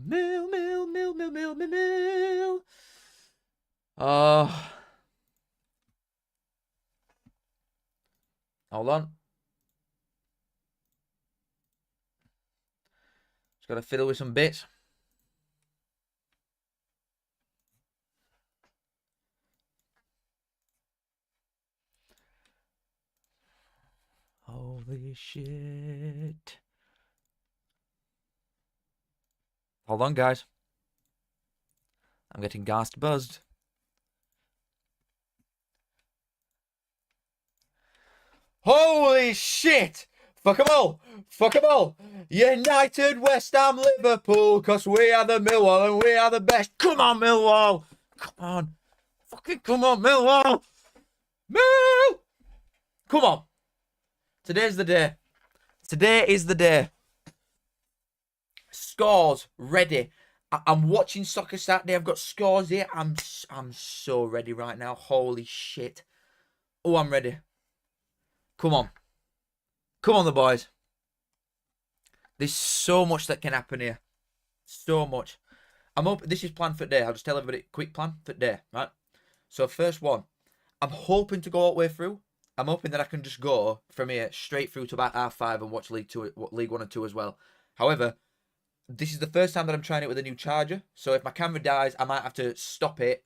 Mill, mill, mill, mill, mill, mill, mill. Oh. Hold on. Just got to fiddle with some bits. Holy shit. Hold on, guys. I'm getting ghast buzzed. Holy shit! Fuck 'em all! Fuck 'em all! United, West Ham, Liverpool, cause we are the Millwall and we are the best. Come on, Millwall! Come on. Fucking come on, Millwall! Mill! Come on. Today's the day. Today is the day. Scores ready. I'm watching Soccer Saturday. I've got scores here. I'm so ready right now. Holy shit. Oh, I'm ready. Come on. Come on, the boys. There's so much that can happen here. So much. This is planned for today. I'll just tell everybody, quick plan for today, right? So first one, I'm hoping to go all the way through. I'm hoping that I can just go from here straight through to about half-5 and watch League 1 and 2 as well. However, this is the first time that I'm trying it with a new charger. So if my camera dies, I might have to stop it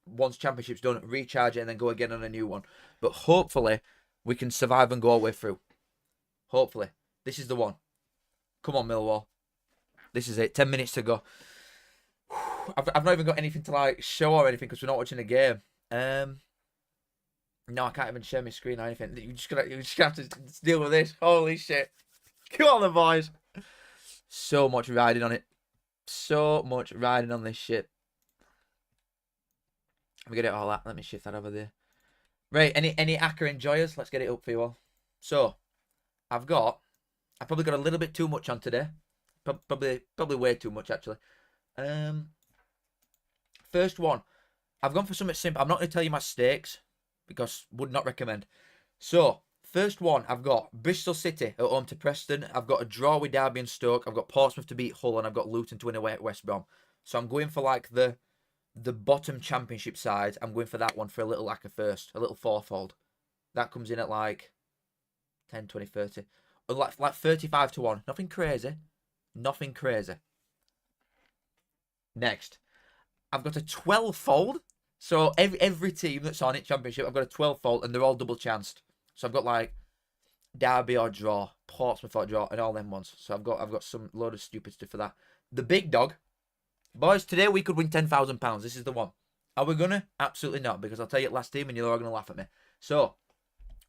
once Championship's done, recharge it, and then go again on a new one. But hopefully, we can survive and go all the way through. Hopefully. This is the one. Come on, Millwall. This is it. 10 minutes to go. I've not even got anything to like show or anything because we're not watching a game. No, I can't even share my screen or anything. You're just gonna have to deal with this. Holy shit. Come on, the boys. So much riding on it. So much riding on this shit. Let me get it all out. Let me shift that over there. Right, any Acker enjoyers? Let's get it up for you all. So, I've probably got a little bit too much on today. Probably way too much, actually. First one. I've gone for something simple. I'm not going to tell you my stakes because would not recommend. So, first one, I've got Bristol City at home to Preston. I've got a draw with Derby and Stoke. I've got Portsmouth to beat Hull, and I've got Luton to win away at West Brom. So I'm going for like the bottom Championship side. I'm going for that one for a little Acker first, a little fourfold. That comes in at like 10, 20, 30. Or like 35 to 1. Nothing crazy. Nothing crazy. Next, I've got a 12-fold. So every team that's on it, Championship, I've got a 12-fold, and they're all double chanced. So I've got like Derby or draw, Portsmouth or draw, and all them ones. So I've got some load of stupid stuff for that. The big dog, boys. Today we could win £10,000. This is the one. Are we gonna? Absolutely not, because I'll tell you last team, and you're all gonna laugh at me. So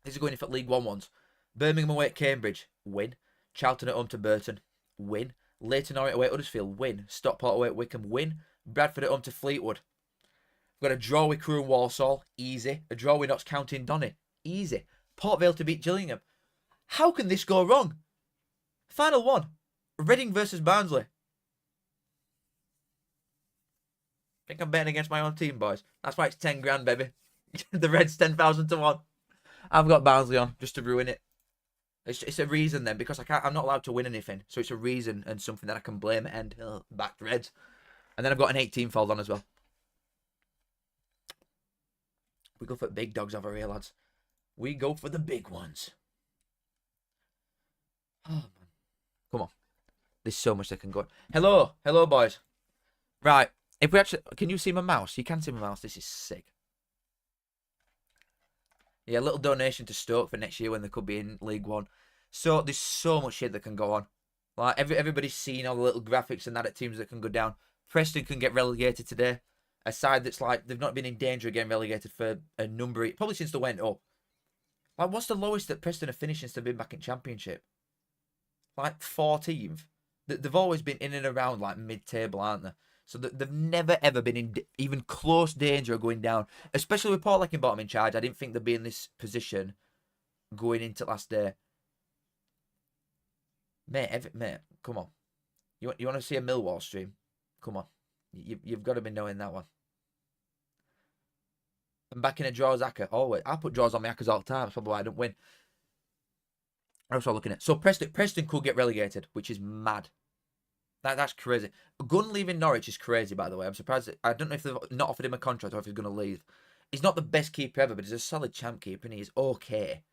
this is going in for League 1 ones. Birmingham away at Cambridge, win. Charlton at home to Burton, win. Leyton Orient away at Huddersfield, win. Stockport away at Wickham, win. Bradford at home to Fleetwood. We've got a draw with Crewe and Walsall, easy. A draw with Notts County and Donny, easy. Port Vale to beat Gillingham. How can this go wrong? Final one. Reading versus Barnsley. I think I'm betting against my own team, boys. That's why it's 10 grand, baby. The Reds 10,000 to 1. I've got Barnsley on just to ruin it. It's a reason then, because I'm not allowed to win anything. So it's a reason and something that I can blame and back to Reds. And then I've got an 18-fold on as well. We go for big dogs over here, lads. We go for the big ones. Oh, man. Come on. There's so much that can go on. Hello. Hello, boys. Right. If we actually... Can you see my mouse? You can see my mouse. This is sick. Yeah, a little donation to Stoke for next year when they could be in League 1. So, there's so much shit that can go on. Like, everybody's seen all the little graphics and that at teams that can go down. Preston can get relegated today. A side that's like, they've not been in danger of getting relegated for a number of... Probably since they went up. Like, what's the lowest that Preston have finished since they've been back in Championship? Like, 14th. They've always been in and around, like, mid-table, aren't they? So they've never, ever been in even close danger of going down. Especially with Paul Leckinbottom in charge. I didn't think they'd be in this position going into last day. Mate, come on. You want to see a Millwall stream? Come on. You've got to be knowing that one. I'm back in a draws Acker. Always. I put draws on my Ackers all the time. That's probably why I don't win. That's what I'm looking at. So Preston could get relegated, which is mad. That's crazy. Gunn leaving Norwich is crazy, by the way. I'm surprised. I don't know if they've not offered him a contract or if he's going to leave. He's not the best keeper ever, but he's a solid champ keeper and he's okay.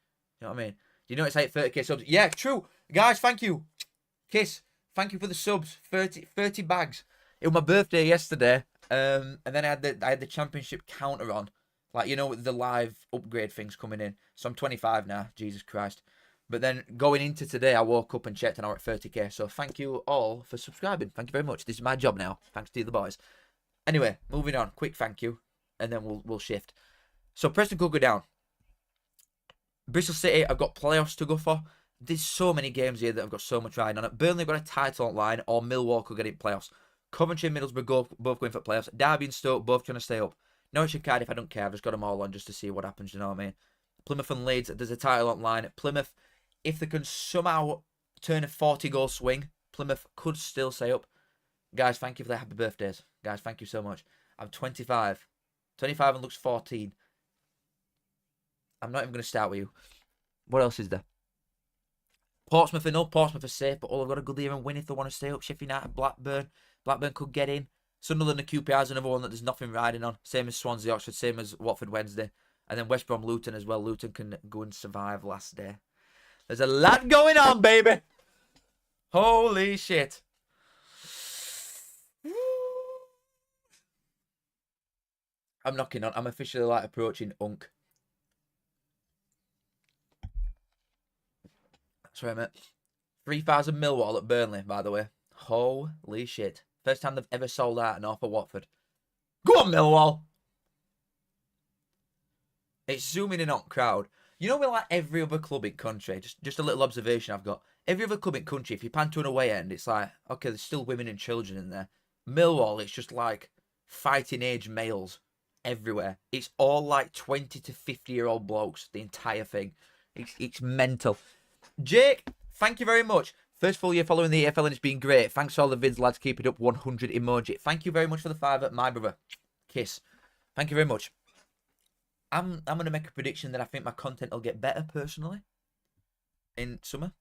You know what I mean? Do you know it's like 30k subs? Yeah, true. Guys, thank you. Kiss, thank you for the subs. 30 bags. It was my birthday yesterday. And then I had the championship counter on. Like, you know, the live upgrade things coming in. So I'm 25 now. Jesus Christ. But then going into today, I woke up and checked and I was at 30k. So thank you all for subscribing. Thank you very much. This is my job now. Thanks to you, the boys. Anyway, moving on. Quick thank you. And then we'll shift. So Preston could go down. Bristol City, I've got playoffs to go for. There's so many games here that I've got so much riding on it. Burnley got a title online, or Millwall could get in playoffs. Coventry and Middlesbrough both going for playoffs. Derby and Stoke both trying to stay up. Norwich and Cardiff, I don't care. I've just got them all on just to see what happens, you know what I mean? Plymouth and Leeds, there's a title online. Plymouth, if they can somehow turn a 40-goal swing, Plymouth could still stay up. Guys, thank you for the happy birthdays. Guys, thank you so much. I'm 25. 25 and looks 14. I'm not even going to start with you. What else is there? Portsmouth, I know Portsmouth are safe, but all I've got to go there and win if they want to stay up. Sheffield United, Blackburn. Blackburn could get in. Sunderland and QPR is another one that there's nothing riding on. Same as Swansea, Oxford, same as Watford Wednesday. And then West Brom, Luton as well. Luton can go and survive last day. There's a lot going on, baby. Holy shit. I'm knocking on. I'm officially like approaching Unk. Sorry, mate. 3,000 Millwall at Burnley, by the way. Holy shit. First time they've ever sold out an offer Watford. Go on, Millwall! It's zooming in on crowd. You know, we're like every other club in country. Just a little observation I've got. Every other club in country, if you pan to an away end, it's like, okay, there's still women and children in there. Millwall, it's just like fighting age males everywhere. It's all like 20 to 50-year-old blokes, the entire thing. It's mental. Jake, thank you very much. First full year following the EFL and it's been great. Thanks for all the vids, lads. Keep it up. 100 emoji. Thank you very much for the $5, my brother. Kiss. Thank you very much. I'm going to make a prediction that I think my content will get better, personally, in summer.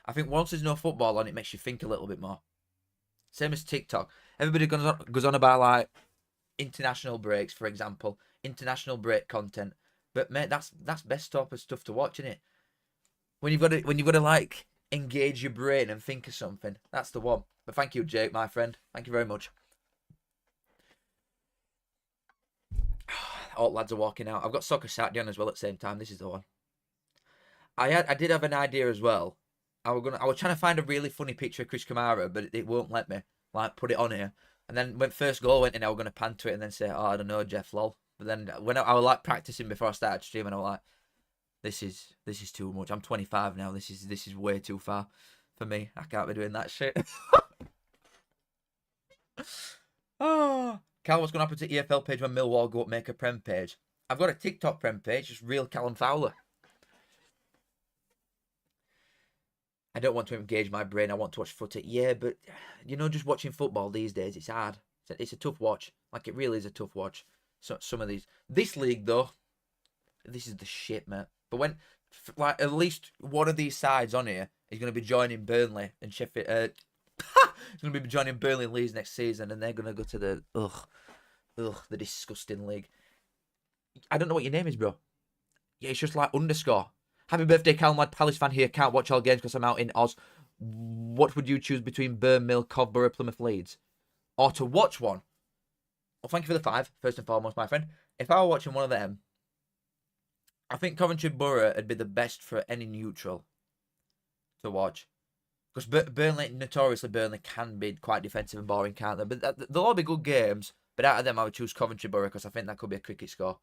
I think once there's no football on, it makes you think a little bit more. Same as TikTok. Everybody goes on about, like, international breaks, for example. International break content. But, mate, that's best stuff to watch, isn't it? When you've got to like engage your brain and think of something, that's the one. But thank you, Jake, my friend. Thank you very much. All lads are walking out. I've got soccer Saturday on as well at the same time. This is the one. I did have an idea as well. I was trying to find a really funny picture of Chris Kamara, but it won't let me like put it on here. And then when first goal went in, I was going to pan to it and then say, oh, I don't know, Jeff, lol. But then when I was like practicing before I started streaming, I was like, this is too much. I'm 25 now. This is way too far for me. I can't be doing that shit. Oh, Cal, what's going to happen to EFL page when Millwall go up make a Prem page? I've got a TikTok Prem page, just real Callum Fowler. I don't want to engage my brain. I want to watch footy. Yeah, but you know, just watching football these days, it's hard. It's a tough watch. Like, it really is a tough watch. So some of these. This league though, this is the shit, mate. But when, like, at least one of these sides on here is going to be joining Burnley and Sheffield. It's going to be joining Burnley and Leeds next season, and they're going to go to the the disgusting league. I don't know what your name is, bro. Yeah, it's just like underscore. Happy birthday, Callum, lad. Palace fan here. Can't watch all games because I'm out in Oz. What would you choose between Burn Mill, Covborough, Plymouth, Leeds, or to watch one? Well, thank you for the 5, first and foremost, my friend. If I were watching one of them, I think Coventry Borough would be the best for any neutral to watch. Because Burnley, notoriously, Burnley can be quite defensive and boring, can't they? But they'll all be good games. But out of them, I would choose Coventry Borough because I think that could be a cricket score.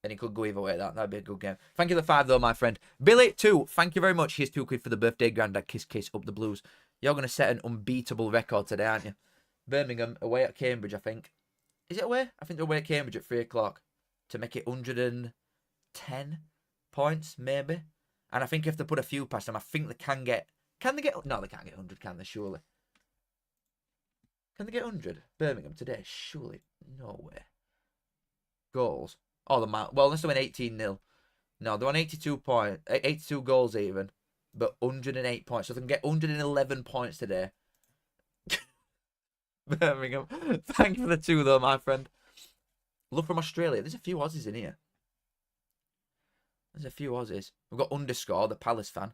And it could go either way. That'd be a good game. Thank you for the 5, though, my friend. Billy, 2. Thank you very much. Here's 2 quid for the birthday, Grandad. Kiss, kiss, up the Blues. You're going to set an unbeatable record today, aren't you? Birmingham, away at Cambridge, I think. Is it away? I think they're away at Cambridge at 3 o'clock. To make it 110 points, maybe. And I think if they put a few past them, I think they can get... Can they get... No, they can't get 100, can they? Surely. Can they get 100? Birmingham today? Surely. No way. Goals. Oh, well, unless they win 18-0. No, they're on 82 goals even. But 108 points. So they can get 111 points today. Birmingham. Thank you for the 2 though, my friend. Love from Australia. There's a few Aussies in here. There's a few Aussies. We've got underscore, the Palace fan.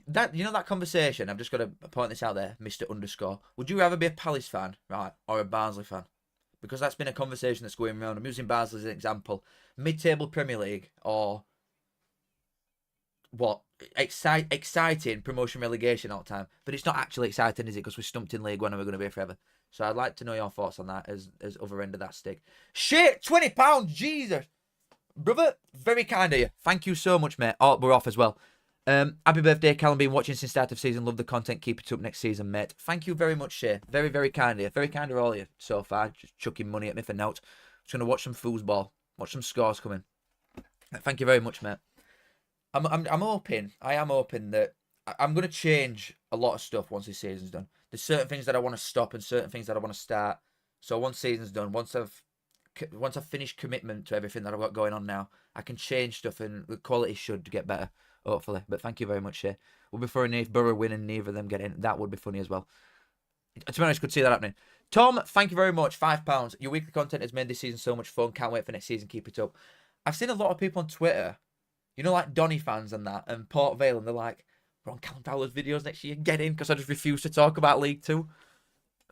That, you know that conversation, I've just got to point this out there, Mr. Underscore. Would you rather be a Palace fan, right, or a Barnsley fan? Because that's been a conversation that's going around. I'm using Barnsley as an example. Mid-table Premier League, or what? Exciting promotion relegation all the time. But it's not actually exciting, is it? Because we're stumped in League One and we're going to be forever. So I'd like to know your thoughts on that as other end of that stick. Shit! £20! Jesus! Brother, very kind of you. Thank you so much, mate. Oh, we're off as well. Happy birthday, Callum. Been watching since start of season. Love the content. Keep it up next season, mate. Thank you very much, Shay. Very, very kind of you. Very kind of all of you so far. Just chucking money at me for notes. Just going to watch some foosball. Watch some scores coming. Thank you very much, mate. I'm hoping. I am hoping that I'm going to change a lot of stuff once this season's done. There's certain things that I want to stop and certain things that I want to start. So once season's done, once I've finished commitment to everything that I've got going on now, I can change stuff and the quality should get better, hopefully. But thank you very much, Shay. Would be funny if Borough win and neither of them get in. That would be funny as well. To be honest, could see that happening. Tom, thank you very much. £5. Your weekly content has made this season so much fun. Can't wait for next season. Keep it up. I've seen a lot of people on Twitter, you know, like Donny fans and that, and Port Vale, and they're like, we're on Callum Fowler's videos next year. Get in, because I just refuse to talk about League Two.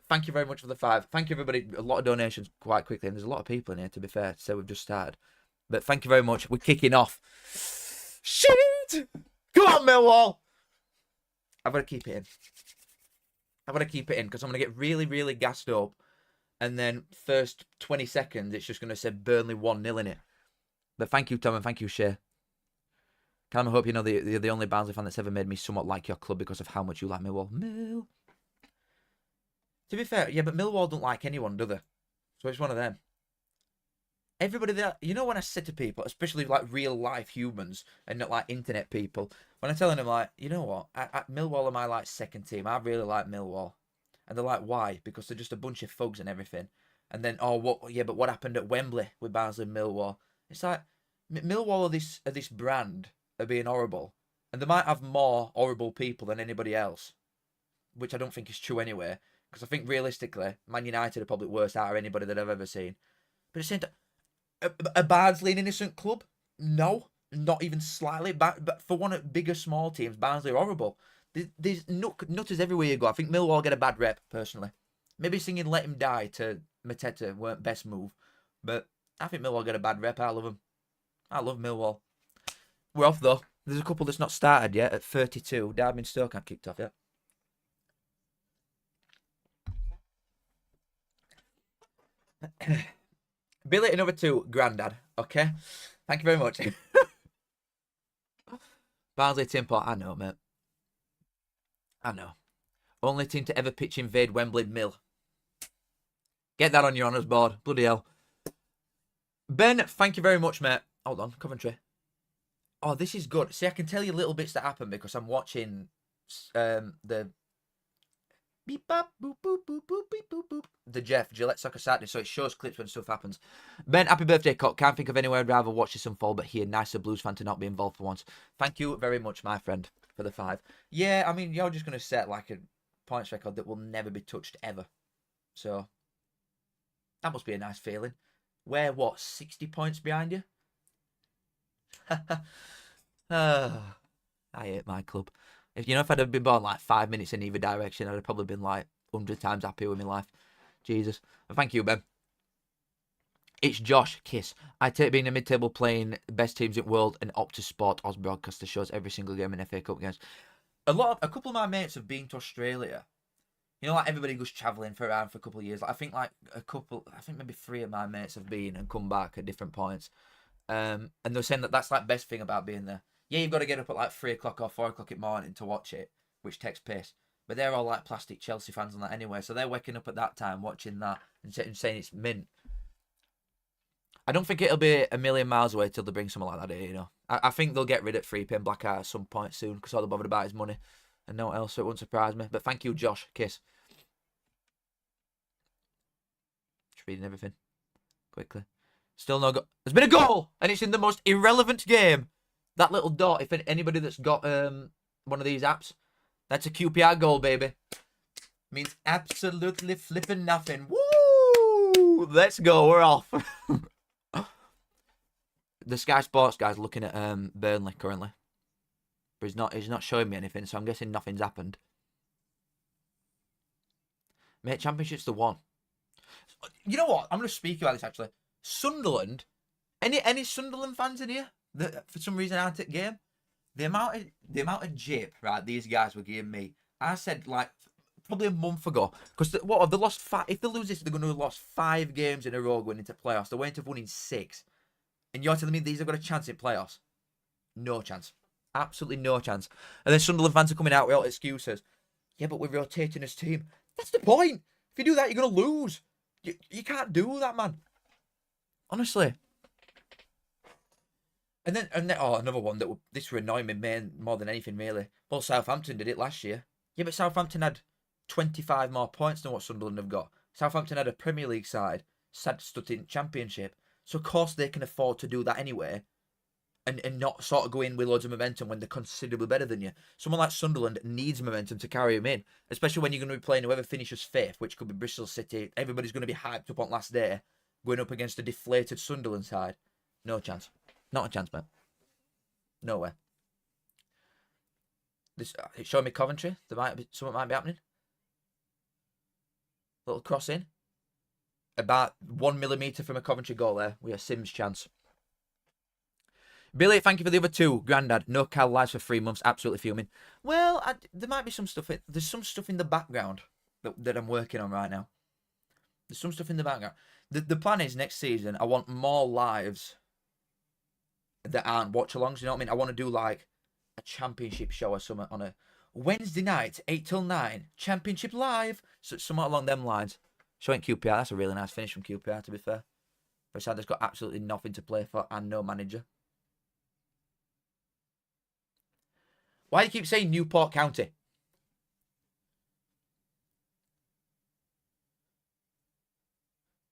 Thank you very much for the 5. Thank you, everybody. A lot of donations quite quickly, and there's a lot of people in here, to be fair, so we've just started. But thank you very much. We're kicking off. Shit! Come on, Millwall! I've got to keep it in. I've got to keep it in, because I'm going to get really, really gassed up, and then first 20 seconds, it's just going to say Burnley 1-0 in it. But thank you, Tom, and thank you, Shay. Callum, I hope you know you're the only Barnsley fan that's ever made me somewhat like your club because of how much you like Millwall. Mill. To be fair, yeah, but Millwall don't like anyone, do they? So it's one of them. Everybody there, you know, when I say to people, especially like real life humans and not like internet people, when I'm telling them like, you know what, Millwall are my like second team. I really like Millwall, and they're like, why? Because they're just a bunch of thugs and everything. And then, oh, what? Yeah, but what happened at Wembley with Barnsley and Millwall? It's like Millwall are this brand of being horrible, and they might have more horrible people than anybody else, which I don't think is true anyway. Because I think realistically, Man United are probably worse out of anybody that I've ever seen. But it's saying a Barnsley an innocent club? No, not even slightly. But for one of bigger small teams, Barnsley are horrible. There's nutters everywhere you go. I think Millwall get a bad rep, personally. Maybe singing Let Him Die to Mateta weren't best move. But I think Millwall get a bad rep. I love them. I love Millwall. We're off, though. There's a couple that's not started yet at 32. Derby and Stoke aren't kicked off yet. Billy, another 2, Grandad. Okay. Thank you very much. Barnsley Tim Pot. I know, mate. I know. Only team to ever pitch invade Wembley Mill. Get that on your honours board. Bloody hell. Ben, thank you very much, mate. Hold on, Coventry. Oh, this is good. See, I can tell you little bits that happen because I'm watching the beep bop boop boop boop boop beep boop boop. The Gillette Soccer Saturday, so it shows clips when stuff happens. Ben, happy birthday, Cock. Can't think of anywhere I'd rather watch this unfold but here. Nicer Blues fan to not be involved for once. Thank you very much, my friend, for the 5. Yeah, I mean, you're just going to set like a points record that will never be touched ever. So, that must be a nice feeling. We're, what, 60 points behind you? I hate my club. If I'd have been born like 5 minutes in either direction, I'd have probably been like 100 times happier with my life. Jesus. Thank you, Ben. It's Josh. Kiss. I take being a mid-table playing best teams in the world and Optus Sport Oz broadcaster shows every single game in FA Cup games. A couple of my mates have been to Australia. You know, like everybody goes travelling around for a couple of years. Like, I think maybe 3 of my mates have been and come back at different points. And they're saying that's like best thing about being there. Yeah, you've got to get up at like 3 o'clock or 4 o'clock in the morning to watch it, which takes piss. But they're all like plastic Chelsea fans and that anyway, so they're waking up at that time watching that and saying it's mint. I don't think it'll be a million miles away till they bring something like that here, you know. I think they'll get rid of 3p and Blackout at some point soon because all they're bothered about is money and no one else, so it wouldn't surprise me. But thank you, Josh. Kiss. Just reading everything quickly. Still no goal. There's been a goal, and it's in the most irrelevant game. That little dot, if anybody that's got one of these apps, that's a QPR goal, baby. Means absolutely flipping nothing. Woo! Let's go. We're off. The Sky Sports guy's looking at Burnley currently, but he's not showing me anything, so I'm guessing nothing's happened. Mate, Championship's the one. You know what? I'm going to speak about this actually. Sunderland. Any Sunderland fans in here that for some reason aren't at game? The amount of jip, right, these guys were giving me. I said like probably a month ago, because what have they lost? If they lose this, they're going to have lost 5 games in a row going into playoffs. They're waiting to have won in 6, and you're telling me these have got a chance in playoffs? No chance, absolutely no chance. And then Sunderland fans are coming out with all excuses. Yeah, but we're rotating as team. That's the point. If you do that, you're going to lose. You can't do that, man. Honestly. And then another one that this would annoy me more than anything really. Well, Southampton did it last year. Yeah, but Southampton had 25 more points than what Sunderland have got. Southampton had a Premier League side, stood in Championship, so of course they can afford to do that anyway, and not sort of go in with loads of momentum when they're considerably better than you. Someone like Sunderland needs momentum to carry them in, especially when you're going to be playing whoever finishes 5th, which could be Bristol City. Everybody's going to be hyped up on last day, going up against a deflated Sunderland side. No chance. Not a chance, man. No way. It's showing me Coventry. Something might be happening. Little cross in. About 1 millimetre from a Coventry goal there. We have Sims' chance. Billy, thank you for the other 2. Grandad, no Cal lives for 3 months. Absolutely fuming. Well, there might be some stuff. There's some stuff in the background that I'm working on right now. There's some stuff in the background. The plan is next season, I want more lives that aren't watch-alongs, you know what I mean? I want to do like a championship show or something on a Wednesday night, 8 till 9, championship live, so somewhat along them lines. Showing QPR, that's a really nice finish from QPR, to be fair. For a side that's got absolutely nothing to play for and no manager. Why do you keep saying Newport County?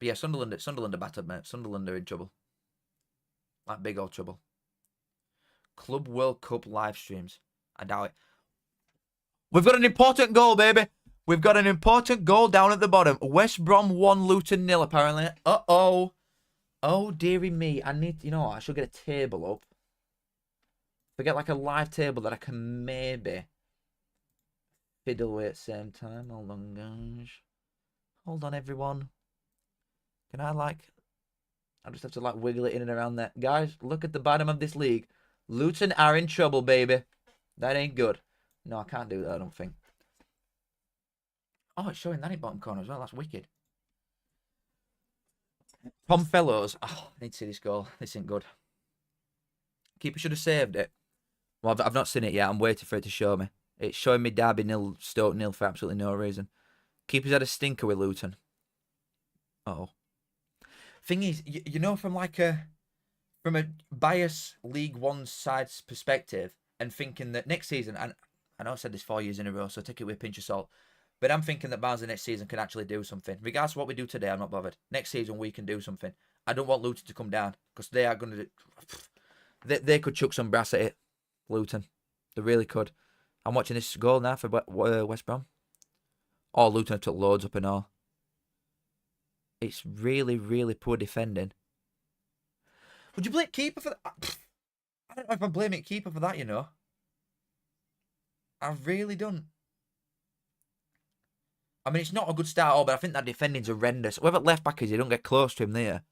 But yeah, Sunderland are battered, mate. Sunderland are in trouble. Like big old trouble. Club World Cup live streams. I doubt it. We've got an important goal, baby. We've got an important goal down at the bottom. West Brom 1, Luton 0, apparently. Uh-oh. Oh, dearie me. I need... You know what? I should get a table up. If I get like a live table that I can maybe fiddle with at the same time. Hold on, guys. Hold on, everyone. Can I like... I just have to like wiggle it in and around there. Guys, look at the bottom of this league. Luton are in trouble, baby. That ain't good. No, I can't do that, I don't think. Oh, it's showing that in bottom corner as well. That's wicked. Tom Fellows. Oh, I need to see this goal. This ain't good. Keeper should have saved it. Well, I've not seen it yet. I'm waiting for it to show me. It's showing me Derby 0, Stoke 0 for absolutely no reason. Keeper's had a stinker with Luton. Uh-oh. Thing is, you know, from a biased League One side's perspective, and thinking that next season, and I know I've said this 4 years in a row, so take it with a pinch of salt, but I'm thinking that Barnsley next season can actually do something. Regardless of what we do today, I'm not bothered. Next season, we can do something. I don't want Luton to come down, because they are going to... They could chuck some brass at it, Luton. They really could. I'm watching this goal now for West Brom. Oh, Luton have took loads up and all. It's really, really poor defending. Would you blame keeper for that? I don't know if I'm blaming keeper for that, you know. I really don't. I mean, it's not a good start at all, but I think that defending's horrendous. Whoever left back is, you don't get close to him there.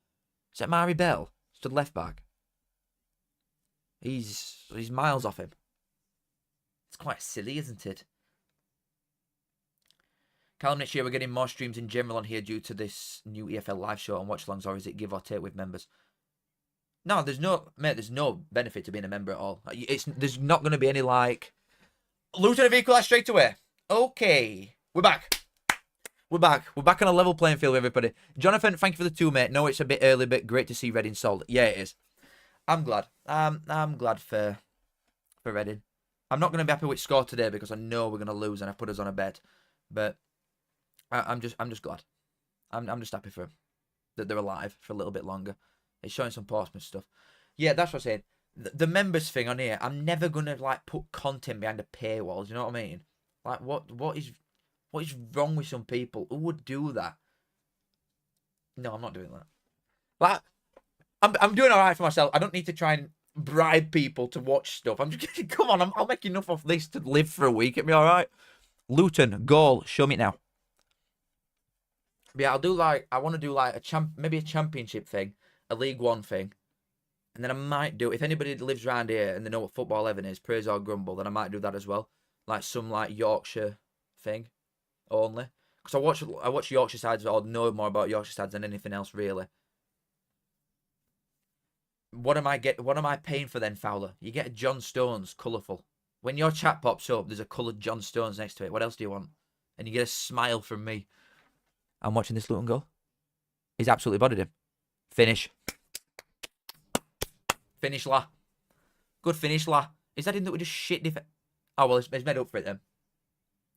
Is that Mari Bell? Stood left back. He's miles off him. It's quite silly, isn't it? Callum, next year we're getting more streams in general on here due to this new EFL live show and watch-alongs, or is it give or take with members? No, there's no benefit to being a member at all. There's not going to be any like... Luton have equalised straight away. Okay. We're back. We're back. We're back on a level playing field with everybody. Jonathan, thank you for the 2, mate. No, it's a bit early, but great to see Reading sold. Yeah, it is. I'm glad. I'm glad for Reading. I'm not going to be happy with score today because I know we're going to lose and I put us on a bet. But I'm just glad. I'm just happy for them that they're alive for a little bit longer. It's showing some Portsmouth stuff. Yeah, that's what I'm saying. The members thing on here, I'm never going to like put content behind a paywall. Do you know what I mean? Like, what is... What is wrong with some people? Who would do that? No, I'm not doing that. Like, I'm doing all right for myself. I don't need to try and bribe people to watch stuff. I'm just kidding. Come on, I'll make enough of this to live for a week. It'll be all right. Luton, goal. Show me now. But yeah, I'll do like, I want to do like maybe a championship thing, a League One thing. And then I might do, if anybody lives around here and they know what Football 11 is, praise or grumble, then I might do that as well. Like some like Yorkshire thing only. Because I watch Yorkshire sides, or know more about Yorkshire sides than anything else really. What am I paying for then, Fowler? You get a John Stones, colourful. When your chat pops up, there's a coloured John Stones next to it. What else do you want? And you get a smile from me. I'm watching this Luton goal. He's absolutely bodied him. Finish. Finish, la. Good finish, la. Is that him that we just shit defense? Oh, well, he's made up for it then.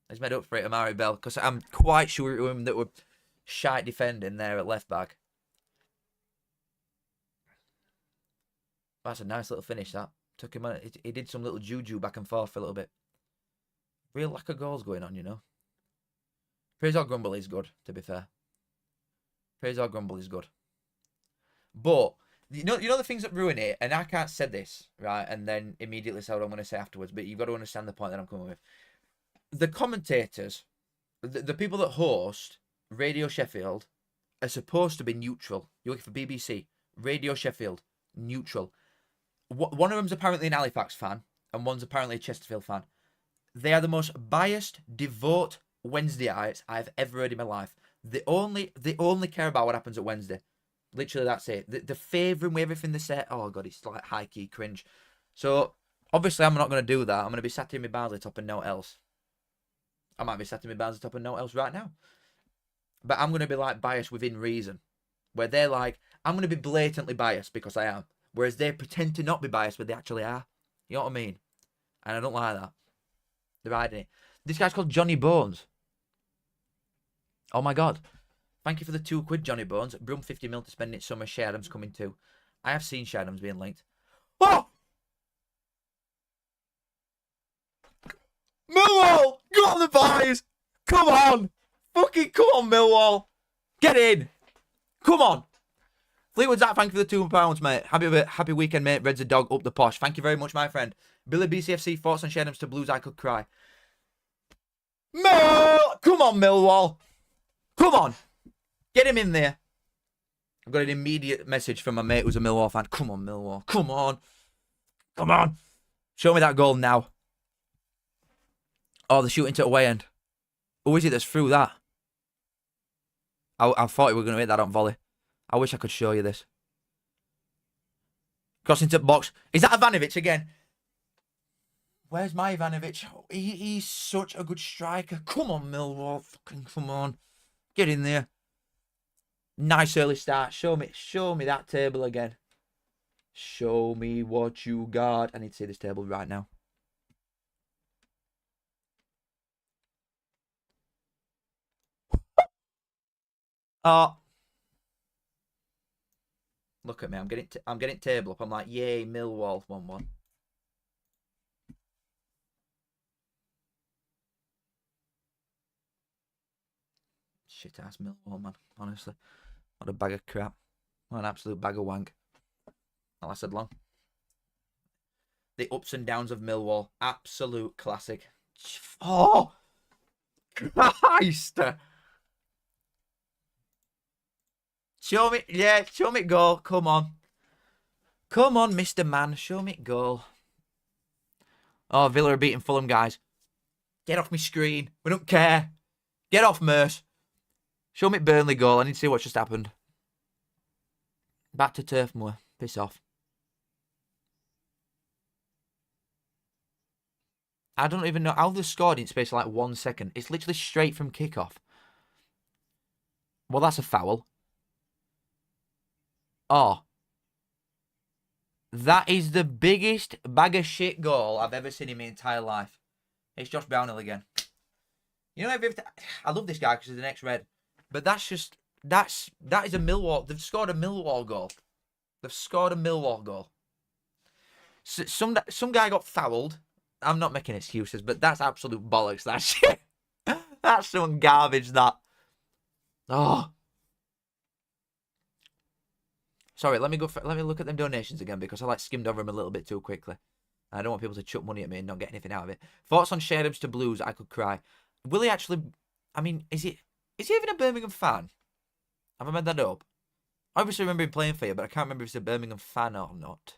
He's made up for it, Amari Bell. Because I'm quite sure it was him that were shite defending there at left back. That's a nice little finish, that. Took him on. He did some little juju back and forth for a little bit. Real lack of goals going on, you know. Praise or grumble is good, to be fair. Praise or grumble is good. But, you know the things that ruin it, and I can't say this, right, and then immediately say what I'm going to say afterwards, but you've got to understand the point that I'm coming with. The commentators, the people that host Radio Sheffield, are supposed to be neutral. You look for BBC, Radio Sheffield, neutral. One of them's apparently an Halifax fan, and one's apparently a Chesterfield fan. They are the most biased, devout Wednesdayites I've ever heard in my life. They only care about what happens at Wednesday. Literally, that's it. They're favouring with everything they say. Oh, God, it's like high-key cringe. So, obviously, I'm not going to do that. I'm going to be sat in my Barnsley top and no else. I might be sat in my Barnsley top and no else right now. But I'm going to be, like, biased within reason. Where they're like, I'm going to be blatantly biased because I am. Whereas they pretend to not be biased, but they actually are. You know what I mean? And I don't like that. They're hiding it. This guy's called Johnny Bones. Oh, my God. Thank you for the £2, Johnny Bones. Brum 50 mil to spend it summer. Shadham's coming too. I have seen Shadham's being linked. Oh! Millwall! Go on the boys! Come on! Fucking come on, Millwall! Get in! Come on! Fleetwood Zach, thank you for the £2, mate. Happy weekend, mate. Red's a dog, up the posh. Thank you very much, my friend. Billy BCFC, thoughts on Shadham's to Blues, I could cry. Come on, Millwall! Come on! Get him in there. I've got an immediate message from my mate who's a Millwall fan. Come on, Millwall. Come on. Come on. Show me that goal now. Oh, they're shooting to away end. Who is it that's through that? I thought we were going to hit that on volley. I wish I could show you this. Crossing to the box. Is that Ivanovic again? Where's my Ivanovic? He's such a good striker. Come on, Millwall. Fucking come on. Get in there. Nice early start. Show me that table again. Show me what you got. I need to see this table right now. Oh. Look at me. I'm getting table up. I'm like, yay, Millwall 1-1. Shit ass Millwall, man. Honestly. What a bag of crap. What an absolute bag of wank. That lasted long. The ups and downs of Millwall. Absolute classic. Oh! Christ! Show me goal. Come on. Come on, Mr. Man. Show me goal. Oh, Villa are beating Fulham, guys. Get off my screen. We don't care. Get off, Merce. Show me Burnley goal. I need to see what just happened. Back to Turf Moor. Piss off. I don't even know how they scored in space of like 1 second. It's literally straight from kickoff. Well, that's a foul. Oh. That is the biggest bag of shit goal I've ever seen in my entire life. It's Josh Brownhill again. You know, I love this guy because he's an ex-Red. But that is a Millwall. They've scored a Millwall goal. They've scored a Millwall goal. So, some guy got fouled. I'm not making excuses, but that's absolute bollocks, that shit. That's some garbage, that. Oh. Sorry, let me look at them donations again because I skimmed over them a little bit too quickly. I don't want people to chuck money at me and not get anything out of it. Thoughts on Shadums to Blues? I could cry. Will he actually? I mean, is he even a Birmingham fan? Have I made that up? I obviously remember him playing for you, but I can't remember if he's a Birmingham fan or not.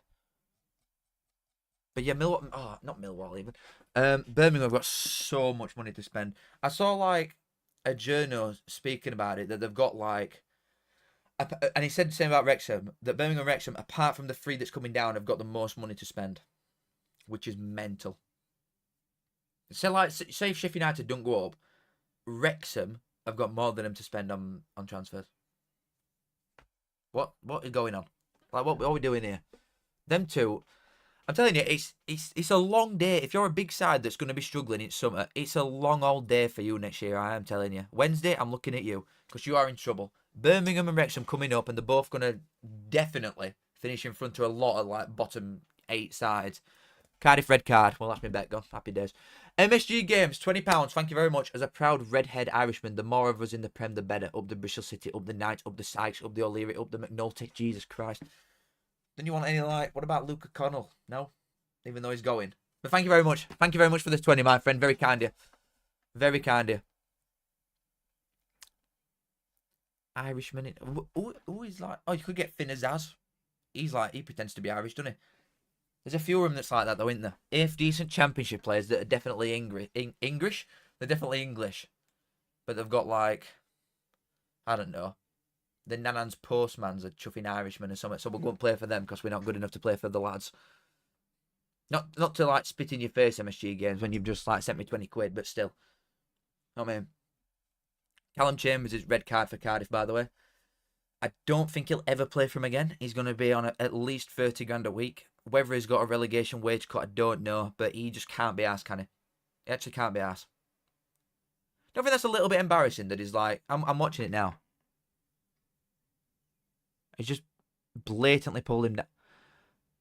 But yeah, Millwall. Oh, not Millwall even. Birmingham have got so much money to spend. I saw a journal speaking about it that they've got and he said the same about Wrexham, that Birmingham and Wrexham, apart from the 3 that's coming down, have got the most money to spend, which is mental. So say if Sheffield United don't go up, Wrexham have got more than them to spend on transfers. What is going on? What are we doing here? Them two, I'm telling you, it's a long day. If you're a big side that's going to be struggling in summer, it's a long old day for you next year. I am telling you. Wednesday, I'm looking at you because you are in trouble. Birmingham and Wrexham coming up, and they're both going to definitely finish in front of a lot of bottom 8 sides. Cardiff red card. Well, that's my bet gone. Happy days. MSG Games, £20. Thank you very much. As a proud redhead Irishman, the more of us in the Prem, the better. Up the Bristol City, up the Knights, up the Sykes, up the O'Leary, up the McNulty. Jesus Christ. Then you want any what about Luke O'Connell? No? Even though he's going. But thank you very much. Thank you very much for this 20, my friend. Very kind of you. Very kind of you. Irishman. Who is oh, you could get Finn Azaz. He pretends to be Irish, doesn't he? There's a few of them that's like that, though, isn't there? If decent championship players that are definitely English. They're definitely English. But they've got, I don't know. The Nanan's Postman's a chuffing Irishman or something. So we'll go and play for them because we're not good enough to play for the lads. Not to, spit in your face, MSG Games, when you've just, sent me 20 quid, but still. I mean, Callum Chambers is red card for Cardiff, by the way. I don't think he'll ever play for him again. He's going to be on at least 30 grand a week. Whether he's got a relegation wage cut, I don't know. But he just can't be asked, can he? He actually can't be asked. Don't think that's a little bit embarrassing that he's I'm watching it now. He's just blatantly pulled him down.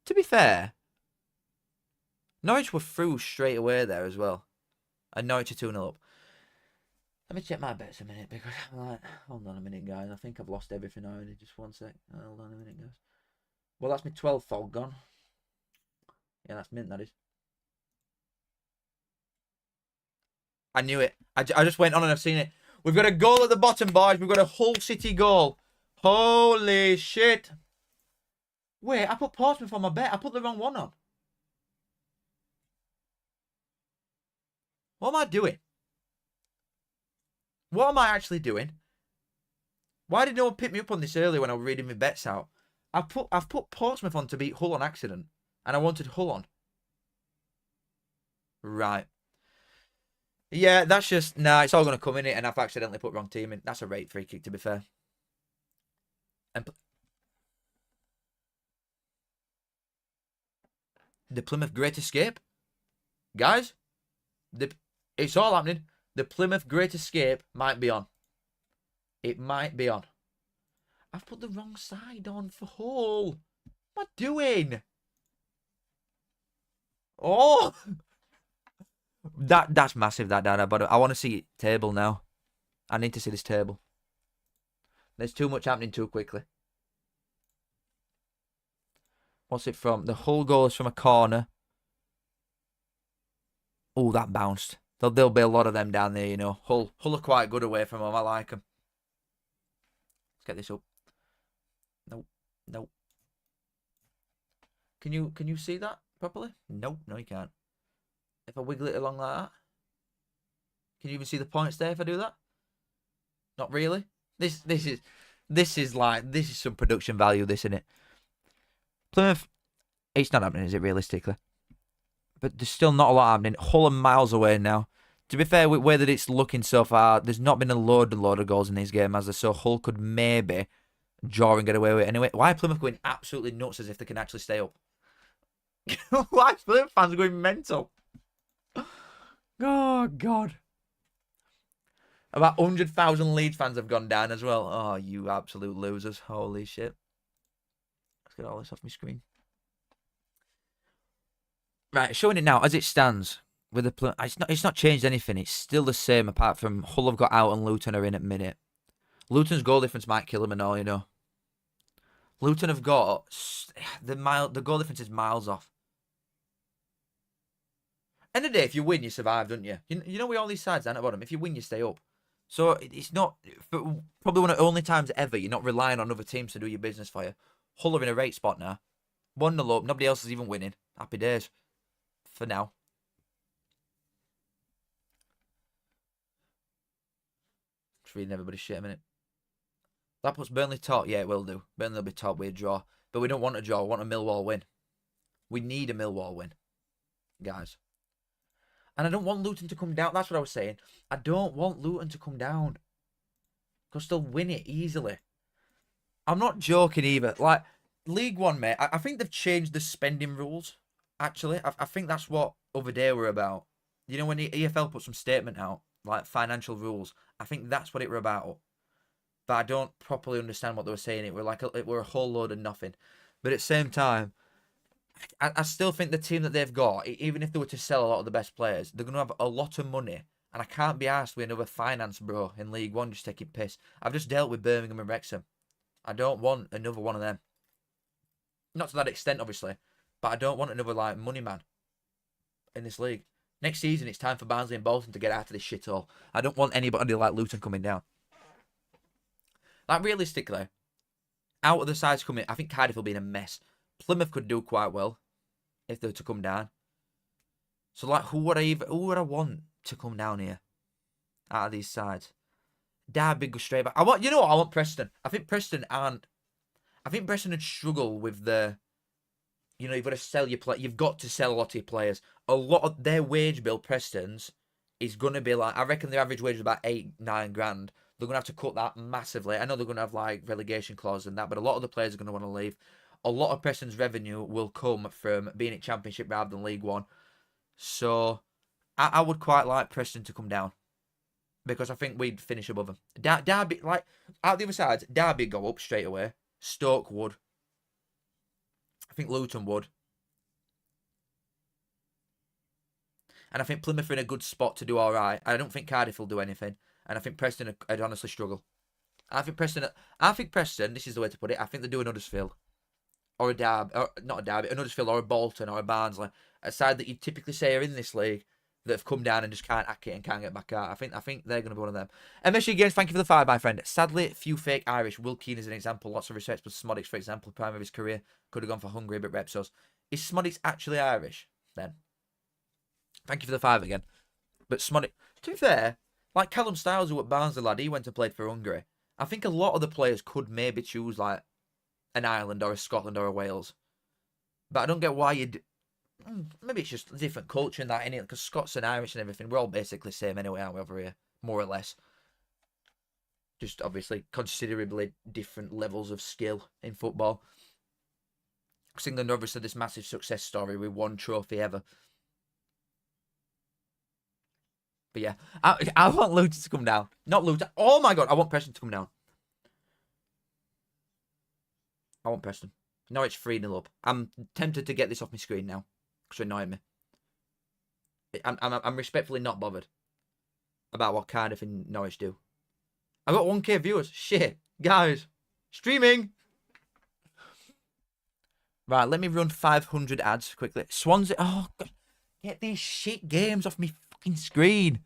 To be fair, Norwich were through straight away there as well. And Norwich are 2-0 up. Let me check my bets a minute because I'm hold on a minute, guys. I think I've lost everything already. Just one sec. Hold on a minute, guys. Well, that's my 12th fog gone. Yeah, that's mint, that is. I knew it. I just went on and I've seen it. We've got a goal at the bottom, boys. We've got a Hull City goal. Holy shit. Wait, I put Portsmouth on my bet. I put the wrong one on. What am I doing? What am I actually doing? Why did no one pick me up on this earlier when I was reading my bets out? I've put Portsmouth on to beat Hull on accident. And I wanted Hull on. Right. Yeah, that's just... Nah, it's all going to come in it. And I've accidentally put wrong team in. That's a rate free kick, to be fair. And the Plymouth Great Escape? Guys? It's all happening. The Plymouth Great Escape might be on. It might be on. I've put the wrong side on for Hull. What am I doing? Oh! That's massive, that, Dana. But I want to see table now. I need to see this table. There's too much happening too quickly. What's it from? The Hull goal is from a corner. Oh, that bounced. There'll be a lot of them down there, you know. Hull are quite good away from home. I like them. Let's get this up. Nope. Can you see that properly? Nope, no you can't. If I wiggle it along like that. Can you even see the points there if I do that? Not really. This is some production value, this, isn't it? Plymouth, it's not happening, is it, realistically? But there's still not a lot happening. Hull are miles away now. To be fair, with the way that it's looking so far, there's not been a load of goals in this game, as there, so Hull could maybe draw and get away with it anyway. Why are Plymouth going absolutely nuts as if they can actually stay up? Why are Plymouth fans going mental? Oh, God. About 100,000 Leeds fans have gone down as well. Oh, you absolute losers. Holy shit. Let's get all this off my screen. Right, showing it now as it stands. with the it's not changed anything. It's still the same apart from Hull have got out and Luton are in at minute. Luton's goal difference might kill them and all, you know. Luton have got the goal difference is miles off. End of the day, if you win, you survive, don't you? You know, with all these sides down at the bottom, if you win, you stay up. So it's not probably one of the only times ever you're not relying on other teams to do your business for you. Hull are in a great spot now. 1-0 up. Nobody else is even winning. Happy days. For now. Just reading everybody's shit a minute. That puts Burnley top. Yeah, it will do. Burnley will be top with a draw. But we don't want a draw. We want a Millwall win. We need a Millwall win. Guys. And I don't want Luton to come down. That's what I was saying. I don't want Luton to come down. Because they'll win it easily. I'm not joking either. Like, League One, mate, I think they've changed the spending rules, actually. I think that's what other day were about. You know, when the EFL put some statement out, like financial rules, I think that's what it were about. But I don't properly understand what they were saying. It were a whole load of nothing. But at the same time, I still think the team that they've got, even if they were to sell a lot of the best players, they're going to have a lot of money. And I can't be asked with another finance bro in League One just taking piss. I've just dealt with Birmingham and Wrexham. I don't want another one of them. Not to that extent, obviously. But I don't want another, like, money man in this league. Next season, it's time for Barnsley and Bolton to get out of this shithole. I don't want anybody like Luton coming down. Like, realistically, out of the sides coming, I think Cardiff will be in a mess. Plymouth could do quite well if they were to come down. So, like, who would I want to come down here out of these sides? Derby go straight back. I want Preston. I think Preston would struggle with the, you know, you've got to sell your play. You've got to sell a lot of your players. A lot of their wage bill, Preston's, is going to be like, I reckon their average wage is about 8-9 grand. They're going to have to cut that massively. I know they're going to have like relegation clause and that, but a lot of the players are going to want to leave. A lot of Preston's revenue will come from being in Championship rather than League One. So I would quite like Preston to come down because I think we'd finish above them. Derby, like, out the other side, Derby go up straight away. Stoke would. I think Luton would. And I think Plymouth are in a good spot to do all right. I don't think Cardiff will do anything. And I think Preston would honestly struggle. I think Preston, this is the way to put it, I think they're doing Huddersfield. Or a Derby, or not a Derby, an Huddersfield or a Bolton or a Barnsley. A side that you typically say are in this league that have come down and just can't hack it and can't get back out. I think they're going to be one of them. MSG Games, thank you for the 5, my friend. Sadly, few fake Irish. Will Keane is an example. Lots of respect, but Smodics, for example, prime of his career, could have gone for Hungary, but reps us. Is Smodics actually Irish, then? Thank you for the 5 again. But Smodics, to be fair, like Callum Styles, who at Barnsley, lad, he went and played for Hungary. I think a lot of the players could maybe choose, like, an Ireland or a Scotland or a Wales. But I don't get why you'd... Maybe it's just a different culture and that, innit? Because Scots and Irish and everything, we're all basically the same anyway, aren't we, over here? More or less. Just, obviously, considerably different levels of skill in football. Because England, obviously, this massive success story with one trophy ever. But yeah, I want Luton to come down. Not Luton. Oh my God, I want Preston to come down. I want Preston. Norwich 3-0 up. I'm tempted to get this off my screen now. Because it's annoying me. I'm respectfully not bothered about what Cardiff and Norwich do. I've got 1k viewers. Shit. Guys. Streaming. Right, let me run 500 ads quickly. Swansea. Oh, God. Get these shit games off me fucking screen.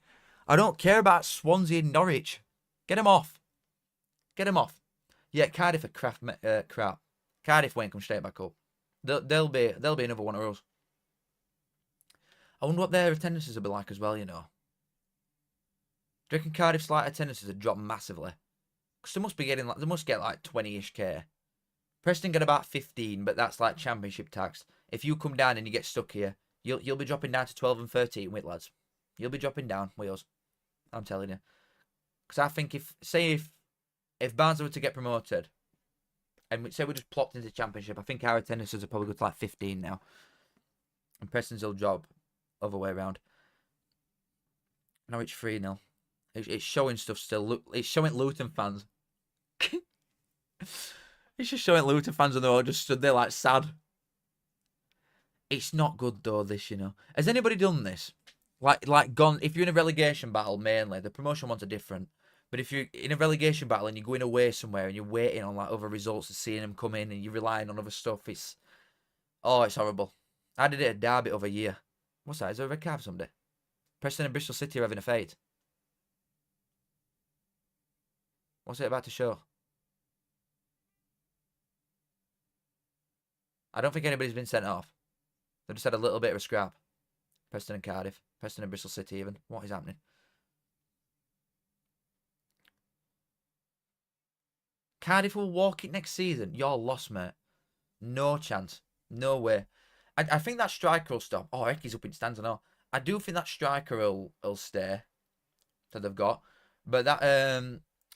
I don't care about Swansea and Norwich. Get them off. Get them off. Yeah, Cardiff are crap. Cardiff won't come straight back up. There'll be another one of us. I wonder what their attendances will be like as well, you know. Do you reckon Cardiff's like attendances have dropped massively? Because they must be getting like, they must get like 20-ish K. Preston get about 15, but that's like championship tax. If you come down and you get stuck here, you'll be dropping down to 12 and 13 with lads. You'll be dropping down with us. I'm telling you. Because I think if Barnsley were to get promoted, and say we just plopped into the championship, I think our attendances are probably good to like 15 now. And Preston's will drop other way around. Norwich 3-0. It's showing stuff still. Look, it's showing Luton fans. It's just showing Luton fans and they're all just stood there like sad. It's not good though, this, you know. Has anybody done this? Like gone. If you're in a relegation battle, mainly the promotion ones are different. But if you're in a relegation battle and you're going away somewhere and you're waiting on like other results and seeing them come in and you're relying on other stuff, it's horrible. I did it at Derby over a year. What's that? Is there a red card someday? Preston and Bristol City are having a fight. What's it about to show? I don't think anybody's been sent off. They just had a little bit of a scrap. Preston and Cardiff. Preston and Bristol City even. What is happening? Cardiff will walk it next season. You're lost, mate. No chance. No way. I think that striker will stop. Oh, Ecky's up in stands and all. I do think that striker will stay. That they've got. But that,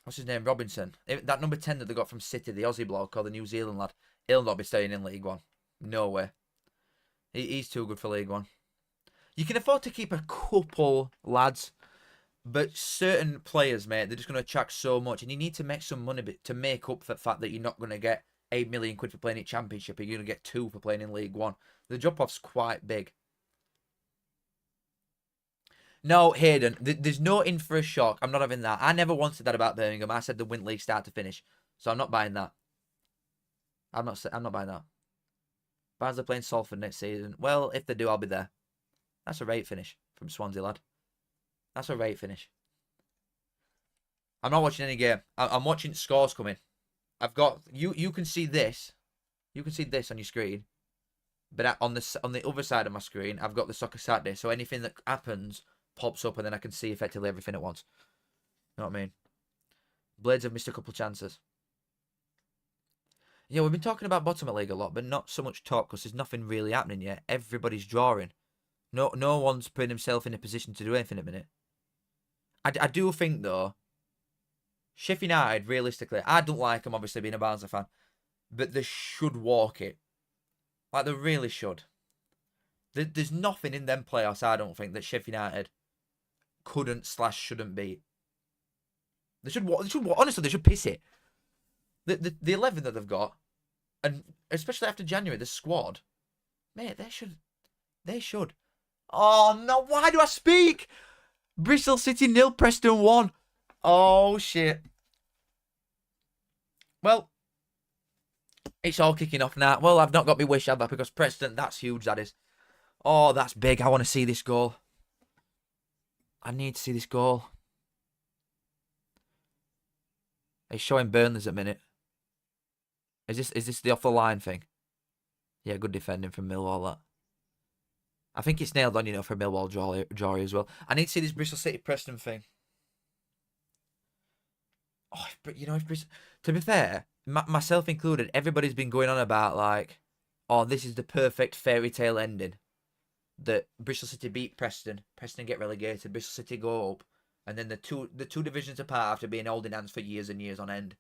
what's his name? Robinson. That number 10 that they got from City, the Aussie bloke or the New Zealand lad, he'll not be staying in League One. No way. He's too good for League One. You can afford to keep a couple lads, but certain players, mate, they're just going to attract so much, and you need to make some money to make up for the fact that you're not going to get 8 million quid for playing in Championship, and you're going to get 2 for playing in League One. The drop-off's quite big. No, Hayden, there's no in for a shock. I'm not having that. I never wanted that about Birmingham. I said the win league start to finish, so I'm not buying that. I'm not buying that. Barnsley playing Salford next season. Well, if they do, I'll be there. That's a rate finish from Swansea, lad. That's a rate finish. I'm not watching any game. I'm watching scores coming. I've got you can see this. You can see this on your screen. But on the other side of my screen, I've got the Soccer Saturday. So anything that happens pops up and then I can see effectively everything at once. You know what I mean? Blades have missed a couple chances. Yeah, we've been talking about bottom of league a lot, but not so much talk because there's nothing really happening yet. Everybody's drawing. No one's putting himself in a position to do anything at the minute. I do think, though, Sheffield United, realistically, I don't like them, obviously, being a Barnsley fan, but they should walk it. Like, they really should. There's nothing in them playoffs, I don't think, that Sheffield United couldn't/shouldn't beat. They should honestly, they should piss it. The 11 that they've got, and especially after January, the squad, mate, they should. Oh, no, why do I speak? Bristol City 0, Preston 1. Oh, shit. Well, it's all kicking off now. Well, I've not got my wish, have I? Because Preston, that's huge, that is. Oh, that's big. I want to see this goal. I need to see this goal. It's showing Burnley's at minute. Is this the off the line thing? Yeah, good defending from Millwall, that. I think it's nailed on, for Millwall draw as well. I need to see this Bristol City Preston thing. Oh, if Bristol... To be fair, myself included, everybody's been going on about, like, oh, this is the perfect fairy tale ending. That Bristol City beat Preston, Preston get relegated, Bristol City go up, and then the two divisions apart after being holding hands for years and years on end.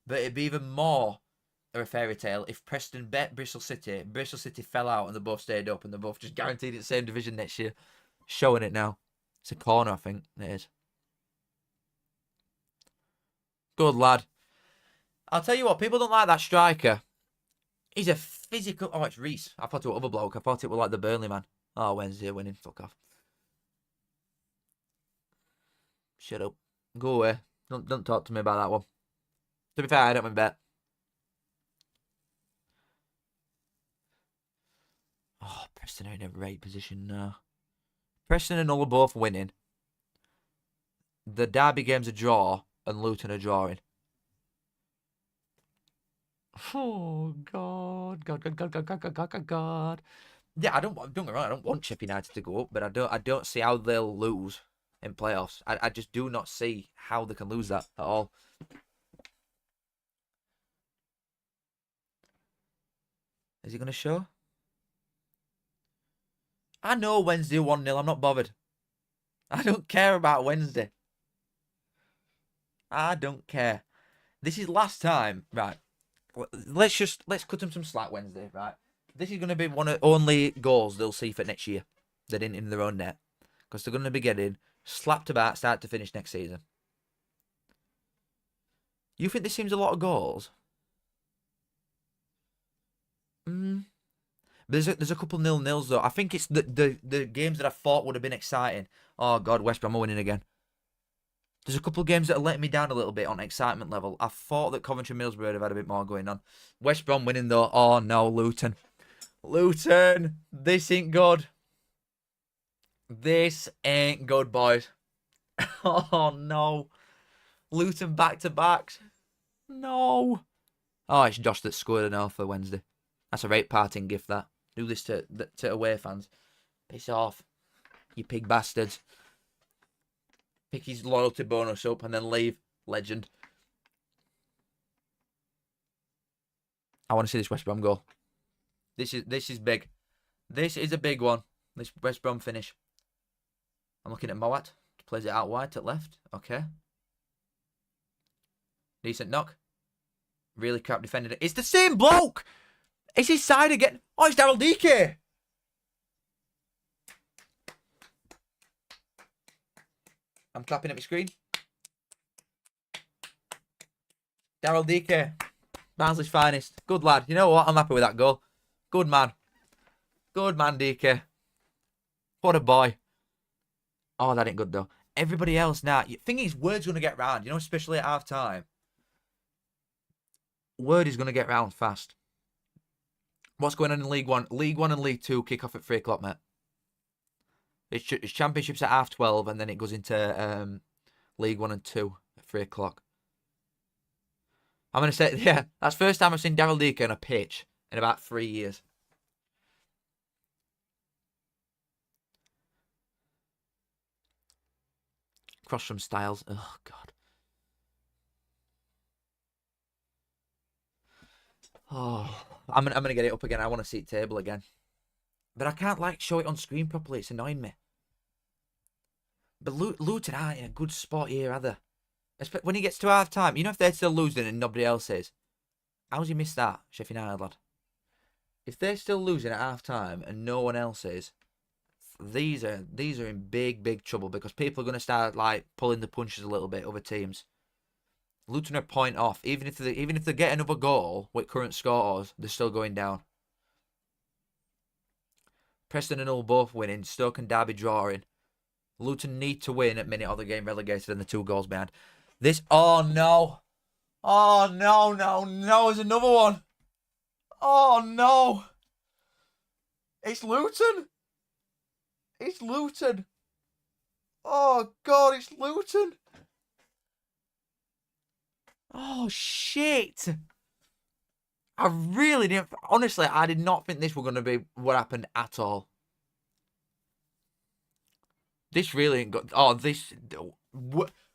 But it'd be even more of a fairy tale if Preston bet Bristol City fell out and they both stayed up and they're both just guaranteed in the same division next year. Showing it now. It's a corner, I think it is. Good lad. I'll tell you what, people don't like that striker. He's a physical... Oh, it's Reese. I thought it was other bloke. I thought it was like the Burnley man. Oh, Wednesday winning. Fuck off. Shut up. Go away. Don't talk to me about that one. To be fair, I don't win bet. Oh, Preston are in a great position now. Preston and Hull are both winning. The Derby game's a draw and Luton are drawing. Oh, God. God. Yeah, don't get me wrong, I don't want Sheffield United to go up, but I don't see how they'll lose in playoffs. I just do not see how they can lose that at all. Is he going to show? I know Wednesday 1-0. I'm not bothered. I don't care about Wednesday. I don't care. This is last time, right? Let's cut them some slack Wednesday, right? This is going to be one of the only goals they'll see for next year. They're in their own net. Because they're going to be getting slapped about start to finish next season. You think this seems a lot of goals? There's a couple 0-0s though. I think it's the games that I thought would have been exciting. Oh God, West Brom are winning again. There's a couple of games that are letting me down a little bit on excitement level. I thought that Coventry and Middlesbrough would have had a bit more going on. West Brom winning though. Oh no, Luton. Luton, this ain't good. This ain't good, boys. Oh no. Luton back-to-backs. No. Oh, it's Josh that scored an L for Wednesday. That's a great parting gift, that. Do this to away fans. Piss off, you pig bastards. Pick his loyalty bonus up and then leave. Legend. I want to see this West Brom goal. This is big. This is a big one. This West Brom finish. I'm looking at Moat. Plays it out wide to left. Okay. Decent knock. Really crap defended it. It's the same bloke. It's his side again. Oh, it's Daryl DK. I'm clapping at my screen. Daryl DK. Barnsley's finest. Good lad. You know what? I'm happy with that goal. Good man. Good man, DK. What a boy. Oh, that ain't good, though. Everybody else now. Thing is, word's going to get round. You know, especially at half-time. Word is going to get round fast. What's going on in League One? League One and League Two kick off at 3 o'clock, mate. It's championships at 12:30, and then it goes into League One and Two at 3 o'clock. I'm going to say, yeah, that's the first time I've seen Daryl Deacon on a pitch in about 3 years. Cross from Styles. Oh, God. Oh, I'm gonna get it up again. I want to see it table again. But I can't, like, show it on screen properly. It's annoying me. But Luton aren't in a good spot here, are they? When he gets to half-time, you know, if they're still losing and nobody else is. How's he missed that, Sheffield United lad? If they're still losing at half-time and no one else is, these are in big trouble, because people are going to start, like, pulling the punches a little bit, other teams. Luton are a point off. Even if they get another goal with current scores, they're still going down. Preston and Hull both winning. Stoke and Derby drawing. Luton need to win at minute or the game relegated and the 2 goals behind. This, oh no. Oh no, there's another one. Oh no. It's Luton. It's Luton. Oh God, it's Luton. Oh shit. I really didn't, honestly, I did not think this was going to be what happened at all. This really ain't got, oh, this,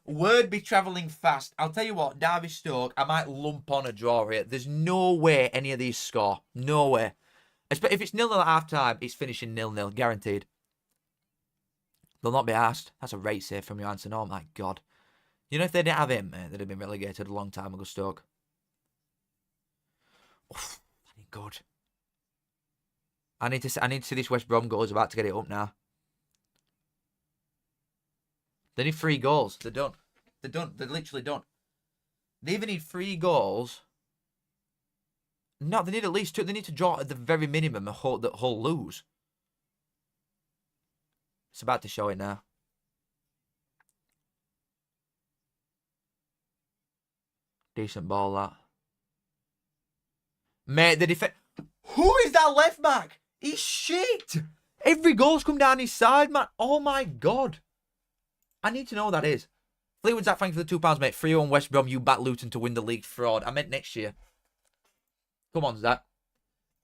word be travelling fast. I'll tell you what, Derby Stoke, I might lump on a draw here. There's no way any of these score. No way. If it's 0-0 at half-time, it's finishing 0-0, guaranteed. They'll not be asked. That's a rate save from Johansson. Oh my God. You know, if they didn't have him, they'd have been relegated a long time ago, Stoke. Oof, that ain't good. I need to see this West Brom goal is about to get it up now. They need 3 goals. They're done. They're done. They're literally done. They even need 3 goals. No, they need at least 2. They need to draw at the very minimum a Hull lose. It's about to show it now. Decent ball, that. Mate, the defense. Who is that left back? He's shit. Every goal's come down his side, man. Oh my God. I need to know who that is. Fleetwood Zach, thank you for the £2, mate. 3-1 West Brom. You back Luton to win the league. Fraud. I meant next year. Come on, Zach.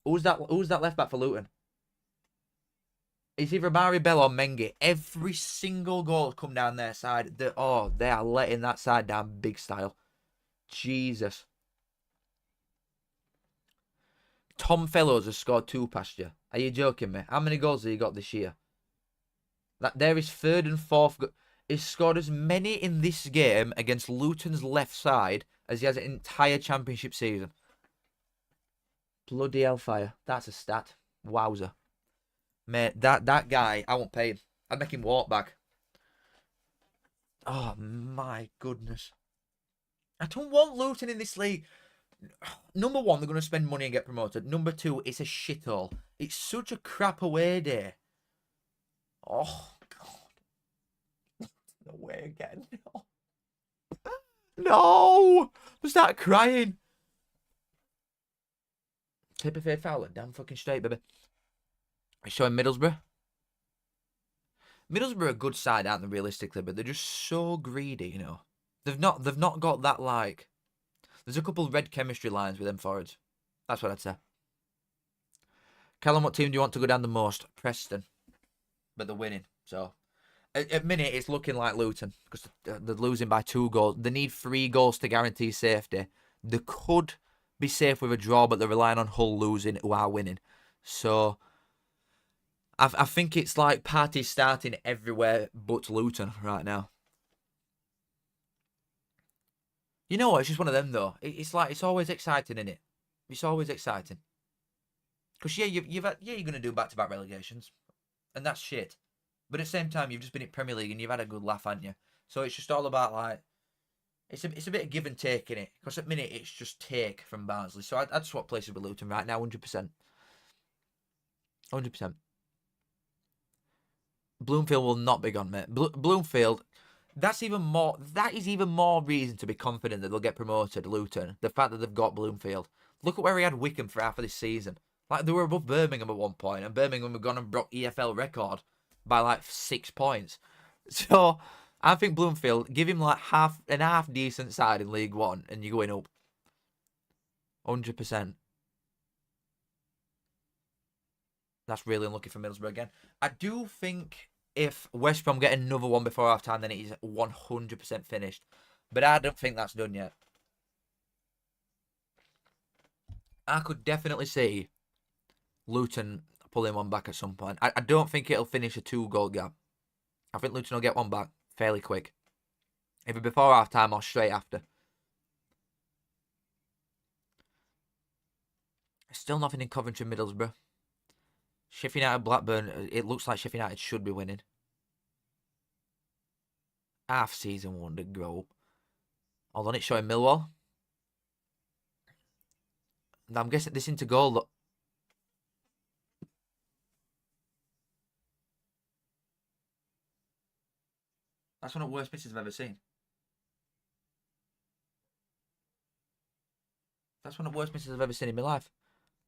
Who's that left back for Luton? It's either Mari Bell or Mengi. Every single goal has come down their side. They are letting that side down big style. Jesus. Tom Fellows has scored 2 past you. Are you joking me? How many goals have you got this year? There is 3rd and 4th. He's scored as many in this game against Luton's left side as he has an entire championship season. Bloody hellfire. That's a stat. Wowzer. Mate, that guy, I won't pay him. I'd make him walk back. Oh, my goodness. I don't want Luton in this league. Number one, they're going to spend money and get promoted. Number two, it's a shithole. It's such a crap away day. Oh, God. No way again. No. No! I start crying. Tip of fair foul. Damn fucking straight, baby. I'm showing Middlesbrough. Middlesbrough are a good side, aren't they, realistically? But they're just so greedy, you know. They've not got that, like... There's a couple of red chemistry lines with them forwards. That's what I'd say. Callum, what team do you want to go down the most? Preston. But they're winning, so... At minute, it's looking like Luton. Because they're losing by 2 goals. They need 3 goals to guarantee safety. They could be safe with a draw, but they're relying on Hull losing, who are winning. So... I think it's like parties starting everywhere but Luton right now. You know what? It's just one of them, though. It's like, it's always exciting, isn't it? It's always exciting. Because, yeah, you're going to do back-to-back relegations. And that's shit. But at the same time, you've just been in Premier League and you've had a good laugh, haven't you? So it's just all about, like... It's a bit of give and take, innit? Because at the minute, it's just take from Barnsley. So I'd swap places with Luton right now, 100%. 100%. Bloomfield will not be gone, mate. Bloomfield, that is even more reason to be confident that they'll get promoted, Luton. The fact that they've got Bloomfield. Look at where he had Wickham for half of this season. Like, they were above Birmingham at one point, and Birmingham have gone and broke EFL record by, like, 6 points. So, I think Bloomfield, give him, like, half decent side in League One, and you're going up. 100%. That's really unlucky for Middlesbrough again. I do think if West Brom get another one before half-time, then it is 100% finished. But I don't think that's done yet. I could definitely see Luton pulling one back at some point. I don't think it'll finish a 2-goal gap. I think Luton will get one back fairly quick. Either before half-time or straight after. Still nothing in Coventry, Middlesbrough. Sheffield United, Blackburn, it looks like Sheffield United should be winning. Half-season wonder, grow up. Hold on, it's showing Millwall. I'm guessing this into goal, look. That's one of the worst misses I've ever seen. That's one of the worst misses I've ever seen in my life.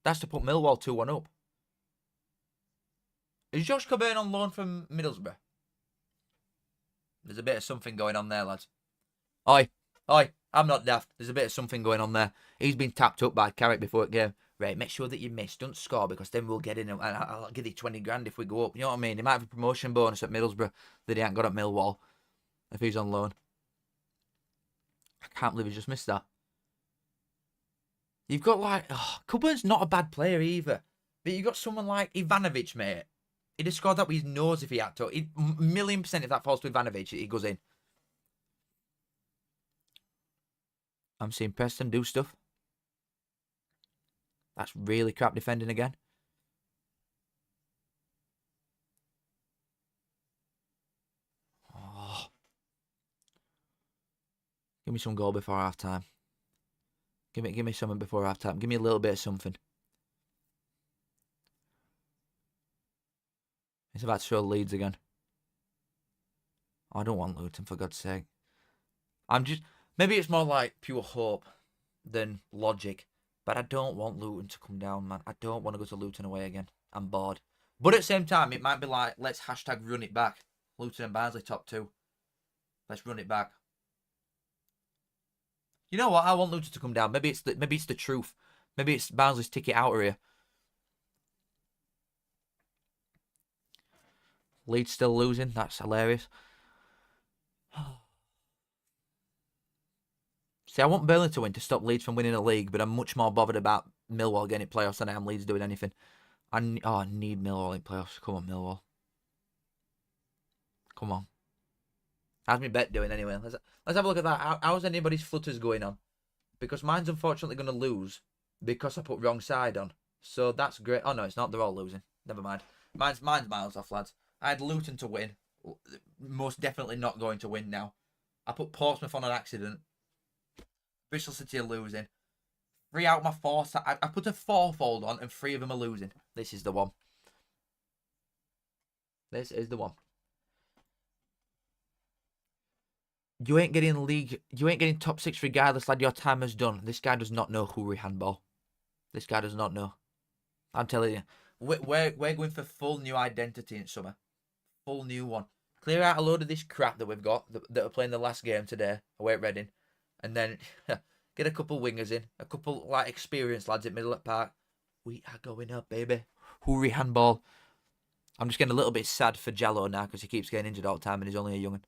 That's to put Millwall 2-1 up. Is Josh Coburn on loan from Middlesbrough? There's a bit of something going on there, lads. Oi, I'm not daft. There's a bit of something going on there. He's been tapped up by Carrick before the game. Right, make sure that you miss. Don't score, because then we'll get in and I'll give you 20 grand if we go up. You know what I mean? He might have a promotion bonus at Middlesbrough that he ain't got at Millwall if he's on loan. I can't believe he just missed that. You've got, like... Coburn's not a bad player either. But you've got someone like Ivanovic, mate. He'd have scored that with his nose if he had to. 1,000,000% if that falls to Ivanovic, he goes in. I'm seeing Preston do stuff. That's really crap defending again. Oh. Give me some goal before half time. Give me something before half time. Give me a little bit of something. It's about to show Leeds again. Oh, I don't want Luton, for God's sake. Maybe it's more like pure hope than logic. But I don't want Luton to come down, man. I don't want to go to Luton away again. I'm bored. But at the same time, it might be like, let's hashtag run it back. Luton and Barnsley top 2. Let's run it back. You know what? I want Luton to come down. Maybe it's the truth. Maybe it's Barnsley's ticket out of here. Leeds still losing. That's hilarious. See, I want Burnley to win to stop Leeds from winning a league, but I'm much more bothered about Millwall getting playoffs than I am Leeds doing anything. I need Millwall in playoffs. Come on, Millwall. Come on. How's my bet doing anyway? Let's have a look at that. How's anybody's flutters going on? Because mine's unfortunately going to lose because I put wrong side on. So that's great. Oh, no, it's not. They're all losing. Never mind. Mine's miles off, lads. I had Luton to win. Most definitely not going to win now. I put Portsmouth on an accident. Bristol City are losing. 3 out of my 4. I put a fourfold on and 3 of them are losing. This is the one. This is the one. You ain't getting league. You ain't getting top 6 regardless, lad. Your time is done. This guy does not know Hoory handball. This guy does not know. I'm telling you. We're going for full new identity in summer. Full new one. Clear out a load of this crap that we've got that are playing the last game today away at Reading, and then get a couple wingers in, a couple like experienced lads at middle at park. We are going up, baby. Hoory handball. I'm just getting a little bit sad for Jallo now because he keeps getting injured all the time and he's only a young'un.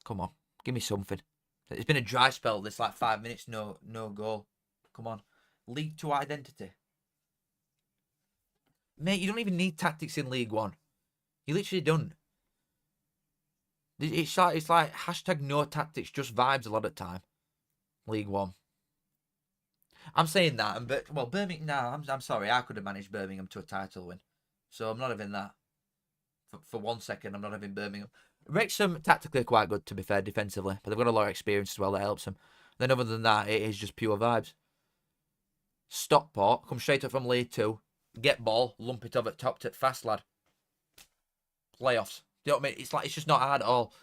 Come on, give me something. It's been a dry spell. This like 5 minutes, no goal. Come on, League 2 identity. Mate, you don't even need tactics in League 1. You literally don't. It's like hashtag no tactics, just vibes a lot of the time. League 1. I'm saying that, but well, Birmingham. Nah, I'm sorry. I could have managed Birmingham to a title win, so I'm not having that. For 1 second, I'm not having Birmingham. Wrexham tactically are quite good, to be fair, defensively, but they've got a lot of experience as well that helps them. Then other than that, it is just pure vibes. Stockport, come straight up from League 2, get ball, lump it up at top to fast lad. Playoffs. Do you know what I mean? It's just not hard at all.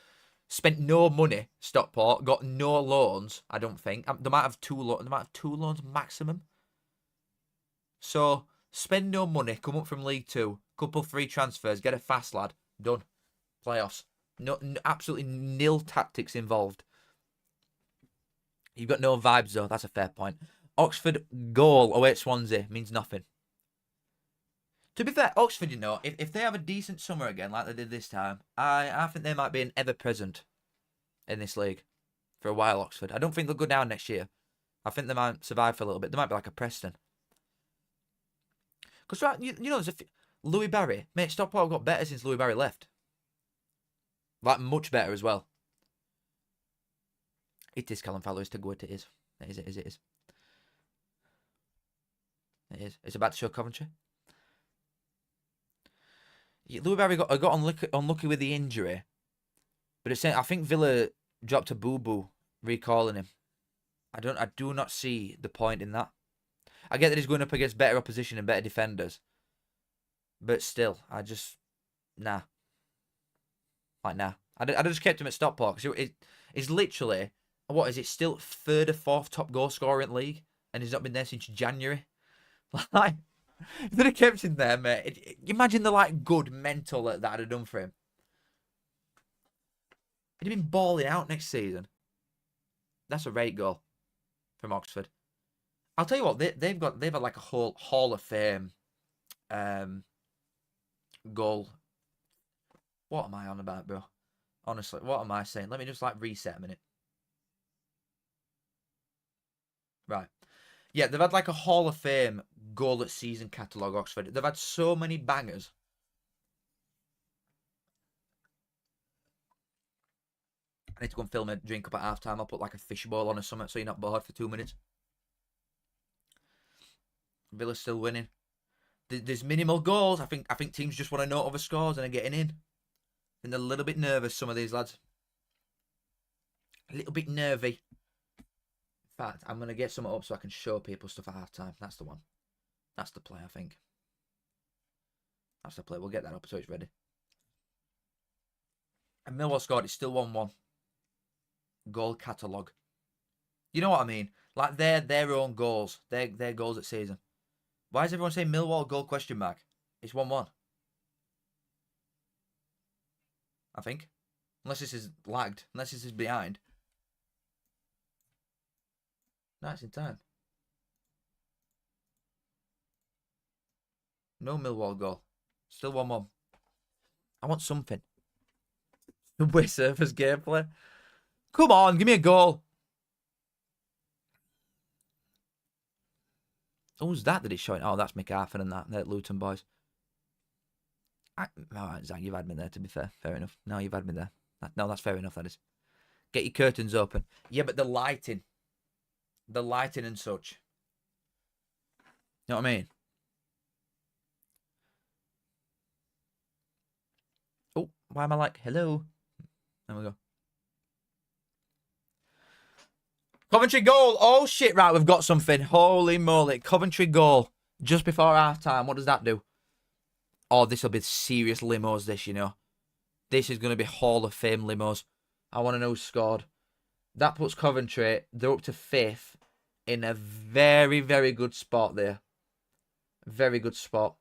Spent no money, Stockport, got no loans, I don't think. They might have 2 loans maximum. So, spend no money, come up from League 2, couple free transfers, get a fast lad, done. Playoffs. No, absolutely nil tactics involved. You've got no vibes though, that's a fair point. Oxford goal away at Swansea means nothing. To be fair, Oxford, you know, if they have a decent summer again like they did this time, I think they might be an ever-present in this league for a while, Oxford. I don't think they'll go down next year. I think they might survive for a little bit. They might be like a Preston. Because, right, you know, there's Louis Barry. Mate, Stockport got better since Louis Barry left. Like, much better as well. It is Callum Fowler, to go it is. It is. It is. It's about to show Coventry. Louis Barry got unlucky with the injury. But I think Villa dropped a boo-boo recalling him. I do not see the point in that. I get that he's going up against better opposition and better defenders. But still, nah. Like, nah. I just kept him at Stockport because it's literally, what is it, still 3rd or 4th top goal scorer in the league? And he's not been there since January. Like, if they'd have kept him there, mate, imagine the, like, good mental that I'd have done for him. He'd have been balling out next season. That's a great goal from Oxford. I'll tell you what, they've had like a whole Hall of Fame goal. What am I on about, bro? Honestly, what am I saying? Let me just like reset a minute. Right. Yeah, they've had like a Hall of Fame goal at season catalogue, Oxford. They've had so many bangers. I need to go and film a drink up at half time. I'll put like a fishbowl on or something so you're not bored for 2 minutes. Villa's still winning. There's minimal goals. I think teams just want to know other scores and are getting in. And they're a little bit nervous, some of these lads. A little bit nervy. In fact, I'm going to get some up so I can show people stuff at half time. That's the one. That's the play, I think. That's the play. We'll get that up so it's ready. And Millwall scored. It's still 1-1. Goal catalogue. You know what I mean? Like their own goals. Their goals at season. Why is everyone saying Millwall goal question mark? It's 1-1. I think. Unless this is lagged. Unless this is behind. No, it's in time. No Millwall goal. Still 1-1. I want something. Subway Surfers gameplay. Come on, give me a goal. Who's that it's showing? Oh, that's McArthur and that. They're Luton boys. Alright, Zach, you've had me there, to be fair. Fair enough. No, you've had me there. No, that's fair enough, that is. Get your curtains open. Yeah, but the lighting. The lighting and such. You know what I mean? Oh, why am I like, hello? There we go. Coventry goal. Oh, shit. Right, we've got something. Holy moly. Coventry goal. Just before half-time. What does that do? Oh, this will be serious limos, this, you know. This is going to be Hall of Fame limos. I want to know who scored. That puts Coventry, they're up to 5th, in a very, very good spot there. Very good spot.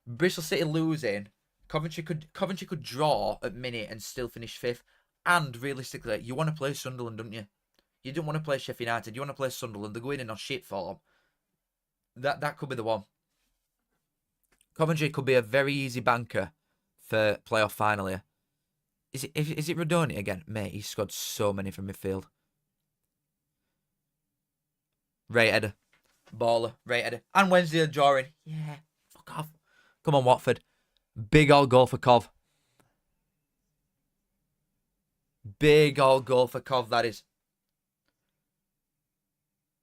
Bristol City losing. Coventry could draw at minute and still finish 5th. And realistically, you want to play Sunderland, don't you? You don't want to play Sheffield United. You want to play Sunderland. They're going in on shit form. That could be the one. Coventry could be a very easy banker for playoff final here. Is it Rodoni again? Mate, he scored so many from midfield. Ray header. Baller. Ray header. And Wednesday drawing. Yeah. Fuck off. Come on, Watford. Big old goal for Cov. Big old goal for Cov, that is.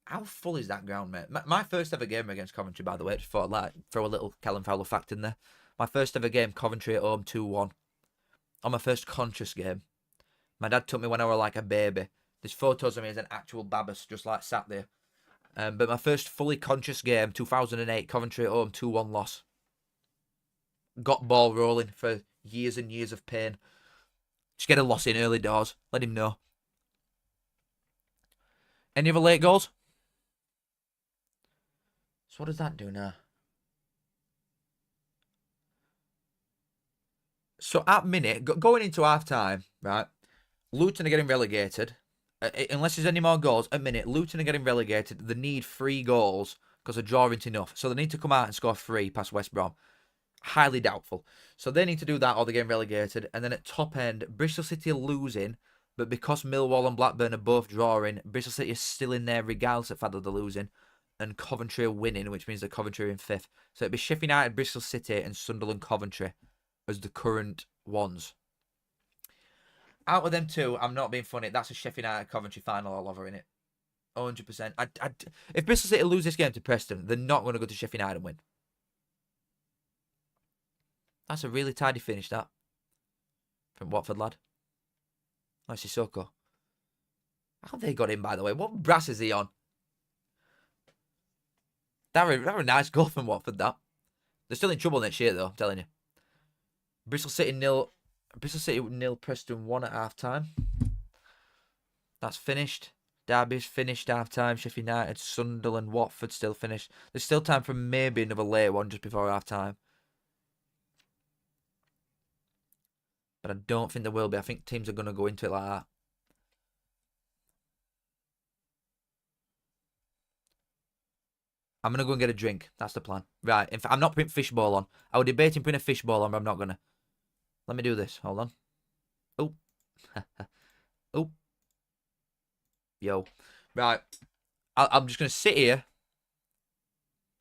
How full is that ground, mate? My first ever game against Coventry, by the way, just thought I'd throw a little Callum Fowler fact in there. My first ever game, Coventry at home, 2-1. On my first conscious game. My dad took me when I was like a baby. There's photos of me as an actual babbas, just like sat there. But my first fully conscious game, 2008, Coventry at home, 2-1 loss. Got ball rolling for years and years of pain. Just get a loss in early doors. Let him know. Any other late goals? So what does that do now? So at minute, going into half-time, right, Luton are getting relegated. Unless there's any more goals, at minute, Luton are getting relegated. They need 3 goals because a draw isn't enough. So they need to come out and score 3 past West Brom. Highly doubtful. So they need to do that or they're getting relegated. And then at top end, Bristol City are losing. But because Millwall and Blackburn are both drawing, Bristol City is still in there regardless of the fact that they're losing. And Coventry are winning, which means that Coventry are in 5th. So it'd be Sheffield United, Bristol City and Sunderland Coventry as the current ones. Out of them two, I'm not being funny. That's a Sheffield United Coventry final all over in it. 100%. If Bristol City lose this game to Preston, they're not going to go to Sheffield United and win. That's a really tidy finish, that. From Watford, lad. Nice Sissoko. How have they got in, by the way? What brass is he on? That was a nice goal from Watford, that. They're still in trouble next year, though, I'm telling you. Bristol City 0, Preston 1 at half-time. That's finished. Derby's finished half-time. Sheffield United, Sunderland, Watford still finished. There's still time for maybe another late one just before half-time. But I don't think there will be. I think teams are going to go into it like that. I'm going to go and get a drink. That's the plan. Right. In fact, I'm not putting fishbowl on. I was debating putting a fishbowl on, but I'm not going to. Let me do this. Hold on. Oh. Oh. Yo. Right. I'm just going to sit here.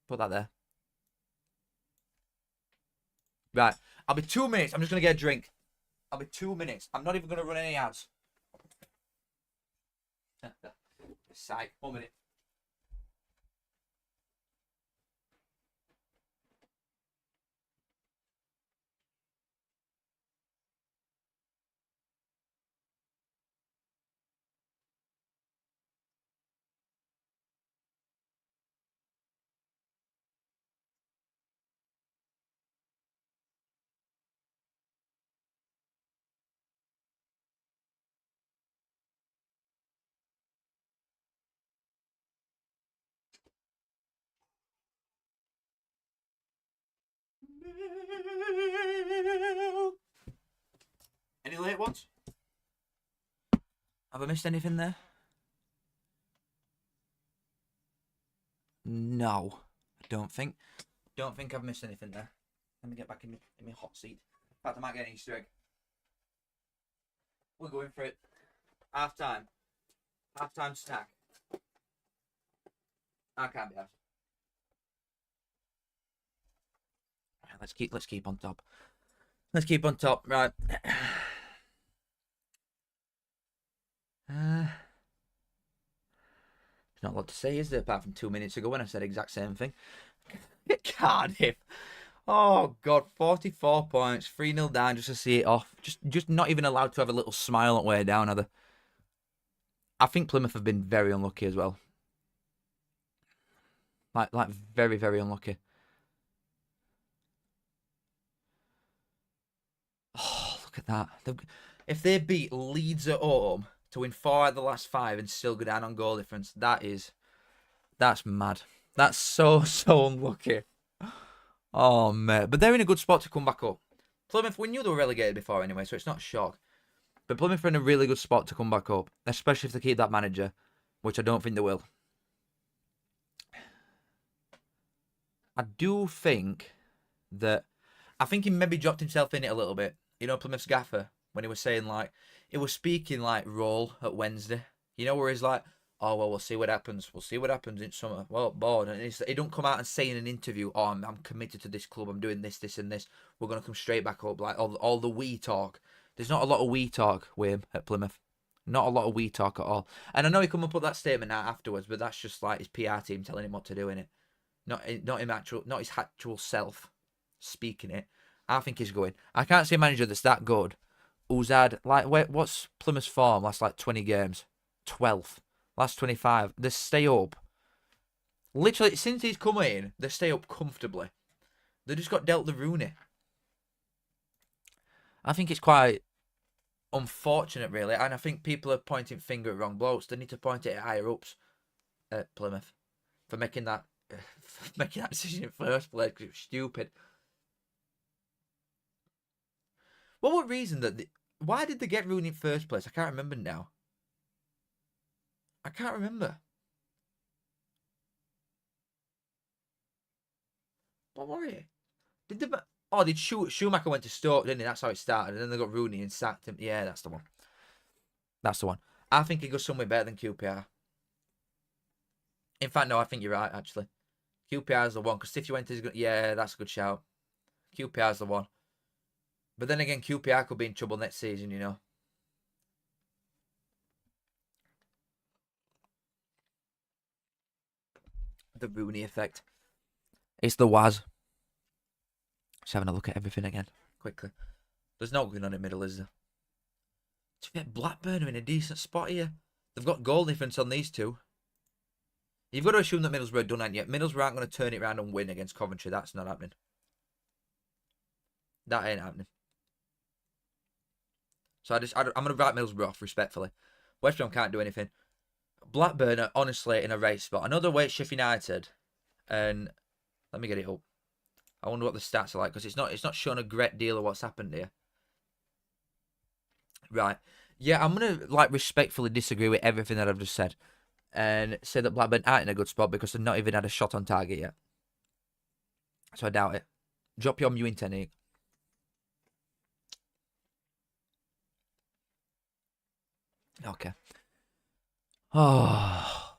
Put that there. Right. I'll be 2 minutes. I'm just going to get a drink. I'll be 2 minutes. I'm not even going to run any ads. Psych. 1 minute. Any late ones? Have I missed anything there? No, I don't think. Don't think I've missed anything there. Let me get back in my hot seat. In fact, I might get an Easter egg. We're going for it. Half time. Half time snack. I can't be asked. Let's keep on top. Let's keep on top. Right. There's not a lot to say, is there? Apart from 2 minutes ago when I said the exact same thing. Cardiff. Oh, God. 44 points. 3-0 down just to see it off. Just not even allowed to have a little smile on the way down, are they? I think Plymouth have been very unlucky as well. Like very, very unlucky. Oh, look at that. If they beat Leeds at home to win 4 out of the last 5 and still go down on goal difference, that's mad. That's so unlucky. Oh, mate. But they're in a good spot to come back up. Plymouth, we knew they were relegated before anyway, so it's not a shock. But Plymouth are in a really good spot to come back up, especially if they keep that manager, which I don't think they will. I do think that... I think he maybe dropped himself in it a little bit. You know, Plymouth's gaffer, when he was saying, like... He was speaking, like, role at Wednesday. You know, where he's like, oh, well, we'll see what happens. We'll see what happens in summer. Well, bored. And he don't come out and say in an interview, oh, I'm committed to this club. I'm doing this, this, and this. We're going to come straight back up. Like, all the we talk. There's not a lot of we talk with him at Plymouth. Not a lot of we talk at all. And I know he come up with that statement out afterwards, but that's just like his PR team telling him what to do, innit? Not his actual self speaking it. I think he's going. I can't see a manager that's that good who's had, like, what's Plymouth's form last, like, 20 games? 12th. Last 25. They stay up. Literally, since he's come in, they stay up comfortably. They just got dealt the Rooney. I think it's quite unfortunate, really. And I think people are pointing finger at wrong blokes. They need to point it at higher ups at Plymouth for making that decision in first place, because it was stupid. What was the reason that... Why did they get Rooney in first place? I can't remember now. I can't remember. What were it? Did Schumacher went to Stoke, didn't he? That's how it started. And then they got Rooney and sacked him. Yeah, that's the one. That's the one. I think he goes somewhere better than QPR. In fact, no, I think you're right, actually. QPR's the one. Because Cifuentes is good. Yeah, that's a good shout. QPR's the one. But then again, QPR could be in trouble next season, you know. The Rooney effect. It's the Waz. Just having a look at everything again, quickly. There's no going on in middle, is there? To get Blackburn are in a decent spot here. They've got goal difference on these two. You've got to assume that Middlesbrough are done, ain't yet. Middlesbrough aren't going to turn it around and win against Coventry. That's not happening. That ain't happening. So I'm going to write Middlesbrough off, respectfully. West Brom can't do anything. Blackburn are honestly in a race spot. Another way Sheffield United, and let me get it up. I wonder what the stats are like, because it's not showing a great deal of what's happened here. Right. Yeah, I'm going to, like, respectfully disagree with everything that I've just said. And say that Blackburn aren't in a good spot because they've not even had a shot on target yet. So I doubt it. Drop your mewing technique. Okay. Oh.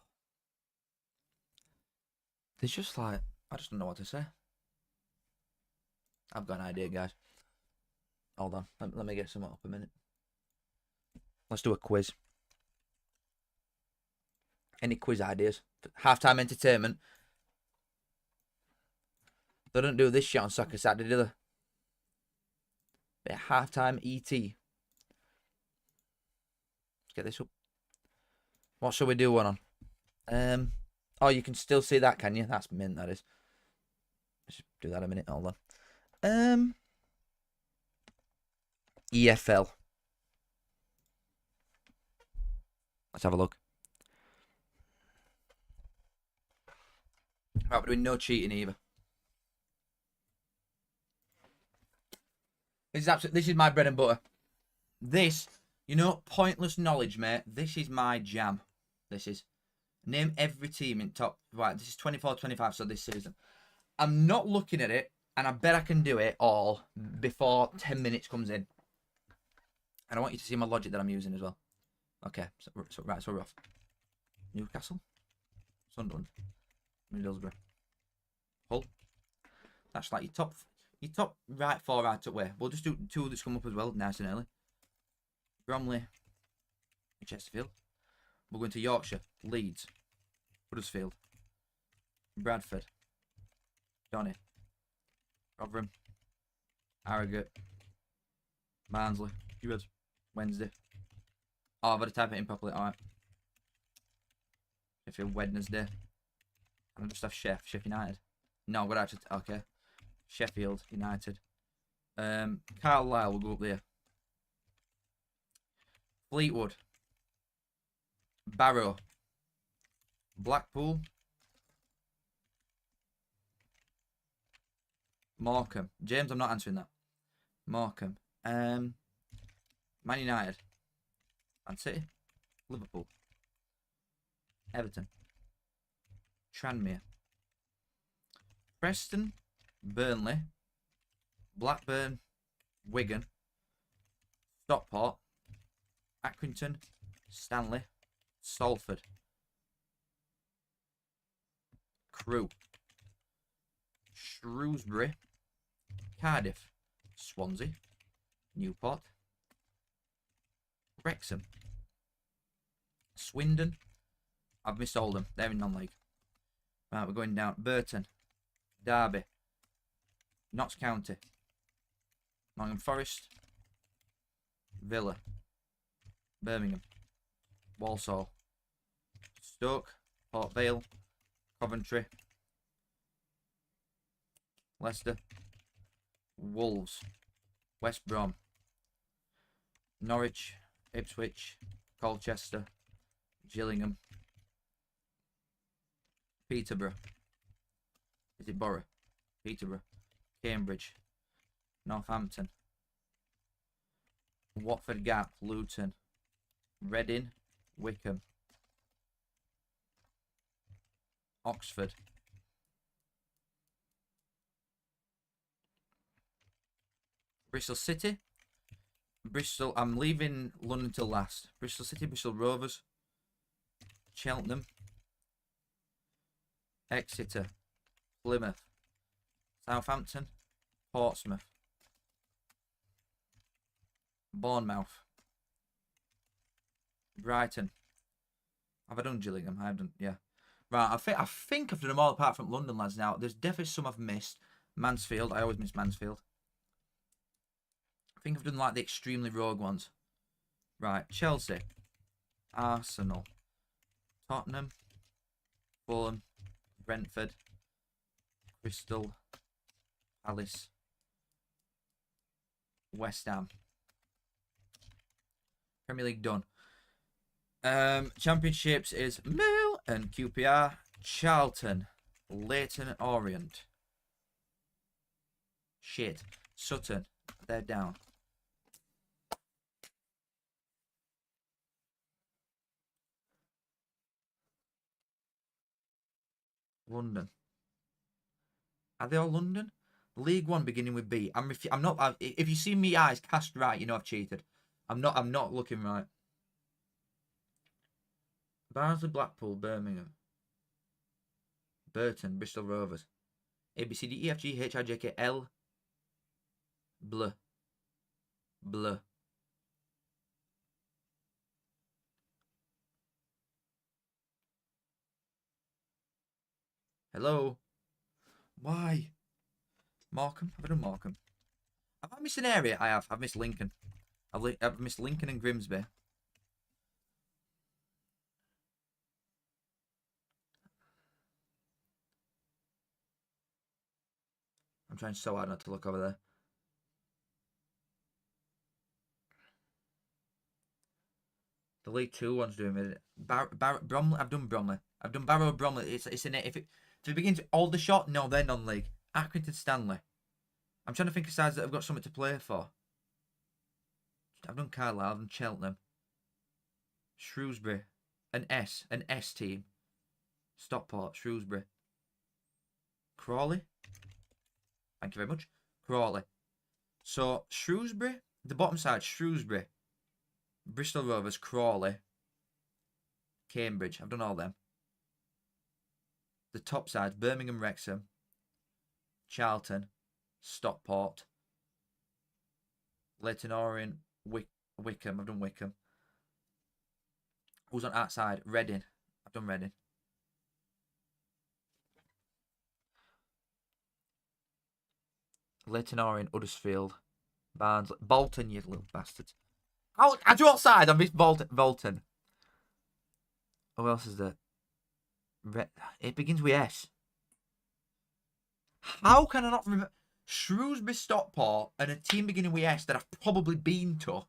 There's just like... I just don't know what to say. I've got an idea, guys. Hold on. Let me get some up a minute. Let's do a quiz. Any quiz ideas? Halftime entertainment. They don't do this shit on Soccer Saturday, do they? Halftime ET. Let's get this up. What shall we do one on? Oh, you can still see that, can you? That's mint, that is. Let's do that a minute. Hold on. EFL. Let's have a look. Right, we're doing no cheating either. This is my bread and butter. This, you know, pointless knowledge, mate. This is my jam. This is. Name every team in top... Right, this is 24-25, so this season. I'm not looking at it, and I bet I can do it all before 10 minutes comes in. And I want you to see my logic that I'm using as well. Okay, so we're off. Newcastle. Sunderland. Middlesbrough. Hull. That's like your top right 4 right up way. We'll just do 2 that's come up as well, nice and early. Bromley. Chesterfield. We're going to Yorkshire. Leeds. Huddersfield. Bradford. Donny. Rotherham. Harrogate. Barnsley. Viewers. Wednesday. Oh, I've got to type it in properly. Alright. Sheffield Wednesday. Can I just have Sheffield United? No, we're actually... Okay. Sheffield United. Carlisle will go up there. Fleetwood. Barrow. Blackpool. Morecambe. James, I'm not answering that. Morecambe. Man United. Man City. Liverpool. Everton. Tranmere. Preston. Burnley. Blackburn. Wigan. Stockport. Accrington. Stanley. Salford. Crewe. Shrewsbury. Cardiff. Swansea. Newport. Wrexham. Swindon. I've missed all of them. They're in non-league. Right, we're going down. Burton. Derby. Notts County. Nottingham Forest. Villa. Birmingham. Walsall. Stoke. Port Vale. Coventry. Leicester. Wolves. West Brom. Norwich. Ipswich. Colchester. Gillingham. Peterborough. Is it Borough? Peterborough. Cambridge. Northampton. Watford Gap. Luton. Reading. Wickham. Oxford. Bristol City. Bristol. I'm leaving London till last. Bristol City. Bristol Rovers. Cheltenham. Exeter. Plymouth. Southampton. Portsmouth. Bournemouth. Brighton. Have I done Gillingham? I haven't. Yeah. Right. I think I've done them all apart from London, lads. Now there's definitely some I've missed. Mansfield. I always miss Mansfield. I think I've done like the extremely rogue ones. Right. Chelsea. Arsenal. Tottenham. Fulham. Brentford. Crystal Palace. West Ham. Premier League done. Championships is Mill and QPR. Charlton. Leyton Orient. Shit. Sutton. They're down. London. Are they all London? League One beginning with B. I'm not. If you see me eyes cast right, you know I've cheated. I'm not looking right. Barnsley, Blackpool, Birmingham, Burton, Bristol Rovers, A B C D E F G H I J K L. Blah. Blah. Hello. Why? Morecambe? Have I done Morecambe? Have I missed an area? I have. I've missed Lincoln. I've missed Lincoln and Grimsby. I'm trying so hard not to look over there. The League Two one's doing it. Bromley. I've done Bromley. I've done Barrow Bromley. It's in it. If it begins Aldershot, no, they're non-league. Accrington Stanley. I'm trying to think of sides that have got something to play for. I've done Carlisle, I've done Cheltenham. Shrewsbury. An S team. Stockport, Shrewsbury. Crawley. Thank you very much. Crawley. So, Shrewsbury, the bottom side, Shrewsbury. Bristol Rovers, Crawley. Cambridge. I've done all them. The top side, Birmingham, Wrexham. Charlton. Stockport. Leyton Orient. Wickham. I've done Wickham. Who's on outside? Reading. I've done Reading. Leighton Orient, Huddersfield, Barnsley, Bolton, you little bastards. Oh, I drew outside. I missed Bolton. Who else is there? It begins with S. How can I not remember? Shrewsbury, Stockport, and a team beginning with S that I've probably been to.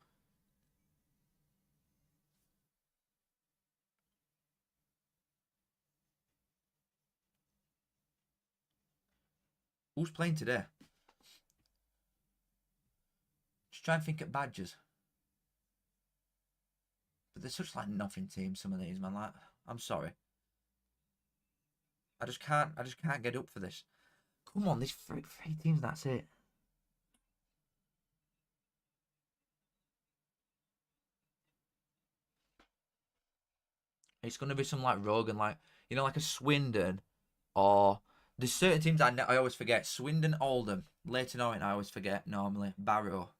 Who's playing today? Just try and think of badges. But they're such like nothing teams, some of these, man. Like, I'm sorry. I just can't get up for this. Come on, there's three teams, that's it. It's gonna be some like Rogan, like, you know, like a Swindon, or there's certain teams I always forget. Swindon, Oldham, Leighton Orient I always forget normally. Barrow.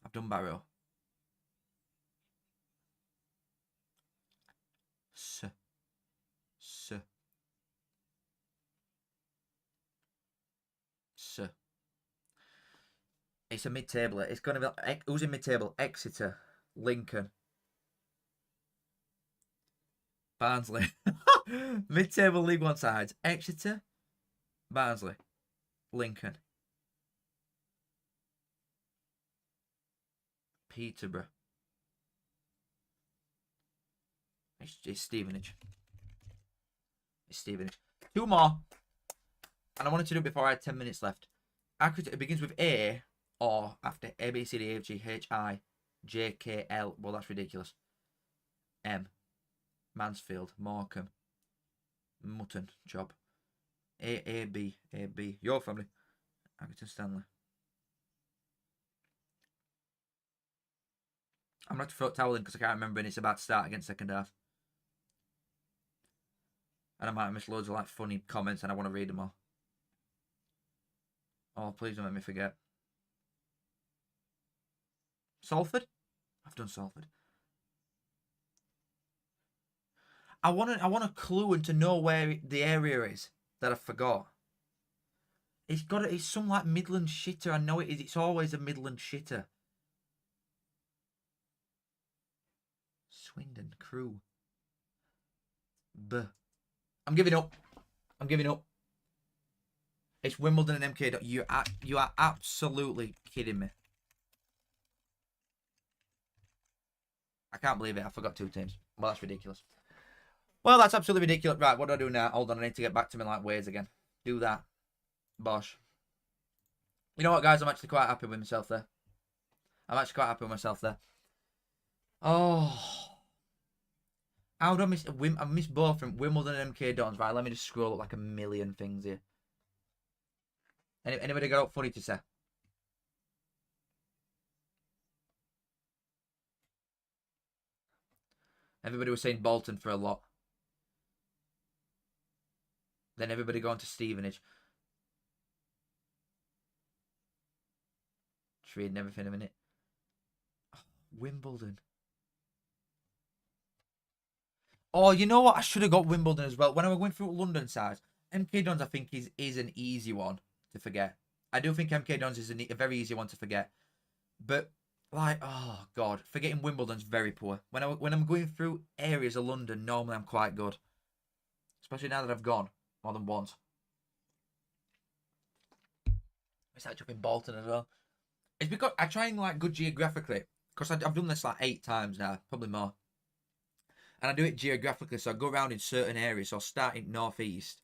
I've done Barrow. It's a mid-table. It's gonna be who's in mid-table? Exeter, Lincoln, Barnsley. Mid-table League One sides: Exeter, Barnsley, Lincoln, Peterborough. It's Stevenage. It's Stevenage. Two more. And I wanted to do it before I had 10 minutes left. It begins with A, or after A, B, C, D, E, F, G, H, I, J, K, L. Well, that's ridiculous. M. Mansfield, Morecambe, Mutton, Job. A, B, your family. Accrington Stanley. I'm going to have to throw a towel in because I can't remember, and it's about to start against second half. And I might have missed loads of like funny comments and I want to read them all. Oh, please don't let me forget. Salford? I've done Salford. I want a clue and to know where the area is that I forgot. It's some like Midland shitter. I know it is. It's always a Midland shitter. Swindon Crew. I'm giving up. It's Wimbledon and MK. You are absolutely kidding me. I can't believe it. I forgot two teams. Well, that's ridiculous. Well, that's absolutely ridiculous. Right, what do I do now? Hold on, I need to get back to me like ways again. Do that. Bosh. You know what, guys? I'm actually quite happy with myself there. Oh. How do I miss? I missed both from Wimbledon and MK Dons. Right, let me just scroll up like a million things here. Anybody got up funny to say? Everybody was saying Bolton for a lot. Then everybody going to Stevenage. Just reading everything a minute. Oh, Wimbledon. Oh, you know what? I should have got Wimbledon as well. When I was going through London sides, MK Dons I think is an easy one to forget. I do think MK Dons is a very easy one to forget. But like, oh god, forgetting Wimbledon's very poor. When I'm going through areas of London, normally I'm quite good. Especially now that I've gone more than once. It's actually up in Bolton as well. It's because I try and like good geographically. Because I've done this like 8 times now, probably more. And I do it geographically, so I go around in certain areas. So I'll start in northeast,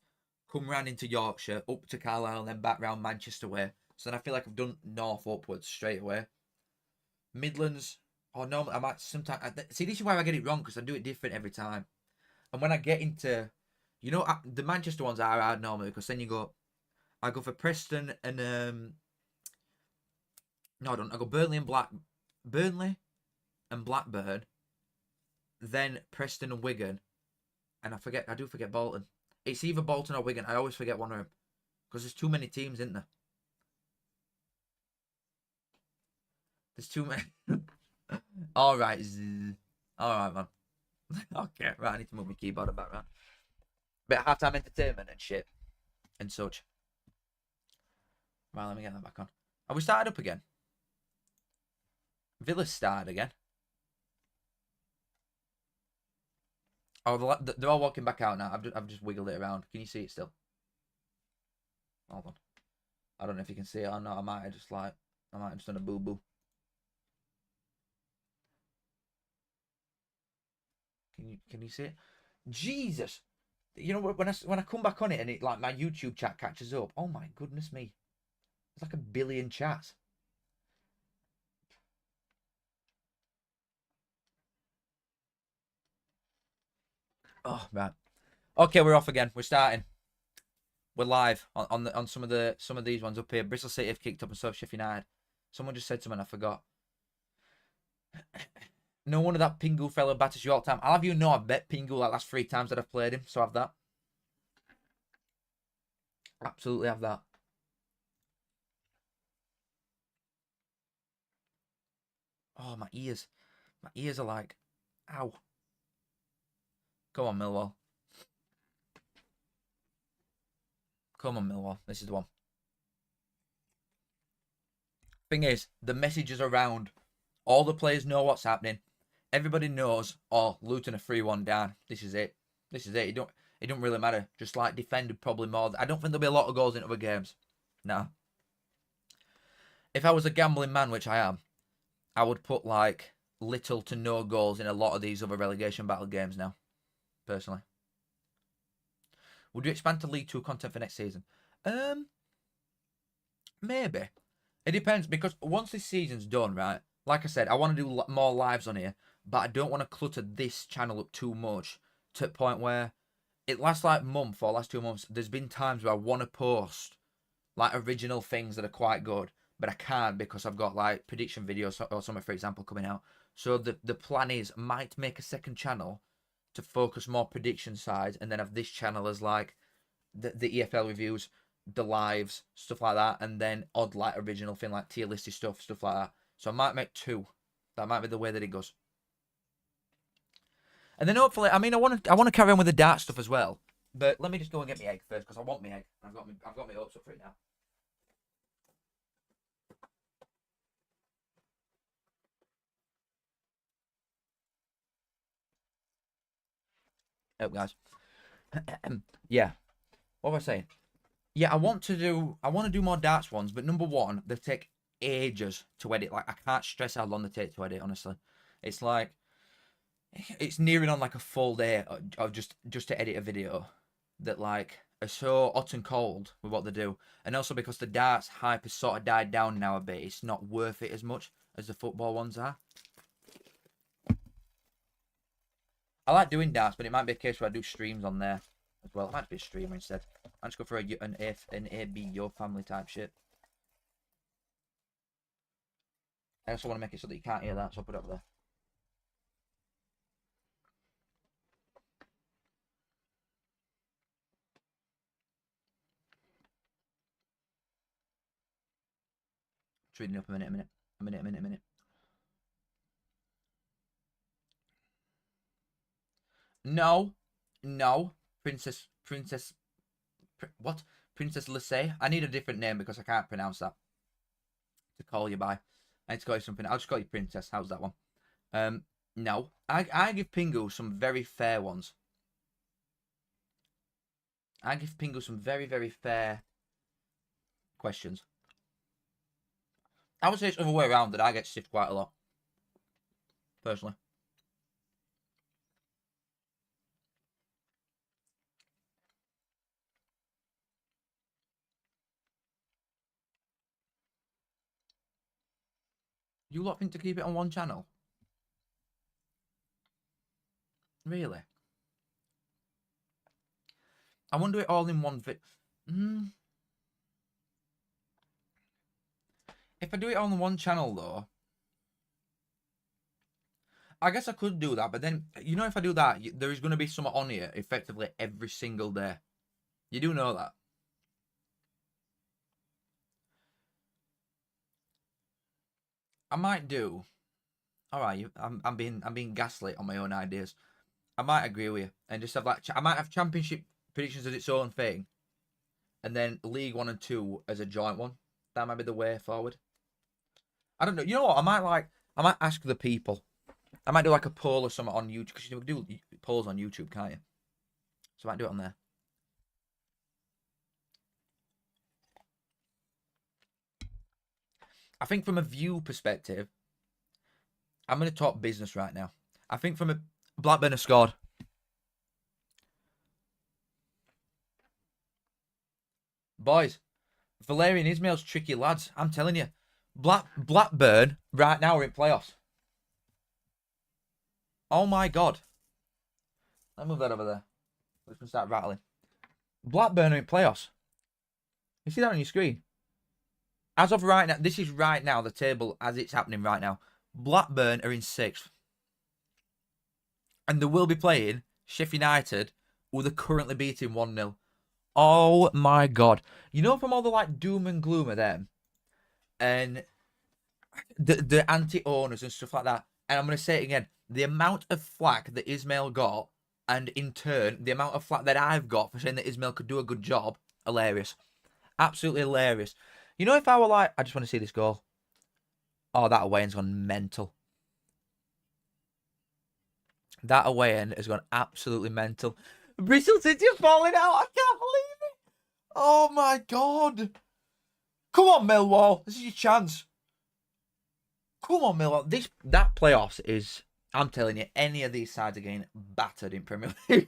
come round into Yorkshire, up to Carlisle, and then back round Manchester way. So then I feel like I've done north upwards straight away. Midlands, or normally I might sometimes see. This is why I get it wrong because I do it different every time. And when I get into, you know, the Manchester ones are hard normally because then I go for Preston and no, I don't. I go Burnley and Blackburn, then Preston and Wigan, and I do forget Bolton. It's either Bolton or Wigan. I always forget one of them because there's too many teams, isn't there? There's too many. All right, man. Okay, right. I need to move my keyboard back around. Bit of halftime entertainment and shit and such. Right, let me get that back on. Have we started up again? Villa started again. Oh, they're all walking back out now. I've just wiggled it around. Can you see it still? Hold on. I don't know if you can see it or not. I might have just done a boo boo. Can you see it? Jesus! You know when I come back on it and it like my YouTube chat catches up. Oh my goodness me! It's like 1 billion chats. Oh man. Okay, we're off again. We're starting. We're live on some of these ones up here. Bristol City have kicked up and so have Sheffield United. Someone just said something I forgot. No wonder that Pingu fella batters you all the time. I'll have you know I've bet Pingu like last 3 times that I've played him, so have that. Absolutely have that. Oh, my ears. My ears are like, ow. Come on, Millwall. Come on, Millwall. This is the one. Thing is, the messages around. All the players know what's happening. Everybody knows, oh, Luton are 3-1 down. This is it. This is it. It don't really matter. Just like defended probably more. I don't think there'll be a lot of goals in other games. No. If I was a gambling man, which I am, I would put like little to no goals in a lot of these other relegation battle games now. Personally. Would you expand to League 2 content for next season? Maybe. It depends, because once this season's done, right, like I said, I want to do more lives on here, but I don't want to clutter this channel up too much to the point where it lasts like a month or last 2 months. There's been times where I want to post like original things that are quite good, but I can't because I've got like prediction videos or something, for example, coming out. So the plan is might make a second channel to focus more prediction side, and then have this channel as like the EFL reviews, the lives, stuff like that, and then odd like original thing like tier listy stuff like that. So I might make 2. That might be the way that it goes. And then hopefully, I mean, I want to carry on with the dart stuff as well. But let me just go and get my egg first, because I want my egg. I've got my hopes up for it now. Oh, guys. Yeah. What was I saying? Yeah, I want to do more darts ones, but number one, they take ages to edit. Like, I can't stress how long they take to edit, honestly. It's like, it's nearing on like a full day of just to edit a video that like are so hot and cold with what they do. And also because the darts hype has sort of died down now a bit, it's not worth it as much as the football ones are. I like doing darts, but it might be a case where I do streams on there as well. I might be a streamer instead. I just go for an AB your family type shit. I also want to make it so that you can't hear that, so I'll put it up there. It's reading up a minute. No, Princess, what? Princess Lissay? I need a different name because I can't pronounce that to call you by. I need to call you something. I'll just call you Princess. How's that one? No. I give Pingu some very fair ones. I give Pingu some very, very fair questions. I would say it's the other way around that I get stiffed quite a lot. Personally. You lot think to keep it on one channel? Really? I want to do it all in one vid. If I do it all on one channel, though, I guess I could do that. But then, you know, if I do that, there is going to be something on here effectively every single day. You do know that. I might do. All right, I'm being gaslit on my own ideas. I might agree with you and just have like I might have championship predictions as its own thing, and then League 1 and 2 as a joint one. That might be the way forward. I don't know. You know what? I might ask the people. I might do like a poll or something on YouTube, because you can do polls on YouTube, can't you? So I might do it on there. I think from a view perspective, I'm going to talk business right now. I think from a Blackburn have scored. Boys, Valerian Ismail's tricky lads. I'm telling you. Blackburn right now are in playoffs. Oh my God. Let me move that over there. Let's start rattling. Blackburn are in playoffs. You see that on your screen? As of right now, this is right now, the table as it's happening right now. Blackburn are in 6th. And they will be playing Sheffield United, who they're currently beating 1-0. Oh my God. You know, from all the like doom and gloom of them, and the anti-owners and stuff like that, and I'm going to say it again, the amount of flack that Ismail got, and in turn, the amount of flack that I've got for saying that Ismail could do a good job, hilarious. Absolutely hilarious. You know, if I were like, I just want to see this goal. Oh, that away end's gone mental. That away end has gone absolutely mental. Bristol City are falling out. I can't believe it. Oh my God. Come on, Millwall. This is your chance. Come on, Millwall. That playoffs is, I'm telling you, any of these sides are getting battered in Premier League.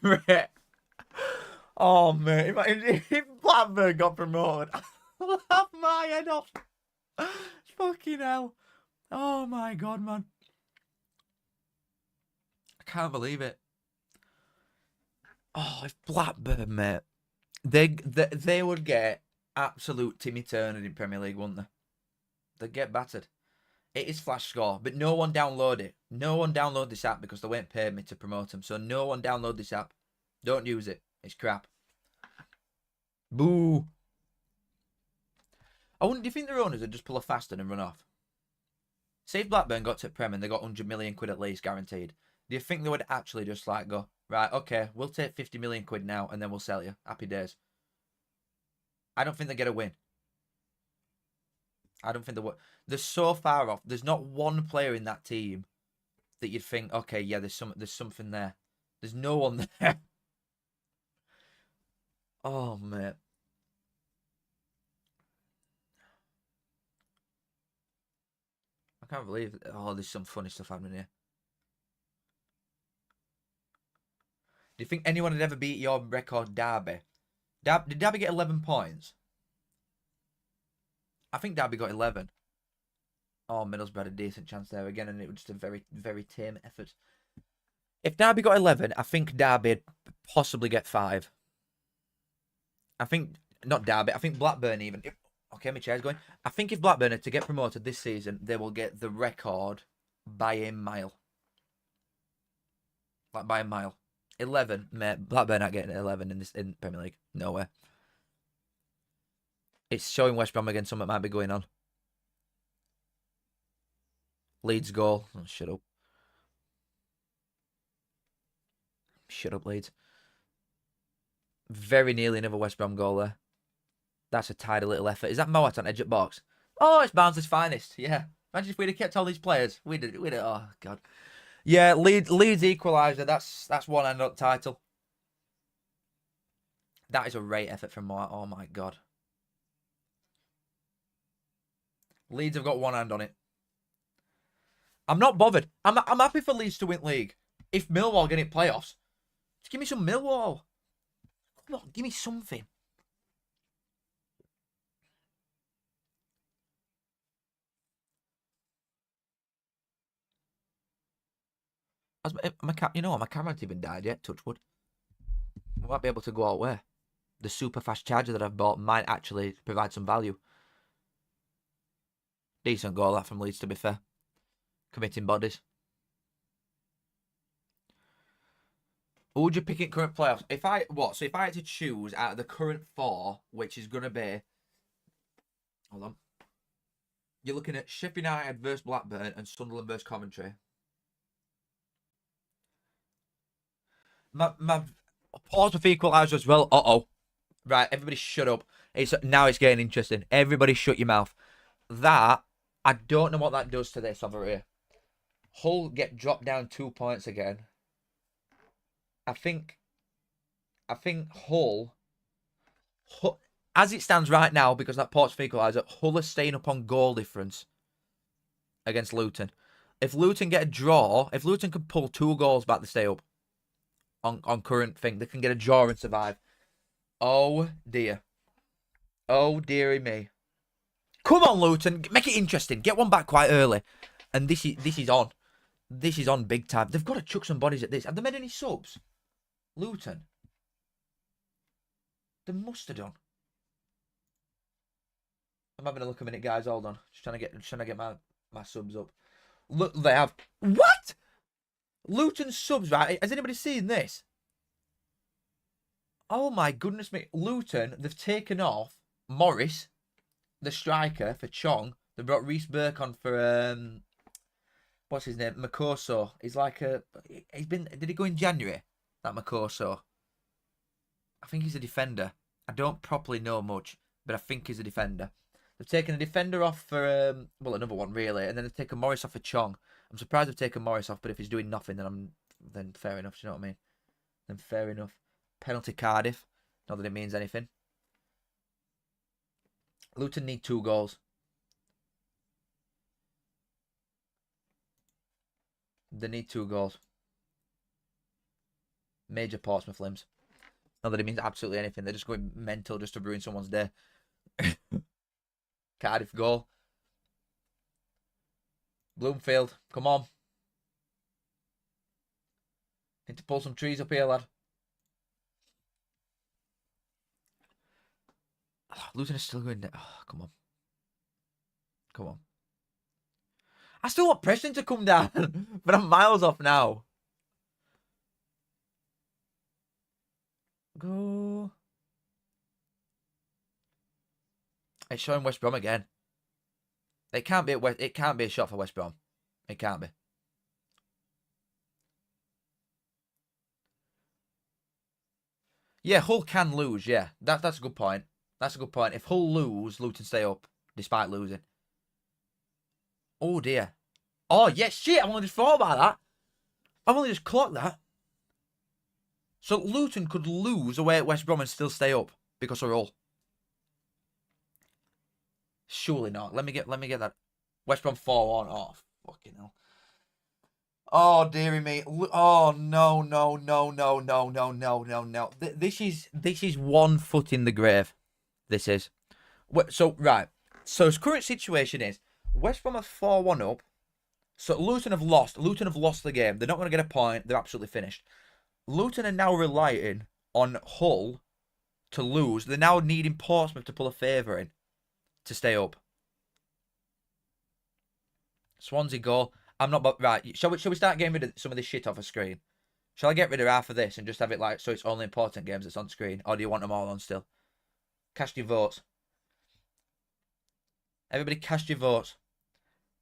Oh, man. If Blackburn got promoted, I'll have my head off. Fucking hell. Oh, my God, man. I can't believe it. Oh, if Blackburn, mate, they would get absolute Timmy Turner in Premier League, wouldn't they? They'd get battered. It is Flash Score, but no one download it. No one download this app because they won't pay me to promote them. So no one download this app. Don't use it. It's crap. Boo. Do you think their owners would just pull a fast and run off? Say if Blackburn got to Prem and they got 100 million quid at least guaranteed. Do you think they would actually just like go, right, okay, we'll take 50 million quid now and then we'll sell you. Happy days. I don't think they get a win. I don't think they're so far off. There's not one player in that team that you'd think, okay, yeah, there's something there. There's no one there. Oh, mate. I can't believe it. Oh, there's some funny stuff happening here. Do you think anyone would ever beat your record, Derby? Did Derby get 11 points? I think Derby got 11. Oh, Middlesbrough had a decent chance there again, and it was just a very, very tame effort. If Derby got 11, I think Derby would possibly get 5. I think, not Derby, I think Blackburn even. Okay, my chair's going. I think if Blackburn are to get promoted this season, they will get the record by a mile. Like, by a mile. 11, mate. Blackburn not getting 11 in Premier League. No way. It's showing West Brom again. Something might be going on. Leeds goal. Oh, shut up. Shut up, Leeds. Very nearly another West Brom goal there. That's a tidy little effort. Is that Moat on edge at box? Oh, it's Barnsley's finest. Yeah. Imagine if we'd have kept all these players. We'd have, oh, God. Yeah, Leeds equaliser. That's one hand on title. That is a great effort from Moat. Oh, my God. Leeds have got one hand on it. I'm not bothered. I'm happy for Leeds to win league. If Millwall get in playoffs, just give me some Millwall. Come on, give me something. You know, my camera hasn't even died yet, touch wood. I might be able to go out where. The super fast charger that I've bought might actually provide some value. Decent goal that from Leeds, to be fair. Committing bodies. Who would you pick in current playoffs? So if I had to choose out of the current 4, which is going to be... Hold on. You're looking at Sheffield United versus Blackburn and Sunderland versus Coventry. My pause with equaliser as well. Uh-oh. Right, everybody shut up. Now it's getting interesting. Everybody shut your mouth. That, I don't know what that does to this over here. Hull get dropped down 2 points again. I think Hull, as it stands right now, because that Portsmouth equaliser, Hull are staying up on goal difference against Luton. If Luton get a draw, if Luton can pull 2 goals back to stay up on current thing, they can get a draw and survive. Oh dear. Oh dearie me. Come on, Luton, make it interesting. Get one back quite early, and this is on. This is on big time. They've got to chuck some bodies at this. Have they made any subs? Luton. They must have done. I'm having a look a minute, guys. Hold on. Just trying to get my subs up. Look, they have. What? Luton subs, right? Has anybody seen this? Oh my goodness me. Luton, they've taken off Morris, the striker, for Chong. They brought Reece Burke on for what's his name? Makoso. He's like did he go in January? That Makoso. I think he's a defender. I don't properly know much, but I think he's a defender. They've taken a defender off for well, another one really, and then they've taken Morris off for Chong. I'm surprised they've taken Morris off, but if he's doing nothing, then fair enough. Do you know what I mean? Then fair enough. Penalty Cardiff. Not that it means anything. Luton need 2 goals. They need 2 goals. Major Portsmouth limbs. Not that it means absolutely anything. They're just going mental just to ruin someone's day. Cardiff goal. Bloomfield, come on. Need to pull some trees up here, lad. Luton is still going down. Oh, come on. Come on. I still want Preston to come down, but I'm miles off now. Go. It's showing West Brom again. It can't be a shot for West Brom. It can't be. Yeah, Hull can lose. Yeah, that's a good point. That's a good point. If Hull lose, Luton stay up despite losing. Oh dear. Oh yes, shit! I've only just thought about that. I've only just clocked that. So Luton could lose away at West Brom and still stay up because of Hull. Surely not. Let me get that. West Brom 4-1. Oh, fucking hell. Oh, dearie me. Oh, no. This is 1 foot in the grave. This is. So, right. So, his current situation is West Brom are 4-1 up. So, Luton have lost. Luton have lost the game. They're not going to get a point. They're absolutely finished. Luton are now relying on Hull to lose. They're now needing Portsmouth to pull a favour in to stay up. Swansea goal. I'm not... Right, shall we start getting rid of some of this shit off a screen? Shall I get rid of half of this and just have it like so it's only important games that's on screen? Or do you want them all on still? Cast your votes. Everybody cast your votes.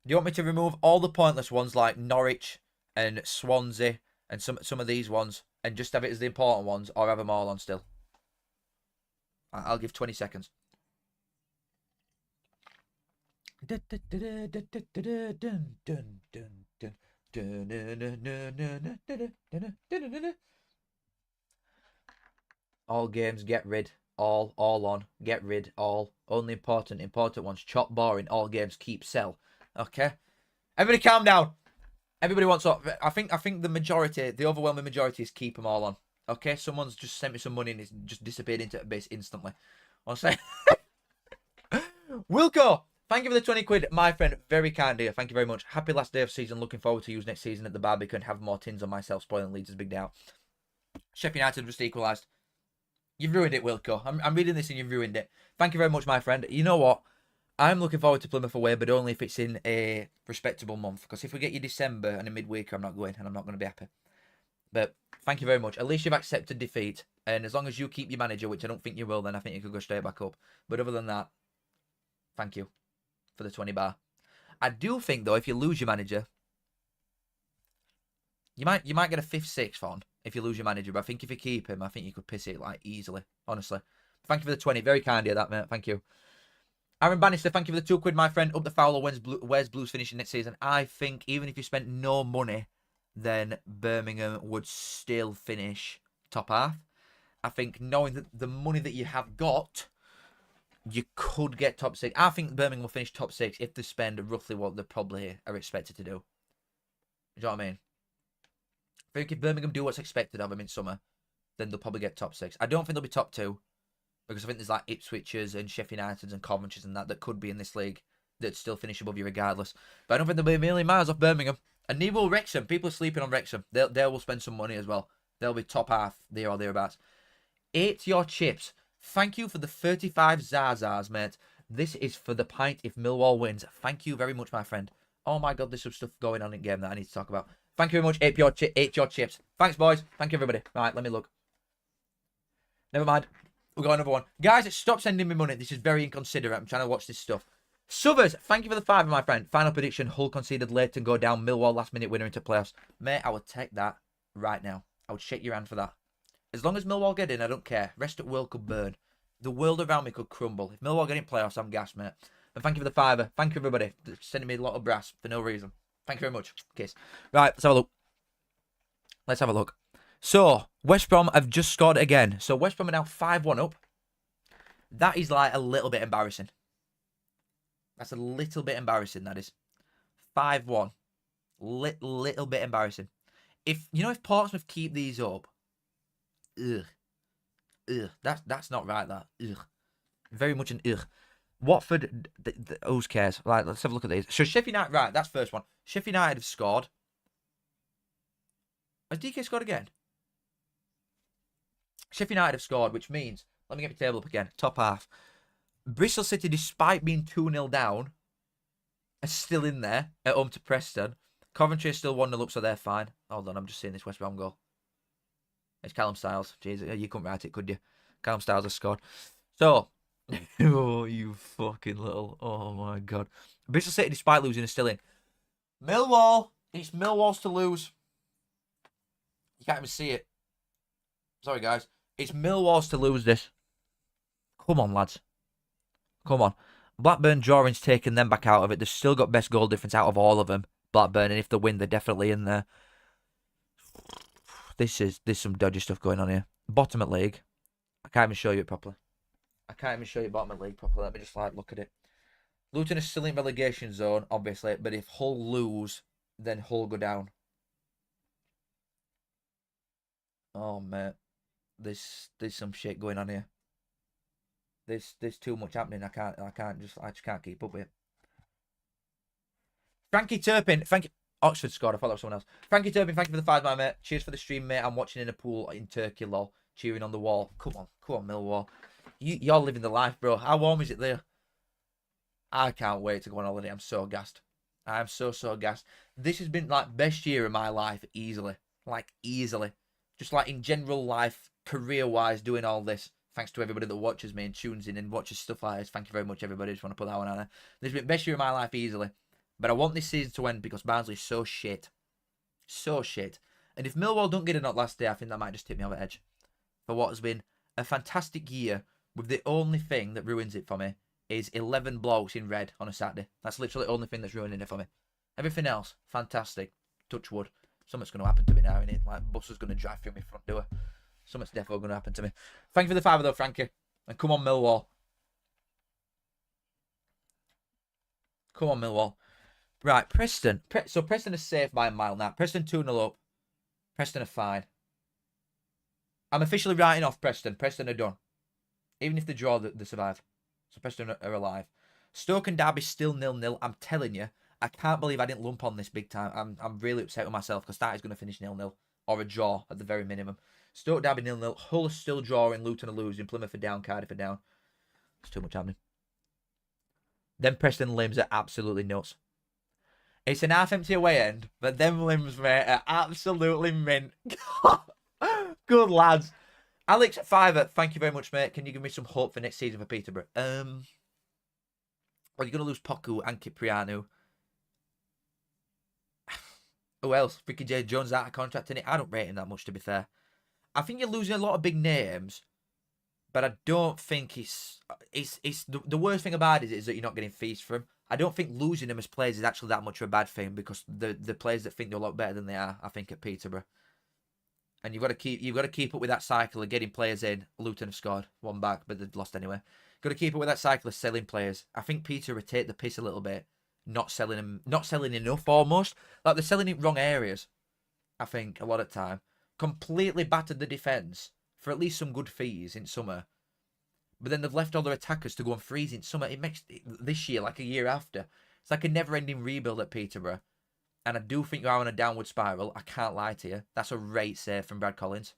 Do you want me to remove all the pointless ones like Norwich and Swansea and some of these ones and just have it as the important ones, or have them all on still? I'll give 20 seconds. All games, get rid. All on. Get rid. All. Only important ones. Chop, boring. All games, keep, sell. Okay. Everybody calm down. Everybody wants up. I think the majority, the overwhelming majority is keep them all on. Okay, someone's just sent me some money and it's just disappeared into abyss instantly. I'll say Wilco, thank you for the 20 quid, my friend. Very kind of you. Thank you very much. Happy last day of season. Looking forward to use next season at the barbecue and have more tins on myself. Spoiling Leeds' big doubt. Sheffield United just equalised. You've ruined it, Wilco. I'm reading this and you've ruined it. Thank you very much, my friend. You know what? I'm looking forward to Plymouth away, but only if it's in a respectable month. Because if we get you December and a midweek, I'm not going, and I'm not going to be happy. But thank you very much. At least you've accepted defeat. And as long as you keep your manager, which I don't think you will, then I think you could go straight back up. But other than that, thank you for the 20 bar. I do think, though, if you lose your manager, you might get a 5th, 6th on if you lose your manager. But I think if you keep him, I think you could piss it like easily, honestly. Thank you for the 20. Very kind of that, mate. Thank you. Aaron Bannister, thank you for the £2 my friend. Up the Fowler, where's Blues finishing next season? I think even if you spent no money, then Birmingham would still finish top half. I think knowing that the money that you have got, you could get top 6. I think Birmingham will finish top 6 if they spend roughly what they probably are expected to do. You know what I mean? I think if Birmingham do what's expected of them in summer, then they'll probably get top 6. I don't think they'll be top 2. Because I think there's like Ipswich's and Sheffield United's and Coventry's and that could be in this league that still finish above you regardless. But I don't think they'll be a million miles off Birmingham. And neither will Wrexham. People are sleeping on Wrexham. They will spend some money as well. They'll be top half there or thereabouts. 8 your chips. Thank you for the 35 Zazas, mate. This is for the pint if Millwall wins. Thank you very much, my friend. Oh my God, there's some stuff going on in game that I need to talk about. Thank you very much. 8 your chips. Thanks, boys. Thank you, everybody. Right, let me look. Never mind. We've got another one. Guys, stop sending me money. This is very inconsiderate. I'm trying to watch this stuff. Subbers, thank you for the 5, my friend. Final prediction, Hull conceded late and go down. Millwall last minute winner into playoffs. Mate, I would take that right now. I would shake your hand for that. As long as Millwall get in, I don't care. Rest of the world could burn. The world around me could crumble. If Millwall get in playoffs, I'm gassed, mate. And thank you for the 5. Thank you, everybody. Sending me a lot of brass for no reason. Thank you very much. Kiss. Right, let's have a look. Let's have a look. So, West Brom have just scored again. So, West Brom are now 5-1 up. That is like a little bit embarrassing. That's a little bit embarrassing, that is. 5-1. Little bit embarrassing. If Portsmouth keep these up, that's not right, that. Very much an ugh. Watford, who cares? Right, let's have a look at these. So Sheffield United, right, that's first one. Sheffield United have scored. Has DK scored again? Sheffield United have scored, which means, let me get my table up again, top half. Bristol City, despite being 2-0 down, are still in there at home to Preston. Coventry is still 1-0 up, so they're fine. Hold on, I'm just seeing this West Brom goal. It's Callum Styles. Jesus, you couldn't write it, could you? Callum Styles has scored. So, oh, you fucking little, oh my God. Bristol City, despite losing, are still in. Millwall, it's Millwall's to lose. You can't even see it. Sorry, guys. It's Millwall's to lose this. Come on, lads. Come on. Blackburn drawing's taken them back out of it. They've still got best goal difference out of all of them. Blackburn, and if they win, they're definitely in there. There's some dodgy stuff going on here. Bottom at league. I can't even show you it properly. I can't even show you bottom at league properly. Let me just look at it. Luton is still in relegation zone, obviously, but if Hull lose, then Hull go down. Oh mate, there's some shit going on here. There's too much happening. I just can't keep up with it. Frankie Turpin, thank you. Oxford scored. I thought that was someone else. Frankie Turpin, thank you for the 5, my mate. Cheers for the stream, mate. I'm watching in a pool in Turkey, lol. Cheering on the wall. Come on, Millwall. You're living the life, bro. How warm is it there? I can't wait to go on holiday. I'm so gassed. I'm so gassed. This has been like best year of my life, easily. Like easily. Just like in general life, career-wise, doing all this. Thanks to everybody that watches me and tunes in and watches stuff like this. Thank you very much, everybody. Just want to put that one out there. This has been best year of my life, easily. But I want this season to end because Barnsley is so shit. So shit. And if Millwall don't get a knock last day, I think that might just tip me over the edge. For what has been a fantastic year, with the only thing that ruins it for me is 11 blokes in red on a Saturday. That's literally the only thing that's ruining it for me. Everything else, fantastic. Touch wood. Something's going to happen to me now, innit? Like, bus is going to drive through my front door. Something's definitely going to happen to me. Thank you for the 5 though, Frankie. And come on, Millwall. Come on, Millwall. Right, Preston. So Preston is safe by a mile now. Preston 2-0 up. Preston are fine. I'm officially writing off Preston. Preston are done. Even if they draw, they survive. So Preston are alive. Stoke and Derby still 0-0. I'm telling you, I can't believe I didn't lump on this big time. I'm really upset with myself because that is going to finish 0-0. Or a draw at the very minimum. Stoke Derby 0-0. Hull is still drawing. Luton are losing. Plymouth are down. Cardiff are down. There's too much happening. Then Preston limbs are absolutely nuts. It's an half-empty away end, but them limbs, mate, are absolutely mint. Good lads. Alex Fiver, thank you very much, mate. Can you give me some hope for next season for Peterborough? Well, you're going to lose Poku and Cipriano. Who else? Ricky J. Jones out of contract, innit? I don't rate him that much, to be fair. I think you're losing a lot of big names. But I don't think it's the worst thing about it is that you're not getting fees for him. I don't think losing them as players is actually that much of a bad thing because the players that think they're a lot better than they are, I think, at Peterborough. And you've got to keep up with that cycle of getting players in. Luton have scored one back, but they've lost anyway. Got to keep up with that cycle of selling players. I think Peterborough take the piss a little bit, not selling enough almost. Like they're selling in wrong areas. I think a lot of time completely battered the defence for at least some good fees in summer. But then they've left all their attackers to go on freeze in summer. It makes this year like a year after. It's like a never-ending rebuild at Peterborough. And I do think you are on a downward spiral. I can't lie to you. That's a great save from Brad Collins.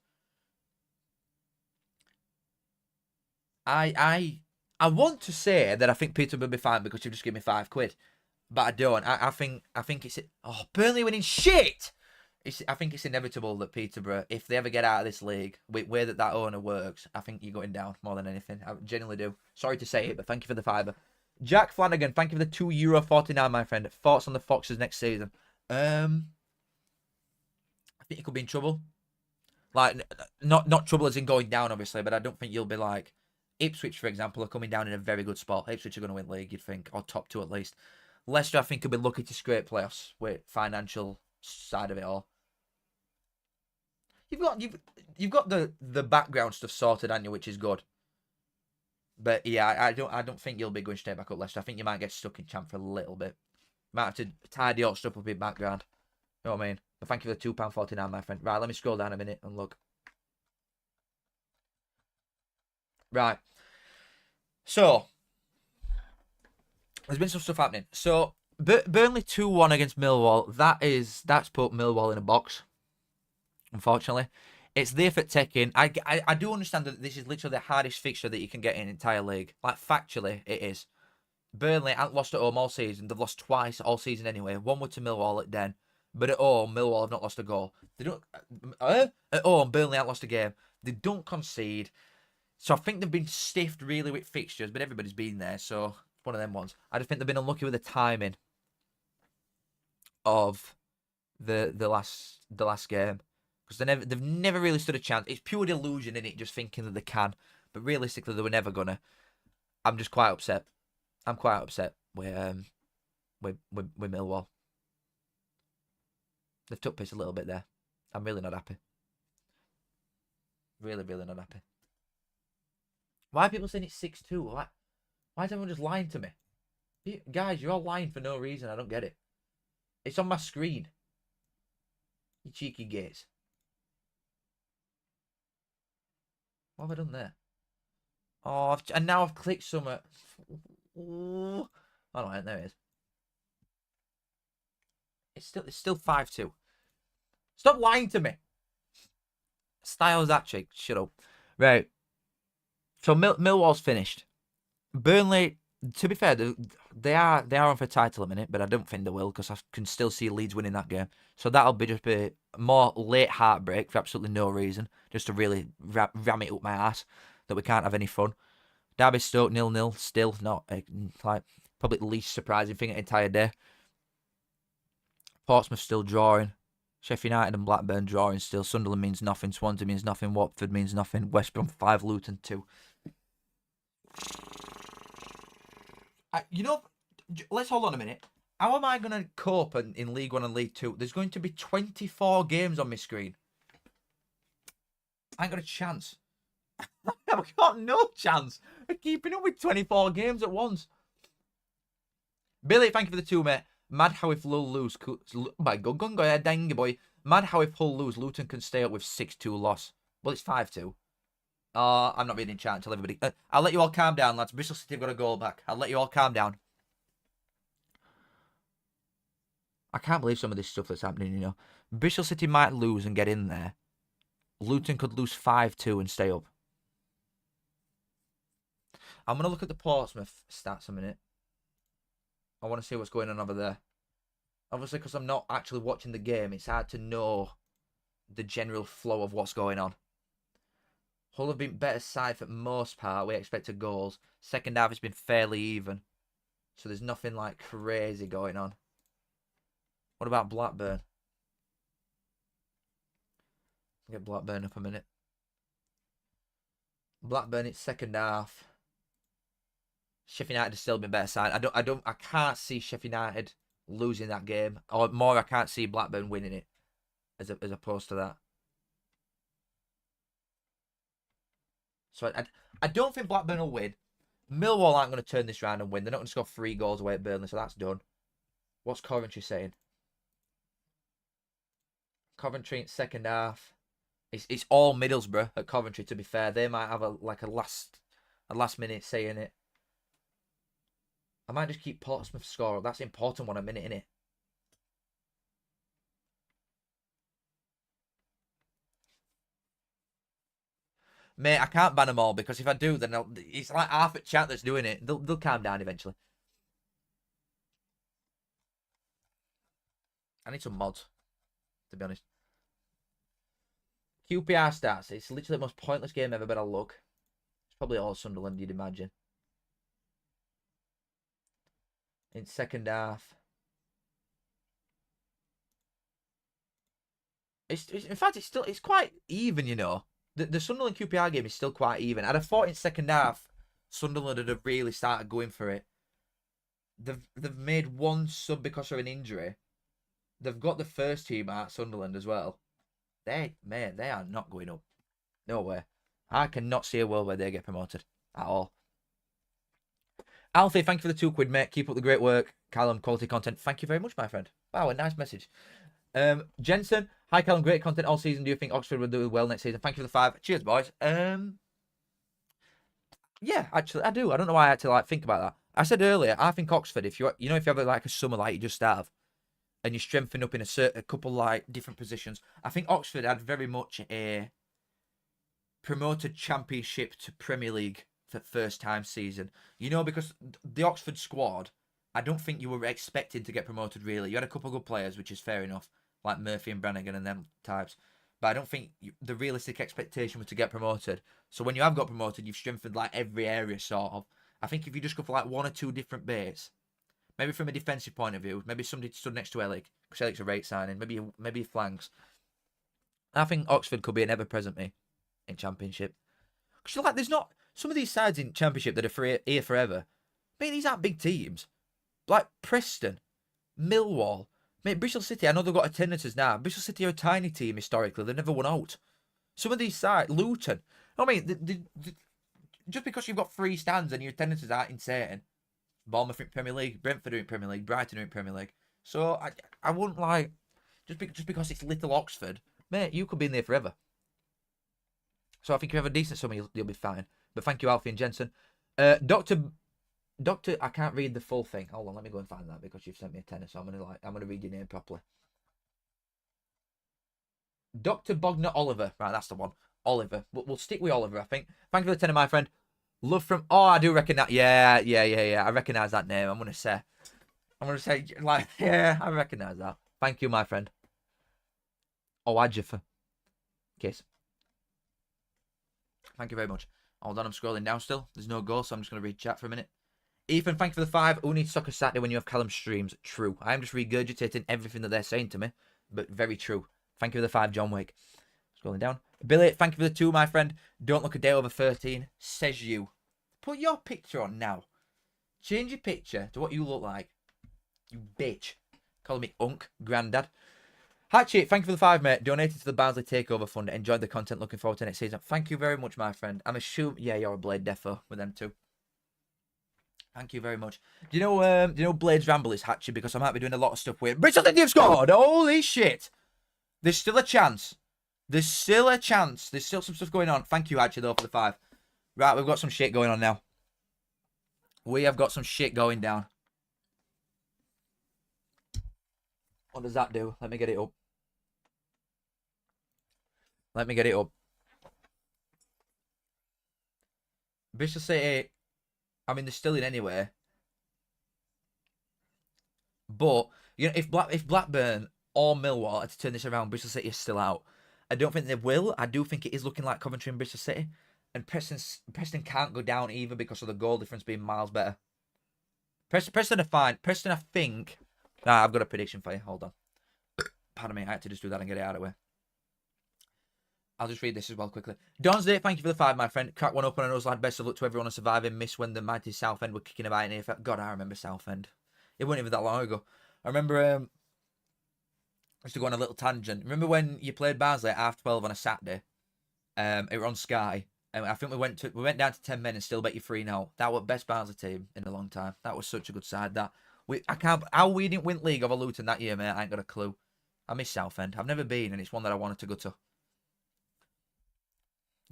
I want to say that I think Peterborough will be fine because you've just given me £5. But I don't. I think it's... Oh, Burnley winning shit! I think it's inevitable that Peterborough, if they ever get out of this league, with where that owner works, I think you're going down more than anything. I genuinely do. Sorry to say it, but thank you for the fiver. Jack Flanagan, thank you for the €2.49, my friend. Thoughts on the Foxes next season? I think you could be in trouble. Like, not trouble as in going down, obviously, but I don't think you'll be like... Ipswich, for example, are coming down in a very good spot. Ipswich are going to win league, you'd think, or top two at least. Leicester, I think, could be lucky to scrape playoffs with financial side of it all. You've got the background stuff sorted, haven't you, which is good. But yeah, I don't think you'll be going straight back up Leicester. I think you might get stuck in champ for a little bit. Might have to tidy all stuff up in background. You know what I mean? But thank you for the £2.49, my friend. Right, let me scroll down a minute and look. Right. So there's been some stuff happening. So Burnley 2-1 against Millwall. That's put Millwall in a box. Unfortunately, it's there for taking. I do understand that this is literally the hardest fixture that you can get in the entire league. Like factually, it is. Burnley haven't lost at home all season. They've lost twice all season anyway. One was to Millwall at Den, but at home Millwall have not lost a goal. They don't. At home Burnley haven't lost a game. They don't concede. So I think they've been stiffed really with fixtures, but everybody's been there, so it's one of them ones. I just think they've been unlucky with the timing of the last game. Because they've never really stood a chance. It's pure delusion in it, just thinking that they can. But realistically, they were never gonna. I'm just quite upset. I'm quite upset with Millwall. They've took piss a little bit there. I'm really not happy. Really, really not happy. Why are people saying it's 6-2? Why is everyone just lying to me? Guys, you're all lying for no reason. I don't get it. It's on my screen. You cheeky gates. What have I done there? Oh, and now I've clicked something. Oh, no, there it is. It's still 5-2. Stop lying to me. Styles that chick. Shut up. Right. So Millwall's finished. Burnley, to be fair, they are on for a title a minute, but I don't think they will because I can still see Leeds winning that game. So that'll just be more late heartbreak for absolutely no reason, just to really ram it up my ass that we can't have any fun. Derby Stoke 0-0, still not like probably the least surprising thing of the entire day. Portsmouth still drawing. Sheffield United and Blackburn drawing still. Sunderland means nothing. Swansea means nothing. Watford means nothing. West Brom 5, Luton 2. Let's hold on a minute. How am I going to cope in League 1 and League 2? There's going to be 24 games on my screen. I ain't got a chance. I've got no chance of keeping up with 24 games at once. Billy, thank you for the 2, mate. Mad how if Hull lose... Oh my God, go ahead, dang boy. Mad how if Hull lose, Luton can stay up with 6-2 loss. Well, it's 5-2. I'm not reading chat until everybody... I'll let you all calm down, lads. Bristol City have got a goal back. I'll let you all calm down. I can't believe some of this stuff that's happening, you know. Bristol City might lose and get in there. Luton could lose 5-2 and stay up. I'm going to look at the Portsmouth stats a minute. I want to see what's going on over there. Obviously, because I'm not actually watching the game, it's hard to know the general flow of what's going on. Hull have been better side for the most part. We expected goals. Second half has been fairly even. So there's nothing like crazy going on. What about Blackburn? Get Blackburn up a minute. Blackburn, it's second half. Sheffield United has still been better side. I can't see Sheffield United losing that game. Or more, I can't see Blackburn winning it as opposed to that. So I don't think Blackburn will win. Millwall aren't going to turn this round and win. They're not going to score 3 goals away at Burnley, so that's done. What's Coventry saying? Coventry in second half. It's all Middlesbrough at Coventry, to be fair. They might have a last minute say in it. I might just keep Portsmouth score. That's important 1 minute, innit? Mate, I can't ban them all because if I do, then it's like half at chat that's doing it. They'll calm down eventually. I need some mods, to be honest. QPR stats. It's literally the most pointless game ever, but I'll look. It's probably all Sunderland, you'd imagine. In second half. In fact, it's quite even, you know. The Sunderland QPR game is still quite even. I'd have thought in second half, Sunderland would have really started going for it. They've made 1 sub because of an injury. They've got the first team at Sunderland as well. They are not going up. No way. I cannot see a world where they get promoted at all. Alfie, thank you for the £2, mate. Keep up the great work. Callum, quality content. Thank you very much, my friend. Wow, a nice message. Jensen, hi Callum, great content all season. Do you think Oxford will do well next season? Thank you for the 5. Cheers, boys. Yeah, actually, I do. I don't know why I had to think about that. I said earlier, I think Oxford, if you have a summer like you just have, and you strengthen up in a couple different positions, I think Oxford had very much a promoted Championship to Premier League for first time season. Because the Oxford squad, I don't think you were expecting to get promoted really. You had a couple of good players, which is fair enough, like Murphy and Brannigan and them types. But I don't think the realistic expectation was to get promoted. So when you have got promoted, you've strengthened every area sort of. I think if you just go for 1 or 2 different bits, maybe from a defensive point of view, maybe somebody stood next to Elic, because Elic's a rate signing, maybe flanks. I think Oxford could be an ever-present me in Championship. Because there's not some of these sides in Championship that are here forever. Mate, these aren't big teams. Like Preston, Millwall, mate, Bristol City. I know they've got attendances now. Bristol City are a tiny team historically. They've never won out. Some of these sides, Luton. I mean, just because you've got 3 stands and your attendances aren't insane. Bournemouth in Premier League, Brentford are in Premier League, Brighton are in Premier League. So I wouldn't just because it's Little Oxford, mate. You could be in there forever. So I think if you have a decent summer, you'll be fine. But thank you, Alfie and Jensen. Doctor, I can't read the full thing. Hold on, let me go and find that because you've sent me a tenner. So I'm gonna read your name properly. Dr. Bogner Oliver. Right, that's the one. Oliver. We'll stick with Oliver, I think. Thank you for the tenner, my friend. Love from... Oh, I do recognise... Yeah. I recognise that name. I'm going to say, yeah, I recognise that. Thank you, my friend. Oh, Adjafa. Kiss. Thank you very much. Hold on, I'm scrolling down still. There's no goal, so I'm just going to read chat for a minute. Ethan, thank you for the 5. Who needs Soccer Saturday when you have Callum streams? True. I am just regurgitating everything that they're saying to me, but very true. Thank you for the 5, John Wake. Scrolling down. Billy, thank you for the 2, my friend. Don't look a day over 13. Says you. Put your picture on now. Change your picture to what you look like. You bitch. Calling me Unk, Grandad. Hatchet, thank you for the 5, mate. Donated to the Barnsley Takeover Fund. Enjoyed the content. Looking forward to next season. Thank you very much, my friend. I'm assuming... Yeah, you're a Blade defo with them too. Thank you very much. Do you know Blade's Ramble is Hatchet? Because I might be doing a lot of stuff with... Bristol City have scored! Holy shit! There's still a chance. There's still a chance. There's still some stuff going on. Thank you, Hatchet, though, for the 5. Right, we've got some shit going on now. We have got some shit going down. What does that do? Let me get it up. Let me get it up. Bristol City, I mean, they're still in anyway. But, if Blackburn or Millwall had to turn this around, Bristol City is still out. I don't think they will. I do think it is looking like Coventry and Bristol City. And Preston can't go down either because of the goal difference being miles better. Preston are fine. Preston, I think... I've got a prediction for you. Hold on. Pardon me. I had to just do that and get it out of the way. I'll just read this as well quickly. Donsday, thank you for the 5, my friend. Crack one up on us, lad. Best of luck to everyone on surviving. Miss when the mighty Southend were kicking about in EFL. God, I remember Southend. It wasn't even that long ago. I remember, just to go on a little tangent. Remember when you played Barnsley at 12:30 on a Saturday? It was on Sky. And I think we went down to 10 men and still bet you 3-0. That was the best Barnsley team in a long time. That was such a good side. How we didn't win league over Luton that year, mate. I ain't got a clue. I miss Southend. I've never been, and it's one that I wanted to go to.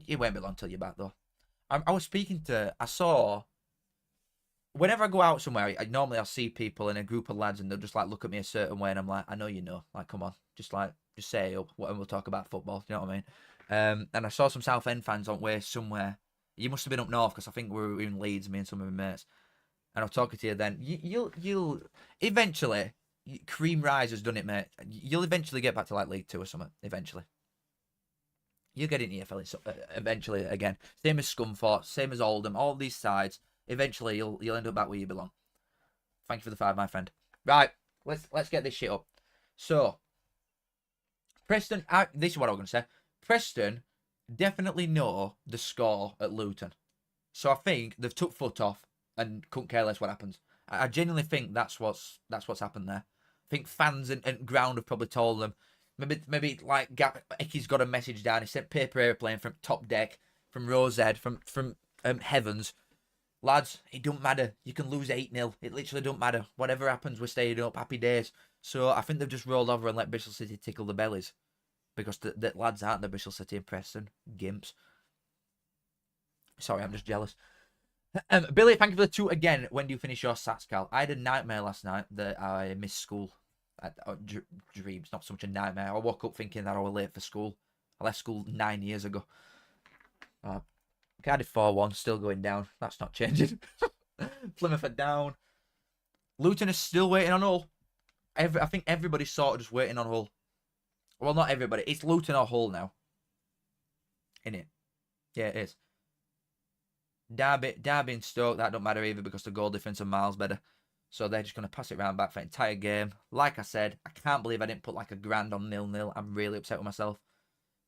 It won't be long till you're back, though. I was speaking to... I saw... Whenever I go out somewhere, normally I'll see people in a group of lads, and they'll just, like, look at me a certain way, and I'm like, I know you know. Like, come on. Just say up, and we'll talk about football. You know what I mean? And I saw some Southend fans on way somewhere. You must have been up north, because I think we were in Leeds, me and some of my mates. And I was talking to you then. You'll... Eventually... Cream Rise has done it, mate. You'll eventually get back to, like, League 2 or something. Eventually. You'll get in EFL eventually again. Same as Scunthorpe, same as Oldham, all these sides. Eventually, you'll end up back where you belong. Thank you for the 5, my friend. Right, let's get this shit up. So, Preston, this is what I was going to say. Preston definitely know the score at Luton. So I think they've took foot off and couldn't care less what happens. I genuinely think that's what's happened there. I think fans and ground have probably told them. Maybe like Ecky's got a message down. He sent paper airplane from top deck, from Rosed, from Heavens. Lads, it don't matter. You can lose 8-0. It literally don't matter. Whatever happens, we're staying up. Happy days. So I think they've just rolled over and let Bristol City tickle the bellies. Because the lads aren't the Bristol City and Preston. Gimps. Sorry, I'm just jealous. Billy, thank you for the 2 again. When do you finish your Sats, Cal? I had a nightmare last night that I missed school. Dreams, not so much a nightmare. I woke up thinking that I was late for school. I left school 9 years ago. Cardiff 4-1, still going down. That's not changing. Plymouth are down. Luton is still waiting on Hull. I think everybody's sort of just waiting on Hull. Well, not everybody. It's Luton or Hull now. Innit? Yeah, it is. Derby and Stoke, that don't matter either because the goal difference are miles better. So they're just going to pass it round back for the entire game. Like I said, I can't believe I didn't put like a grand on 0-0. I'm really upset with myself.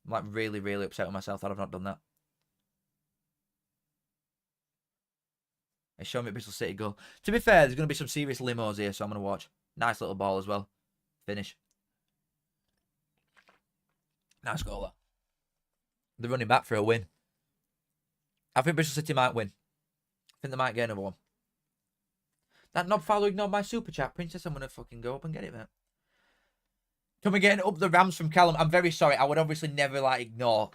I'm like really, really upset with myself that I've not done that. They show me a Bristol City goal. To be fair, there's going to be some serious limos here, so I'm going to watch. Nice little ball as well. Finish. Nice goal, that. They're running back for a win. I think Bristol City might win. I think they might get another one. That knob follow ignored my super chat. Princess, I'm going to fucking go up and get it, mate. Can we get up the Rams from Callum? I'm very sorry. I would obviously never like ignore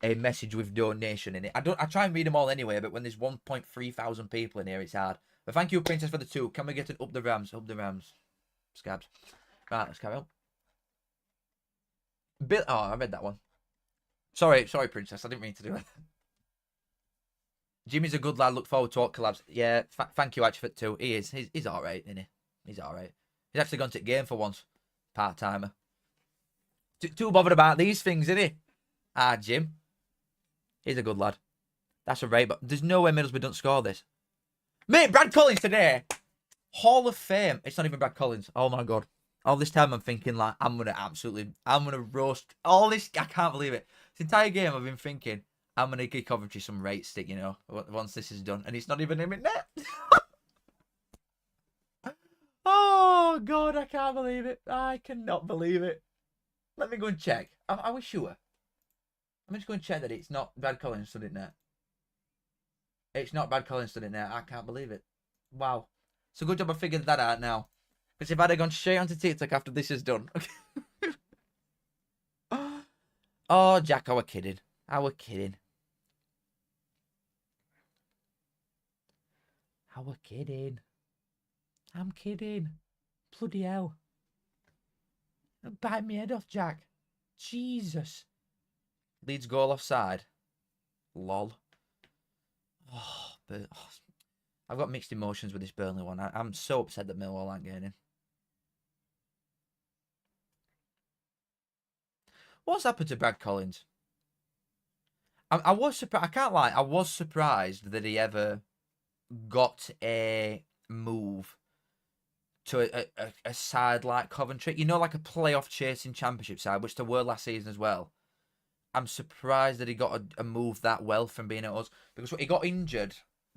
a message with donation in it. I try and read them all anyway, but when there's 1.3 thousand people in here, it's hard. But thank you, Princess, for the 2. Can we get an up the Rams? Up the Rams. Scabs. Right, let's carry on. Oh, I read that one. Sorry, Princess. I didn't mean to do that. Jimmy's a good lad. Look forward to all collabs. Yeah, thank you, actually, for 2. He is. He's all right, isn't he? He's all right. He's actually gone to the game for once. Part-timer. Too bothered about these things, isn't he? Ah, Jim. He's a good lad. That's a right, but there's no way Middlesbrough don't score this. Mate, Brad Collins today. Hall of Fame. It's not even Brad Collins. Oh, my God. All this time I'm thinking, like, I'm going to roast all this. I can't believe it. This entire game I've been thinking, I'm going to give Coventry some rate stick, you know, once this is done. And it's not even him in net. Oh, God, I can't believe it. I cannot believe it. Let me go and check. Are we sure? I'm just going to check that it's not Brad Collins stood in there. It's not Brad Collins stood in there. I can't believe it. Wow. It's a good job I figured that out now. Because if I'd have gone straight onto TikTok after this is done. Oh, Jack, I were kidding. I were kidding. I were kidding. I'm kidding. Bloody hell. Bite me head off, Jack. Jesus. Leeds goal offside. Lol. Oh, but I've got mixed emotions with this Burnley one. I'm so upset that Millwall aren't getting in. What's happened to Brad Collins? I was surprised. I can't lie. I was surprised that he ever got a move to a side like Coventry. You know, like a playoff chasing championship side, which they were last season as well. I'm surprised that he got a move that well from being at us, because he got injured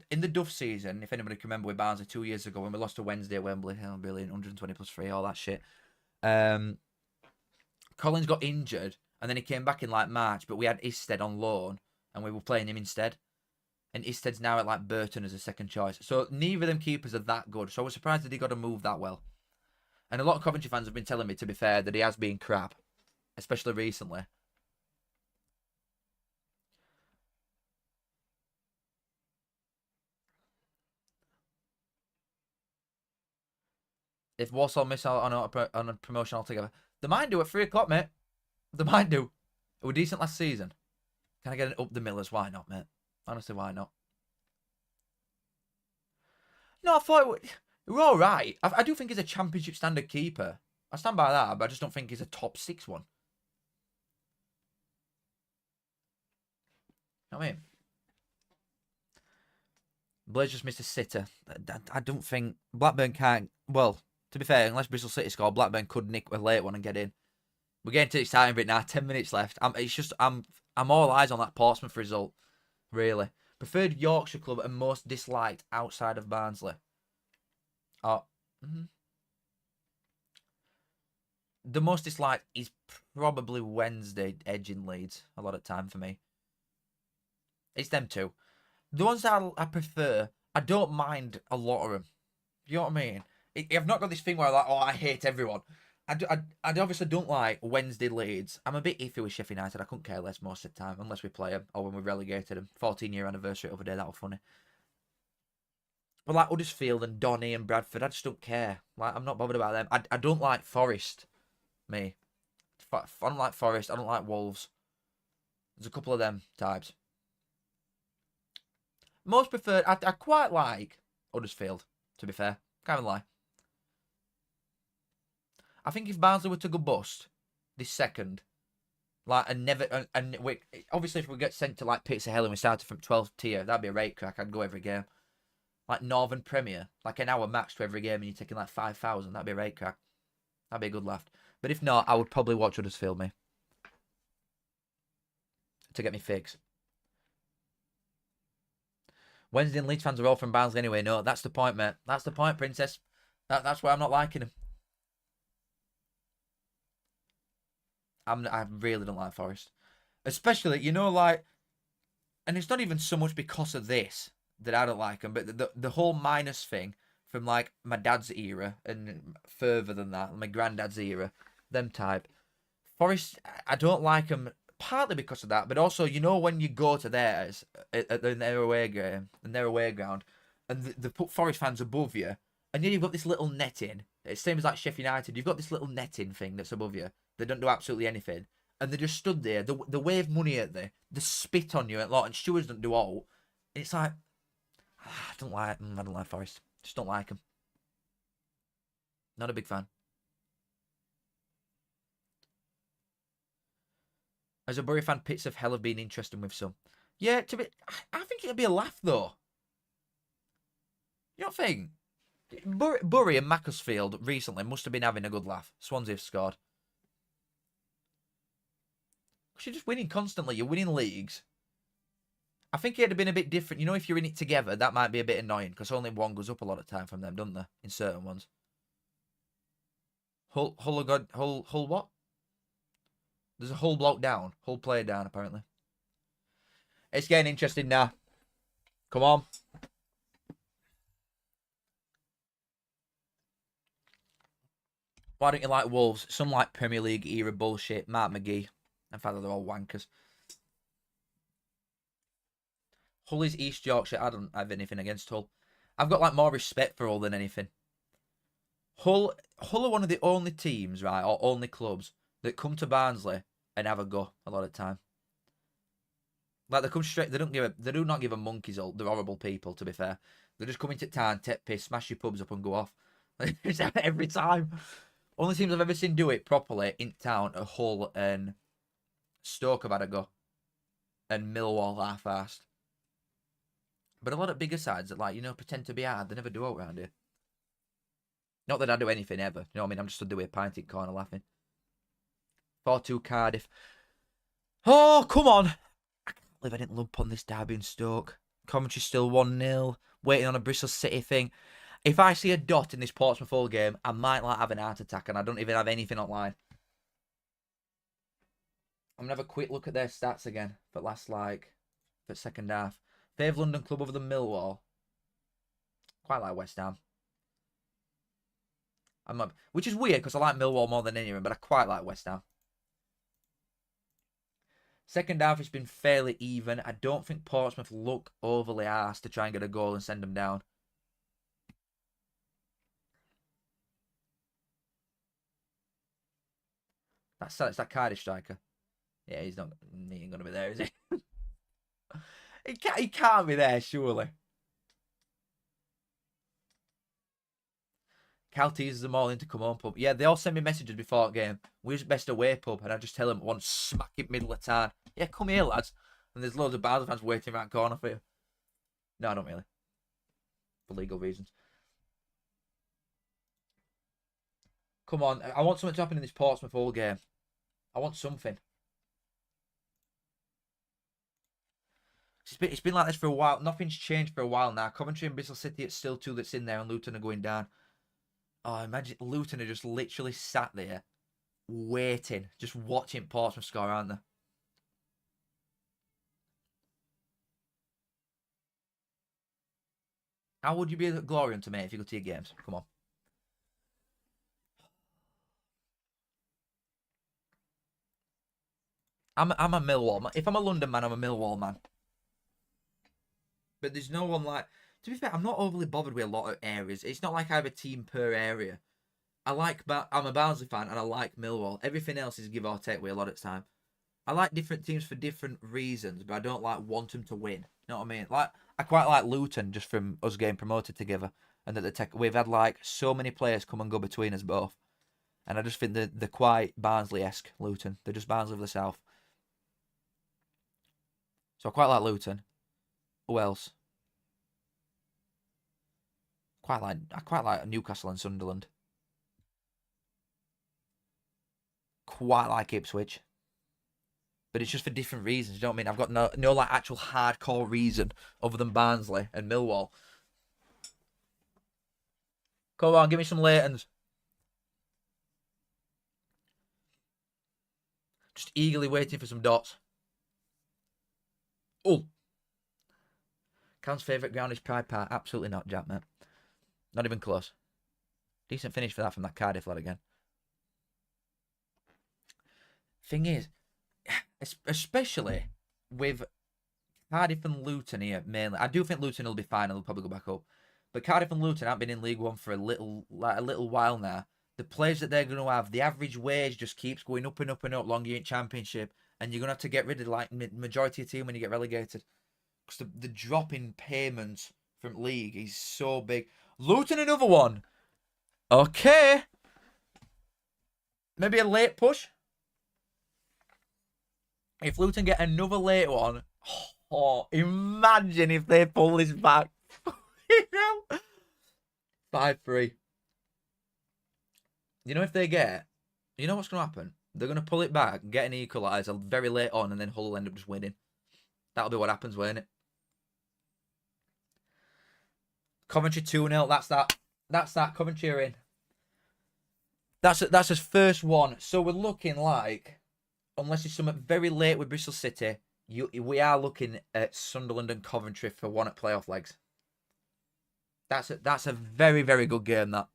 in the Duff season. If anybody can remember with Barnsley 2 years ago when we lost to Wednesday at Wembley, oh, brilliant, 120 plus 3, all that shit. Collins got injured and then he came back in like March, but we had Isted on loan and we were playing him instead. And Isted's now at like Burton as a second choice. So neither of them keepers are that good. So I was surprised that he got a move that well. And a lot of Coventry fans have been telling me, to be fair, that he has been crap, especially recently. If Walsall miss out on a promotion altogether, they might do at 3 o'clock, mate. They might do. It was decent last season. Can I get an up the Millers? Why not, mate? Honestly, why not? No, I thought we were all right. I do think he's a championship standard keeper. I stand by that, but I just don't think he's a top 6 one. You know what I mean? Blaze just missed a sitter. I don't think Blackburn can't. Well, to be fair, unless Bristol City score, Blackburn could nick a late one and get in. We're getting to the exciting bit now. 10 minutes left. I'm all eyes on that Portsmouth result. Really. Preferred Yorkshire club and most disliked outside of Barnsley. Oh. The most disliked is probably Wednesday edging Leeds a lot of time for me. It's them two. The ones that I prefer, I don't mind a lot of them. You know what I mean? I've not got this thing where I'm like, oh, I hate everyone. I obviously don't like Wednesday Leeds. I'm a bit iffy with Sheffield United. I couldn't care less most of the time, unless we play them or when we relegated them. 14-year anniversary over there, that was funny. But like Huddersfield and Donny and Bradford, I just don't care. Like, I'm not bothered about them. I don't like Forest, me. I don't like Forest. I don't like Wolves. There's a couple of them types. Most preferred, I quite like Huddersfield, to be fair. Can't even lie. I think if Barnsley were to go bust this second, like, obviously if we get sent to like Pits of Hell and we started from 12th tier, that'd be a rate crack. I'd go every game. Like Northern Premier, like an hour max to every game and you're taking like 5,000, that'd be a rate crack. That'd be a good laugh. But if not, I would probably watch Huddersfield, me. To get me fix. Wednesday and Leeds fans are all from Barnsley anyway. No, that's the point, mate. That's the point, Princess. That's why I'm not liking him. I really don't like Forest. Especially, you know, like... And it's not even so much because of this that I don't like him, but the whole minus thing from, like, my dad's era and further than that, my granddad's era, them type. Forest, I don't like them partly because of that, but also, you know, when you go to theirs, at their away game, and their away ground, and they put Forest fans above you, and then you've got this little netting. It's the same as like Sheffield United. You've got this little netting thing that's above you. They don't do absolutely anything. And they just stood there. They wave money at they spit on you a lot, and stewards don't do all. And it's like, I don't like Forest. Just don't like them. Not a big fan. As a Bury fan, Pits of Hell have been interesting with some. Yeah, I think it'd be a laugh though. You don't think? Bury and Macclesfield recently must have been having a good laugh. Swansea have scored. Because you're just winning constantly. You're winning leagues. I think it'd have been a bit different. You know, if you're in it together, that might be a bit annoying. Because only one goes up a lot of time from them, doesn't there? In certain ones. Hull what? There's a Hull bloke down. Hull player down, apparently. It's getting interesting now. Come on. Why don't you like Wolves? Some like Premier League era bullshit. Mark McGee. In fact, they're all wankers. Hull is East Yorkshire. I don't have anything against Hull. I've got like more respect for Hull than anything. Hull are one of the only teams, right, or only clubs that come to Barnsley and have a go a lot of the time. Like they come straight. They do not give a monkey's all. They're horrible people, to be fair. They just come into town, take piss, smash your pubs up, and go off. Every time. Only teams I've ever seen do it properly in town are Hull and Stoke have had a go. And Millwall half-assed. But a lot of bigger sides that, like, you know, pretend to be hard, they never do out around here. Not that I do anything ever. You know what I mean? I'm just stood there with a pint in corner laughing. 4-2 Cardiff. Oh, come on. I can't believe I didn't lump on this Derby and Stoke. Coventry still 1-0. Waiting on a Bristol City thing. If I see a dot in this Portsmouth Hull game, I might like have an heart attack, and I don't even have anything online. I'm going to have a quick look at their stats again for second half. Favourite London club over the Millwall. Quite like West Ham. Which is weird because I like Millwall more than anyone, but I quite like West Ham. Second half has been fairly even. I don't think Portsmouth look overly arsed to try and get a goal and send them down. It's that Cardiff striker. Yeah, he ain't going to be there, is he? He can't be there, surely. Cal teases them all in to come home pub. Yeah, they all send me messages before the game. Where's best away pub? And I just tell them one smack in middle of town. Yeah, come here, lads. And there's loads of Barca fans waiting around the corner for you. No, I don't really. For legal reasons. Come on. I want something to happen in this Portsmouth Hull game. I want something. It's been like this for a while. Nothing's changed for a while now. Coventry and Bristol City, it's still two that's in there, and Luton are going down. Oh, imagine Luton are just literally sat there waiting, just watching Portsmouth score, aren't they? How would you be a Glorian to me if you go to your games? Come on. I'm a Millwall man. If I'm a London man, I'm a Millwall man. But there's no one like... To be fair, I'm not overly bothered with a lot of areas. It's not like I have a team per area. I'm a Barnsley fan and I like Millwall. Everything else is give or take with a lot of time. I like different teams for different reasons, but I don't like want them to win. You know what I mean? Like I quite like Luton just from us getting promoted together, and that we've had like so many players come and go between us both, and I just think they're quite Barnsley-esque. Luton, they're just Barnsley of the South. So I quite like Luton. Who else? I quite like Newcastle and Sunderland. Quite like Ipswich. But it's just for different reasons. You know what I mean? I've got no like actual hardcore reason other than Barnsley and Millwall. Come on, give me some Leightons. Just eagerly waiting for some dots. Oh. Cam's favourite ground is Pride Park. Absolutely not, Jack, mate. Not even close. Decent finish for that from that Cardiff lad again. Thing is, especially with Cardiff and Luton here, mainly. I do think Luton will be fine and they'll probably go back up. But Cardiff and Luton haven't been in League One for a little while now. The players that they're going to have, the average wage just keeps going up and up and up longer in Championship. And you're going to have to get rid of like majority of the team when you get relegated. Because the drop in payments from League is so big. Luton, another one. Okay. Maybe a late push. If Luton get another late one, oh, imagine if they pull this back. 5-3. You know, if they get, you know what's going to happen? They're going to pull it back, get an equaliser very late on, and then Hull will end up just winning. That'll be what happens, won't it? Coventry 2-0. That's that. Coventry are in. That's his first one. So we're looking like, unless it's something very late with Bristol City, we are looking at Sunderland and Coventry for one at playoff legs. That's a very, very good game, that.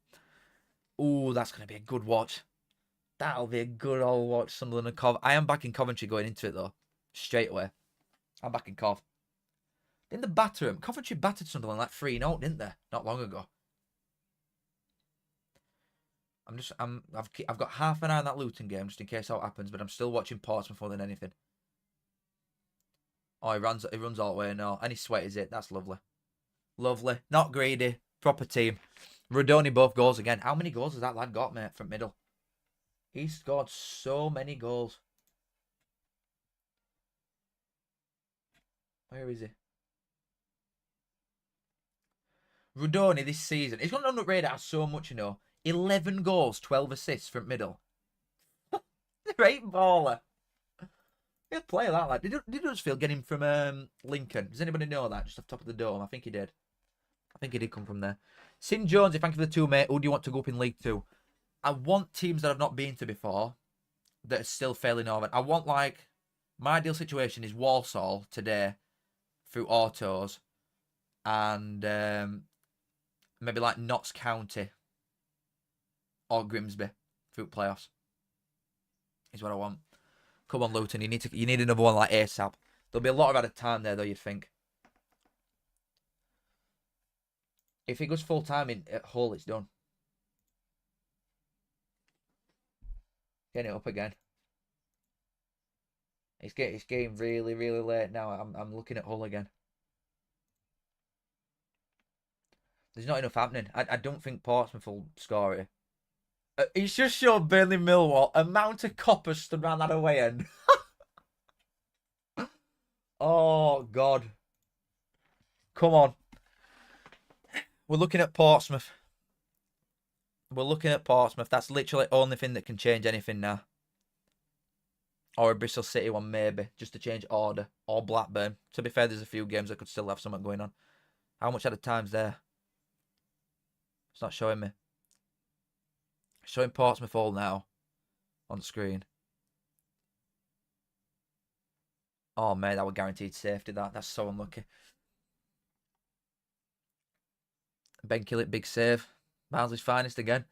Ooh, that's going to be a good watch. That'll be a good old watch, Sunderland and Cov. I am backing Coventry going into it, though. Straight away. I'm backing Cov. Didn't they batter him? Coventry battered Sunderland like 3-0, didn't they? Not long ago. I've got half an eye on that Luton game just in case how it happens, but I'm still watching Portsmouth more than anything. Oh, he runs all the way now, and he sweaties it. That's lovely. Lovely. Not greedy. Proper team. Rodoni both goals again. How many goals has that lad got, mate, from middle? He scored so many goals. Where is he? Rodoni this season. He's gone on the radar so much, you know. 11 goals, 12 assists from middle. Great baller. He'll play that. Like, did Huddersfield get him from Lincoln? Does anybody know that? Just off the top of the dome. I think he did. I think he did come from there. Sin Jonesy, thank you for the 2, mate. Who do you want to go up in League 2? I want teams that I've not been to before that are still failing over. I want, like, my ideal situation is Walsall today through autos and maybe like Notts County or Grimsby through playoffs is what I want. Come on, Luton, you need another one like ASAP. There'll be a lot of added time there, though, you'd think. If he goes full time at Hull, it's done. Getting it up again. It's getting really, really late now. I'm looking at Hull again. There's not enough happening. I don't think Portsmouth will score it. He's just showed Burnley Millwall. Amount of coppers stood around that away end. Oh, God. Come on. We're looking at Portsmouth. We're looking at Portsmouth. That's literally the only thing that can change anything now. Or a Bristol City one, maybe. Just to change order. Or Blackburn. To be fair, there's a few games that could still have something going on. How much at a time's there? It's not showing me. It's showing Portsmouth all now. On the screen. Oh, mate, that was guaranteed safety, that. That's so unlucky. Ben Killett, big save. Barnsley's finest again.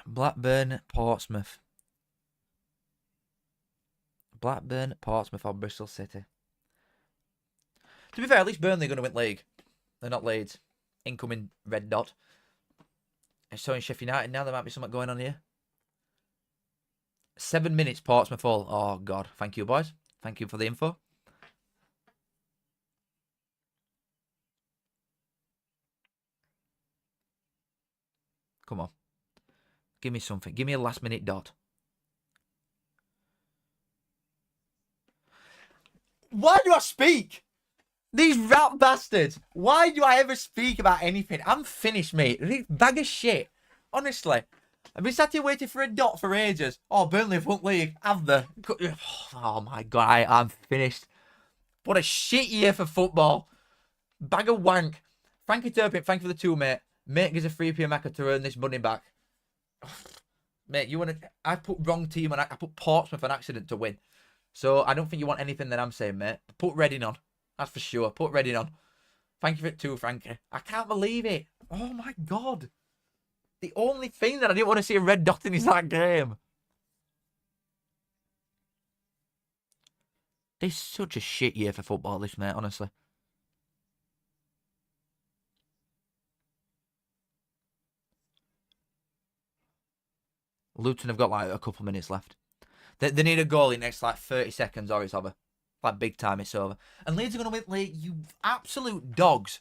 Blackburn, Portsmouth. Blackburn, Portsmouth or Bristol City. To be fair, at least Burnley are going to win league. They're not Leeds. Incoming red dot. It's showing Sheffield United now. There might be something going on here. 7 minutes, Portsmouth all. Oh, God. Thank you, boys. Thank you for the info. Come on. Give me something. Give me a last minute dot. Why do I speak? These rat bastards. Why do I ever speak about anything? I'm finished, mate. Bag of shit. Honestly. I've been sat here waiting for a dot for ages. Oh, Burnley have won league. Have they? Oh, my God. I'm finished. What a shit year for football. Bag of wank. Frankie Turpin, thank you for the 2, mate. Mate gives a 3p Macca to earn this money back. Mate, you want to... I put wrong team on... I put Portsmouth on accident to win. So, I don't think you want anything that I'm saying, mate. Put Reading on. That's for sure. Put Reading on. Thank you for it too, Frankie. I can't believe it. Oh, my God. The only thing that I didn't want to see a red dot in is that game. This is such a shit year for football, this, mate, honestly. Luton have got like a couple minutes left. They need a goal in the next like 30 seconds or it's over. Like big time, it's over. And Leeds are going to win late, you absolute dogs.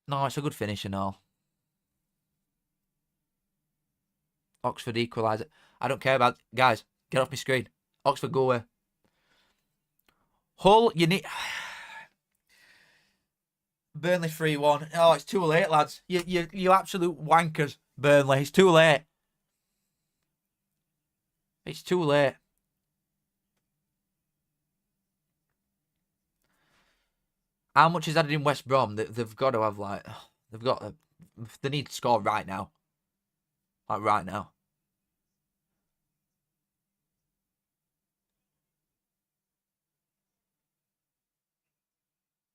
No, it's a good finish and all. Oxford equaliser. I don't care about... Guys, get off my screen. Oxford, go away. Hull, you need... Burnley 3-1. Oh, it's too late, lads. You absolute wankers, Burnley. It's too late. It's too late. How much is added in West Brom? They've got to have, like... They've got to... They need to score right now. Like, right now.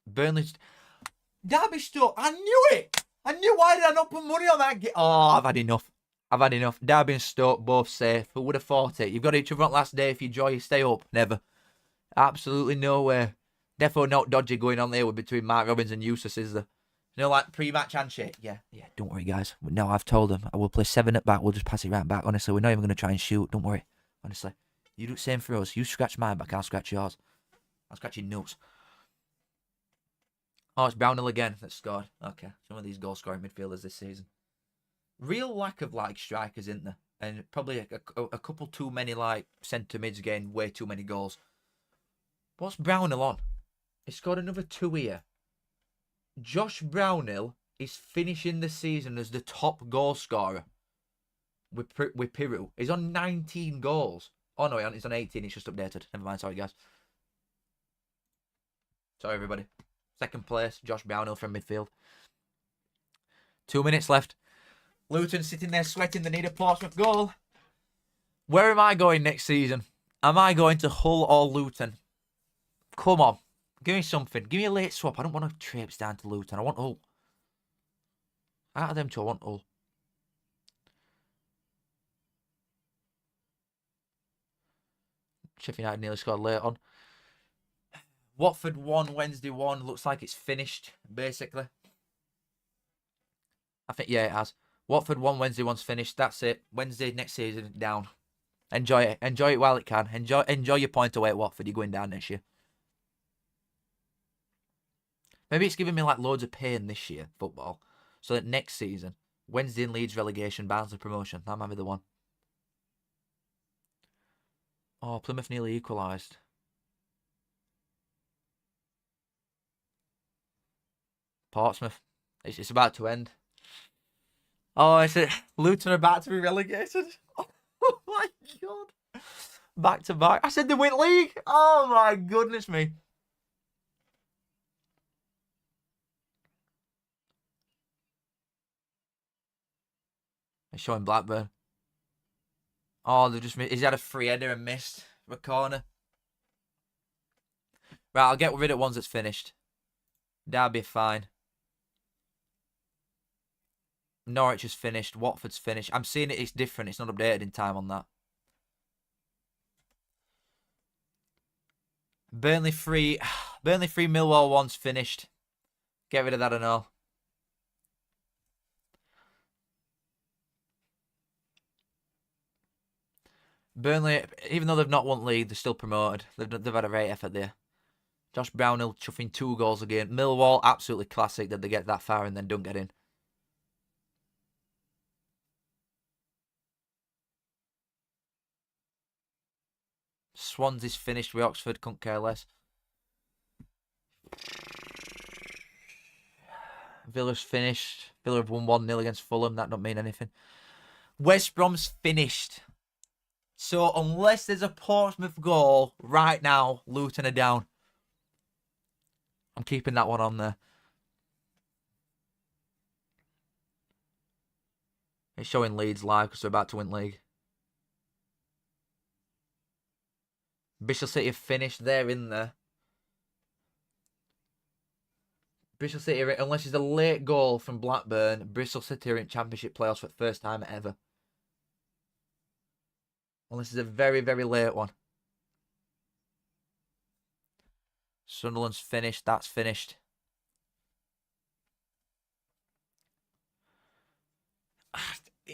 Burnley's... Derby Stoke. I knew it. I knew. Why did I not put money on that game? Oh, I've had enough. I've had enough. Derby and Stoke both safe. Who would have thought it? You've got each other on last day. If you enjoy, you stay up. Never. Absolutely no way. Defo not dodgy going on there between Mark Robbins and Eustace, is there? You know, like pre-match handshake. Yeah. Don't worry, guys. No, I've told them. I will play 7 at back. We'll just pass it right back. Honestly, we're not even going to try and shoot. Don't worry. Honestly. You do the same for us. You scratch my back. I'll scratch yours. I'll scratch your nuts. Oh, it's Brownhill again that scored. Okay. Some of these goal-scoring midfielders this season. Real lack of, like, strikers, isn't there? And probably a couple too many, like, centre-mids getting way too many goals. What's Brownhill on? He scored another 2 here. Josh Brownhill is finishing the season as the top goal scorer with Piru. He's on 19 goals. Oh, no, he's on 18. It's just updated. Never mind. Sorry, guys. Sorry, everybody. Second place, Josh Brownhill from midfield. 2 minutes left. Luton sitting there sweating. They need a Portsmouth goal. Where am I going next season? Am I going to Hull or Luton? Come on. Give me something. Give me a late swap. I don't want to traipse down to Luton. I want Hull. Out of them two, I want Hull. Sheffield United nearly scored late on. Watford 1, Wednesday 1. Looks like it's finished, basically. I think, yeah, it has. Watford 1, Wednesday 1's finished. That's it. Wednesday next season, down. Enjoy it. Enjoy it while it can. Enjoy your point away at Watford. You're going down next year. Maybe it's giving me like loads of pain this year, football. So that next season, Wednesday in Leeds relegation, Barnsley promotion. That might be the one. Oh, Plymouth nearly equalised. Portsmouth. It's about to end. Oh, is it Luton about to be relegated? Oh my god. Back to back. I said they win league. Oh my goodness me. It's showing Blackburn. Oh, they've just missed. He's had a free header and missed a corner. Right, I'll get rid of ones that's finished. Derby fine. Norwich is finished. Watford's finished. I'm seeing it's different. It's not updated in time on that. Burnley 3. Burnley 3, Millwall 1's finished. Get rid of that and all. Burnley, even though they've not won league, they're still promoted. They've had a great effort there. Josh Brownhill chuffing 2 goals again. Millwall, absolutely classic that they get that far and then don't get in. Swansea's finished with Oxford, couldn't care less. Villa's finished. Villa have won 1-0 against Fulham. That don't mean anything. West Brom's finished. So unless there's a Portsmouth goal right now, Luton are down. I'm keeping that one on there. It's showing Leeds live because they're about to win league. Bristol City have finished. They're in there. Bristol City, unless there's a late goal from Blackburn, Bristol City are in Championship playoffs for the first time ever. Unless there's a very, very late one. Sunderland's finished. That's finished.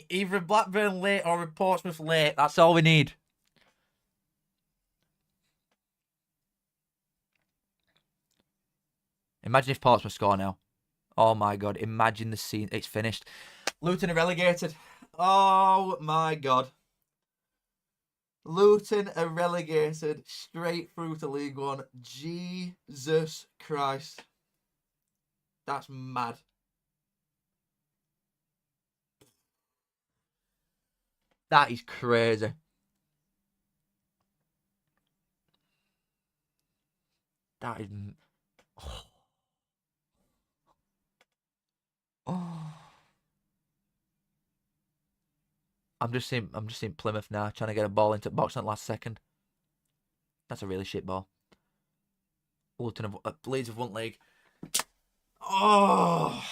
Either a Blackburn late or a Portsmouth late. That's all we need. Imagine if Portsmouth score now. Oh my god. Imagine the scene. It's finished. Luton are relegated. Oh my god. Luton are relegated straight through to League One. Jesus Christ. That's mad. That is crazy. That is... Oh. Oh. I'm just seeing Plymouth now trying to get a ball into the box at the last second. That's a really shit ball. Leeds have won league. Oh.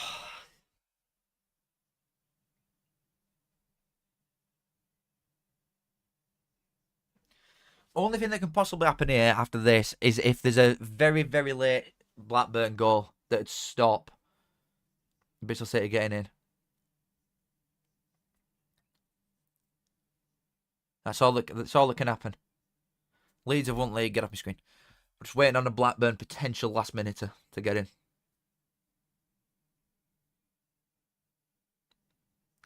Only thing that can possibly happen here after this is if there's a very, very late Blackburn goal that'd stop Bristol City getting in. That's all that can happen. Leeds have won league. Get off my screen. We're just waiting on a Blackburn potential last minute to get in.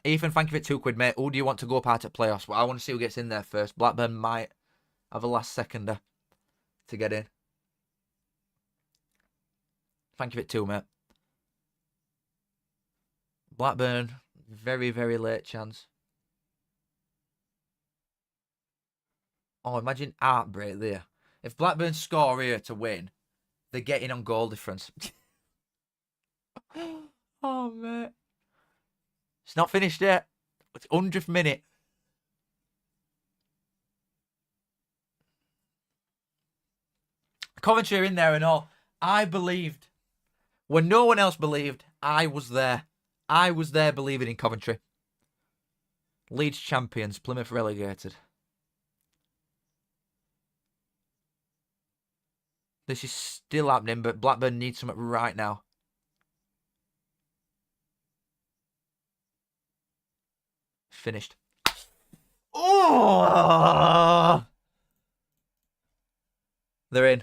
Ethan, thank you for £2, mate. Who do you want to go apart at playoffs? Well, I want to see who gets in there first. Blackburn might have a last seconder to get in. Thank you for £2, mate. Blackburn, very, very late chance. Oh, imagine heartbreak there. If Blackburn score here to win, they're getting on goal difference. Oh, mate. It's not finished yet. It's 100th minute. Coventry are in there and all. I believed. When no one else believed, I was there. I was there believing in Coventry. Leeds champions, Plymouth relegated. This is still happening, but Blackburn needs something right now. Finished. Oh! They're in.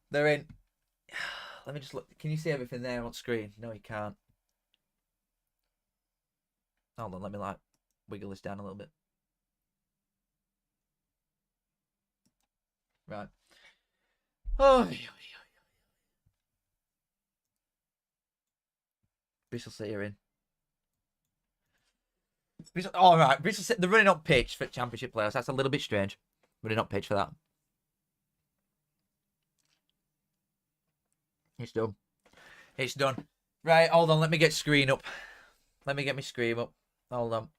They're in. Let me just look. Can you see everything there on screen? No, you can't. Hold on, let me like wiggle this down a little bit. Right. Oh. Bristol City are in. All right, Bristol City, they're running up pitch for Championship players. That's a little bit strange. Running up pitch for that. It's done. It's done. Right, hold on. Let me get screen up. Let me get my screen up. Hold on.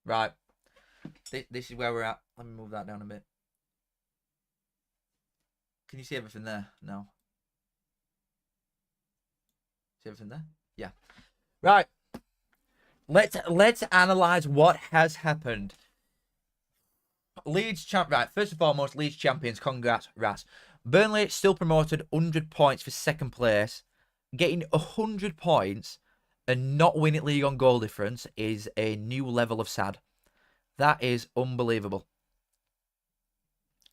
Right. This is where we're at. Let me move that down a bit. Can you see everything there? No. See everything there? Yeah. Right. Let's analyze what has happened. Leeds champ. Right. First and foremost, Leeds champions. Congrats, Ras. Burnley still promoted, 100 points for second place. Getting 100 points and not winning league on goal difference is a new level of sad. That is unbelievable.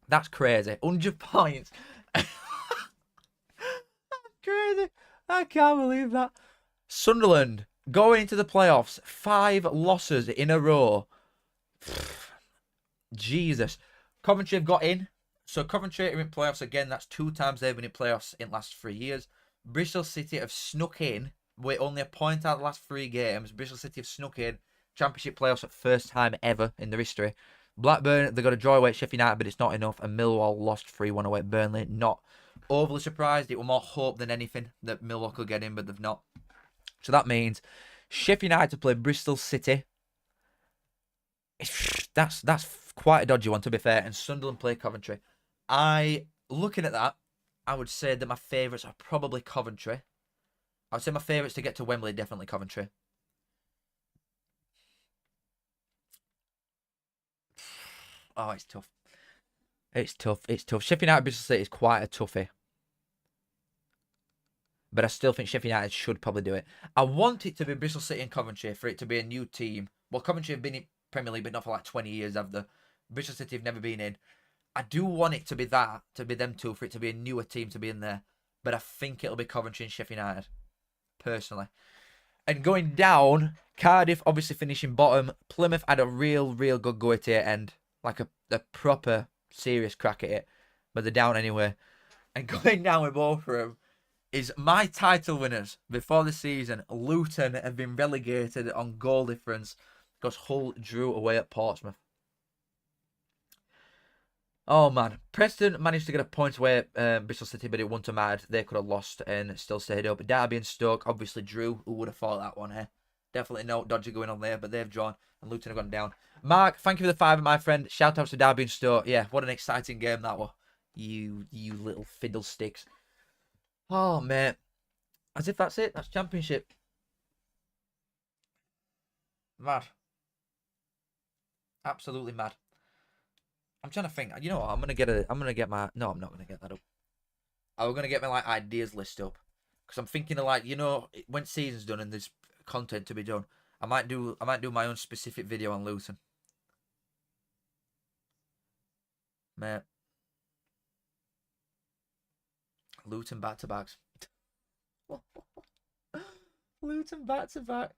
That's crazy. 100 points. That's crazy. I can't believe that. Sunderland going into the playoffs. 5 losses in a row. Jesus. Coventry have got in. So Coventry are in playoffs again. That's 2 times they've been in playoffs in the last 3 years. Bristol City have snuck in with only a point out of the last 3 games. Bristol City have snuck in Championship playoffs for the first time ever in their history. Blackburn, they got a draw away at Sheffield United, but it's not enough. And Millwall lost 3-1 away at Burnley. Not overly surprised. It was more hope than anything that Millwall could get in, but they've not. So that means Sheffield United to play Bristol City. That's quite a dodgy one, to be fair. And Sunderland play Coventry. Looking at that, I would say that my favourites are probably Coventry. I would say my favourites to get to Wembley, definitely Coventry. Oh, it's tough. It's tough. It's tough. Sheffield United Bristol City is quite a toughie. But I still think Sheffield United should probably do it. I want it to be Bristol City and Coventry for it to be a new team. Well, Coventry have been in Premier League, but not for like 20 years, have they? Bristol City have never been in. I do want it to be that, to be them two, for it to be a newer team to be in there. But I think it'll be Coventry and Sheffield United, personally. And going down, Cardiff obviously finishing bottom. Plymouth had a real good go at it, and like a proper serious crack at it. But they're down anyway. And going down with both of them is my title winners before the season. Luton have been relegated on goal difference because Hull drew away at Portsmouth. Oh, man. Preston managed to get a point away at Bristol City, but it wouldn't have mattered. They could have lost and still stayed up. Derby and Stoke obviously drew. Who would have thought that one, eh? Definitely no dodgy going on there, but they've drawn and Luton have gone down. Mark, thank you for the $5, my friend. Shout out to Derby and Stoke. Yeah, what an exciting game that was. You little fiddlesticks. Oh, mate. As if that's it. That's Championship. Mad. Absolutely mad. I'm trying to think. You know what? I'm gonna get my. No, I'm not gonna get that up. I'm gonna get my like ideas list up because I'm thinking of like, you know, when season's done and there's content to be done, I might do my own specific video on Luton. Mate. Luton back to backs. Luton back to back.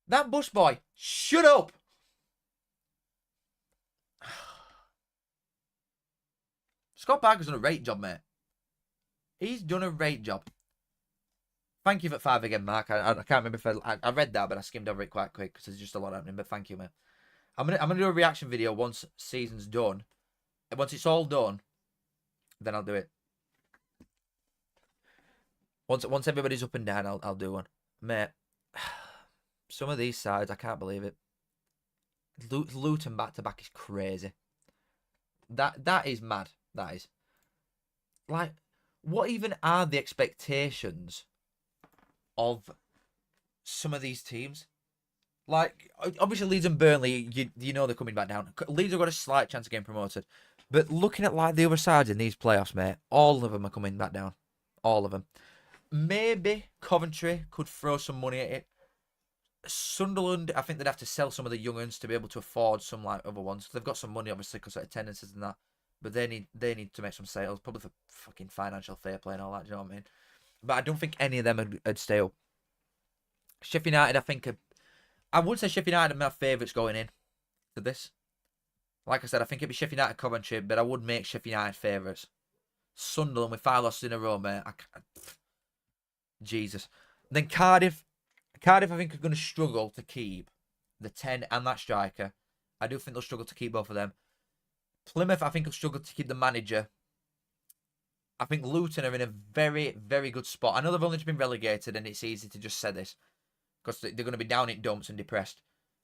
That bus boy, shut up. Scott Parker's done a great job, mate. He's done a great job. Thank you for 5 again, Mark. I can't remember if I read that, but I skimmed over it quite quick because there's just a lot happening. But thank you, mate. I'm gonna do a reaction video once season's done. And once it's all done, then I'll do it. Once everybody's up and down, I'll do one, mate. Some of these sides, I can't believe it. Luton back to back is crazy. That is mad. That is. Like, what even are the expectations of some of these teams? Like, obviously Leeds and Burnley, you know they're coming back down. Leeds have got a slight chance of getting promoted. But looking at like the other sides in these playoffs, mate, all of them are coming back down. All of them. Maybe Coventry could throw some money at it. Sunderland, I think they'd have to sell some of the young uns to be able to afford some like other ones. They've got some money, obviously, because of attendances and that. But they need to make some sales, probably for fucking financial fair play and all that. Do you know what I mean? But I don't think any of them would stay up. Sheffield United, I think, I would say Sheffield United are my favourites going in to this. Like I said, I think it'd be Sheffield United, Coventry, but I would make Sheffield United favourites. Sunderland with 5 losses in a row, mate. Jesus. Then Cardiff, I think, are going to struggle to keep the 10 and that striker. I do think they'll struggle to keep both of them. Plymouth, I think, will struggle to keep the manager. I think Luton are in a very, very good spot. I know they've only just been relegated, and it's easy to just say this because they're going to be down in dumps and depressed.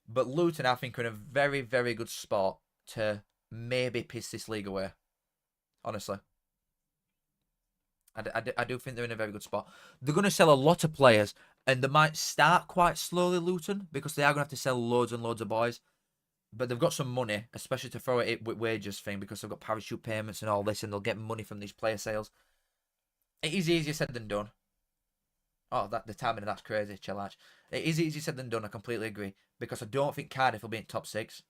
But Luton, I think, are in a very, very good spot to maybe piss this league away. Honestly. I do think they're in a very good spot. They're going to sell a lot of players, and they might start quite slowly, Luton, because they are going to have to sell loads and loads of boys. But they've got some money, especially to throw it with wages thing, because they've got parachute payments and all this, and they'll get money from these player sales. It is easier said than done. Oh, the timing of that's crazy, Chillage. It is easier said than done, I completely agree. Because I don't think Cardiff will be in top 6.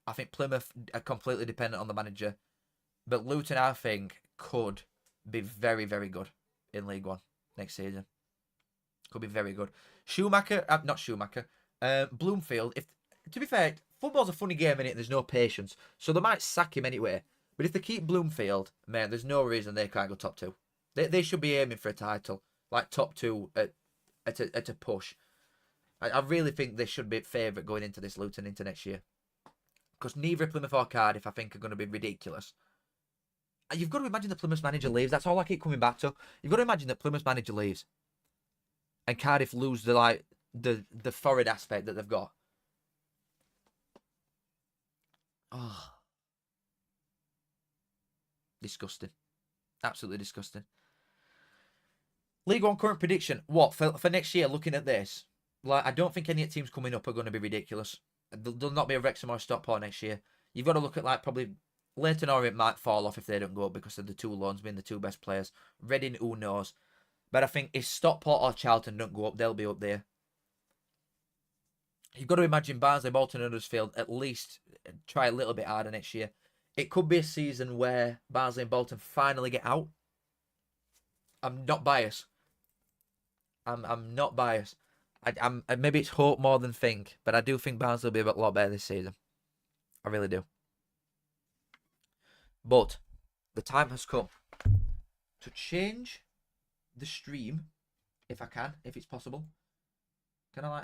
I think Plymouth are completely dependent on the manager. But Luton, I think, could be very, very good in League One next season. Could be very good. Not Schumacher. Bloomfield, to be fair, football's a funny game, innit? There's no patience. So they might sack him anyway. But if they keep Bloomfield, man, there's no reason they can't go top 2. They should be aiming for a title. Like top 2 at a push. I really think they should be favourite going into this Luton into next year. Because neither Plymouth or Cardiff, I think, are going to be ridiculous. You've got to imagine the Plymouth manager leaves. That's all I keep coming back to. You've got to imagine that Plymouth manager leaves. And Cardiff lose the foreign aspect that they've got. Oh. Disgusting. Absolutely disgusting. League One current prediction. What? For next year, looking at this, like, I don't think any teams coming up are going to be ridiculous. There'll not be a Wrexham or Stockport next year. You've got to look at, like, probably Leighton Orient might fall off if they don't go up because of the 2 loans being the 2 best players. Reading, who knows? But I think if Stockport or Charlton don't go up, they'll be up there. You've got to imagine Barnsley, Bolton and Huddersfield at least try a little bit harder next year. It could be a season where Barnsley and Bolton finally get out. I'm not biased. I'm not biased. I'm maybe it's hope more than think, but I do think Barnsley will be a lot better this season. I really do. But the time has come to change the stream, if I can, if it's possible. Can I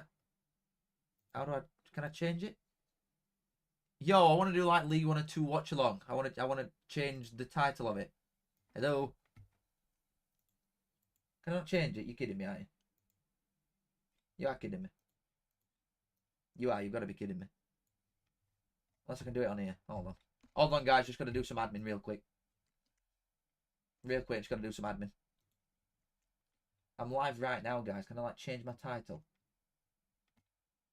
can I change it? Yo, I want to do like League 1 and 2 watch along. I want to change the title of it. Hello. Can I not change it? You're kidding me, aren't you? You are kidding me. You are. You've got to be kidding me. Unless I can do it on here. Hold on. Hold on, guys. Just got to do some admin real quick. Real quick. Just got to do some admin. I'm live right now, guys. Can I like change my title?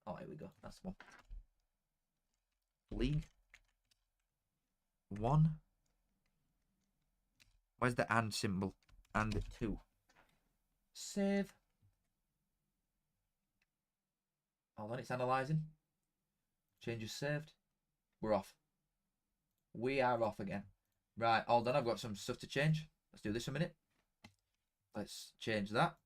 Oh, here we go. That's the one. League 1. Where's the and symbol? And 2. Save. Hold on, it's analysing. Changes saved. We're off. We are off again. Right, hold on, I've got some stuff to change. Let's do this a minute. Let's change that.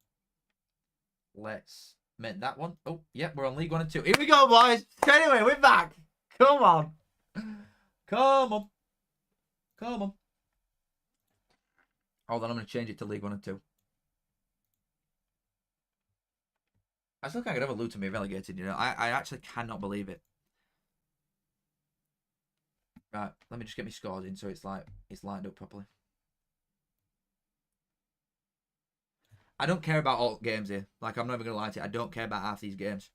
Let's make that one. Oh, yeah, we're on League 1 and 2. Here we go, boys. Anyway, we're back. Come on. Come on. Come on. Hold on, I'm going to change it to League 1 and 2. I still can't get over Luton being relegated, you know. I actually cannot believe it. Right, let me just get my scores in so it's like it's lined up properly. I don't care about all games here. Like, I'm not even going to lie to you. I don't care about half these games.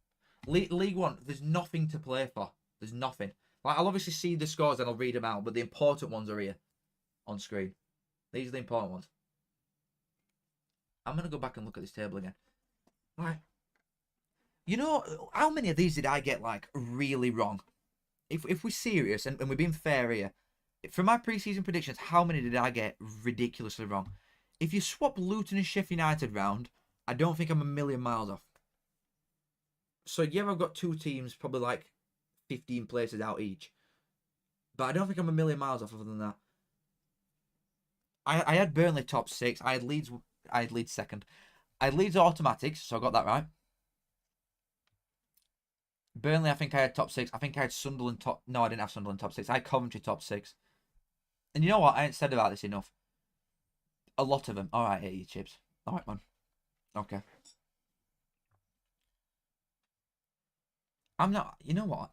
League 1, there's nothing to play for. There's nothing. Like, I'll obviously see the scores and I'll read them out, but the important ones are here on screen. These are the important ones. I'm going to go back and look at this table again. Right. You know, how many of these did I get, like, really wrong? If we're serious and we're being fair here, for my pre-season predictions, how many did I get ridiculously wrong? If you swap Luton and Sheffield United round, I don't think I'm a million miles off. So, yeah, I've got two teams probably like 15 places out each. But I don't think I'm a million miles off other than that. I had Burnley top 6. I had Leeds second. I had Leeds automatics, so I got that right. Burnley, I think I had top 6. I think I had Sunderland top... No, I didn't have Sunderland top 6. I had Coventry top 6. And you know what? I ain't said about this enough. A lot of them. Alright, here you chips. Alright, man. Okay. I'm not... You know what?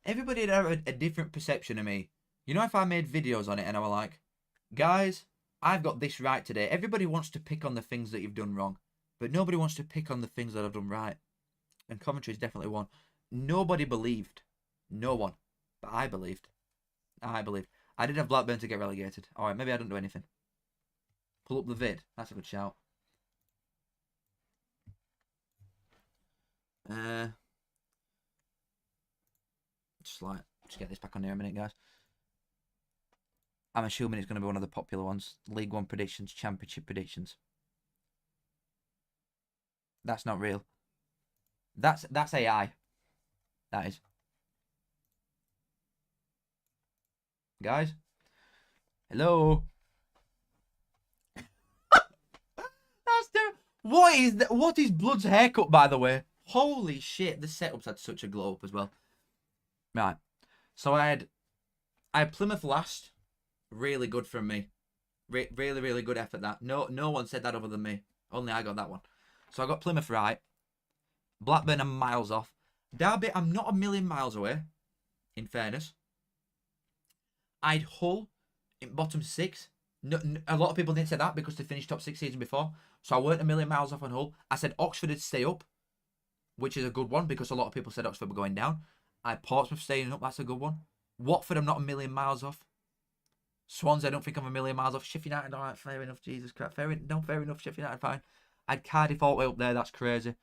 Everybody had a different perception of me. You know, if I made videos on it and I were like, guys, I've got this right today. Everybody wants to pick on the things that you've done wrong. But nobody wants to pick on the things that I've done right. And Coventry is definitely one. Nobody believed. No one. But I believed. I believed. I did have Blackburn to get relegated. Alright, maybe I don't do anything. Pull up the vid. That's a good shout. Just get this back on here a minute, guys. I'm assuming it's going to be one of the popular ones. League 1 predictions, Championship predictions. That's not real. That's AI. That is. Guys. Hello. That's terrible. What is Blood's haircut, by the way? Holy shit. The setup's had such a glow up as well. Right. So I had Plymouth last. Really good from me. Really, really good effort that. No one said that other than me. Only I got that one. So I got Plymouth right. Blackburn, I'm miles off. Derby, I'm not a million miles away. In fairness. I had Hull in bottom 6. No, a lot of people didn't say that because they finished top 6 season before. So I weren't a million miles off on Hull. I said Oxford would stay up, which is a good one because a lot of people said Oxford were going down. I had Portsmouth staying up. That's a good one. Watford, I'm not a million miles off. Swansea, I don't think I'm a million miles off. Sheffield United, all right, fair enough. Jesus Christ. Fair enough. Sheffield United, fine. I had Cardiff all the way up there. That's crazy.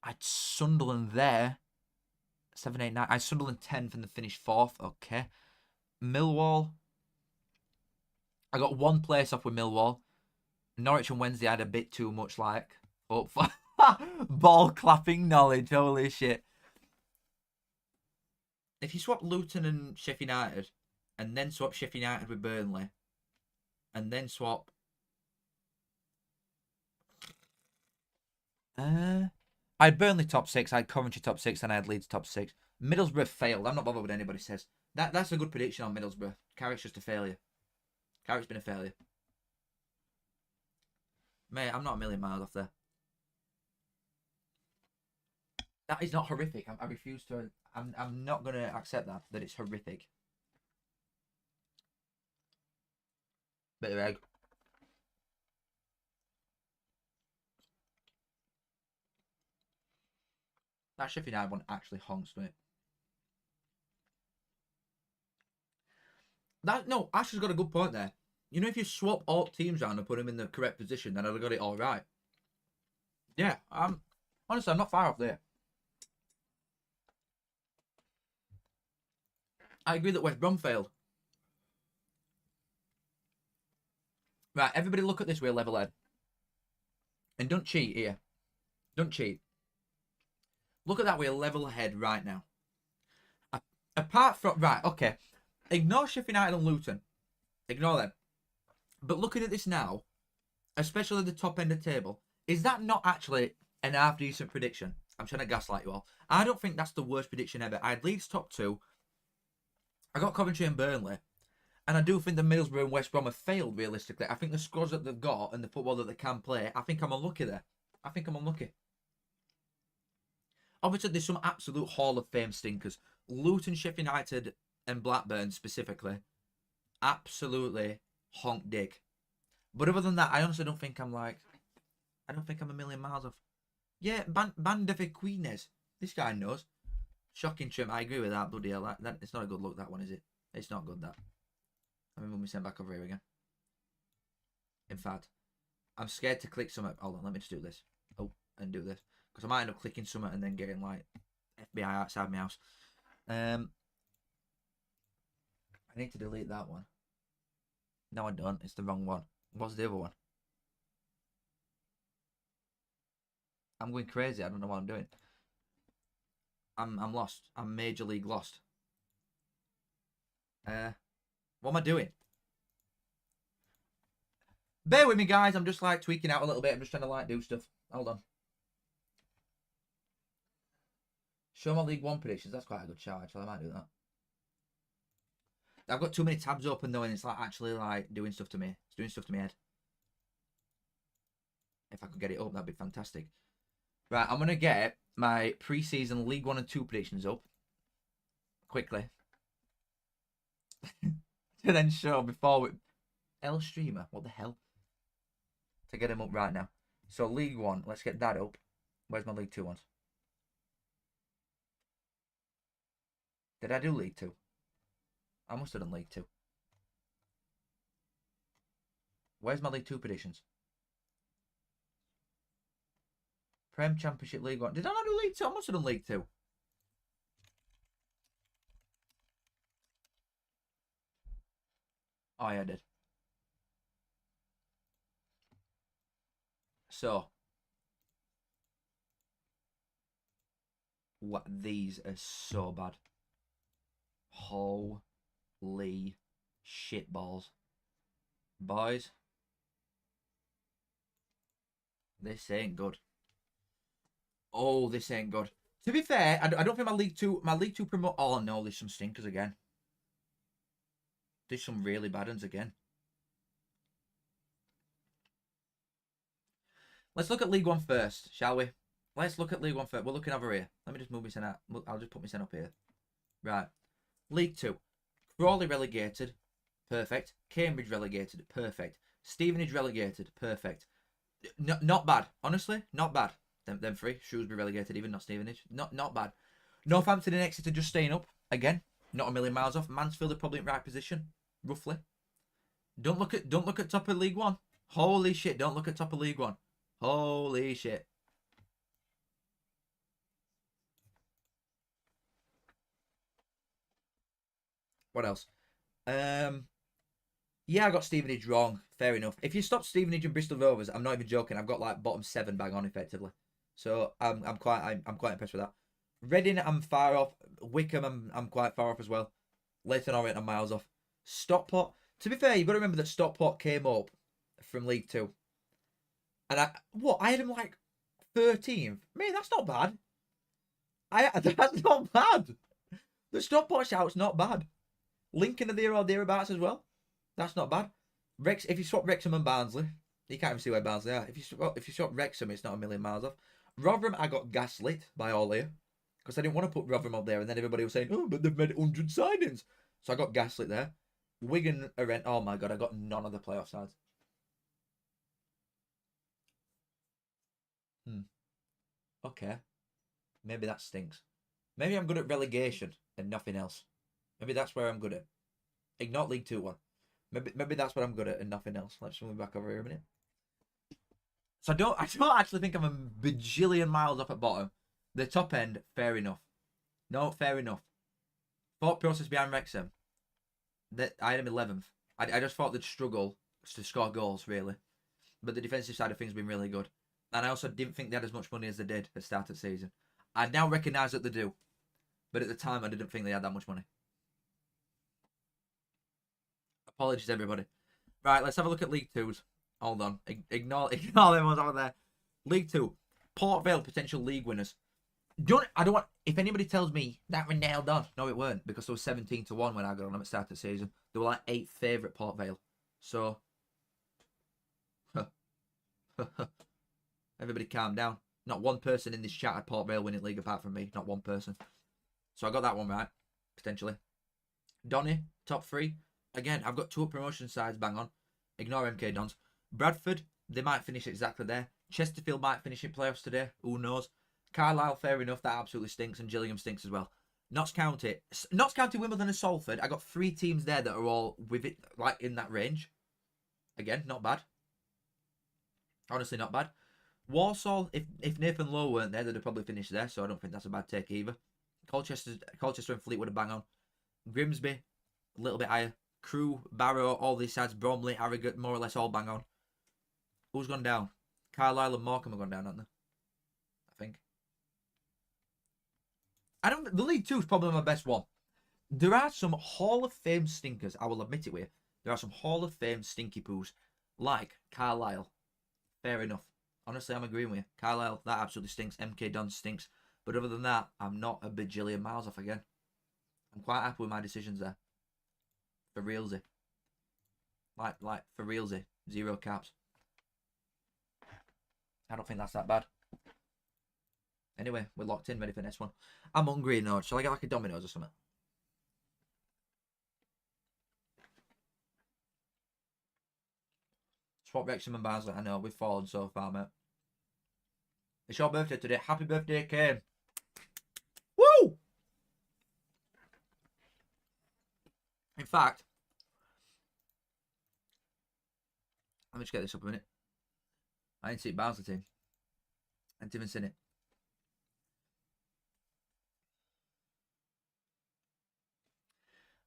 I had Sunderland there. 7, 8, 9. I had Sunderland 10th and the finished 4th. Okay. Millwall. I got one place off with Millwall. Norwich and Wednesday I had a bit too much like up for ball clapping knowledge. Holy shit. If you swap Luton and Sheffield United and then swap Sheffield United with Burnley and then swap I had Burnley top 6, I had Coventry top 6, and I had Leeds top 6. Middlesbrough failed. I'm not bothered what anybody says. That's a good prediction on Middlesbrough. Carrick's just a failure. Carrick's been a failure. Mate, I'm not a million miles off there. That is not horrific. I refuse to. I'm not going to accept that it's horrific. Bit of egg. That Sheffield United one actually honks, doesn't it? No, Ash has got a good point there. You know, if you swap all teams around and put them in the correct position, then I'd have got it all right. Yeah, honestly, I'm not far off there. I agree that West Brom failed. Right, everybody look at this with a level head. And don't cheat here. Don't cheat. Look at that with a level head right now. Apart from... Right, okay. Ignore Sheffield United and Luton. Ignore them. But looking at this now, especially the top end of the table, is that not actually an half-decent prediction? I'm trying to gaslight you all. I don't think that's the worst prediction ever. I had Leeds top 2. I got Coventry and Burnley. And I do think the Middlesbrough and West Brom have failed, realistically. I think the scores that they've got and the football that they can play, I think I'm unlucky there. I think I'm unlucky. Obviously, there's some absolute Hall of Fame stinkers. Luton, Sheffield United, and Blackburn specifically. Absolutely honk dick. But other than that, I honestly don't think I'm like... I don't think I'm a million miles off. Yeah, Banda de Queenes. This guy knows. Shocking trim. I agree with that, bloody hell. That, it's not a good look, that one, is it? It's not good, that. I mean, when we send back over here again. In fact, I'm scared to click something. Hold on, let me just do this. Oh, and do this. Because I might end up clicking something and then getting, like, FBI outside my house. I need to delete that one. No, I don't. It's the wrong one. What's the other one? I'm going crazy. I don't know what I'm doing. I'm lost. I'm Major League lost. What am I doing? Bear with me, guys. I'm just like tweaking out a little bit. I'm just trying to like do stuff. Hold on. Show my League One predictions. That's quite a good shout, actually. I might do that. I've got too many tabs open though, and it's like actually like doing stuff to me. It's doing stuff to my head. If I could get it up, that'd be fantastic. Right, I'm gonna get my pre-season League 1 and 2 predictions up quickly. To then show before we... L streamer, what the hell? To get him up right now. So League 1, let's get that up. Where's my League 2 ones? Did I do League 2? I must have done League 2. Where's my League 2 predictions? Prem Championship League 1. Did I not do League 2? I must have done League 2. Oh, yeah, I did. So. What? These are so bad. Holy shitballs. Boys. This ain't good. Oh, this ain't good. To be fair, I don't think my League 2 promote... Oh, no, there's some stinkers again. There's some really bad ones again. Let's look at League 1 first, shall we? Let's look at League 1 first. We're looking over here. Let me just move my out. I'll just put my up here. Right. League 2. Crawley relegated. Perfect. Cambridge relegated. Perfect. Stevenage relegated. Perfect. Not bad. Honestly, not bad. Them three. Shrewsbury relegated even, not Stevenage. Not bad. Northampton and Exeter just staying up. Again, not a million miles off. Mansfield are probably in right position. Roughly. Don't look at top of League 1. Holy shit, don't look at top of League 1. Holy shit. What else? Yeah, I got Stevenage wrong. Fair enough. If you stop Stevenage and Bristol Rovers, I'm not even joking. I've got like bottom 7 bang on effectively. So I'm quite impressed with that. Reading, I'm far off. Wickham, I'm quite far off as well. Leyton Orient, I'm miles off. Stockport. To be fair, you've got to remember that Stockport came up from League 2. And I had him like 13th. Man, that's not bad. That's not bad. The Stockport shout's not bad. Lincoln are there or thereabouts as well. That's not bad. If you swap Wrexham and Barnsley, you can't even see where Barnsley are. If you swap Wrexham, it's not a million miles off. Rotherham, I got gaslit by all here. Because I didn't want to put Rotherham up there. And then everybody was saying, oh, but they've made 100 signings. So I got gaslit there. Wigan are in. Oh my God, I got none of the playoff sides. Okay. Maybe that stinks. Maybe I'm good at relegation and nothing else. Maybe that's where I'm good at. Ignore League 2 one. Maybe that's what I'm good at and nothing else. Let's move back over here a minute. So I don't actually think I'm a bajillion miles off at bottom. The top end, fair enough. No, fair enough. Thought process behind Wrexham. That I had him 11th. I just thought they'd struggle to score goals, really. But the defensive side of things has been really good. And I also didn't think they had as much money as they did at the start of the season. I now recognise that they do. But at the time, I didn't think they had that much money. Apologies, everybody. Right, let's have a look at League 2s. Hold on. Ignore them ones over there. League 2. Port Vale, potential league winners. I don't want. If anybody tells me that were nailed on, no, it weren't, because there was 17-1 when I got on them at the start of the season. They were like 8th favourite Port Vale. So everybody calm down. Not one person in this chat had Port Vale winning league apart from me. Not one person. So I got that one right, potentially. Donny, top 3. Again, I've got 2 promotion sides bang on. Ignore MK Dons. Bradford, they might finish exactly there. Chesterfield might finish in playoffs today. Who knows? Carlisle, fair enough. That absolutely stinks. And Gillingham stinks as well. Notts County, Wimbledon and Salford. I got 3 teams there that are all with it, like in that range. Again, not bad. Honestly, not bad. Walsall, if Nathan Lowe weren't there, they'd have probably finished there. So I don't think that's a bad take either. Colchester and Fleetwood are bang on. Grimsby, a little bit higher. Crewe, Barrow, all these sides. Bromley, Harrogate, more or less all bang on. Who's gone down? Carlisle and Morecambe have gone down, haven't they? I think. The League 2 is probably my best one. There are some Hall of Fame stinkers, I will admit it with you. There are some Hall of Fame stinky poos, like Carlisle. Fair enough. Honestly, I'm agreeing with you. Carlisle, that absolutely stinks. MK Dons stinks. But other than that, I'm not a bajillion miles off again. I'm quite happy with my decisions there. For realsy. Like for realsy. 0 caps. I don't think that's that bad. Anyway, we're locked in, ready for the next one. I'm hungry now. Shall I get like a Domino's or something? Swap Wrexham and Barnsley. I know, we've fallen so far, mate. It's your birthday today. Happy birthday, Kane. Woo! In fact, let me just get this up a minute. I didn't see Barnsley team. I didn't even see it.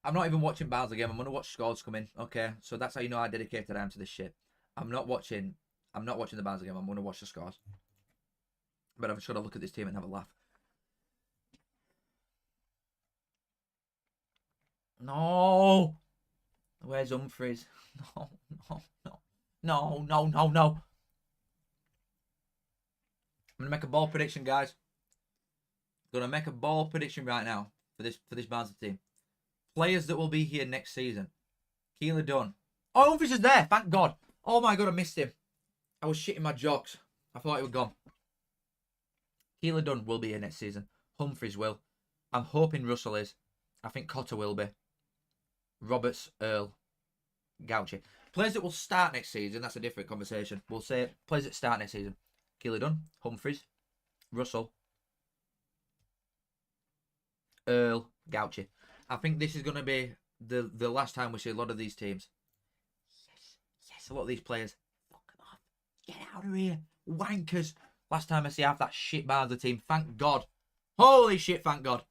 I'm not even watching Barnsley game. I'm going to watch scores come in. Okay, so that's how you know how dedicated I am to this shit. I'm not watching the Barnsley game. I'm going to watch the scores. But I'm just going to look at this team and have a laugh. No! Where's Humphreys? No. I'm going to make a ball prediction, guys. I'm going to make a ball prediction right now for this Barnsley team. Players that will be here next season. Keeler Dunn. Oh, Humphreys is there. Thank God. Oh my God, I missed him. I was shitting my jocks. I thought he was gone. Keeler Dunn will be here next season. Humphreys will. I'm hoping Russell is. I think Cotter will be. Roberts, Earl, Gauchi. Players that will start next season, that's a different conversation. We'll say players that start next season. Keeler Dunn, Humphreys, Russell, Earl, Gauchi. I think this is going to be the last time we see a lot of these teams. Yes, a lot of these players. Fuck them off. Get out of here. Wankers. Last time I see half that shit bar of the team. Thank God. Holy shit, thank God.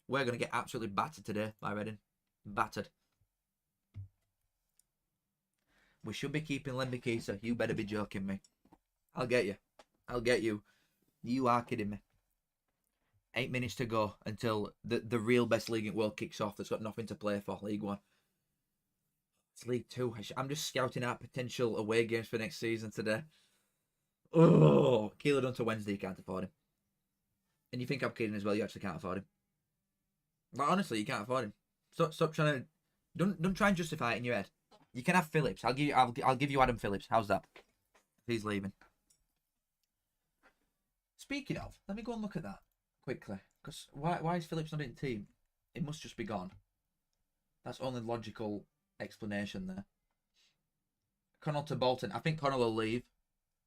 We're going to get absolutely battered today by Reading. Battered. We should be keeping Lembikisa. You better be joking me. I'll get you. I'll get you. You are kidding me. 8 minutes to go until the real best league in the world kicks off. That's got nothing to play for. League 1. It's League 2. I'm just scouting out potential away games for next season today. Oh, Keeler Dunn to Wednesday. You can't afford him. And you think I'm kidding as well. You actually can't afford him. Like, honestly, you can't afford him. Stop trying to. Don't try and justify it in your head. You can have Phillips. I'll give you Adam Phillips. How's that? He's leaving. Speaking of, let me go and look at that quickly. Because why is Phillips not in the team? It must just be gone. That's only logical explanation there. Connell to Bolton. I think Connell will leave.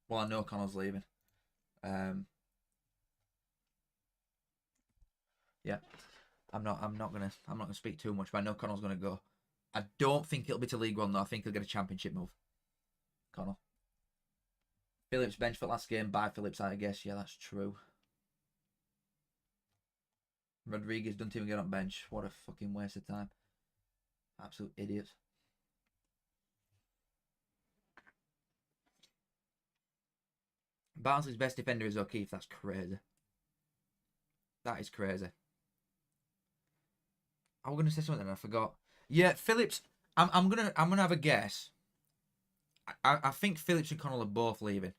Well, I know Connell's leaving. Yeah. I'm not gonna speak too much, but I know Connell's gonna go. I don't think it'll be to League 1 though. I think he'll get a championship move. Connell. Phillips bench for last game. Bye Phillips, I guess. Yeah, that's true. Rodriguez doesn't even get on bench. What a fucking waste of time. Absolute idiots. Barnsley's best defender is O'Keefe. That's crazy. That is crazy. I was gonna say something and I forgot. Yeah, Phillips. I'm gonna have a guess. I think Phillips and Connell are both leaving.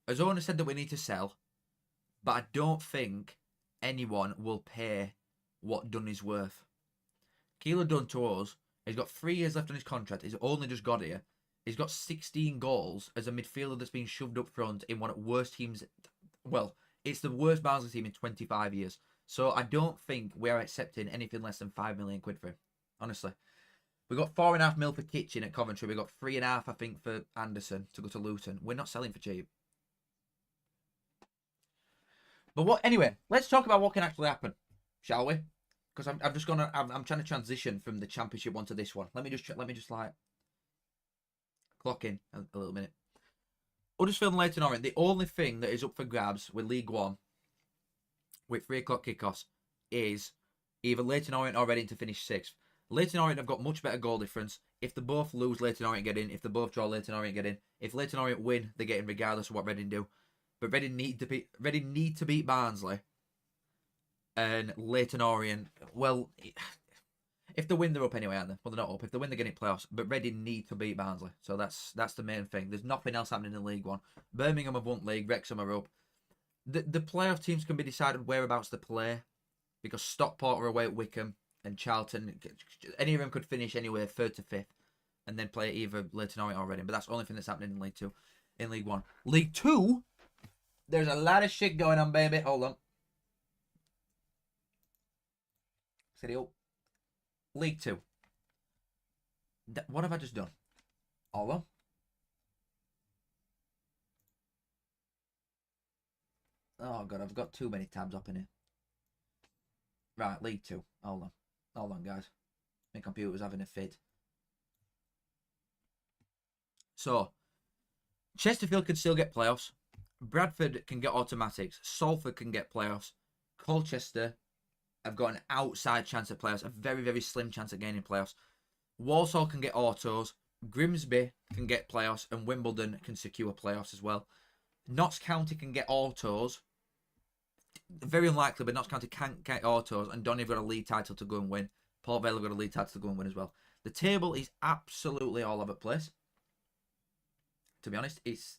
As owner said that we need to sell. But I don't think anyone will pay what Dunn is worth. Keeler Dunn to us, he's got 3 years left on his contract. He's only just got here. He's got 16 goals as a midfielder that's been shoved up front in one of the worst teams. Well, it's the worst Barnsley team in 25 years. So I don't think we're accepting anything less than 5 million quid for him. Honestly. We got 4.5 mil for Kitchen at Coventry. We got 3.5, I think, for Anderson to go to Luton. We're not selling for cheap. But what? Anyway, let's talk about what can actually happen, shall we? Because I'm just gonna I'm trying to transition from the Championship one to this one. Let me just like clock in a little minute. Huddersfield and Leyton Orient. The only thing that is up for grabs with League One, with 3 o'clock kickoffs, is either Leyton Orient or Reading to finish 6th. Leyton Orient have got much better goal difference. If they both lose, Leyton Orient get in. If they both draw, Leyton Orient get in. If Leyton Orient win, they get in regardless of what Reading do. But Reading need to beat Barnsley. And Leyton Orient, well, if they win, they're up anyway, aren't they? Well, they're not up. If they win, they're getting playoffs. But Reading need to beat Barnsley. So that's the main thing. There's nothing else happening in League One. Birmingham have won league. Wrexham are up. The playoff teams can be decided whereabouts to play. Because Stockport are away at Wickham. And Charlton, any of them could finish anywhere 3rd to 5th. And then play either Leyton Orient or Reading. But that's the only thing that's happening in League 2. In League 1. League 2, there's a lot of shit going on, baby. Hold on. Steady up. League 2. What have I just done? Hold on. Oh, God, I've got too many tabs up in here. Right, League 2. Hold on. Hold on, guys. My computer's having a fit. So, Chesterfield can still get playoffs. Bradford can get automatics. Salford can get playoffs. Colchester have got an outside chance at playoffs. A very, very slim chance at gaining playoffs. Walsall can get autos. Grimsby can get playoffs. And Wimbledon can secure playoffs as well. Notts County can get autos. Very unlikely, but Notts County can't get autos. And Donny have got a league title to go and win. Port Vale have got a league title to go and win as well. The table is absolutely all over the place. To be honest, it's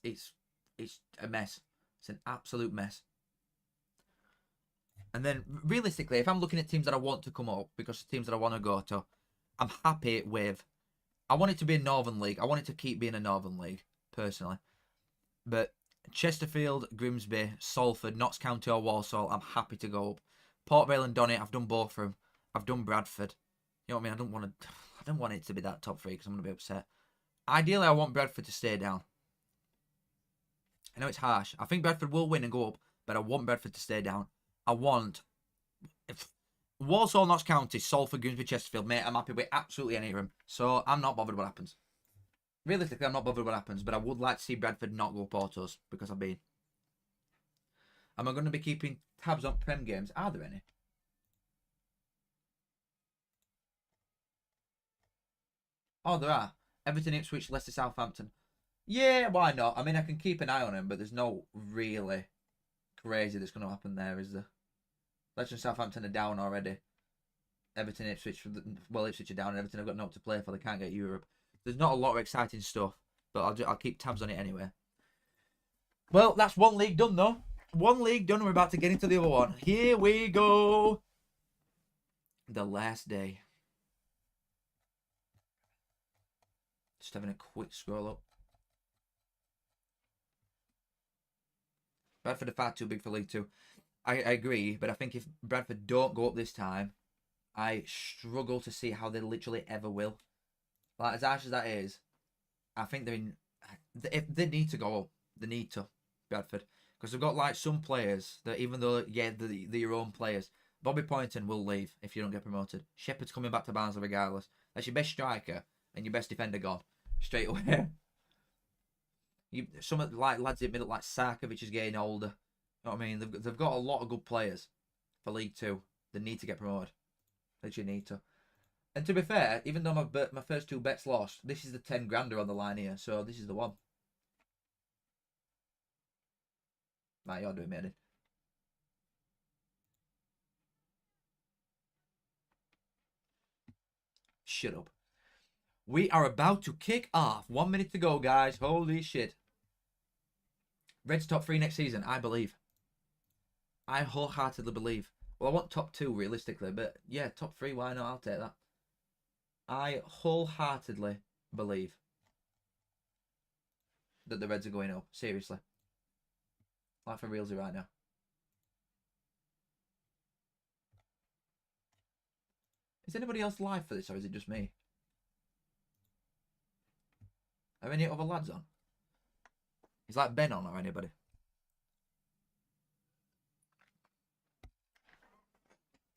a mess. It's an absolute mess. And then, realistically, if I'm looking at teams that I want to come up, because the teams that I want to go to, I'm happy with... I want it to be a Northern League. I want it to keep being a Northern League, personally. But Chesterfield, Grimsby, Salford, Notts County or Walsall, I'm happy to go up. Port Vale and Donny, I've done both of them. I've done Bradford. You know what I mean? I don't want it to be that top 3 because I'm going to be upset. Ideally, I want Bradford to stay down. I know it's harsh. I think Bradford will win and go up, but I want Bradford to stay down. I want... Walsall, Notts County, Salford, Grimsby, Chesterfield, mate, I'm happy with absolutely any of them. So I'm not bothered what happens. Realistically, I'm not bothered what happens, but I would like to see Bradford not go autos because I've been. Am I going to be keeping tabs on Prem games? Are there any? Oh, there are. Everton, Ipswich, Leicester, Southampton. Yeah, why not? I mean, I can keep an eye on him, but there's no really crazy that's going to happen there, is there? Leicester and Southampton are down already. Everton, Ipswich, well, Ipswich are down, and Everton have got no to play for. They can't get Europe. There's not a lot of exciting stuff, but I'll keep tabs on it anyway. Well, that's one league done, though. One league done, we're about to get into the other one. Here we go. The last day. Just having a quick scroll up. Bradford are far too big for League 2. I agree, but I think if Bradford don't go up this time, I struggle to see how they literally ever will. Like, as harsh as that is, I think they're in... If they need to go up. They need to, Bradford. Because they've got, like, some players that even though, yeah, they're your own players. Bobby Poynton will leave if you don't get promoted. Shepherd's coming back to Barnsley regardless. That's your best striker and your best defender gone. Straight away. Some like lads in the middle, like Sarkovic is getting older. You know what I mean? They've got a lot of good players for League 2. They need to get promoted. They literally need to. And to be fair, even though my first 2 bets lost, this is the 10 grander on the line here. So this is the one. Right, you're doing me. Shut up. We are about to kick off. 1 minute to go, guys. Holy shit. Reds top 3 next season, I believe. I wholeheartedly believe. Well, I want top 2 realistically, but yeah, top 3. Why not? I'll take that. I wholeheartedly believe that the Reds are going up. Seriously, like for realsy right now. Is anybody else live for this, or is it just me? Are any other lads on? Is like Ben on or anybody?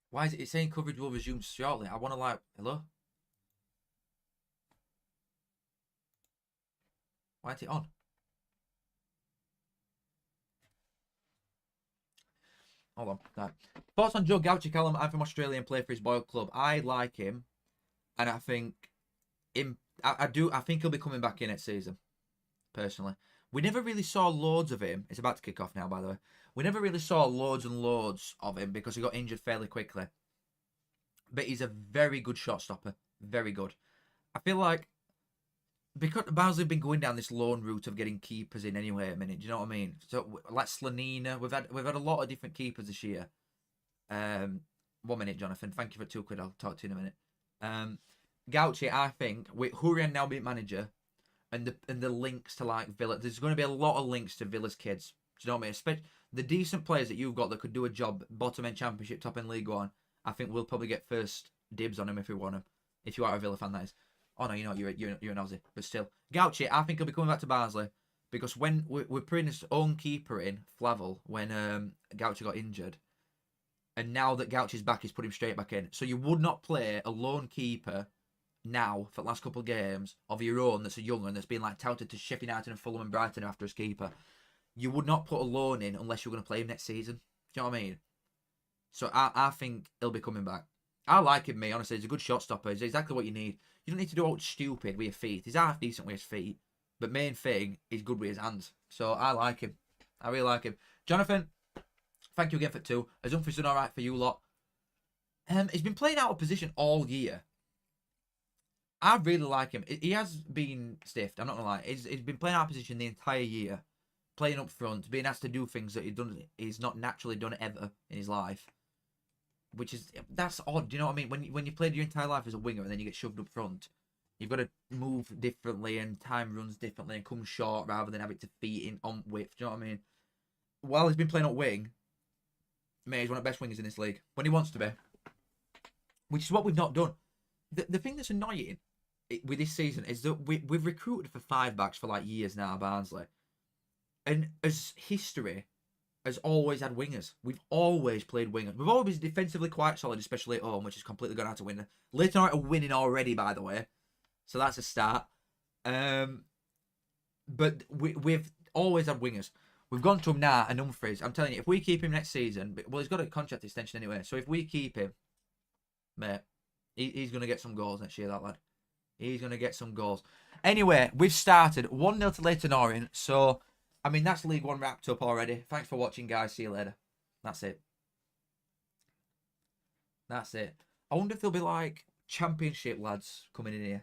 Why is it saying coverage will resume shortly? I want to like, hello? Why is it on? Hold on. Right. Thoughts on Joe Gauchi, Callum? I'm from Australia and play for his Boyle club. I like him, and I think I think he'll be coming back in next season. Personally, we never really saw loads of him. It's about to kick off now, by the way. We never really saw loads and loads of him because he got injured fairly quickly. But he's a very good shot stopper. Very good. I feel like because Barnsley have been going down this loan route of getting keepers in anyway at a minute. Do you know what I mean? So like Slanina, we've had a lot of different keepers this year. 1 minute, Jonathan. Thank you for £2. I'll talk to you in a minute. Gauchi, I think with Hurrian now being manager, and the links to like Villa, there's going to be a lot of links to Villa's kids. Do you know what I mean? Especially the decent players that you've got that could do a job, bottom end Championship, top end League One. I think we'll probably get first dibs on him if we want him. If you are a Villa fan, that is. Oh no, you're an Aussie, but still, Gauchi, I think he'll be coming back to Barnsley because when we're putting his own keeper in Flavel when Gauchi got injured, and now that Gauchi's back, he's put him straight back in. So you would not play a lone keeper now for the last couple of games of your own that's a young one that's been like touted to Sheffield United and Fulham and Brighton after his keeper. You would not put a loan in unless you're going to play him next season. Do you know what I mean? So I think he'll be coming back. I like him, mate. Honestly, he's a good shot stopper. He's exactly what you need. You don't need to do all stupid with your feet. He's half decent with his feet. But main thing, he's good with his hands. So I like him. I really like him. Jonathan, thank you again for 2. Has Humphries done alright for you lot? He's been playing out of position all year. I really like him. He has been stiffed. I'm not going to lie. He's been playing out of position the entire year. Playing up front. Being asked to do things that he's not naturally done ever in his life. That's odd. Do you know what I mean? When you played your entire life as a winger and then you get shoved up front, you've got to move differently and time runs differently and come short rather than have it to feet in on width. Do you know what I mean? While he's been playing up wing, mate, he's one of the best wingers in this league when he wants to be, which is what we've not done. The thing that's annoying with this season is that we've recruited for 5 backs for like years now, Barnsley, and as history has always had wingers. We've always played wingers. We've always been defensively quite solid, especially at home, which has completely gone out to win. Leighton Orient are winning already, by the way. So that's a start. But we've always had wingers. We've gone to him now and Humphries. I'm telling you, if we keep him next season, well, he's got a contract extension anyway. So if we keep him, mate, he's going to get some goals next year, that lad. He's going to get some goals. Anyway, we've started 1-0 to Leighton Orient. So I mean, that's League One wrapped up already. Thanks for watching, guys. See you later. That's it. That's it. I wonder if there'll be, like, Championship lads coming in here.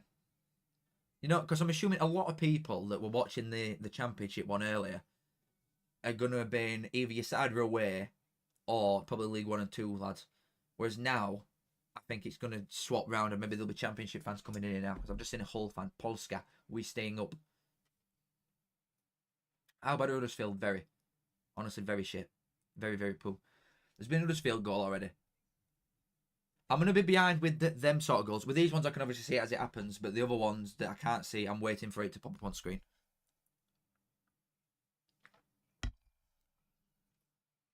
You know, because I'm assuming a lot of people that were watching the Championship one earlier are going to have been either your side or away or probably League 1 and 2 lads. Whereas now, I think it's going to swap round and maybe there'll be Championship fans coming in here now. Because I've just seen a Hull fan. Polska, we staying up. How about Huddersfield? Very. Honestly, very shit. Very, very poor. There's been a Huddersfield goal already. I'm going to be behind with them sort of goals. With these ones, I can obviously see it as it happens. But the other ones that I can't see, I'm waiting for it to pop up on screen.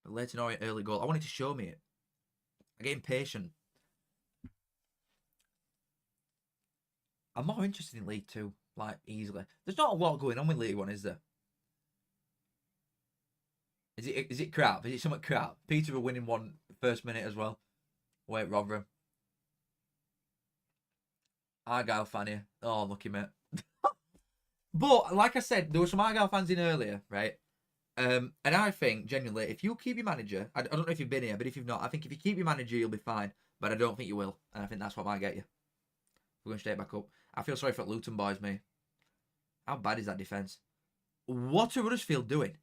But Leighton Orient early goal. I wanted to show me it. I get impatient. I'm more interested in League 2. Like, easily. There's not a lot going on with League 1, is there? Is it crap? Is it somewhat crap? Peterborough winning one first minute as well. Wait, Rotherham. Argyle fan here. Oh, lucky mate. But like I said, there were some Argyle fans in earlier, right? And I think genuinely, if you keep your manager, I don't know if you've been here, but if you've not, I think if you keep your manager, you'll be fine. But I don't think you will, and I think that's what might get you. We're going straight back up. I feel sorry for Luton boys, mate. How bad is that defence? What are Huddersfield doing?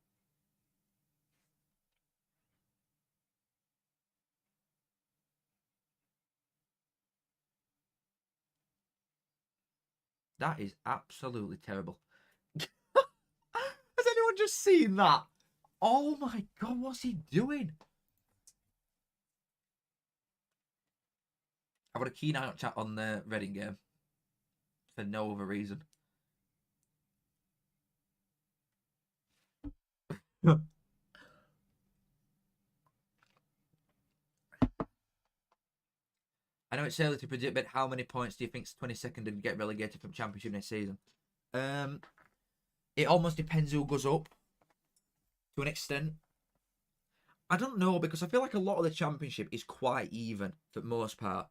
That is absolutely terrible. Has anyone just seen that? Oh my God, what's he doing? I've got a keen eye on the Reading game. For no other reason. I know it's early to predict, but how many points do you think 22nd and get relegated from Championship next season? It almost depends who goes up. To an extent. I don't know, because I feel like a lot of the Championship is quite even for the most part.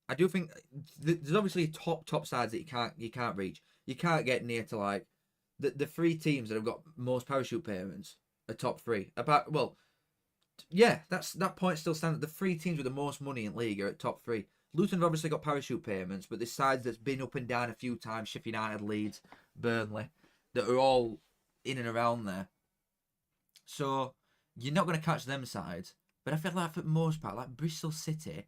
I do think there's obviously top sides that you can't reach. You can't get near to like the three teams that have got most parachute payments are top three. Yeah, that point still stands. The three teams with the most money in league are at top three. Luton have obviously got parachute payments, but the sides that's been up and down a few times, Sheffield United, Leeds, Burnley, that are all in and around there. So you're not going to catch them sides. But I feel like for the most part, like Bristol City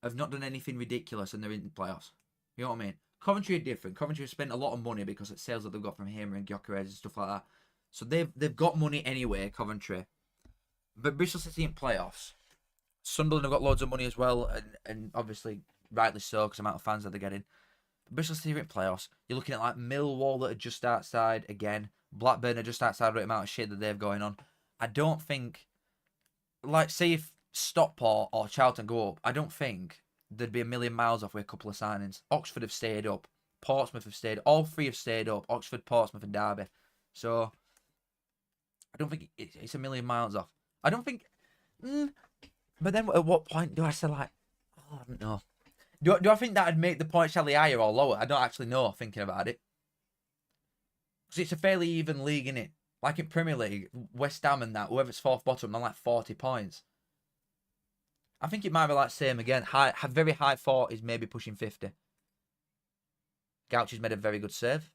have not done anything ridiculous and they're in the playoffs. You know what I mean? Coventry are different. Coventry have spent a lot of money because of sales that they've got from Hamer and Gyökeres and stuff like that. So they've got money anyway, Coventry. But Bristol City in playoffs. Sunderland have got loads of money as well, and obviously rightly so because the amount of fans that they're getting. Bristol City in playoffs. You're looking at like Millwall that are just outside again. Blackburn are just outside with the amount of shit that they've going on. I don't think, like, say if Stockport or Charlton go up, I don't think there'd be a million miles off with a couple of signings. Oxford have stayed up. Portsmouth have stayed. All three have stayed up. Oxford, Portsmouth, and Derby. So I don't think it's a million miles off. I don't think. But then at what point do I say like, oh, I don't know. Do I think that'd make the points tally higher or lower? I don't actually know, thinking about it. Because it's a fairly even league, innit? Like in Premier League, West Ham and that, whoever's fourth bottom, they're like 40 points. I think it might be like same again. Very high 40s, maybe pushing 50. Goucher's made a very good save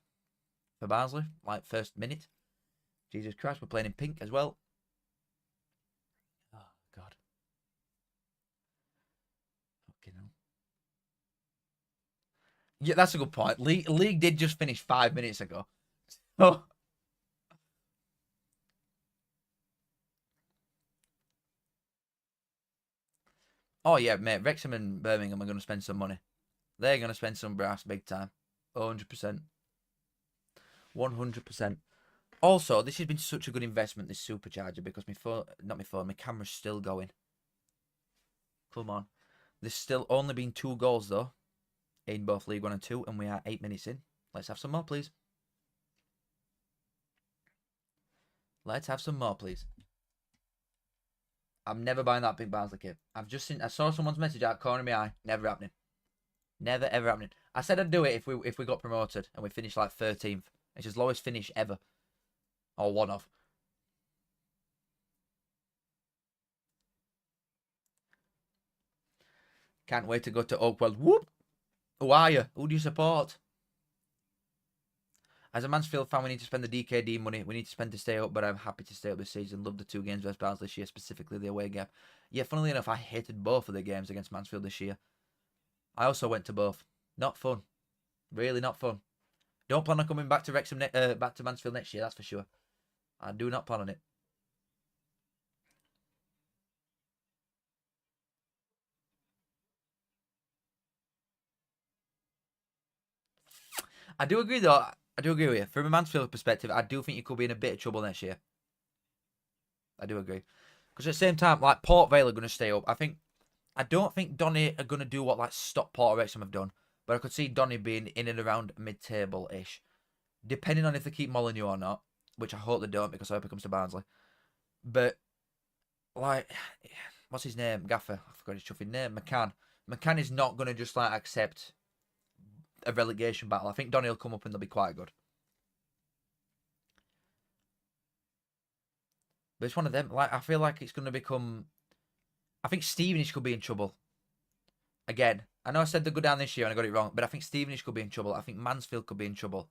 for Barnsley, like first minute. Jesus Christ, we're playing in pink as well. Oh, God. Fucking hell. Yeah, that's a good point. League did just finish 5 minutes ago. Oh. Oh, yeah, mate. Wrexham and Birmingham are going to spend some money. They're going to spend some brass big time. 100%. 100%. Also, this has been such a good investment, this supercharger, because my camera's still going. Come on. There's still only been 2 goals, though, in both League 1 and 2, and we are 8 minutes in. Let's have some more, please. Let's have some more, please. I'm never buying that big Barnsley kit. I saw someone's message out corner of my eye. Never happening. Never ever happening. I said I'd do it if we got promoted and we finished like 13th. It's his lowest finish ever. Or one of. Can't wait to go to Oakwell. Whoop! Who are you? Who do you support? As a Mansfield fan, we need to spend the DKD money. We need to spend to stay up, but I'm happy to stay up this season. Love the 2 games versus Barnsley this year, specifically the away game. Yeah, funnily enough, I hated both of the games against Mansfield this year. I also went to both. Not fun. Really not fun. Don't plan on coming back to back to Mansfield next year, that's for sure. I do not plan on it. I do agree, though. I do agree with you. From a Mansfield perspective, I do think you could be in a bit of trouble next year. I do agree. Because at the same time, like, Port Vale are going to stay up. I don't think Donny are going to do what, like, Stockport or Wrexham have done. But I could see Donny being in and around mid-table-ish. Depending on if they keep Molineux or not. Which I hope they don't, because I hope it comes to Barnsley. But, like, what's his name? Gaffer. I forgot his chuffing name. McCann. McCann is not going to just, like, accept a relegation battle. I think Donny will come up and they'll be quite good. But it's one of them. Like, I feel like it's going to become... I think Stevenage could be in trouble. Again, I know I said they'd go down this year and I got it wrong, but I think Stevenage could be in trouble. I think Mansfield could be in trouble.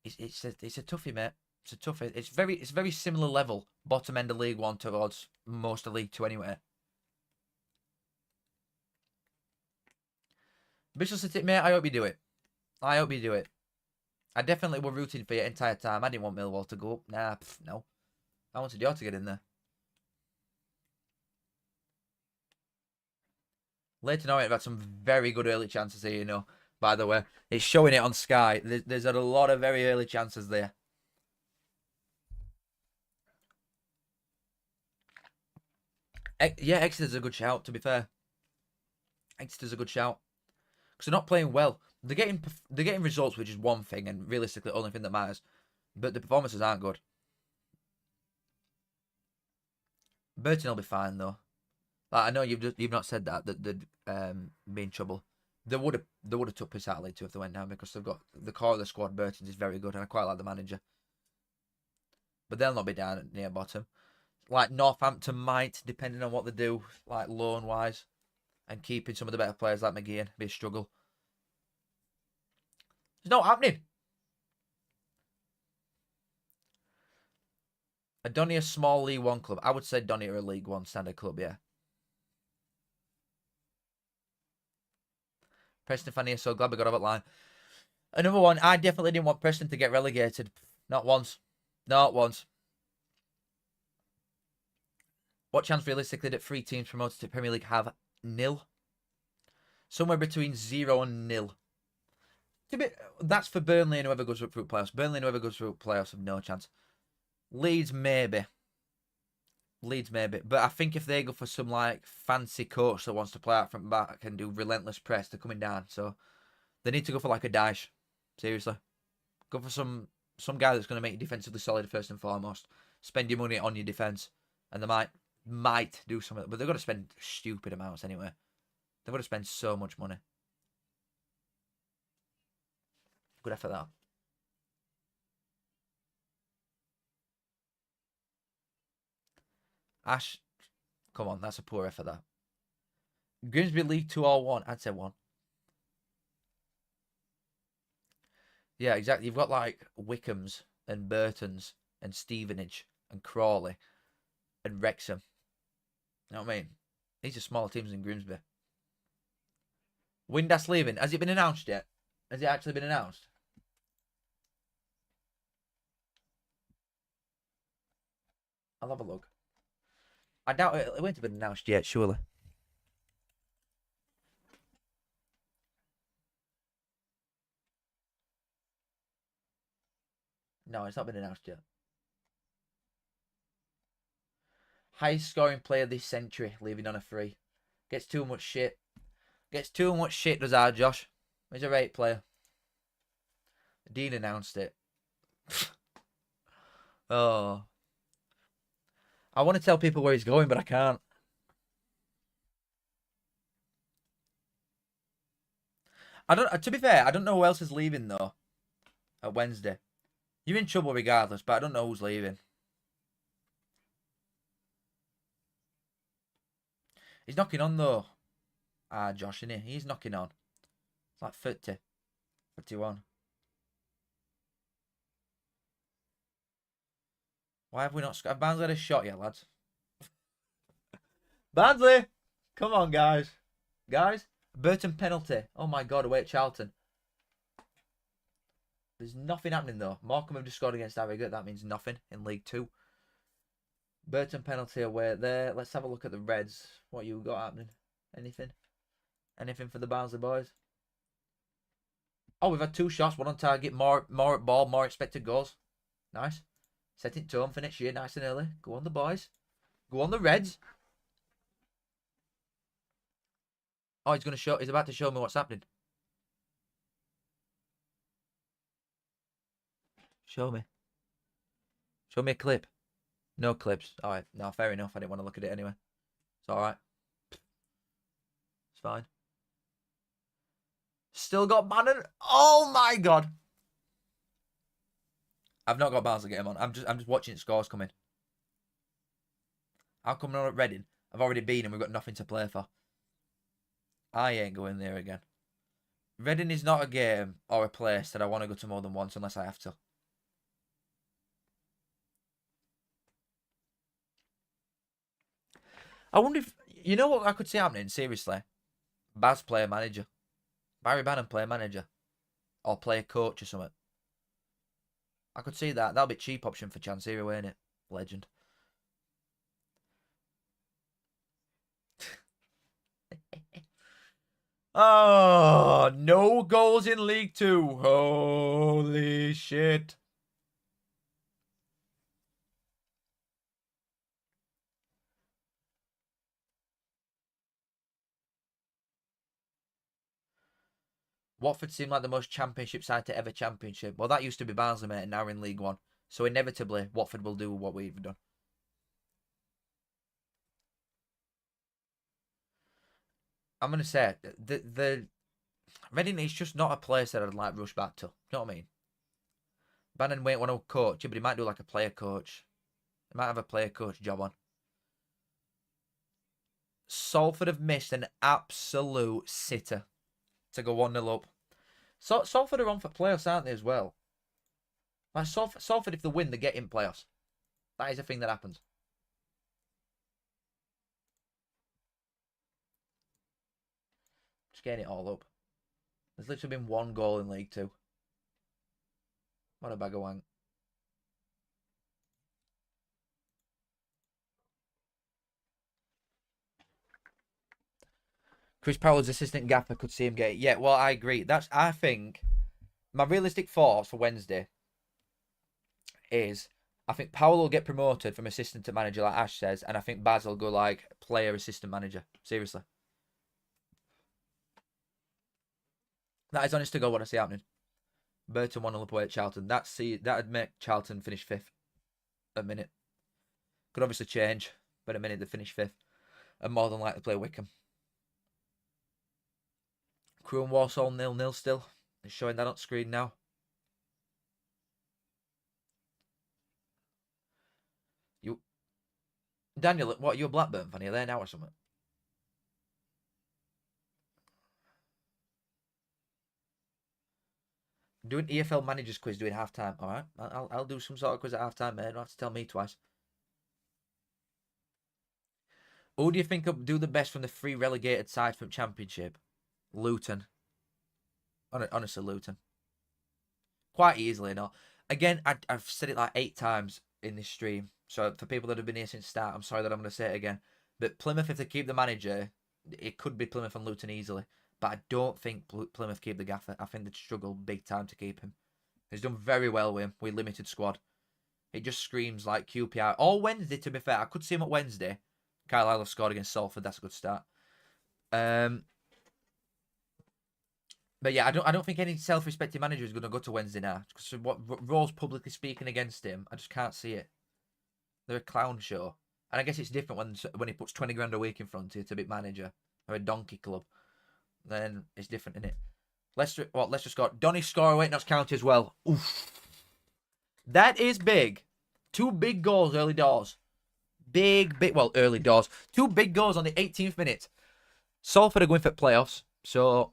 It's a toughie, mate. It's a toughie. It's very similar level, bottom end of League 1 towards most of League 2 anyway. Bristol City, mate, I hope you do it. I hope you do it. I definitely were rooting for you the entire time. I didn't want Millwall to go up. Nah, no. I wanted you to get in there. Leighton Orient have had some very good early chances here, you know. By the way, it's showing it on Sky. There's had a lot of very early chances there. Yeah, Exeter's a good shout, to be fair. Exeter's a good shout. Because they're not playing well. They're getting results, which is one thing, and realistically, the only thing that matters. But the performances aren't good. Burton will be fine, though. Like, I know you've not said that they'd be in trouble. They would have took piss out of League Two if they went down, because they've got the core of the squad. Burton's is very good, and I quite like the manager. But they'll not be down near bottom. Like Northampton might, depending on what they do, like loan wise, and keeping some of the better players like McGeehan be a struggle. It's not happening. A Donny a small League One club? I would say Donny are a League One standard club, yeah. Preston fan here, so glad we got off at line. Another one, I definitely didn't want Preston to get relegated. Not once. Not once. What chance realistically that 3 teams promoted to Premier League have? Nil. Somewhere between 0 and 0. That's for Burnley and whoever goes through playoffs. Burnley and whoever goes through playoffs have no chance. Leeds maybe. But I think if they go for some like fancy coach that wants to play out from back and do relentless press, they're coming down. So they need to go for like a Daesh. Seriously. Go for some guy that's going to make you defensively solid first and foremost. Spend your money on your defence. And they might do something. But they've got to spend stupid amounts anyway. They've got to spend so much money. Good effort, that. Ash, come on, that's a poor effort, that. Grimsby League 2 or 1? I'd say 1. Yeah, exactly. You've got like Wickhams and Burtons and Stevenage and Crawley and Wrexham. You know what I mean? These are smaller teams than Grimsby. Windass leaving. Has it been announced yet? Has it actually been announced? I'll have a look. I doubt it won't have been announced yet, surely. No, it's not been announced yet. Highest scoring player this century, leaving on a free. Gets too much shit. Gets too much shit, does our Josh. He's a rate player. Dean announced it. Oh. I want to tell people where he's going, but I can't. To be fair, I don't know who else is leaving though. At Wednesday. You're in trouble regardless, but I don't know who's leaving. He's knocking on though. Josh, isn't he? He's knocking on. It's like 30. 31. Why have we not... Have Barnsley had a shot yet, lads? Barnsley! Come on, guys. Guys? Burton penalty. Oh my god, away at Charlton. There's nothing happening though. Morecambe have just scored against Harrogate. That means nothing in League 2. Burton penalty away there. Let's have a look at the Reds. What you got happening? Anything? Anything for the Barnsley boys? Oh, we've had 2 shots. 1 on target. More at ball. More expected goals. Nice. Setting tone for next year. Nice and early. Go on the boys. Go on the Reds. Oh, he's going to show. He's about to show me what's happening. Show me. Show me a clip. No clips. Alright. No, fair enough. I didn't want to look at it anyway. It's alright. It's fine. Still got Bannon. Oh my god. I've not got Barnsley game on. I'm just watching scores come in. How come we're not at Reading? I've already been and we've got nothing to play for. I ain't going there again. Reading is not a game or a place that I want to go to more than once unless I have to. I wonder if... You know what I could see happening? Seriously. Baz player manager. Barry Bannon player manager. Or play a coach or something. I could see that. That'll be a cheap option for Chansiri, won't it? Legend. Oh, no goals in League Two. Holy shit. Watford seem like the most championship side to ever championship. Well, that used to be Barnsley, mate, and now we're in League One. So inevitably, Watford will do what we've done. I'm going to say, the Reading is just not a place that I'd like rush back to. You know what I mean? Bannon won't want to coach, but he might do like a player coach. He might have a player coach job on. Salford have missed an absolute sitter to go 1-0 up. Salford are on for playoffs, aren't they, as well? Like Salford, if they win, they get in playoffs. That is a thing that happens. Just getting it all up. There's literally been 1 goal in League Two. What a bag of wank. Chris Powell's assistant gaffer could see him get it. Yeah, well, I agree. I think my realistic thoughts for Wednesday is I think Powell will get promoted from assistant to manager, like Ash says, and I think Baz will go like player assistant manager. Seriously. That is honest to God what I see happening. Burton 1-0 up away at Charlton. That'd make Charlton finish 5th a minute. Could obviously change, but a minute they finish 5th. And more than likely play Wickham. Crewe and Walsall 0-0 still. It's showing that on screen now. Daniel, what, you a Blackburn fan? Are you there now or something? Doing EFL managers quiz doing half time. All right, I'll do some sort of quiz at half time, man. You don't have to tell me twice. Who do you think will do the best from the 3 relegated side from Championship? Luton. Honestly, Luton. Quite easily, no. Again, I've said it like 8 times in this stream. So for people that have been here since start, I'm sorry that I'm going to say it again. But Plymouth, if they keep the manager, it could be Plymouth and Luton easily. But I don't think Plymouth keep the gaffer. I think they'd struggle big time to keep him. He's done very well with him, with limited squad. It just screams like QPR. Or Wednesday, to be fair. I could see him at Wednesday. Carlisle have scored against Salford. That's a good start. But yeah, I don't think any self-respecting manager is going to go to Wednesday now. Because what Raw's publicly speaking against him, I just can't see it. They're a clown show. And I guess it's different when he puts 20 grand a week in front of you to be manager or a donkey club. Then it's different, isn't it? Leicester scored. Donny score away, Notts County as well. Oof. That is big. 2 big goals early doors. Early doors. 2 big goals on the 18th minute. Salford are going for playoffs, so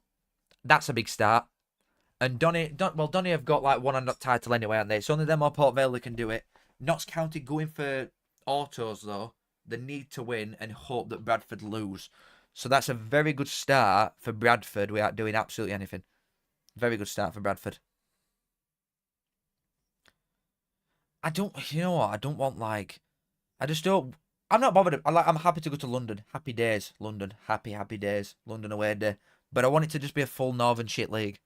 that's a big start. And Donny have got like one on title anyway, aren't they? It's only them or Port Vale that can do it. Notts County going for autos though. They need to win and hope that Bradford lose. So that's a very good start for Bradford without doing absolutely anything. Very good start for Bradford. You know what? I don't want like, I just don't. I'm not bothered. I'm happy to go to London. Happy days, London. Happy days, London away day. But I want it to just be a full Northern shit league.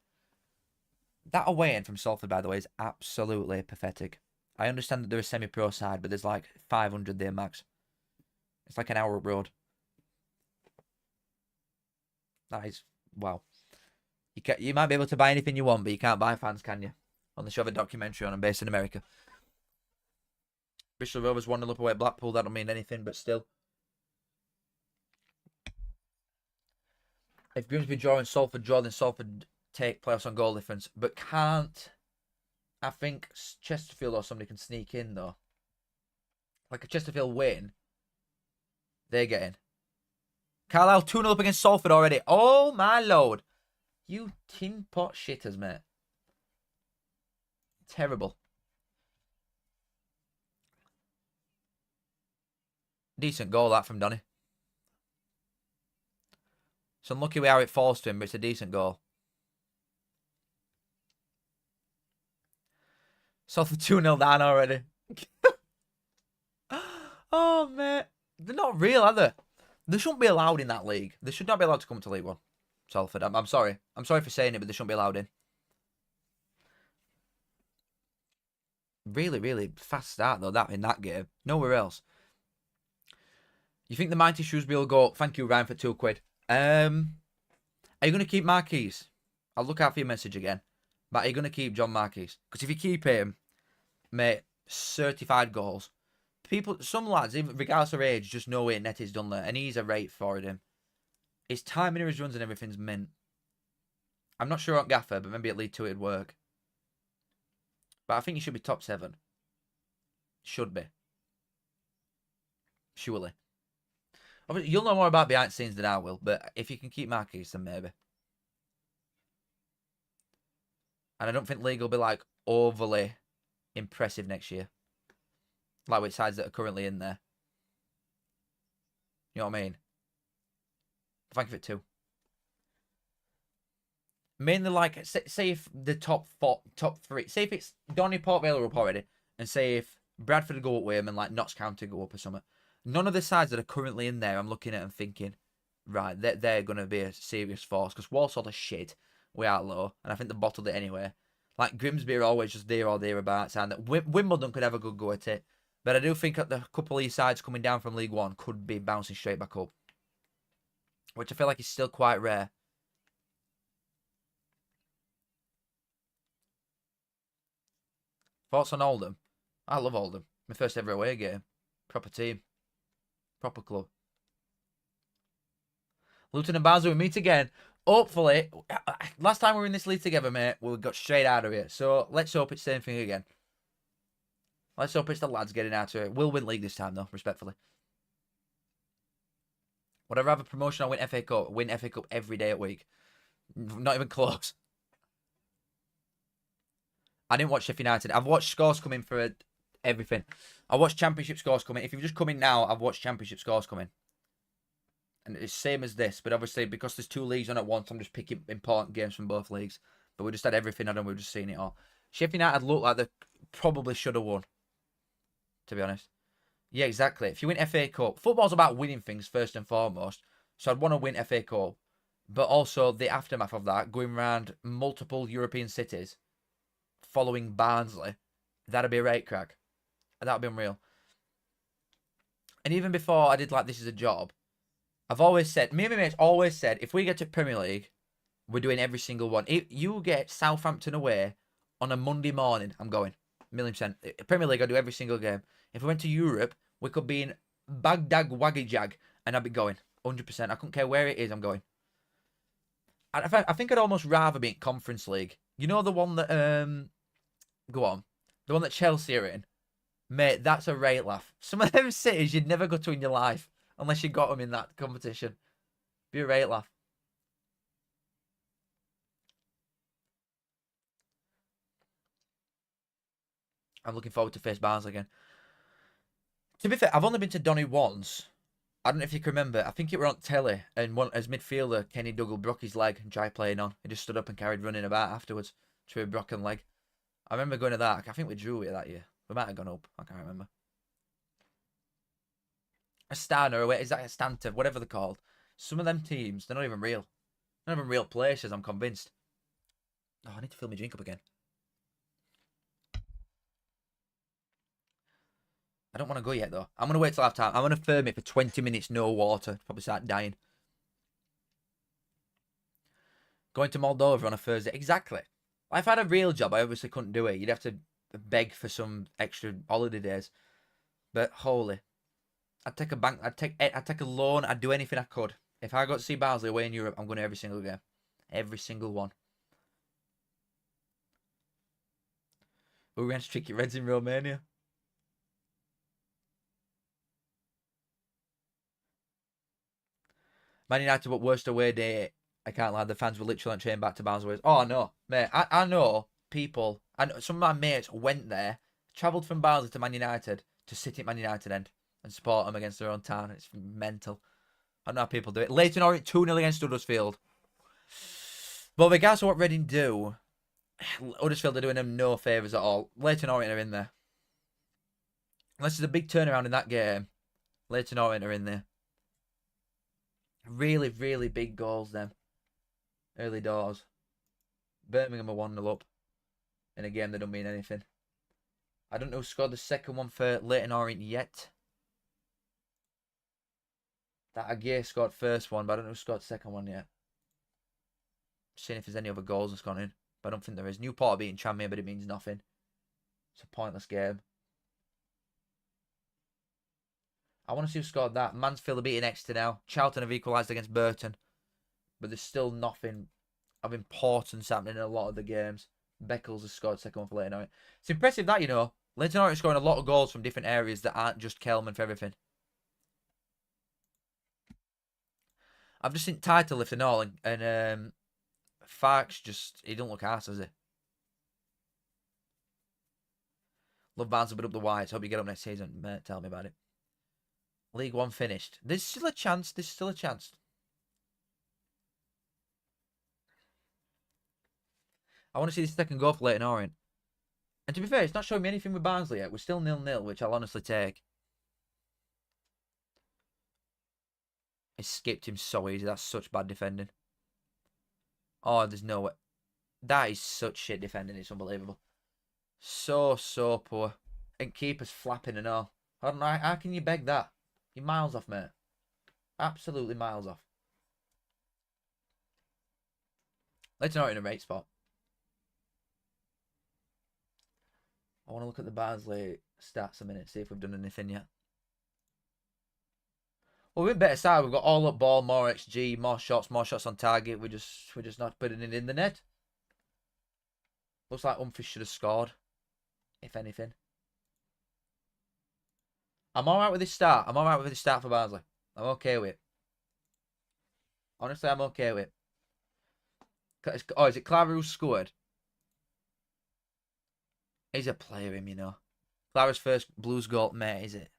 That away end from Salford, by the way, is absolutely pathetic. I understand that they're a semi-pro side, but there's like 500 there max. It's like an hour up road. That is, wow. You might be able to buy anything you want, but you can't buy fans, can you? Unless you have a documentary on them based in America. Bristol Rovers 1-0 up away at Blackpool. That don't mean anything, but still. If Grimsby draw and Salford draw, then Salford take playoffs on goal difference. But can't. I think Chesterfield or somebody can sneak in, though. Like a Chesterfield win. They're getting. Carlisle 2-0 up against Salford already. Oh, my lord. You tin pot shitters, mate. Terrible. Decent goal, that, from Donny. It's unlucky how it falls to him, but it's a decent goal. Salford 2-0 down already. Oh, mate. They're not real, are they? They shouldn't be allowed in that league. They should not be allowed to come to League One. Salford. I'm sorry. I'm sorry for saying it, but they shouldn't be allowed in. Really, really fast start, though, in that game. Nowhere else. You think the mighty Shrewsbury will go? Thank you, Ryan, for £2. Are you going to keep Marquise? I'll look out for your message again. But are you going to keep John Marquise? Because if you keep him, mate, certified goals. Some lads, even regardless of age, just know it. Nettie's done there, and he's a rate for him. His timing of his runs and everything's mint. I'm not sure on Gaffer, but maybe at League 2 it'd work. But I think he should be top 7. Should be. Surely. Obviously, you'll know more about behind the scenes than I will, but if you can keep Marquise, then maybe. And I don't think League will be like overly impressive next year. Like with sides that are currently in there. You know what I mean? Thank you for 2. Mainly like, say if the top 3, say if it's Donny, Port Vale are up already, and say if Bradford go up with him and like Notts County go up or something. None of the sides that are currently in there, I'm looking at and thinking, right, they're going to be a serious force. Because Walsall are shit. We are low. And I think they bottled it anyway. Like Grimsby are always just there or thereabouts. And Wimbledon could have a good go at it. But I do think that the couple of these sides coming down from League One could be bouncing straight back up. Which I feel like is still quite rare. Thoughts on Oldham? I love Oldham. My first ever away game. Proper team. Proper club. Luton and Barnsley, we meet again. Hopefully, last time we were in this league together, mate, we got straight out of it. So let's hope it's the same thing again. Let's hope it's the lads getting out of it. We'll win league this time, though, respectfully. Would I rather promotion or win FA Cup? Win FA Cup every day at week. Not even close. I didn't watch Sheffield United. I've watched scores coming for everything. I watched Championship scores coming. If you've just come in now, I've watched Championship scores coming. And it's the same as this. But obviously, because there's 2 leagues on at once, I'm just picking important games from both leagues. But we just had everything on and we've just seen it all. Sheffield United looked like they probably should have won. To be honest. Yeah, exactly. If you win FA Cup, football's about winning things first and foremost. So I'd want to win FA Cup. But also the aftermath of that, going around multiple European cities, following Barnsley, that'd be a rate crack. That'd be unreal. And even before I did like this as a job, I've always said, me and my mates always said, if we get to Premier League, we're doing every single one. If you get Southampton away on a Monday morning, I'm going. 1,000,000%. Premier League, I do every single game. If we went to Europe, we could be in Bagdag Waggy Jag, and I'd be going. 100%. I couldn't care where it is, I'm going. I think I'd almost rather be in Conference League. You know the one that, go on. The one that Chelsea are in? Mate, that's a rate laugh. Some of them cities you'd never go to in your life. Unless you got them in that competition. Be a rate laugh. I'm looking forward to face Barnsley again. To be fair, I've only been to Donny once. I don't know if you can remember. I think it were on telly. And as midfielder, Kenny Dougal broke his leg and tried playing on. He just stood up and carried running about afterwards. To a broken leg. I remember going to that. I think we drew it that year. We might have gone up. I can't remember. A Stanner, or is that a Stanton? Whatever they're called. Some of them teams, they're not even real. They're not even real places, I'm convinced. Oh, I need to fill my drink up again. I don't want to go yet, though. I'm going to wait till half time. I'm going to firm it for 20 minutes, no water. Probably start dying. Going to Moldova on a Thursday. Exactly. If I had a real job, I obviously couldn't do it. You'd have to beg for some extra holiday days. But holy. I'd take a bank. I'd take a loan. I'd do anything I could. If I got to see Barnsley away in Europe, I'm going to every single game. Every single one. We're going to trick your Reds in Romania. Man United, what worst away day? I can't lie. The fans were literally on train back to Barnsley. Oh, no. Mate, I know people. And some of my mates went there, travelled from Barnsley to Man United to sit at Man United end and support them against their own town. It's mental. I don't know how people do it. Leighton Orient 2-0 against Huddersfield. But regardless of what Reading do, Huddersfield are doing them no favours at all. Leyton Orient are in there. Unless there's a big turnaround in that game, Leyton Orient are in there. Really, really big goals, them. Early doors. Birmingham are 1-0 up in a game that don't mean anything. I don't know who scored the second one for Leyton Orient yet. That Aguirre scored first one, but I don't know who scored the second one yet. Seeing if there's any other goals that's gone in. But I don't think there is. Newport are beating Tranmere, but it means nothing. It's a pointless game. I want to see who scored that. Mansfield are beating Exeter now. Charlton have equalised against Burton. But there's still nothing of importance happening in a lot of the games. Beckles has scored second one for Leyton Orient. It's impressive that, you know. Leyton Orient is scoring a lot of goals from different areas that aren't just Kelman for everything. I've just seen title lifting all, and Farks just, he don't look arse, does he? Love Barnes a bit up the Whites. Hope you get up next season. Mate, tell me about it. League One finished. There's still a chance. There's still a chance. I want to see this second goal for Leyton Orient. And to be fair, it's not showing me anything with Barnsley yet. We're still 0-0, which I'll honestly take. I skipped him so easy. That's such bad defending. Oh, there's no way. That is such shit defending. It's unbelievable. So poor. And keeper's flapping and all. I don't know. How can you beg that? You're miles off, mate. Absolutely miles off. Leyton Orient in a rate spot. I want to look at the Barnsley stats a minute, see if we've done anything yet. Well, we're better side. We've got all up ball, more XG, more shots on target. We're just not putting it in the net. Looks like Humphries should have scored, if anything. I'm alright with this start. I'm alright with this start for Barnsley. I'm okay with it. Honestly, I'm okay with it. Oh, is it Clara who scored? He's a player, him, you know. Clara's first Blues goal, mate, is it?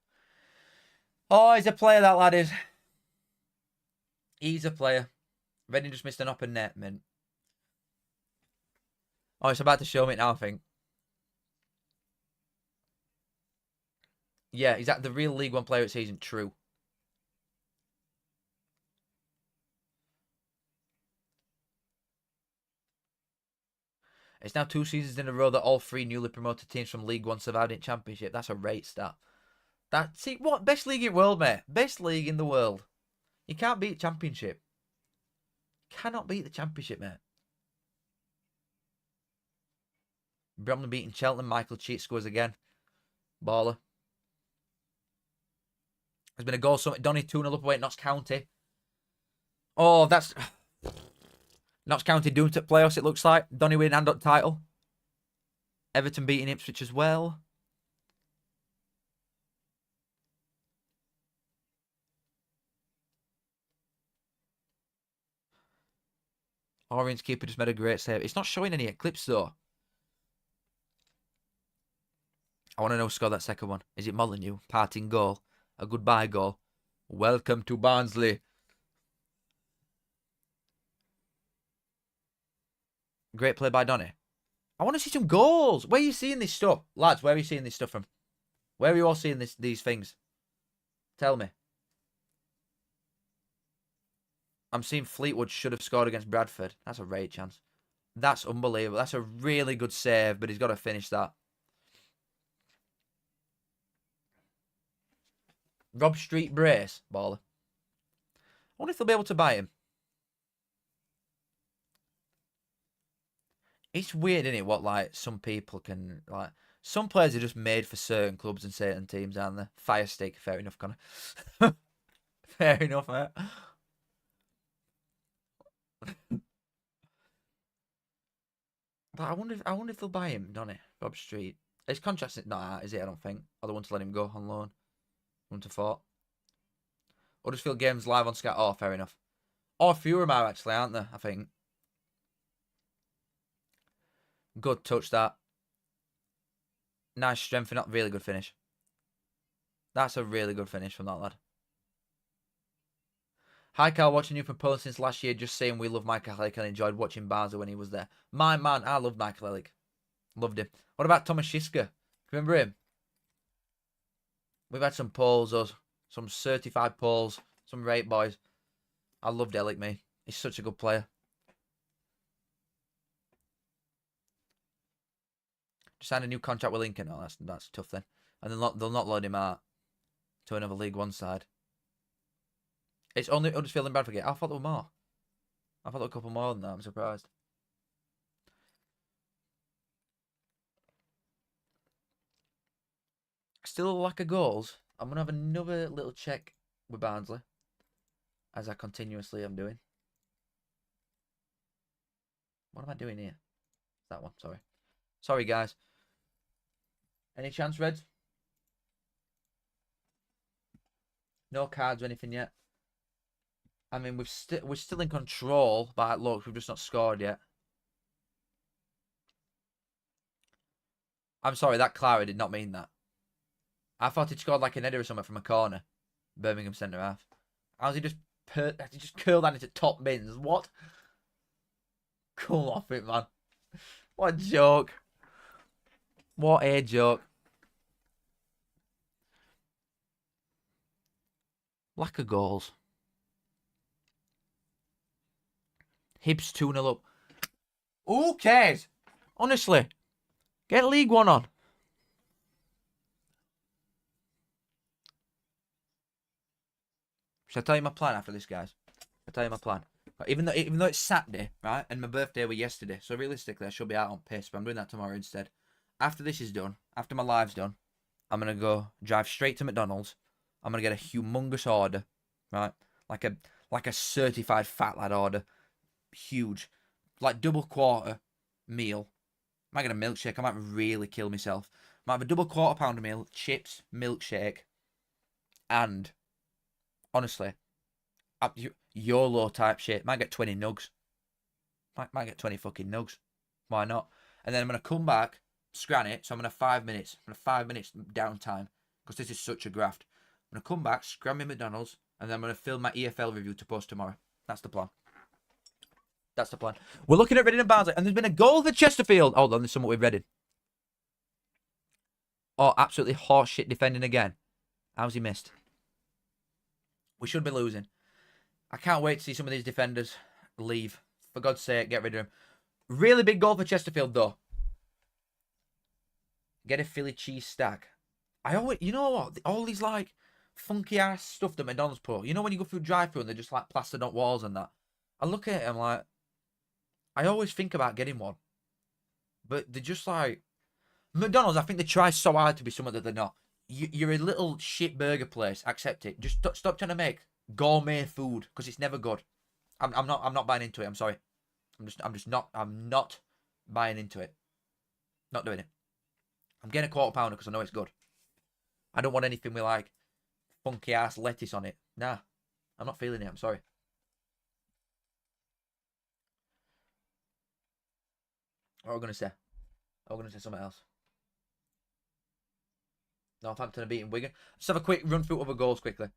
Oh, he's a player, that lad is. He's a player. Reading just missed an open net, man. Oh, it's about to show me now, I think. Yeah, is that the real League One player at season? True. It's now 2 seasons in a row that all 3 newly promoted teams from League One survived in Championship. That's a rate stat. See what? Best league in the world, mate. Best league in the world. You can't beat Championship. Cannot beat the Championship, mate. Bromley beating Cheltenham. Michael Cheat scores again. Baller. There's been a goal summit. Donny 2-0 up away at Notts County. Oh, that's... Notts County doomed to playoffs, it looks like. Donny winning hand-up title. Everton beating Ipswich as well. Orient's keeper just made a great save. It's not showing any clips, though. I want to know who scored that second one. Is it Molyneux? Parting goal. A goodbye goal. Welcome to Barnsley. Great play by Donny. I want to see some goals. Where are you seeing this stuff? Lads, where are you seeing this stuff from? Where are you all seeing these things? Tell me. I'm seeing Fleetwood should have scored against Bradford. That's a great chance. That's unbelievable. That's a really good save, but he's got to finish that. Rob Street brace, baller. I wonder if they'll be able to buy him. It's weird, isn't it? What, like, some people can, like, some players are just made for certain clubs and certain teams, aren't they? Fire stick, fair enough, Connor. Fair enough, mate. But I wonder if they'll buy him, Donny. Rob Street. His contract's not out, is it? I don't think. Or they want to let him go on loan. Wouldn't have thought. Huddersfield games live on Sky. Oh, fair enough. Oh, a few of them are actually, aren't there? I think. Good touch, that. Nice strengthening up. Really good finish. That's a really good finish from that lad. Hi, Carl. Watching you from Poland since last year. Just saying we love Michael Ellick and enjoyed watching Barza when he was there. My man, I love Michael Ellick. Loved him. What about Thomas Shiska? Remember him? We've had some Poles, us. Some certified Poles. Some great boys. I loved Ellick, me. He's such a good player. Just signed a new contract with Lincoln. Oh, that's tough then. And they'll not load him out to another League One side. It's only Huddersfield and Bradford. I thought there were more. I thought there were a couple more than that. I'm surprised. Still a lack of goals. I'm going to have another little check with Barnsley, as I continuously am doing. What am I doing here? That one, sorry. Sorry, guys. Any chance, Reds? No cards or anything yet. I mean, we're still in control by looks. We've just not scored yet. I'm sorry, that Clara did not mean that. I thought he'd scored like an header or something from a corner. Birmingham centre half. How's he just curled that into top bins? What? Come off it, man. What a joke. What a joke. Lack of goals. Hibs 2-0 up. Who cares? Honestly. Get League One on. Shall I tell you my plan after this, guys? I'll tell you my plan. Even though it's Saturday, right, and my birthday was yesterday, so realistically I should be out on piss, but I'm doing that tomorrow instead. After this is done, after my live's done, I'm gonna go drive straight to McDonald's. I'm gonna get a humongous order, right, like a certified fat lad order, huge, like double quarter meal. I might get a milkshake. I might really kill myself. Might have a double quarter pounder meal, chips, milkshake, and honestly, YOLO type shit. Might get 20 nugs. Might get 20 fucking nugs. Why not? And then I'm going to come back, scran it. So I'm going to have 5 minutes. I'm going to have 5 minutes downtime. Because this is such a graft. I'm going to come back, scran my McDonald's. And then I'm going to film my EFL review to post tomorrow. That's the plan. That's the plan. We're looking at Reading and Barnsley. And there's been a goal for Chesterfield. Hold on, there's something with Reading. Oh, absolutely horseshit defending again. How's he missed? We should be losing. I can't wait to see some of these defenders leave. For God's sake, get rid of them. Really big goal for Chesterfield, though. Get a Philly cheese stack. You know what? All these, like, funky-ass stuff that McDonald's put. You know when you go through drive-thru and they're just, like, plastered on walls and that? I look at it and I'm like, I always think about getting one. But they're just like... McDonald's, I think they try so hard to be someone that they're not. You're a little shit burger place. Accept it. Just stop trying to make gourmet food because it's never good. I'm not buying into it. I'm sorry. I'm not buying into it. Not doing it. I'm getting a quarter pounder because I know it's good. I don't want anything with like funky ass lettuce on it. Nah, I'm not feeling it. I'm sorry. What are we gonna say? We're gonna say something else. Northampton are beating Wigan. Let's have a quick run through other goals quickly.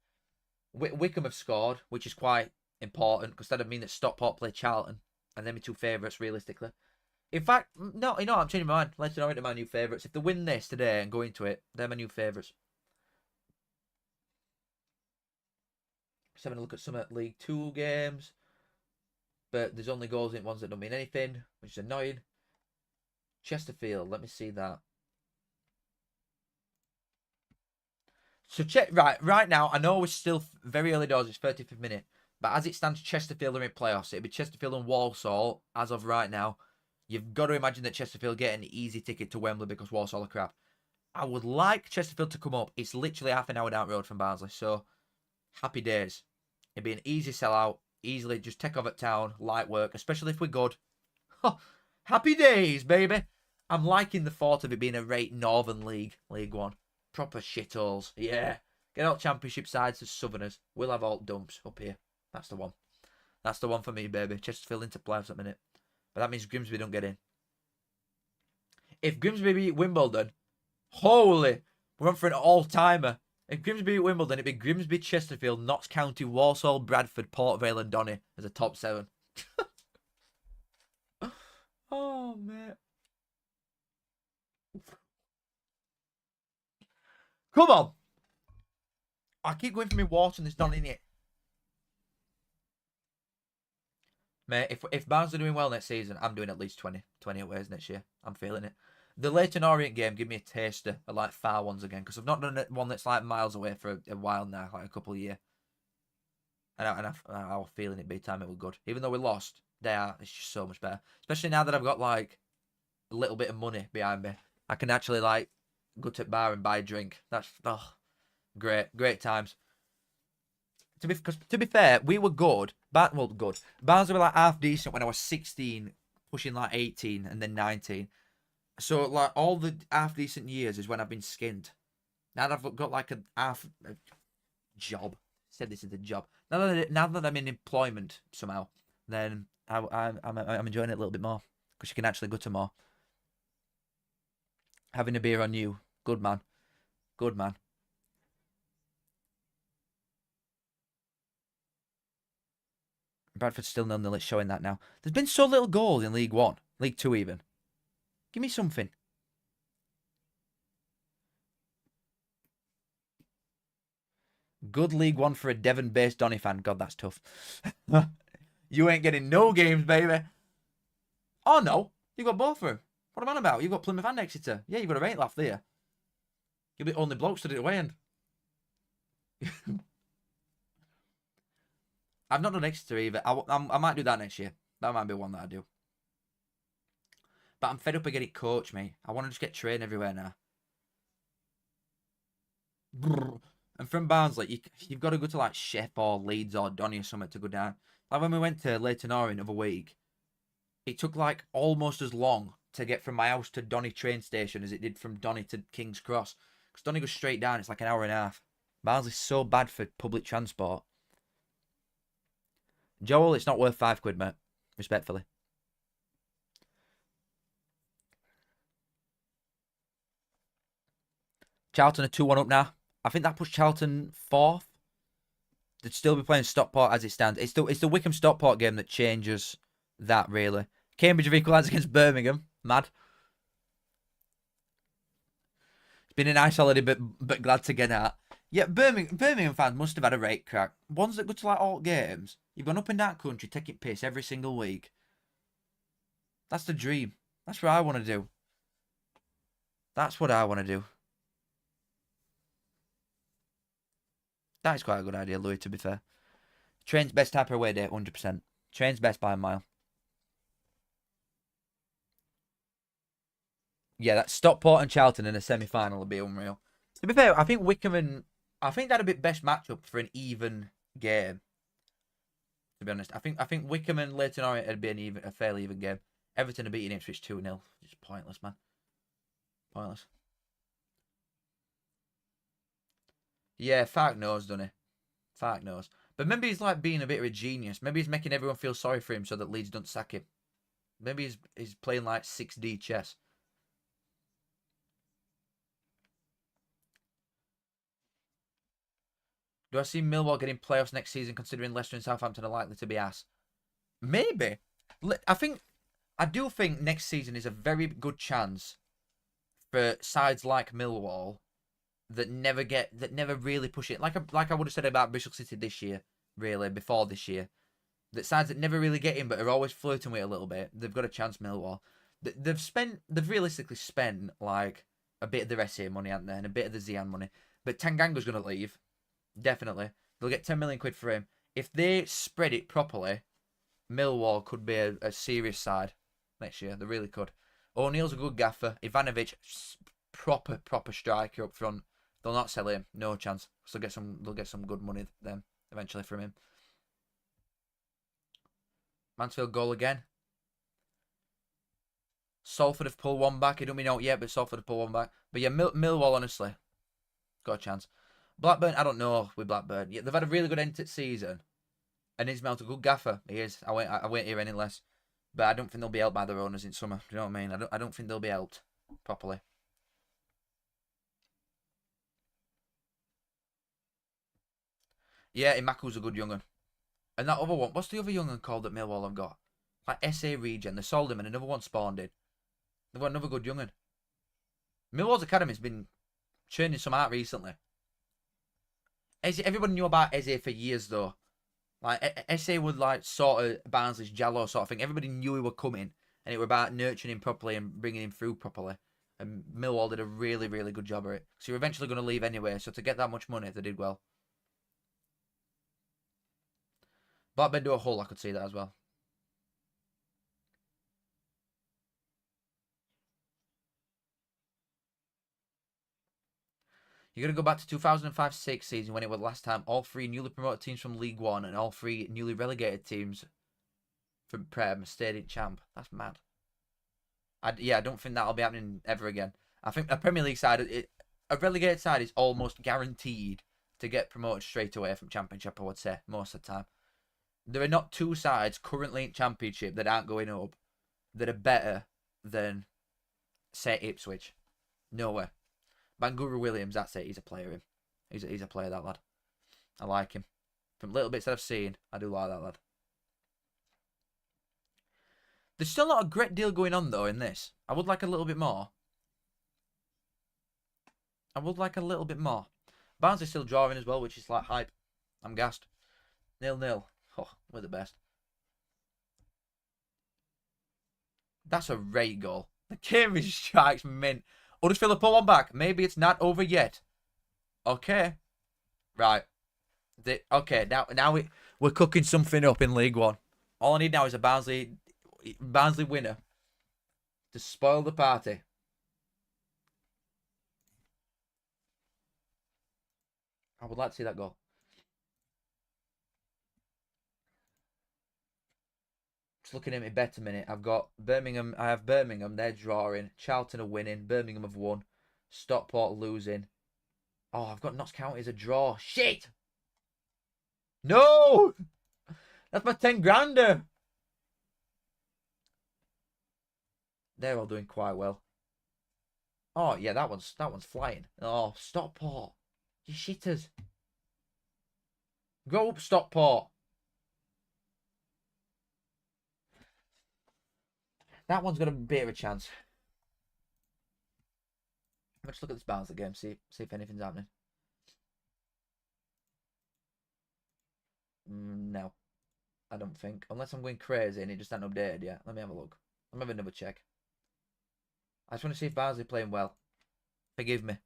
Wickham have scored, which is quite important because that'd mean that Stockport play Charlton, and they're my two favourites realistically. In fact, no, you know what, I'm changing my mind. Let's know into my new favourites. If they win this today and go into it, they're my new favourites. Just having a look at some at League 2 games, but there's only goals in ones that don't mean anything, which is annoying. Chesterfield, let me see that. So check right now. I know we're still very early doors. It's 35th minute, but as it stands, Chesterfield are in playoffs. It'd be Chesterfield and Walsall as of right now. You've got to imagine that Chesterfield get an easy ticket to Wembley because Walsall are crap. I would like Chesterfield to come up. It's literally half an hour down the road from Barnsley, so happy days. It'd be an easy sellout. Easily just take over at town, light work, especially if we're good. Happy days, baby. I'm liking the thought of it being a rate Northern League, League One. Proper shitholes. Yeah. Get out championship sides as Southerners. We'll have all dumps up here. That's the one. That's the one for me, baby. Chesterfield into playoffs at the minute. But that means Grimsby don't get in. If Grimsby beat Wimbledon, holy, we're on for an all-timer If Grimsby beat Wimbledon, it'd be Grimsby, Chesterfield, Notts County, Walsall, Bradford, Port Vale, and Donny as a top 7. Oh, mate. Come on. I keep going for me water and there's not in it. Mate, if Barnes are doing well next season, I'm doing at least 20 aways next year. I'm feeling it. The Leighton Orient game give me a taster of like far ones again, because I've not done one that's like miles away for a while now, like a couple of years. And I was feeling it big time. It was good. Even though we lost, it's just so much better. Especially now that I've got like a little bit of money behind me. I can actually like go to the bar and buy a drink. That's great times. To be fair, we were good. Good. Barnes were like half decent when I was 16, pushing like 18 and then 19. So like all the half decent years is when I've been skinned. Now that I've got like a half job. Said this is a job. Now that I'm in employment somehow, then I'm enjoying it a little bit more, because you can actually go to more. Having a beer on you, good man, good man. Bradford still 0-0. It's showing that now. There's been so little goals in League One, League Two even. Give me something. Good League One for a Devon-based Donny fan. God, that's tough. You ain't getting no games, baby. Oh, no. You got both of them. What am I on about? You got Plymouth and Exeter. Yeah, you got a rate laugh there. You'll be only blokes to do it away end. I've not done Exeter either. I might do that next year. That might be one that I do. But I'm fed up of getting coached, mate. I want to just get trained everywhere now. And from Barnsley, you've got to go to like Shep or Leeds or Donny or something to go down. Like when we went to Leighton Orient the other week, it took like almost as long to get from my house to Donny train station as it did from Donny to King's Cross. Because Donny goes straight down, it's like an hour and a half. Barnsley's so bad for public transport. Joel, it's not worth £5, mate. Respectfully. Charlton are 2-1 up now. I think that puts Charlton 4th. They'd still be playing Stockport as it stands. It's the Wycombe Stockport game that changes that, really. Cambridge have equalised against Birmingham. Mad. It's been a nice holiday, but glad to get out. Yeah, Birmingham fans must have had a rate crack. Ones that go to like all games. You've gone up and down country, taking piss every single week. That's the dream. That's what I want to do. That's what I want to do. That is quite a good idea, Louis, to be fair. Train's best type of away day, 100%. Train's best by a mile. Yeah, that Stockport and Charlton in a semi-final would be unreal. To be fair, I think Wycombe and... I think that'd be best matchup for an even game. To be honest, I think Wycombe and Leighton Orient would be a fairly even game. Everton are beating Ipswich 2-0. It's pointless, man. Pointless. Yeah, Fark knows, doesn't he? Fark knows. But maybe he's like being a bit of a genius. Maybe he's making everyone feel sorry for him so that Leeds don't sack him. Maybe he's playing like 6D chess. Do I see Millwall getting playoffs next season, considering Leicester and Southampton are likely to be ass? Maybe. I do think next season is a very good chance for sides like Millwall that never really push it. Like I would have said about Bristol City this year, really, before this year. That sides that never really get in but are always flirting with it a little bit, they've got a chance, Millwall. They've realistically spent like a bit of the SA money, haven't they? And a bit of the Zian money. But Tanganga's going to leave. Definitely. They'll get 10 million quid for him. If they spread it properly, Millwall could be a serious side next year. They really could. O'Neill's a good gaffer. Ivanovic, proper striker up front. They'll not sell him. No chance. So they'll get some good money then eventually from him. Mansfield goal again. Salford have pulled one back. It don't mean out yet, but Salford have pulled one back. But yeah, Millwall, honestly, got a chance. Blackburn, I don't know with Blackburn. Yeah, they've had a really good end to the season. And Ismail's a good gaffer. He is. I won't hear any less. But I don't think they'll be helped by their owners in summer. Do you know what I mean? I don't think they'll be helped properly. Yeah, Imaku's a good young'un. And that other one, what's the other young'un called that Millwall have got? Like SA Regen. They sold him and another one spawned in. They've got another good young'un. Millwall's academy's been churning some out recently. Everybody knew about Eze for years though. Like SA would like sort of Barnsley's Jallo sort of thing. Everybody knew he were coming, and it were about nurturing him properly and bringing him through properly. And Millwall did a really, really good job of it. So you're eventually going to leave anyway. So to get that much money, they did well. Blackburn do a Hull, I could see that as well. You're going to go back to 2005-06 season when it was last time all three newly promoted teams from League One and all three newly relegated teams from Prem stayed in champ. That's mad. I don't think that'll be happening ever again. I think a Premier League side, a relegated side is almost guaranteed to get promoted straight away from Championship, I would say, most of the time. There are not two sides currently in Championship that aren't going up that are better than, say, Ipswich. Nowhere. Bangura Williams, that's it. He's a player. He's a player, that lad. I like him. From little bits that I've seen, I do like that lad. There's still not a great deal going on, though, in this. I would like a little bit more. Barnsley's still drawing as well, which is like hype. I'm gassed. 0-0. Oh, we're the best. That's a great goal. The Cambridge strikes mint. Huddersfield put one back. Maybe it's not over yet. Okay. Right. Okay, now we're cooking something up in League One. All I need now is a Barnsley winner to spoil the party. I would like to see that goal. Just looking at my bet a minute. I've got Birmingham. I have Birmingham. They're drawing. Charlton are winning. Birmingham have won. Stockport losing. Oh, I've got Notts County as a draw. Shit! No! That's my 10 grander. They're all doing quite well. Oh yeah, that one's flying. Oh, Stockport. You shitters. Go up, Stockport. That one's got a bit of a chance. Let's look at this Barnsley game, see if anything's happening. No. I don't think. Unless I'm going crazy and it just hasn't updated yet. Let me have a look. I'm having another check. I just want to see if Barnsley playing well. Forgive me.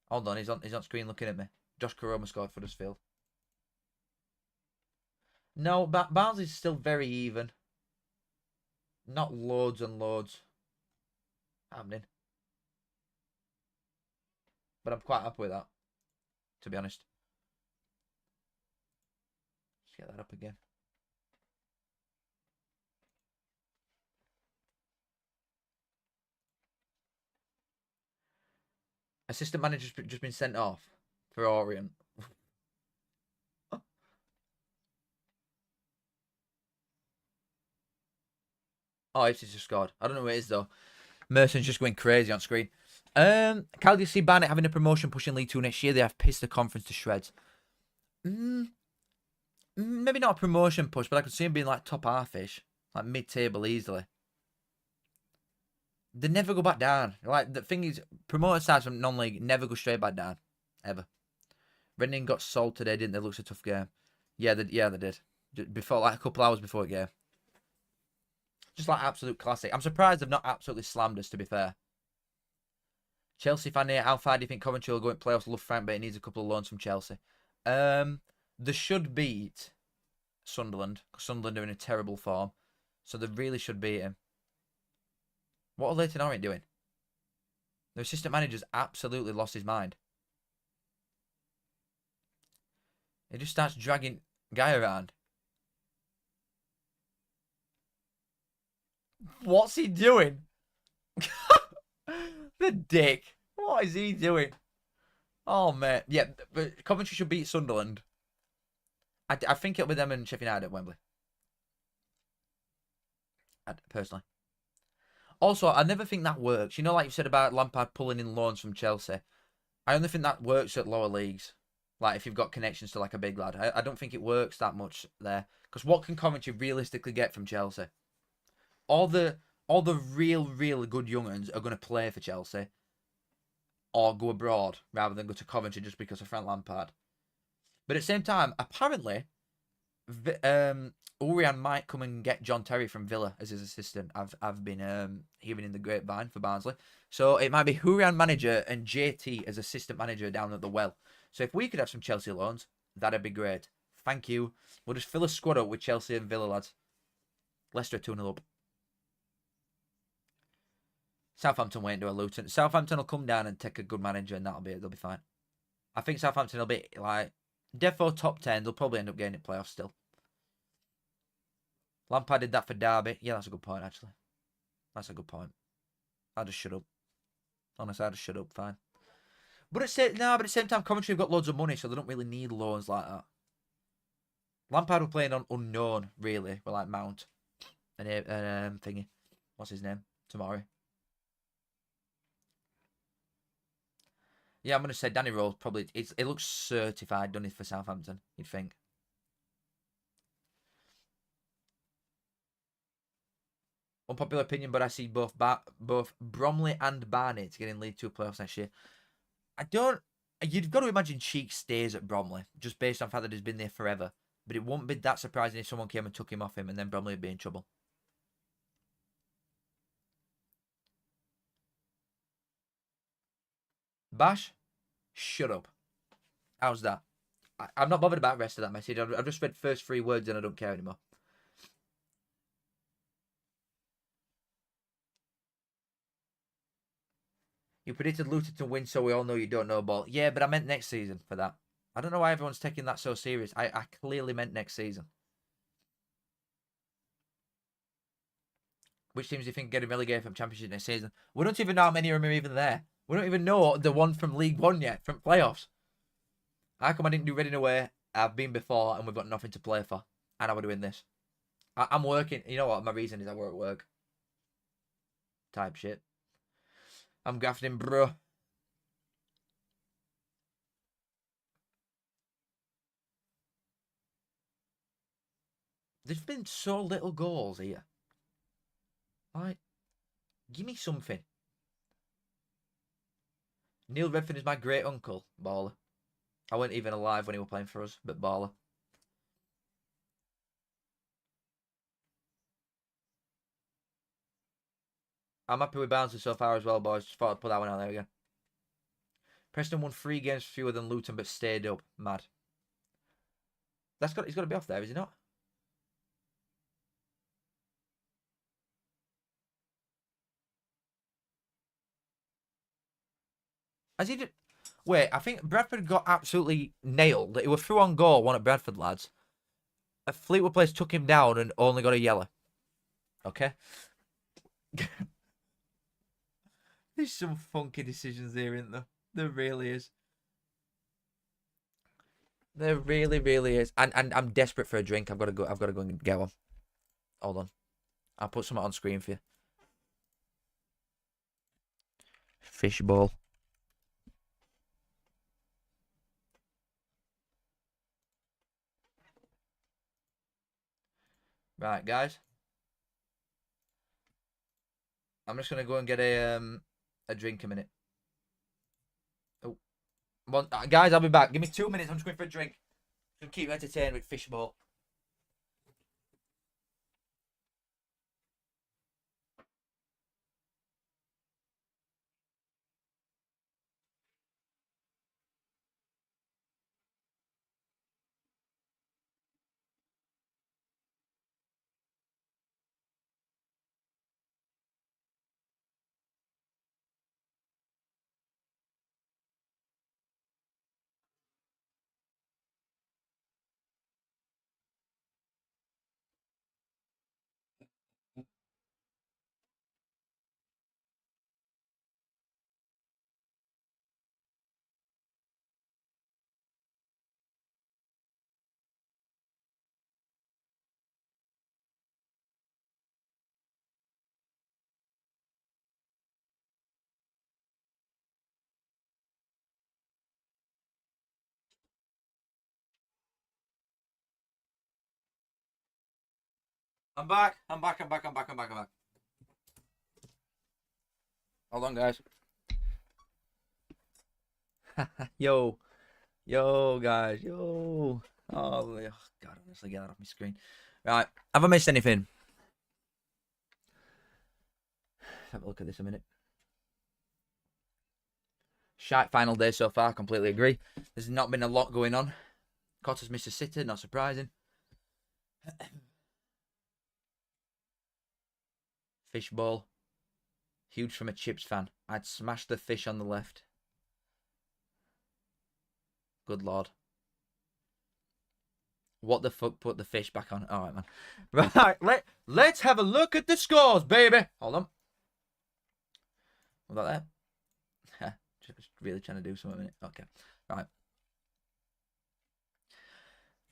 Hold on, he's on screen looking at me. Josh Koroma scored for Huddersfield. No, Barnsley's still very even. Not loads and loads happening. But I'm quite happy with that, to be honest. Let's get that up again. Assistant manager's just been sent off for Orient. Oh, it's just scored. I don't know who it is, though. Merson's just going crazy on screen. How do you see Barnet having a promotion push in League 2 next year? They have pissed the conference to shreds. Maybe not a promotion push, but I could see him being like top half-ish. Like mid-table easily. They never go back down. Like, the thing is, promoted sides from non-league never go straight back down. Ever. Reading got sold today, didn't they? Looks a tough game. Yeah, they did. Before, like, a couple hours before the game. Just like absolute classic. I'm surprised they've not absolutely slammed us, to be fair. Chelsea fan here. How far do you think Coventry will go in playoffs? Love Frank, but he needs a couple of loans from Chelsea. They should beat Sunderland, because Sunderland are in a terrible form. So they really should beat him. What are Leyton Orient doing? The assistant manager's absolutely lost his mind. He just starts dragging Guy around. What's he doing? The dick. What is he doing? Oh, man. Yeah, but Coventry should beat Sunderland. I think it'll be them and Sheffield United at Wembley. Personally. Also, I never think that works. You know, like you said about Lampard pulling in loans from Chelsea. I only think that works at lower leagues. Like if you've got connections to like a big lad, I don't think it works that much there. Because what can Coventry realistically get from Chelsea? All the really good young uns are going to play for Chelsea or go abroad rather than go to Coventry just because of Frank Lampard. But at the same time, apparently, Urian might come and get John Terry from Villa as his assistant. I've been hearing in the grapevine for Barnsley. So it might be Urian manager and JT as assistant manager down at the Well. So if we could have some Chelsea loans, that'd be great. Thank you. We'll just fill a squad up with Chelsea and Villa lads. Leicester 2-0 up. Southampton won't do a Luton. Southampton will come down and take a good manager and that'll be it. They'll be fine. I think Southampton will be like defo top 10. They'll probably end up getting it playoffs still. Lampard did that for Derby. Yeah, that's a good point, actually. That's a good point. I'll just shut up. Honestly, I'll just shut up. Fine. But at the same time, Coventry have got loads of money, so they don't really need loans like that. Lampard were playing on unknown, really, with like Mount and thingy. What's his name? Tomorrow. Yeah, I'm going to say Danny Rose probably. It looks certified done it for Southampton, you'd think. Unpopular opinion, but I see both Bromley and Barnet getting League 2 playoffs next year. You've got to imagine Cheek stays at Bromley, just based on the fact that he's been there forever. But it wouldn't be that surprising if someone came and took him off him and then Bromley would be in trouble. Bash, shut up. How's that? I'm not bothered about the rest of that message. I've just read first 3 words and I don't care anymore. You predicted Luton to win, so we all know you don't know ball. Yeah, but I meant next season for that. I don't know why everyone's taking that so serious. I clearly meant next season. Which teams do you think getting relegated from Championship next season? We don't even know how many of them are even there. We don't even know the one from League One yet, from playoffs. How come I didn't do Reading away? I've been before and we've got nothing to play for. And I would win this. I'm working. You know what? My reason is I work at work. Type shit. I'm grafting, bro. There's been so little goals here. Like, give me something. Neil Redfern is my great uncle. Baller. I wasn't even alive when he was playing for us, but baller. I'm happy with Barnsley so far as well, boys. Just thought I'd put that one out there again. Preston won 3 games fewer than Luton, but stayed up. Mad. He's got to be off there, is he not? Has he? Wait, I think Bradford got absolutely nailed. It was through on goal, one at Bradford, lads. A Fleetwood place took him down and only got a yellow. Okay. There's some funky decisions there, isn't there? There really is. There really, really is. And I'm desperate for a drink. I've got to go and get one. Hold on. I'll put something on screen for you. Fishbowl. Right, guys. I'm just gonna go and get a drink a minute. Oh, guys, I'll be back. Give me 2 minutes. I'm just going for a drink. Just keep you entertained with fishbowl. I'm back. I'm back. Hold on, guys. Yo. Yo, guys. Yo. Oh, God, honestly, get that off my screen. Right. Have I missed anything? Let's have a look at this a minute. Shite final day so far. Completely agree. There's not been a lot going on. Cotter's missed a sitter. Not surprising. Fishbowl. Huge from a Chips fan. I'd smash the fish on the left. Good lord. What the fuck put the fish back on? Alright, man. Right, let's have a look at the scores, baby. Hold on. What about that? Just really trying to do something a minute. Okay. Right.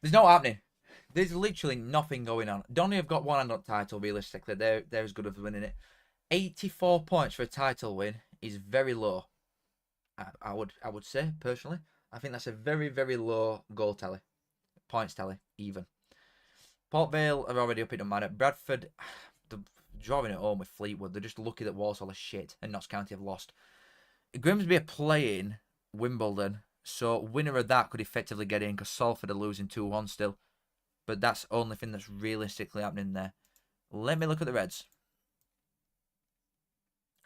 There's no happening. There's literally nothing going on. Donny have got one hand on title, realistically. They're as good as winning it. 84 points for a title win is very low. I would say, personally. I think that's a very, very low goal tally. Points tally, even. Port Vale are already up in a manner. Bradford, they're drawing at home with Fleetwood. They're just lucky that Walsall is shit and Notts County have lost. Grimsby are playing Wimbledon, so winner of that could effectively get in because Salford are losing 2-1 still. But that's the only thing that's realistically happening there. Let me look at the Reds.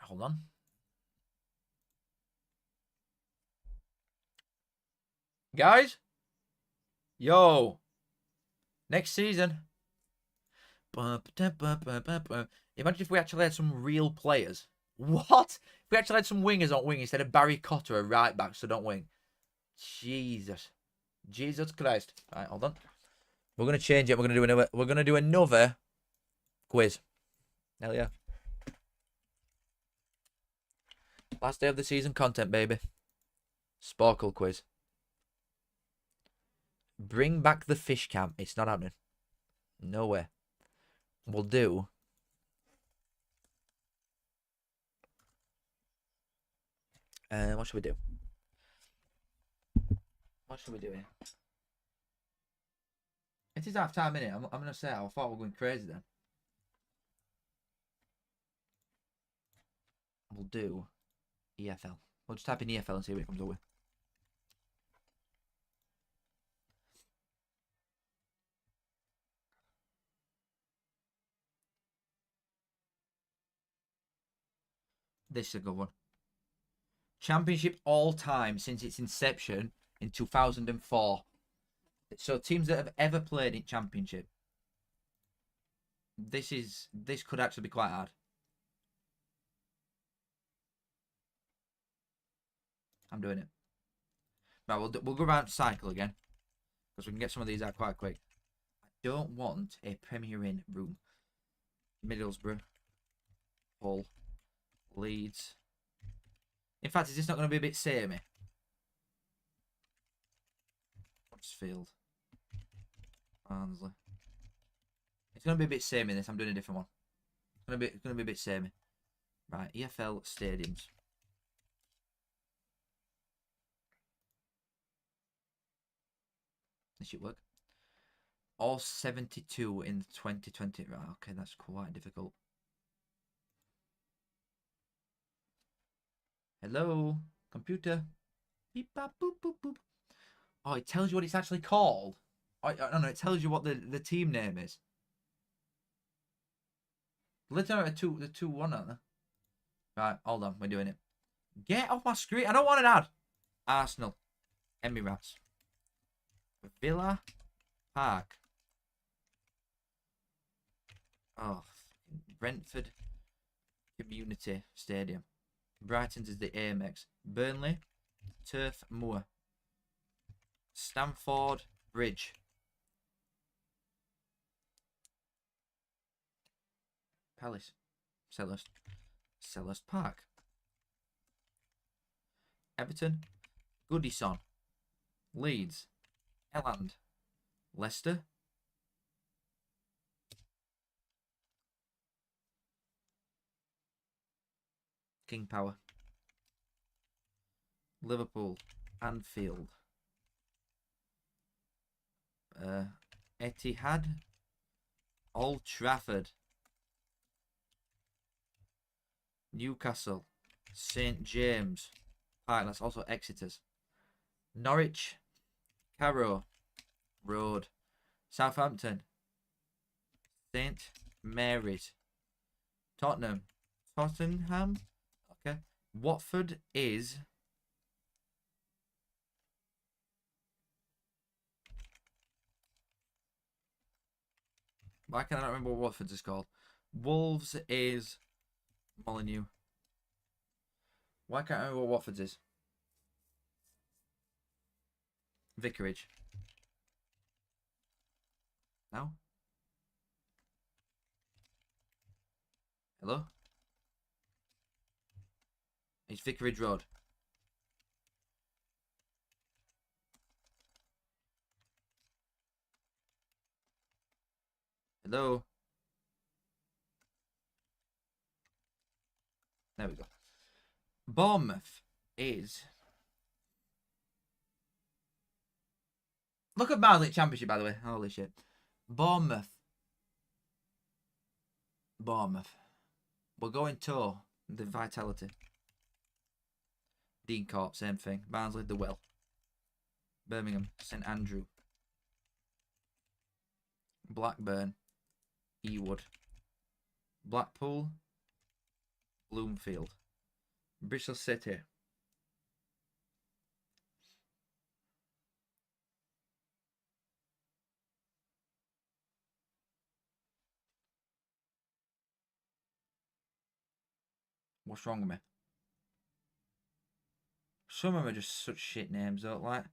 Hold on. Guys? Yo. Next season. Imagine if we actually had some real players. What? If we actually had some wingers on wing instead of Barry Cotter, a right back, so don't wing. Jesus. Jesus Christ. Right, hold on. We're gonna change it. We're gonna do another quiz. Hell yeah. Last day of the season content, baby. Sparkle quiz. Bring back the fish camp. It's not happening. No way. We'll do. What should we do? What should we do here? It is half time, innit? I'm gonna say I thought we were going crazy then. We'll do EFL. We'll just type in EFL and see what it comes up with. This is a good one. Championship all time since its inception in 2004. So teams that have ever played in Championship. This could actually be quite hard. I'm doing it. Right, we'll go around cycle again because we can get some of these out quite quick. I don't want a Premier Inn room. Middlesbrough, Hull, Leeds. In fact, is this not going to be a bit samey? Huddersfield, Barnsley. It's going to be a bit samey. This I'm doing a different one. It's going to be a bit samey. Right, EFL stadiums. This should work. All 72 in 2020. Right, okay, that's quite difficult. Hello, computer. Beep, bop, boop, boop, boop. Oh, it tells you what it's actually called. Oh, no, it tells you what the team name is. Literally the 2-1, aren't they? Right, hold on, we're doing it. Get off my screen. I don't want an ad. Arsenal, Emirates, Villa Park. Oh, Brentford Community Stadium. Brighton's is the Amex. Burnley, Turf Moor. Stamford Bridge. Palace. Selhurst Park. Everton, Goodison. Leeds, Elland. Leicester, King Power. Liverpool, Anfield. Etihad, Old Trafford. Newcastle. St James Park. That's also Exeter's. Norwich. Carrow Road. Southampton. St Mary's. Tottenham. Tottenham. Okay. Watford is... Why can I not remember what Watford's is called? Wolves is Molineux. Why can't I remember what Watford's is? Vicarage. No? Hello? It's Vicarage Road. Hello? There we go. Bournemouth is... Look at Barnsley Championship, by the way. Holy shit. Bournemouth. We're going to the Vitality. Dean Court, same thing. Barnsley, the Well. Birmingham, St Andrew. Blackburn, Ewood. Blackpool, Bloomfield. Bristol City. What's wrong with me? Some of them are just such shit names, though. Like,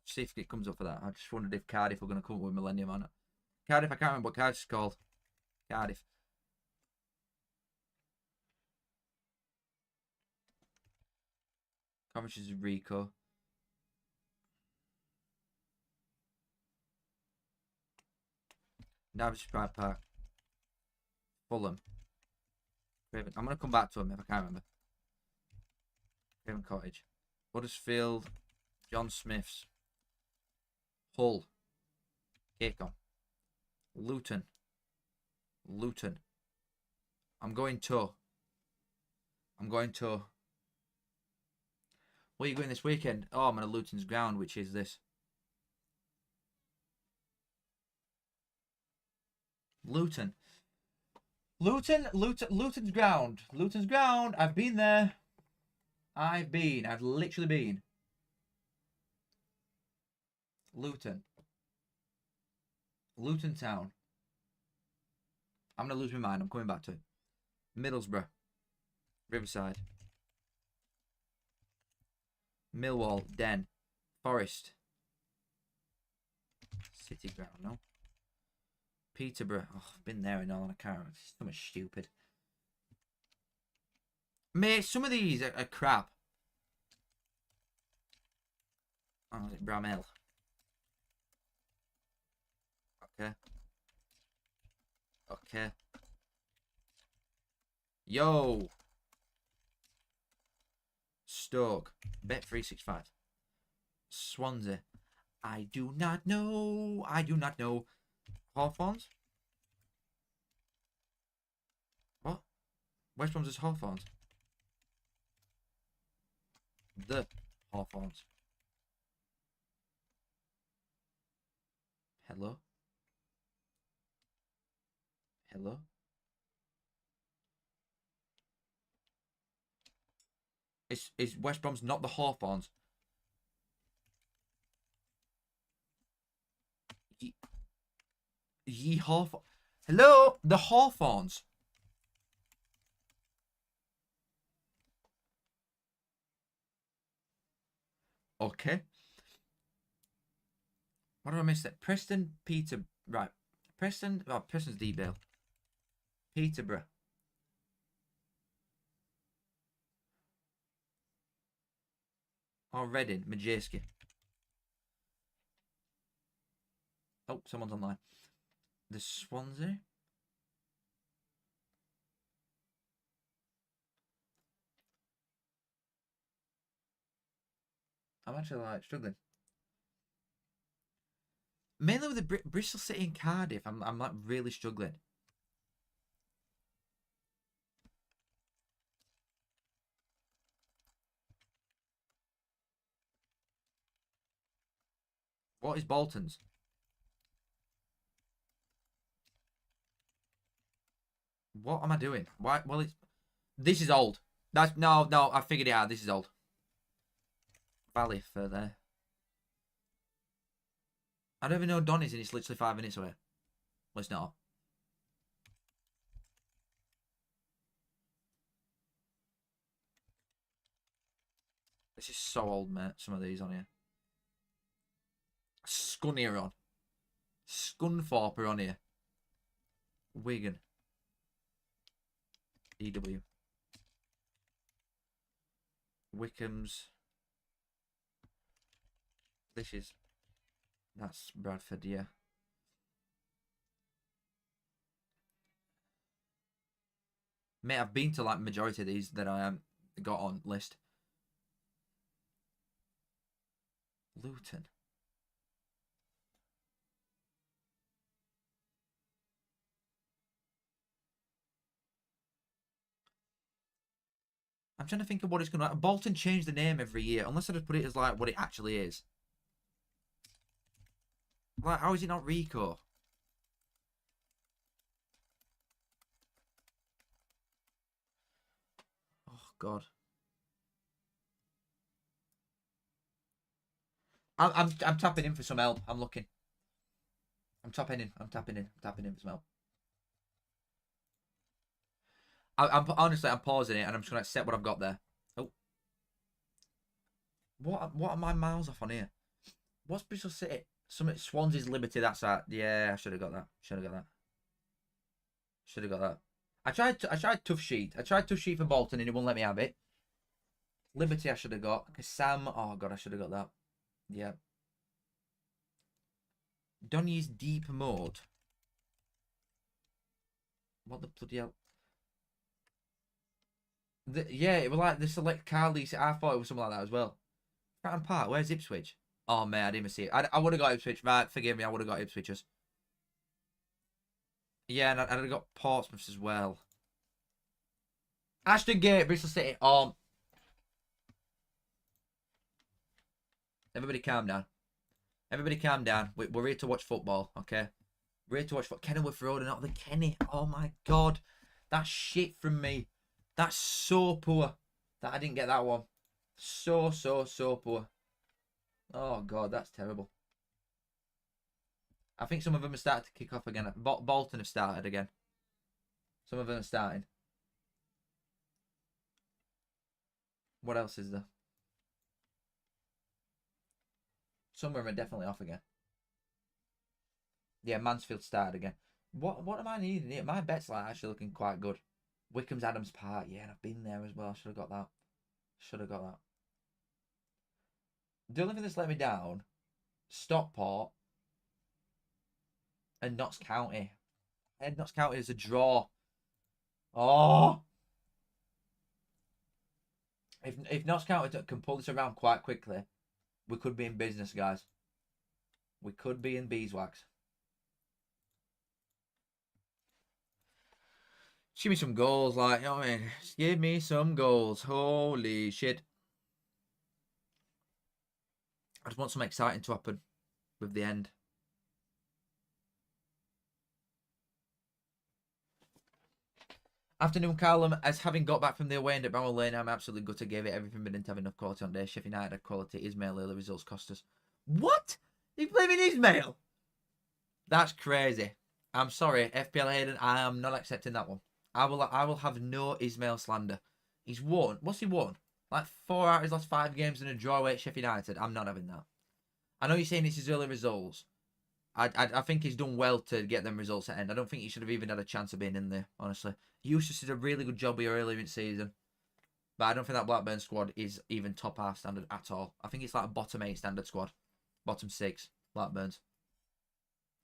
see if it comes up for that. I just wondered if Cardiff were going to come up with Millennium on it. Cardiff, I can't remember what Cardiff is called. Cardiff. Coventry is Rico. Derbyshire Pride Park. Fulham. Craven. I'm going to come back to him if I can't remember. Craven Cottage. Huddersfield. John Smith's. Hull. Cacon. Luton. I'm going to. Where are you going this weekend? Oh, I'm going to Luton's Ground, which is this. Luton's Ground. Luton's Ground. I've been there. I've literally been. Luton Town. I'm going to lose my mind. I'm coming back to it. Middlesbrough. Riverside. Millwall. Den. Forest. City Ground, no? Peterborough. Oh, I've been there and all, and I can't remember. It's so much stupid. Mate, some of these are crap. Oh, is it Bramell? Okay. Yo. Stoke. Bet365. Swansea. I do not know. Hawthorns? What? West Brom's is Hawthorns. The Hawthorns. Hello? Is West Brom's not the Hawthorns? Ye Hawthorns. Hello? The Hawthorns. Okay. What did I miss there? Preston, Peter. Right. Preston. Oh, Preston's Deepdale. Peterborough. Oh, Reading. Majeski. Oh, someone's online. The Swansea. I'm actually like struggling. Mainly with the Bristol City and Cardiff, I'm like really struggling. What is Bolton's? What am I doing? Why? Well, this is old. That's no. I figured it out. This is old. Valley for there. I don't even know Don is, and it's literally 5 minutes away. Well, it's not. This is so old, mate. Some of these on here. Scunny are on. Scunthorpe are on here. Wigan. EW. Wickham's. This is. That's Bradford, yeah. Mate, I've been to like majority of these that I got on list. Luton. I'm trying to think of what it's going to... Bolton changed the name every year, unless I just put it as like what it actually is. Like, how is it not Rico? Oh, God. I'm tapping in for some help. I'm looking. I'm tapping in for some help. I'm honestly, I'm pausing it and I'm just going to accept what I've got there. Oh. What am I miles off on here? What's Bristol City? Swansea's Liberty, that's that. Yeah, I should have got that. Should have got that. I tried Tough Sheet. I tried Tough Sheet for Bolton and it wouldn't let me have it. Liberty I should have got. Sam, oh God, I should have got that. Yeah. Donny's Deep Mode. What the bloody hell? Yeah, it was like the select car lease. I thought it was something like that as well. Fratton Park, where's Ipswich? Oh, man, I didn't even see it. I would have got Ipswich, right? Forgive me, I would have got Ipswichers. Yeah, and I'd have got Portsmouth as well. Ashton Gate, Bristol City. Everybody calm down. Everybody calm down. We're here to watch football, okay? We're here to watch Kenilworth Road and not the Kenny. Oh, my God. That's shit from me. That's so poor that I didn't get that one. So poor. Oh, God, that's terrible. I think some of them have started to kick off again. Bolton have started again. Some of them are starting. What else is there? Some of them are definitely off again. Yeah, Mansfield started again. What am I needing here? My bet's like actually looking quite good. Wickham's Adams Park. Yeah, and I've been there as well. Should have got that. The only thing that's let me down, Stockport and Notts County. And Notts County is a draw. Oh! If Notts County can pull this around quite quickly, we could be in business, guys. We could be in beeswax. Just give me some goals, like, you know what I mean? Just give me some goals. Holy shit. I just want something exciting to happen with the end. Afternoon, Callum. As having got back from the away end at Bramall Lane, I'm absolutely gutted. Gave it everything, but didn't have enough quality on day. Sheffield United had quality. Ismail early results cost us. What? You blaming Ismail? That's crazy. I'm sorry, FPL Hayden. I am not accepting that one. I will have no Ismail slander. He's won. What's he won? Like 4 out of his last 5 games and a draw away at Sheffield United. I'm not having that. I know you're saying it's his early results. I think he's done well to get them results at end. I don't think he should have even had a chance of being in there, honestly. Eustace did a really good job here earlier in the season. But I don't think that Blackburn squad is even top half standard at all. I think it's like a bottom 8 standard squad. Bottom 6, Blackburns.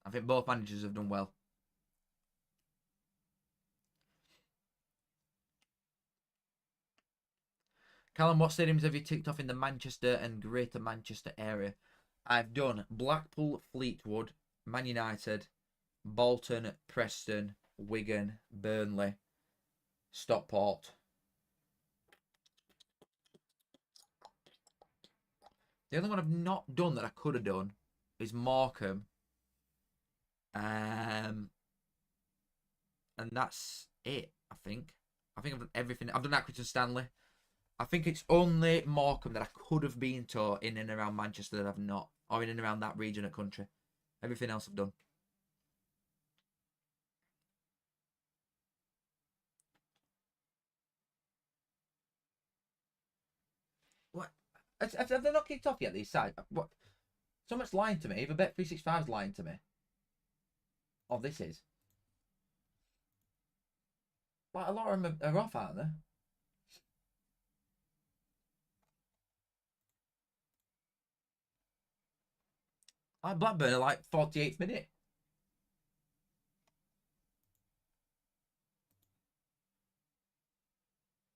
I think both managers have done well. Callum, what stadiums have you ticked off in the Manchester and Greater Manchester area? I've done Blackpool, Fleetwood, Man United, Bolton, Preston, Wigan, Burnley, Stockport. The only one I've not done that I could have done is Morecambe. And that's it, I think. I think I've done everything. I've done Accrington Stanley. I think it's only Morecambe that I could have been to in and around Manchester that I've not. Or in and around that region of country. Everything else I've done. What? Have they not kicked off yet, these sides? What? Someone's lying to me. Either Bet365's lying to me. Oh, this is. Like, a lot of them are off, aren't they? Like Blackburn are like 48th minute.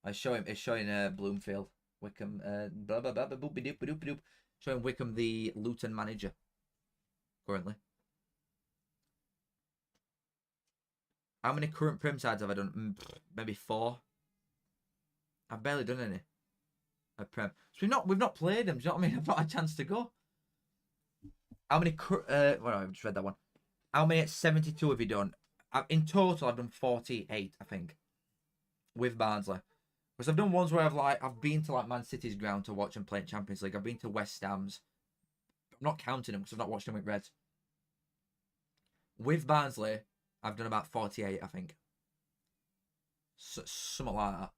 It's showing Bloomfield, Wickham, blah blah blah blah boop doop doop doop. Showing Wickham the Luton manager currently. How many current Prem sides have I done? Maybe 4. I've barely done any at Prem. So we've not played them. Do you know what I mean? I've not had a chance to go. How many? Well, I've just read that one. How many at 72 have you done? In total, I've done 48, I think, with Barnsley. Because I've done ones where I've been to like Man City's ground to watch them play in Champions League. I've been to West Ham's. I'm not counting them because I've not watched them with Reds. With Barnsley, I've done about 48, I think. Something like that.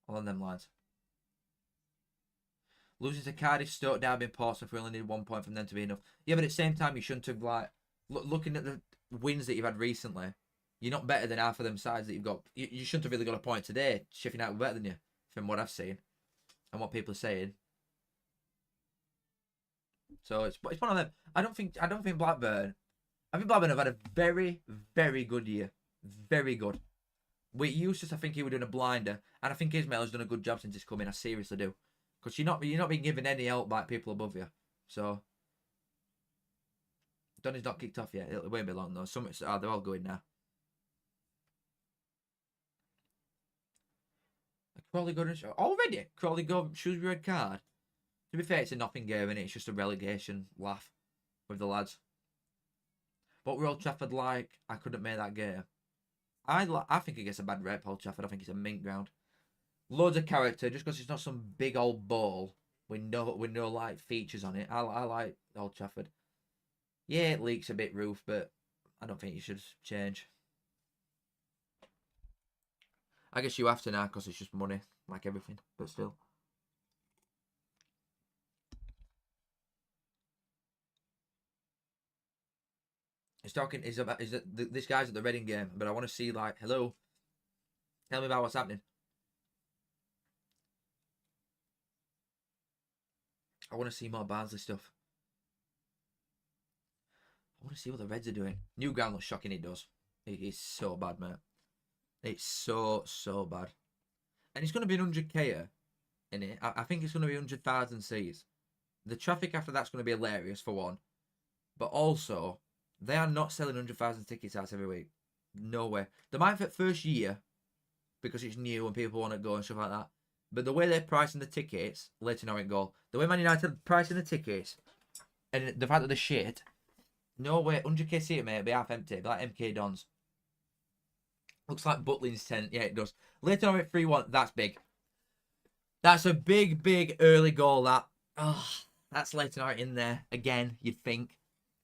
Along them lines. Losing to Cardiff, Stoke, Derby and Portsmouth, we only need 1 point from them to be enough. Yeah, but at the same time, you shouldn't have, like, looking at the wins that you've had recently, you're not better than half of them sides that you've got. You shouldn't have really got a point today. Sheffield United were better than you, from what I've seen and what people are saying. So it's one of them. I don't think Blackburn. I think Blackburn have had a very, very good year. Very good. With Eustace, I think he was doing a blinder, and I think Ismail has done a good job since he's come in. I seriously do, because you're not being given any help by people above you. So Donny's not kicked off yet. It won't be long though. They're all going now. Crawley got already. Crawley got Shrewsbury red card. To be fair, it's a nothing game, and it's just a relegation laugh with the lads. But we're Old Trafford like I couldn't make that game. I think it gets a bad rep, Old Trafford. I think it's a mint ground. Loads of character, just because it's not some big old ball with no like features on it. I like Old Trafford. Yeah, it leaks a bit roof, but I don't think you should change. I guess you have to now because it's just money, like everything, but still. He's talking. This guy's at the Reading game, but I want to see like, hello, tell me about what's happening. I want to see more Barnsley stuff. I want to see what the Reds are doing. New ground looks shocking. It does. It is so bad, mate. It's so bad, and it's going to be an 100k in it. I think it's going to be 100,000 seats. The traffic after that's going to be hilarious for one, but also they are not selling 100,000 tickets out every week. No way. They might for the first year because it's new and people want to go and stuff like that. But the way they're pricing the tickets, Leighton Orient goal, the way Man United are pricing the tickets, and the fact that they're shit, no way. 100k seat, mate, it'll be half empty. It'll be like MK Dons. Looks like Butlins tent. Yeah, it does. Leighton Orient 3-1. That's big. That's a big early goal. That's Leighton Orient in there again. You'd think,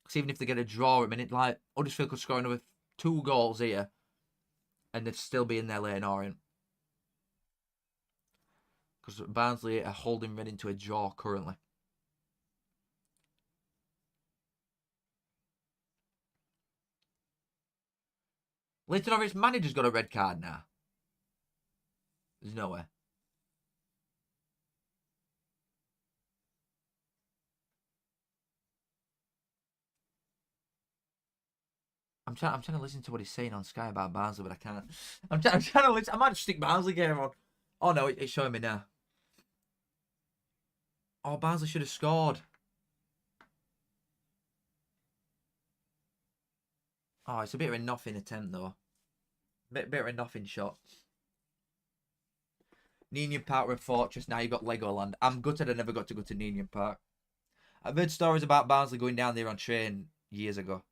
because even if they get a draw, like Huddersfield could score another 2 goals here, and they'd still be in there, Leighton Orient. Because Barnsley are holding Reading to a draw currently. Leighton Orient's manager's got a red card now. There's no way. I'm trying to listen to what he's saying on Sky about Barnsley, but I can't. I'm trying to listen. I might just stick Barnsley game on. Oh no, it's showing me now. Oh, Barnsley should have scored. Oh, it's a bit of a nothing attempt, though. Bit of a nothing shot. Ninian Park were a fortress. Now you've got Legoland. I'm gutted I never got to go to Ninian Park. I've heard stories about Barnsley going down there on train years ago.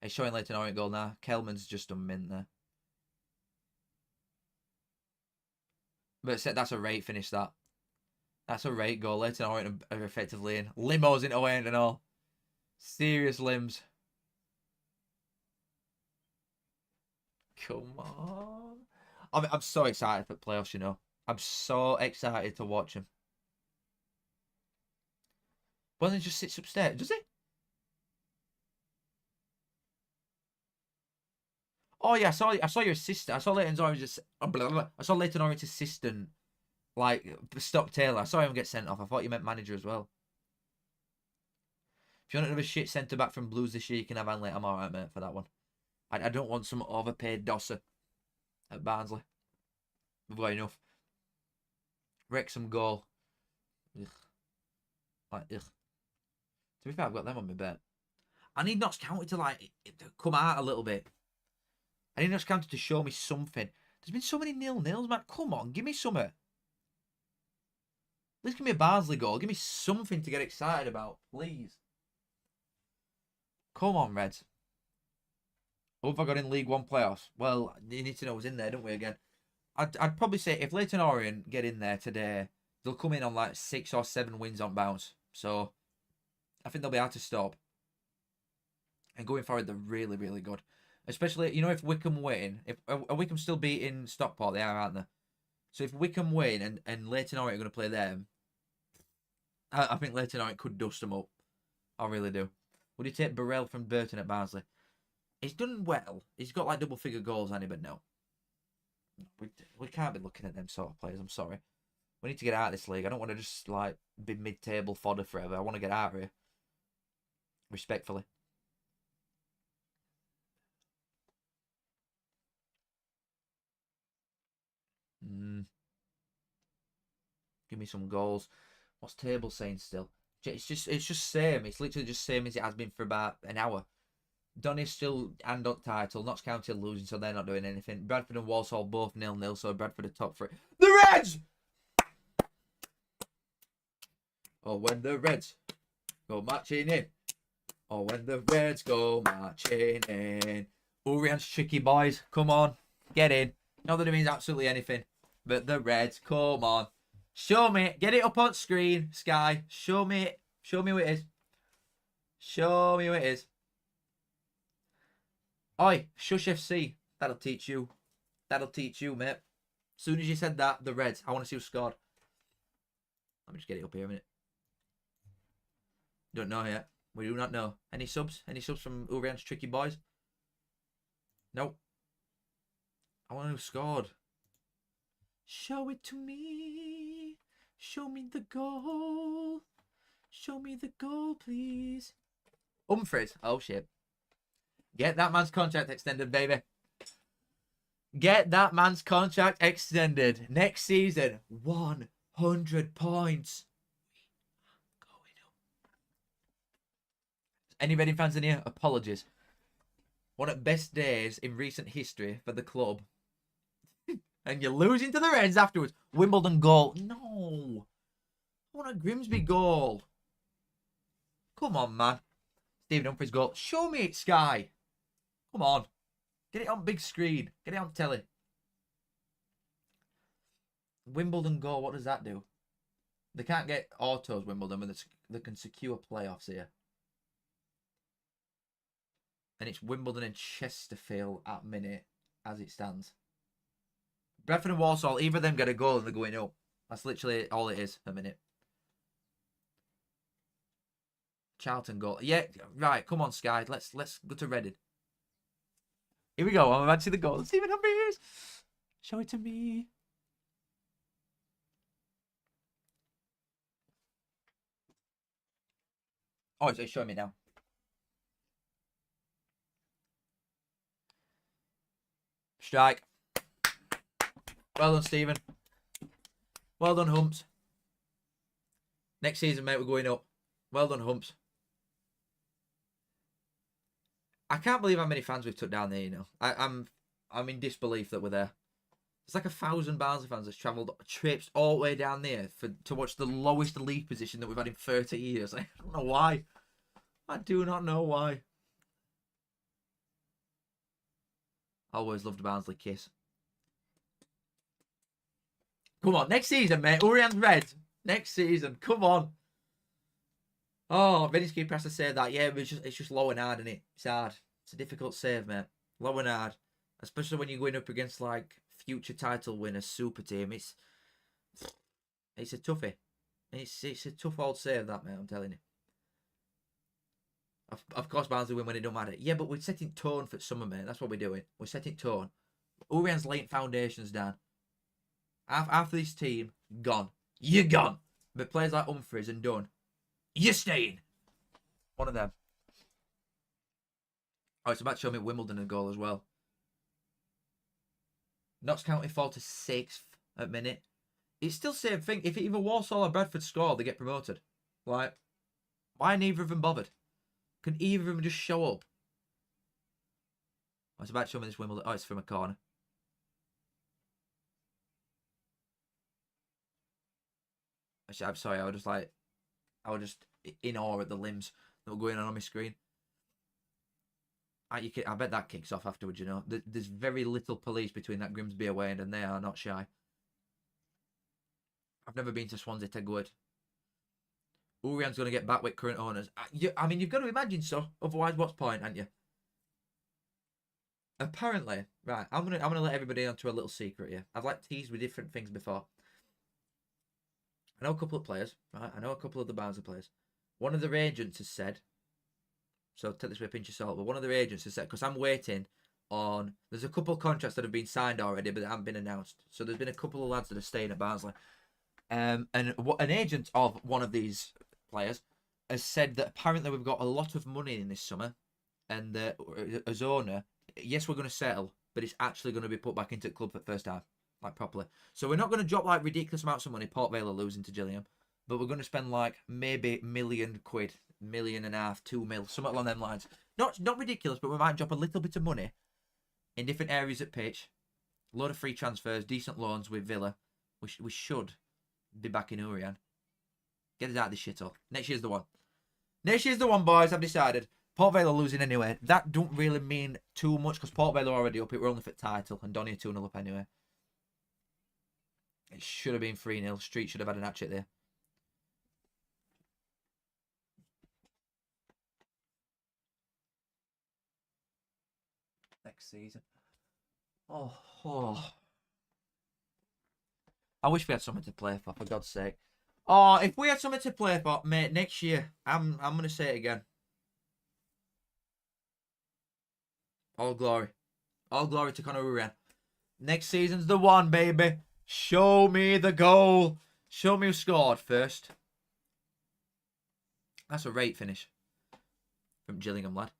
It's showing Leighton Orient goal now. Kelman's just done mint there. But that's a rate finish, that. That's a rate goal. Leighton Orient are effectively in. Limos into Orient and all. Serious limbs. Come on. I'm so excited for playoffs, you know. I'm so excited to watch him. Well, then just sits upstairs, does he? Oh yeah, I saw your assistant. I saw Leighton Orient I saw Leighton Orient's assistant, like Stock Taylor. I saw him get sent off. I thought you meant manager as well. If you want another shit centre back from Blues this year, you can have Hanley. I'm alright, mate, for that one. I don't want some overpaid dosser at Barnsley. We've got enough. Wrexham goal. Ugh. Like, ugh. To be fair, I've got them on my bet. I need Notts County to like come out a little bit. I need Notts County to show me something. There's been so many 0-0s, man. Come on, give me something. At least give me a Barnsley goal. Give me something to get excited about, please. Come on, Reds. Who have I got in League One playoffs? Well, you need to know who's in there, don't we, again? I'd probably say if Leighton Orient get in there today, they'll come in on like 6 or 7 wins on bounce. So, I think they'll be able to stop. And going forward, they're really, really good. Especially, you know, if Wickham win. Are Wickham still beating Stockport? They are, aren't they? So if Wickham win and Leighton Orient are going to play them, I think Leighton Orient could dust them up. I really do. Would you take Burrell from Burton at Barnsley? He's done well. He's got like double-figure goals, hasn't he? But no. We can't be looking at them sort of players. I'm sorry. We need to get out of this league. I don't want to just like be mid-table fodder forever. I want to get out of here. Respectfully. Give me some goals. What's table saying still? It's just same. It's literally just same as it has been for about an hour. Donny's still and on title. Notts County are losing, so they're not doing anything. Bradford and Walsall both 0-0, so Bradford are top 3. The Reds! Oh, when the Reds go marching in. Oh, when the Reds go marching in. Urian's tricky boys. Come on. Get in. Not that it means absolutely anything. But the Reds, come on. Show me. Get it up on screen, Sky. Show me it. Show me what it is. Show me what it is. Oi, Shush FC. That'll teach you. That'll teach you, mate. As soon as you said that, the Reds. I want to see who scored. Let me just get it up here a minute. Don't know yet. We do not know. Any subs? Any subs from Urian's tricky boys? Nope. I want to know who scored. Show it to me. Show me the goal. Show me the goal, please. Humphreys. Oh, shit. Get that man's contract extended, baby. Get that man's contract extended. Next season, 100 points. Going up. Any Reading fans in here? Apologies. One of the best days in recent history for the club. And you're losing to the Reds afterwards. Wimbledon goal. No. I want a Grimsby goal. Come on, man. Stephen Humphreys goal. Show me it, Sky. Come on. Get it on big screen. Get it on telly. Wimbledon goal. What does that do? They can't get autos, Wimbledon, but they can secure playoffs here. And it's Wimbledon and Chesterfield at minute as it stands. Bradford and Walsall, either of them get a goal and they're going up. That's literally all it is a minute. Charlton goal. Yeah, right. Come on, Sky. Let's go to Reading. Here we go. I'm about to see the goal. Stephen Humphreys. Show it to me. Oh, it's showing me now. Strike. Well done, Stephen. Well done, Humps. Next season, mate, we're going up. Well done, Humps. I can't believe how many fans we've took down there, you know. I'm in disbelief that we're there. It's like 1,000 Barnsley fans that's traipsed all the way down there to watch the lowest league position that we've had in 30 years. I don't know why. I do not know why. Always loved Barnsley kiss. Come on, next season, mate. Urian's red. Next season, come on. Oh, Vinny's keeper has to say that. Yeah, it's just low and hard, isn't it? It's hard. It's a difficult save, mate. Low and hard. Especially when you're going up against, like, future title winner, super team. It's a toughie. It's a tough old save, that, mate, I'm telling you. Of course, Barnsley win when it don't matter. Yeah, but we're setting tone for summer, mate. That's what we're doing. We're setting tone. Urian's laying foundations down. After this team, gone. You're gone. But players like Humphreys and Dunn, you're staying. One of them. Oh, it's about to show me Wimbledon a goal as well. Notts County fall to 6th at minute. It's still the same thing. If either Walsall or Bradford score, they get promoted. Like, why are neither of them bothered? Can either of them just show up? Oh, it's about to show me this Wimbledon. Oh, it's from a corner. I'm sorry, I was just in awe at the limbs that were going on my screen. I bet that kicks off afterwards, you know. There's very little police between that Grimsby away end, and they are not shy. I've never been to Swansea to good. Urian's going to get back with current owners. I mean, you've got to imagine so. Otherwise, what's point, aren't you? Apparently, right, I'm gonna let everybody onto a little secret here. I've like teased with different things before. I know a couple of players, right? I know a couple of the Barnsley players. One of their agents has said, so take this with a pinch of salt, but one of their agents has said, because I'm waiting on, there's a couple of contracts that have been signed already, but they haven't been announced. So there's been a couple of lads that are staying at Barnsley. And an agent of one of these players has said that apparently we've got a lot of money in this summer, and that as owner, yes, we're going to settle, but it's actually going to be put back into the club for the first time. Like properly. So we're not going to drop like ridiculous amounts of money. Port Vale are losing to Gillingham, but we're going to spend like maybe £1 million, £1.5 million, £2 million, something along them lines. Not ridiculous, but we might drop a little bit of money in different areas at pitch. A load of free transfers, decent loans with Villa. We should be back in Urian. Get us out of this shithole. Next year's the one. Next year's the one, boys. I've decided. Port Vale are losing anyway. That don't really mean too much because Port Vale are already up. It were only for the title, and Donny are 2-0 up anyway. It should have been 3-0. Street should have had an hatchet there. Next season. Oh. I wish we had something to play for God's sake. Oh, if we had something to play for, mate, next year, I'm going to say it again. All glory. All glory to Conor Urian. Next season's the one, baby. Show me the goal. Show me who scored first. That's a rate finish. From Gillingham, lad.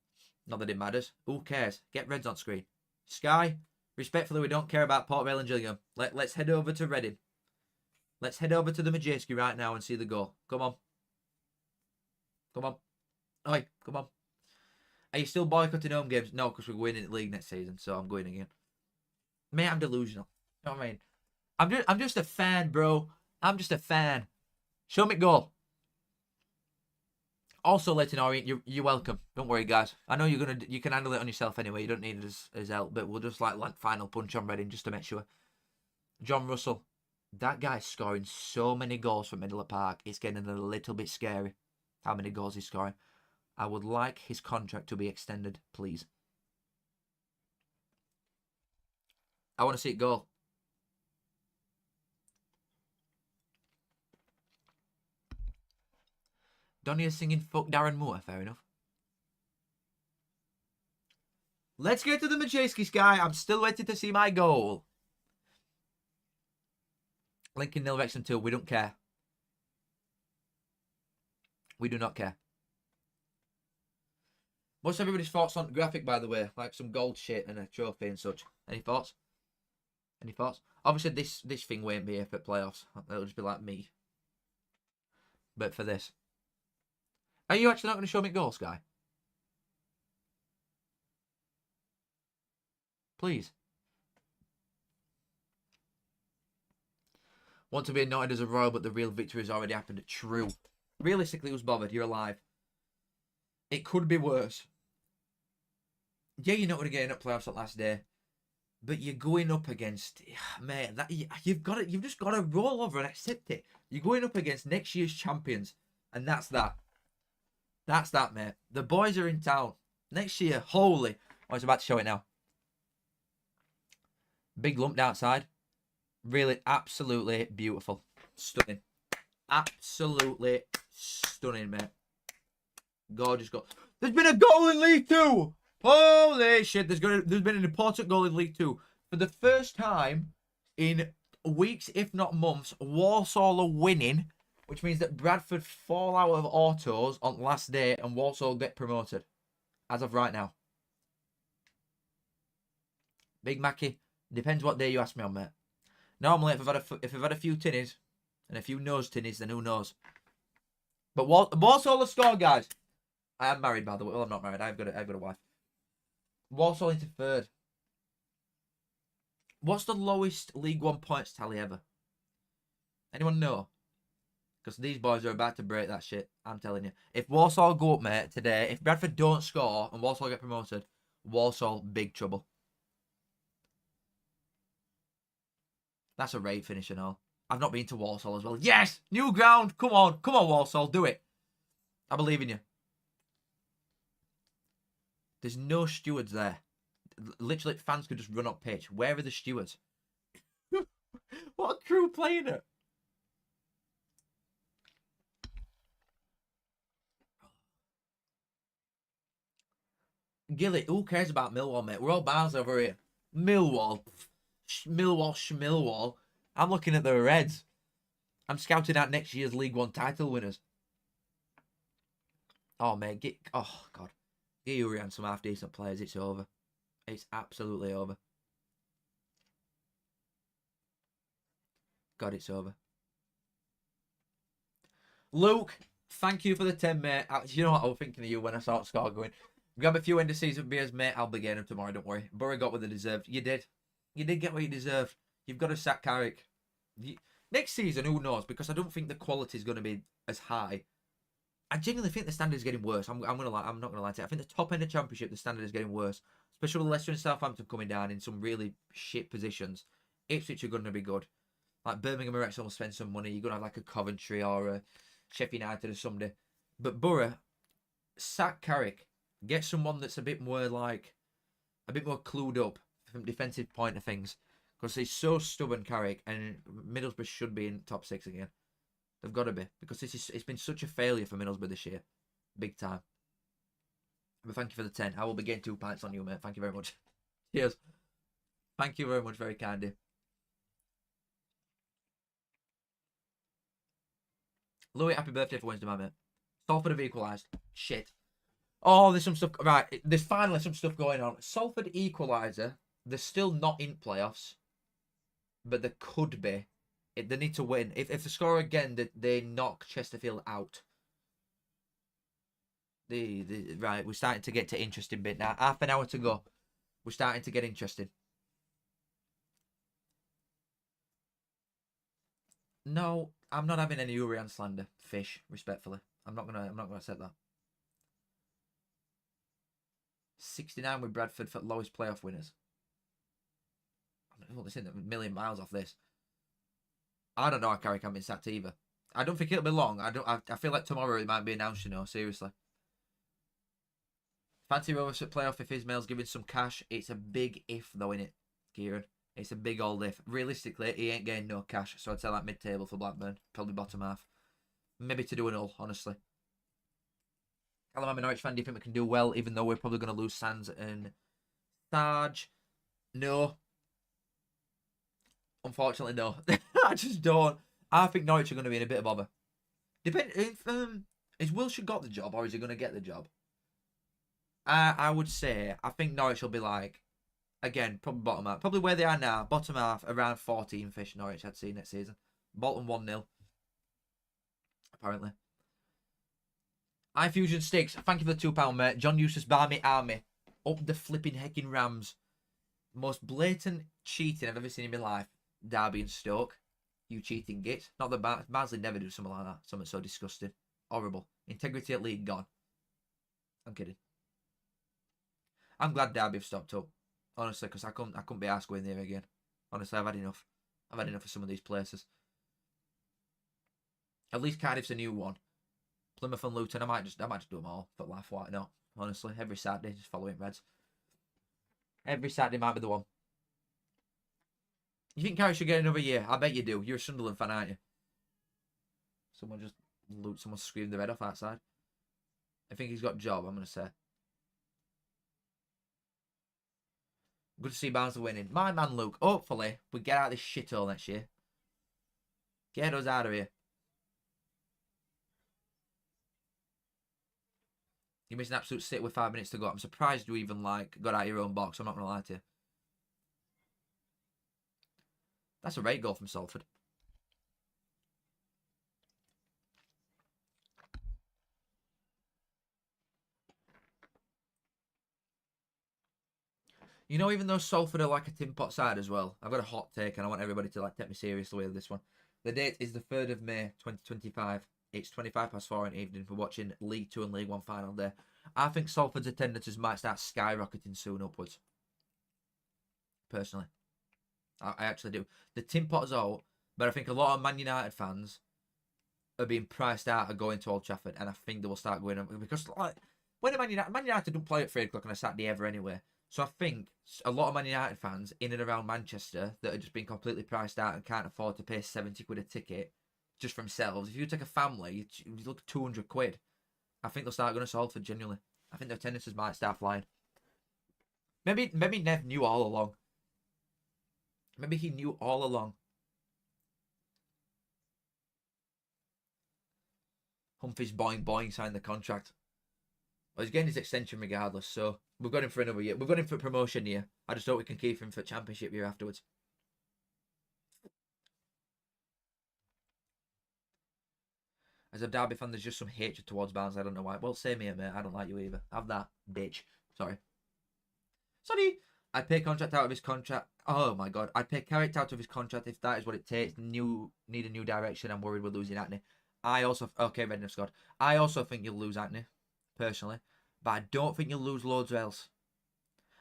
Not that it matters. Who cares? Get Reds on screen. Sky, respectfully, we don't care about Port Vale and Gillingham. Let's head over to Reading. Let's head over to the Matchday right now and see the goal. Come on. Come on. Oi, come on. Are you still boycotting home games? No, because we're winning the league next season, so I'm going again. Mate, I'm delusional. You know what I mean? I'm just a fan, bro. I'm just a fan. Show me goal. Also, Leighton Orient, you're welcome. Don't worry, guys. I know you can handle it on yourself anyway. You don't need his help, but we'll just like final punch on Reading just to make sure. John Russell, that guy's scoring so many goals from Middle Park. It's getting a little bit scary. How many goals he's scoring? I would like his contract to be extended, please. I want to see it goal. Donny is singing fuck Darren Moore, fair enough. Let's get to the Matchday, Sky. I'm still waiting to see my goal. Lincoln nil, Wrexham 2. We don't care. We do not care. What's everybody's thoughts on the graphic, by the way? Like some gold shit and a trophy and such. Any thoughts? Any thoughts? Obviously, this thing won't be here for playoffs. It'll just be like me. But for this. Are you actually not going to show me goal, Sky? Please. Want to be anointed as a royal, but the real victory has already happened. True. Realistically, who's bothered? You're alive. It could be worse. Yeah, you're not going to get in at playoffs that last day, but you're going up against, mate. That you've got it. You've just got to roll over and accept it. You're going up against next year's champions, and that's that. That's that, mate. The boys are in town next year. Holy! I was about to show it now. Big lump outside. Really, absolutely beautiful, stunning, absolutely stunning, mate. Gorgeous goal. There's been a goal in League Two. Holy shit! There's been an important goal in League Two for the first time in weeks, if not months. Walsall are winning, which means that Bradford fall out of autos on last day, and Walsall get promoted as of right now. Big Mackie, depends what day you ask me on, mate. Normally, if I've had a few tinnies and a few nose tinnies, then who knows? But Walsall have scored, guys. I am married, by the way. Well, I'm not married. I've got a wife. Walsall into third. What's the lowest League One points tally ever? Anyone know? Because these boys are about to break that shit. I'm telling you. If Walsall go up, mate, today, if Bradford don't score and Walsall get promoted, Walsall big trouble. That's a rate finish and all. I've not been to Walsall as well. Yes! New ground! Come on. Come on, Walsall. Do it. I believe in you. There's no stewards there. Literally, fans could just run up pitch. Where are the stewards? What a crew playing it. Gilly, who cares about Millwall, mate? We're all bars over here. Millwall. Schmillwall. I'm looking at the Reds. I'm scouting out next year's League One title winners. Oh, mate. Oh, God. Get Uri and some half-decent players. It's over. It's absolutely over. God, it's over. Luke, thank you for the 10, mate. You know what I was thinking of you when I saw the score going. Grab a few end of season beers, mate. I'll be getting them tomorrow, don't worry. Borough got what they deserved. You did. You did get what you deserved. You've got to sack Carrick. Next season, who knows? Because I don't think the quality is going to be as high. I genuinely think the standard is getting worse. I'm not gonna lie to you. I think the top end of Championship, the standard is getting worse. Especially with Leicester and Southampton coming down in some really shit positions. Ipswich are going to be good. Like Birmingham or Wrexham will spend some money. You're going to have like a Coventry or a Sheffield United or somebody. But Borough, sack Carrick. Get someone that's a bit more clued up from defensive point of things. Because he's so stubborn, Carrick, and Middlesbrough should be in top 6 again. They've got to be. Because it's been such a failure for Middlesbrough this year. Big time. But thank you for the 10. I will be getting 2 pints on you, mate. Thank you very much. Cheers. Thank you very much. Very kind of you. Louis, happy birthday for Wednesday, my mate. Salford have equalised. Shit. Oh, there's some stuff. Right. There's finally some stuff going on. Salford equaliser. They're still not in playoffs. But they could be. They need to win. If they score again, they knock Chesterfield out. Right, we're starting to get to interesting bit now. Half an hour to go. We're starting to get interesting. No, I'm not having any Urian slander. Fish, respectfully. I'm not gonna set that. 69 with Bradford for lowest playoff winners. I'm not listening a million miles off this. I don't know how Carrick can be sacked either. I don't think it'll be long. I feel like tomorrow it might be announced, you know, seriously. Fancy Rovers at playoff if Ismail's giving some cash. It's a big if though, innit, Kieran? It's a big old if. Realistically, he ain't getting no cash, so I'd say like mid-table for Blackburn. Probably bottom half. Maybe to do an all, honestly. Hello, I'm a Norwich fan. Do you think we can do well, even though we're probably going to lose Sands and Sarge? No. Unfortunately, no. I just don't. I think Norwich are going to be in a bit of bother. Depend if is Wilshere got the job or is he going to get the job? I would say I think Norwich will be like, again, probably bottom half, probably where they are now, bottom half, around 14 fish. Norwich I'd see next season. Bolton 1-0. Apparently. iFusion Sticks, thank you for the £2, mate. John Eustace, Barmy Army. Up the flipping hecking Rams. Most blatant cheating I've ever seen in my life. Derby and Stoke. You cheating git. Not that Barnsley never do something like that. Something so disgusting. Horrible. Integrity at league gone. I'm kidding. I'm glad Derby have stopped up. Honestly, because I couldn't be asked going there again. Honestly, I've had enough. I've had enough of some of these places. At least Cardiff's a new one. Plymouth and Luton, I might just do them all for life. Why not? Honestly, every Saturday, just following Reds. Every Saturday might be the one. You think Cardiff should get another year? I bet you do. You're a Sunderland fan, aren't you? Someone screamed their head off outside. I think he's got a job, I'm going to say. Good to see Barnsley winning. My man Luke, hopefully we get out of this shithole next year. Get us out of here. You missed an absolute sit with 5 minutes to go. I'm surprised you even got out of your own box. I'm not going to lie to you. That's a great goal from Salford. You know, even though Salford are like a tin pot side as well, I've got a hot take and I want everybody to take me seriously with this one. The date is the 3rd of May, 2025. It's 4:25 in the evening. We're watching League 2 and League 1 final day. I think Salford's attendances might start skyrocketing soon upwards. Personally. I actually do. The tin pot's out, but I think a lot of Man United fans are being priced out of going to Old Trafford, and I think they will start going on because when Man United don't play at 3 o'clock on a Saturday ever anyway. So I think a lot of Man United fans in and around Manchester that are just being completely priced out and can't afford to pay 70 quid a ticket just for themselves. If you take a family, you look at 200 quid. I think they'll start going to Salford genuinely. I think their attendances might start flying. Maybe Nev knew all along. Maybe he knew all along. Humphries boing signed the contract. Well, he's getting his extension regardless, so we've got him for another year. We've got him for promotion year. I just hope we can keep him for championship year afterwards. As a Derby fan, there's just some hatred towards Barnes. I don't know why. Well, same here, mate. I don't like you either. Have that, bitch. Sorry. I'd pay contract out of his contract. Oh my god. I'd pay character out of his contract if that is what it takes. Need a new direction. I'm worried we're losing Acne. Okay, Redknapp scored. I also think you'll lose Acne, personally. But I don't think you'll lose loads else.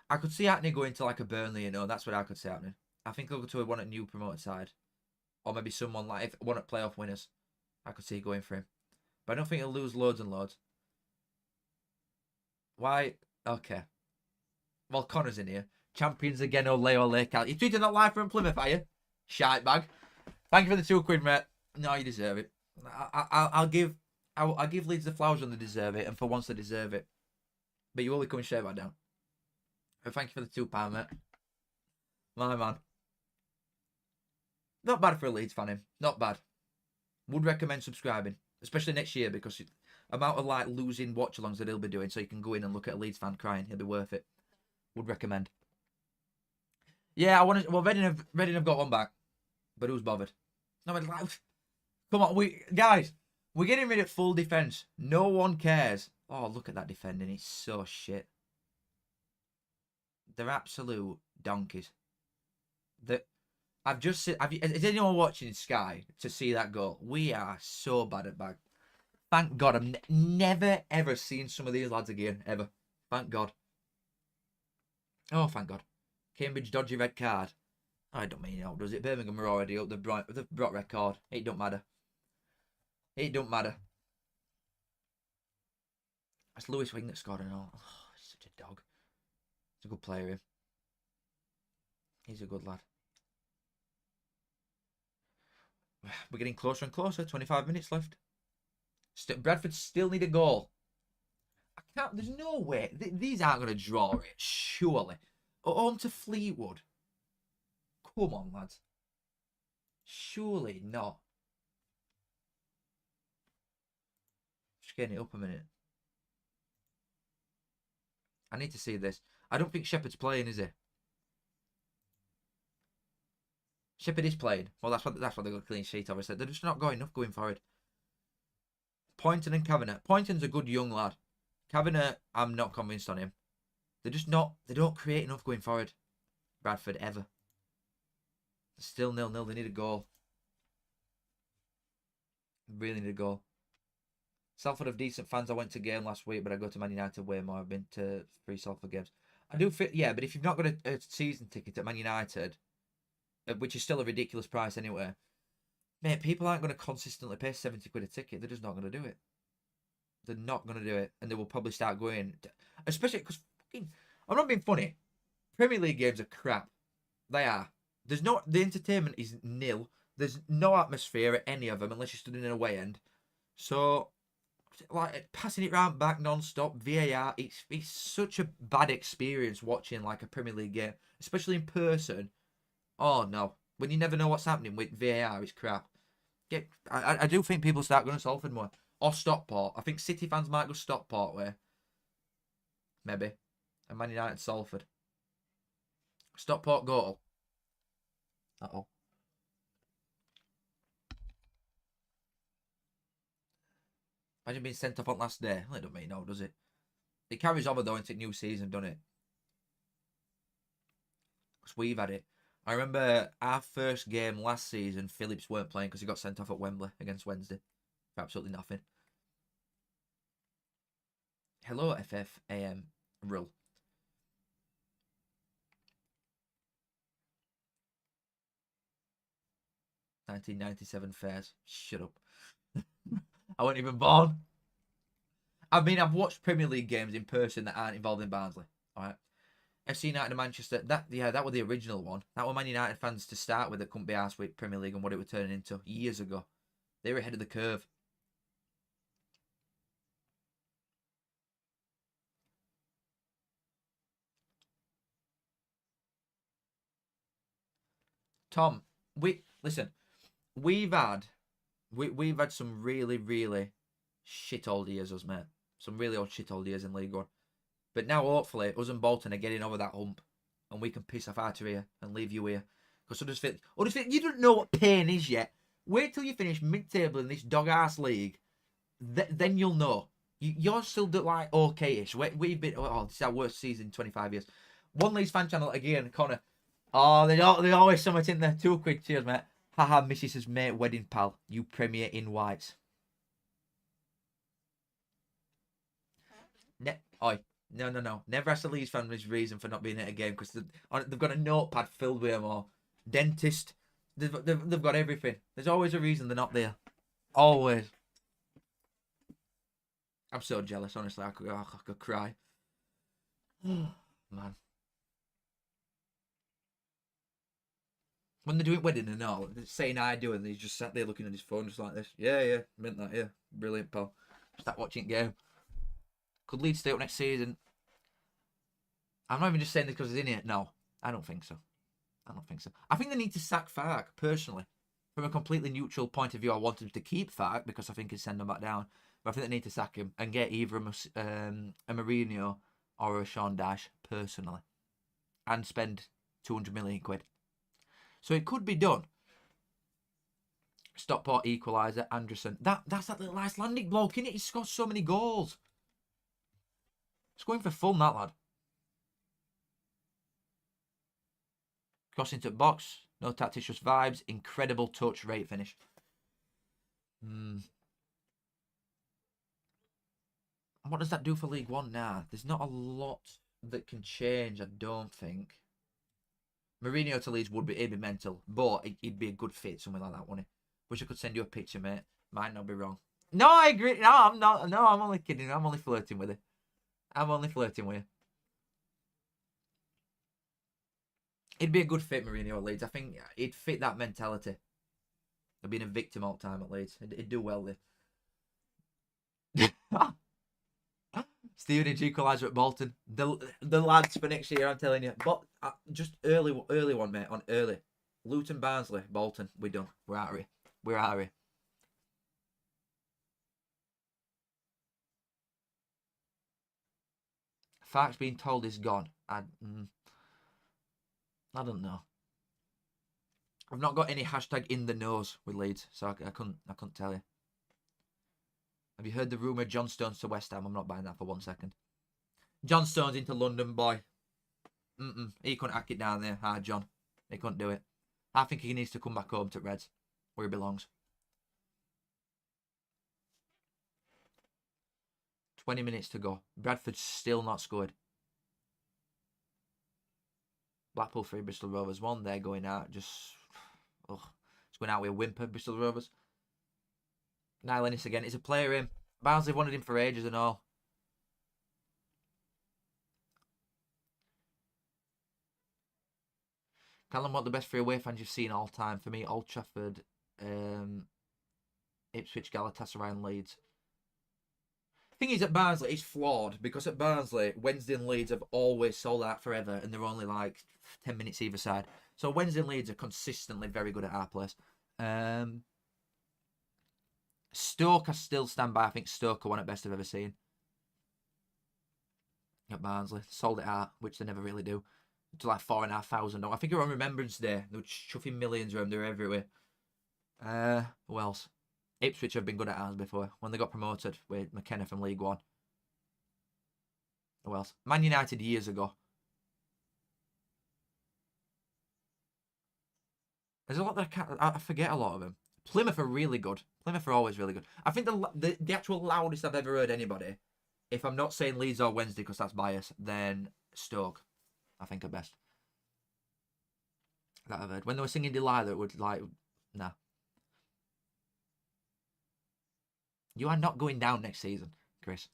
I could see Acne going to like a Burnley, you know. That's what I could see happening. I think he'll go to one at new promoted side. Or maybe someone like one at playoff winners. I could see going for him. But I don't think he'll lose loads and loads. Why? Okay. Well, Connor's in here. Champions again, ole. Cal. You tweeted that live from Plymouth, are you? Shite bag. Thank you for the £2, mate. No, you deserve it. I'll give Leeds the flowers when they deserve it, and for once they deserve it. But you will be coming straight back down. But thank you for the £2, mate. My man. Not bad for a Leeds fan, him. Not bad. Would recommend subscribing, especially next year, because the amount of losing watch-alongs that he'll be doing, so you can go in and look at a Leeds fan crying. It'll be worth it. Would recommend. Yeah, I want to. Well, Reading have got one back, but who's bothered? No, come on, guys, we're getting rid of full defense. No one cares. Oh, look at that defending. It's so shit. They're absolute donkeys. I've just seen. Is anyone watching Sky to see that goal? We are so bad at back. Thank God, I've never ever seen some of these lads again ever. Thank God. Oh, thank God. Cambridge dodgy red card. I don't mean it, does it? Birmingham are already up. They've brought red card. It don't matter. It don't matter. That's Lewis Wing that scored and all. Oh, he's such a dog. He's a good player, him. He's a good lad. We're getting closer and closer. 25 minutes left. Bradford still need a goal. I can't. There's no way. These aren't going to draw it, surely. On to Fleetwood. Come on, lads. Surely not. Just getting it up a minute. I need to see this. I don't think Shepherd's playing, is he? Shepherd is playing. Well, that's why they got a clean sheet, obviously. They're just not going enough going forward. Poynton and Kavanagh. Poynton's a good young lad. Kavanagh, I'm not convinced on him. They're just not. They don't create enough going forward. Bradford ever. Still 0-0. They need a goal. Really need a goal. Salford have decent fans. I went to a game last week, but I go to Man United way more. I've been to 3 Salford games. I do fit, yeah, but if you've not got a season ticket at Man United, which is still a ridiculous price anyway, mate, people aren't going to consistently pay 70 quid a ticket. They're just not going to do it. They're not going to do it. And they will probably start going, especially because, I'm not being funny. Premier League games are crap. They are. There's no, the entertainment is nil. There's no atmosphere at any of them unless you're stood in an away end. So, like, passing it round back non-stop, VAR, it's such a bad experience watching like a Premier League game, especially in person. Oh no, when you never know what's happening with VAR, it's crap. Yeah, I do think people start going to Salford more. Or Stockport. I think City fans might go Stockport way. Maybe. And Man United Salford. Stockport goal. Uh-oh. Imagine being sent off on last day. Well, it don't mean no, does it? It carries over though into new season, doesn't it? Because we've had it. I remember our first game last season, Phillips weren't playing because he got sent off at Wembley against Wednesday. For absolutely nothing. Hello, FFAM rule. $1997 fares. Shut up. I wasn't even born. I mean, I've watched Premier League games in person that aren't involved in Barnsley. Alright. FC United and Manchester, that was the original one. That were Man United fans to start with that couldn't be arsed with Premier League and what it was turning into years ago. They were ahead of the curve. Tom, listen, we've had some really, really shit old years, us mate. Some really old shit old years in League One. But now, hopefully, us and Bolton are getting over that hump. And we can piss off out of here and leave you here. Because Huddersfield, you don't know what pain is yet. Wait till you finish mid-table in this dog-ass league. Then you'll know. You're still like okay-ish. We've been, this is our worst season in 25 years. One Leeds fan channel again, Connor. Oh, they always something in there. £2. Cheers, mate. Haha, Mrs.'s mate, wedding pal. You premier in whites. No. Never ask the Leeds family's reason for not being at a game because they've got a notepad filled with them or dentist. They've got everything. There's always a reason they're not there. Always. I'm so jealous, honestly. I could cry. Man. When they're doing wedding and all, saying I do, and he's just sat there looking at his phone just like this. Yeah, meant that, yeah. Brilliant, pal. Start watching game. Could Leeds stay up next season? I'm not even just saying this because he's in it. No, I don't think so. I think they need to sack Farke, personally. From a completely neutral point of view, I want them to keep Farke because I think he'd send them back down. But I think they need to sack him and get either a Mourinho or a Sean Dyche, personally. And spend 200 million quid. So it could be done. Stockport equaliser, Anderson. That's that little Icelandic bloke, innit? He scored so many goals. It's going for fun, that lad. Cross into the box. No tactics, just vibes. Incredible touch, rate finish. What does that do for League One now? There's not a lot that can change, I don't think. Mourinho to Leeds it'd be mental, but he'd be a good fit, something like that, wouldn't he? Wish I could send you a picture, mate. Might not be wrong. No, I agree. No, I'm not. No, I'm only kidding. I'm only flirting with you. It'd be a good fit, Mourinho at Leeds. I think he'd fit that mentality of being a victim all the time at Leeds. He'd do well there. Stevenage equaliser at Bolton. The lads for next year, I'm telling you. But just early one, mate. On early. Luton, Barnsley, Bolton. We're done. We're out of here. Farke's being told he's gone. I don't know. I've not got any hashtag in the nose with Leeds, so I couldn't tell you. Have you heard the rumour John Stones to West Ham? I'm not buying that for 1 second. John Stones into London, boy. He couldn't hack it down there, hard John. He couldn't do it. I think he needs to come back home to Reds, where he belongs. 20 minutes to go. Bradford's still not scored. Blackpool 3, Bristol Rovers 1. They're going out. Just, ugh. It's going out with a whimper, Bristol Rovers. Niall Ennis again. It's a player in. Barnsley wanted him for ages and all. Callum, what the best 3 away fans you've seen all time? For me, Old Trafford, Ipswich, Galatasaray and Leeds. Thing is, at Barnsley, it's flawed because at Barnsley, Wednesday and Leeds have always sold out forever and they're only like 10 minutes either side. So Wednesday and Leeds are consistently very good at our place. Stoke, I still stand by. I think Stoke are one of the best I've ever seen. At Barnsley, sold it out, which they never really do. To like 4,500. I think it was on Remembrance Day. They were chuffing millions around. They're everywhere. Who else? Ipswich have been good at ours before when they got promoted with McKenna from League One. Who else? Man United years ago. There's a lot that I forget a lot of them. Plymouth are really good. Plymouth are always really good. I think the actual loudest I've ever heard anybody, if I'm not saying Leeds or Wednesday because that's bias, then Stoke, I think, are best. That I've heard. When they were singing Delilah, it would like, nah. You are not going down next season, Chris.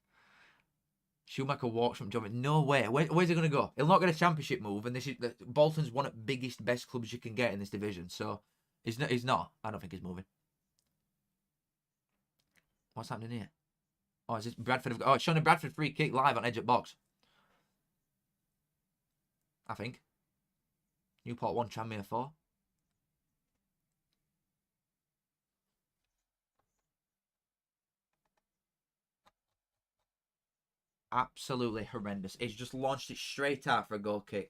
Schumacher walks from jumping. No way. Where's he going to go? He'll not get a championship move, and this is Bolton's one of the biggest, best clubs you can get in this division. So he's not. I don't think he's moving. What's happening here? Oh, is this Bradford? Oh, it's showing a Bradford free kick live on edge at box. I think. Newport 1, Tranmere 4. Absolutely horrendous. He's just launched it straight out for a goal kick.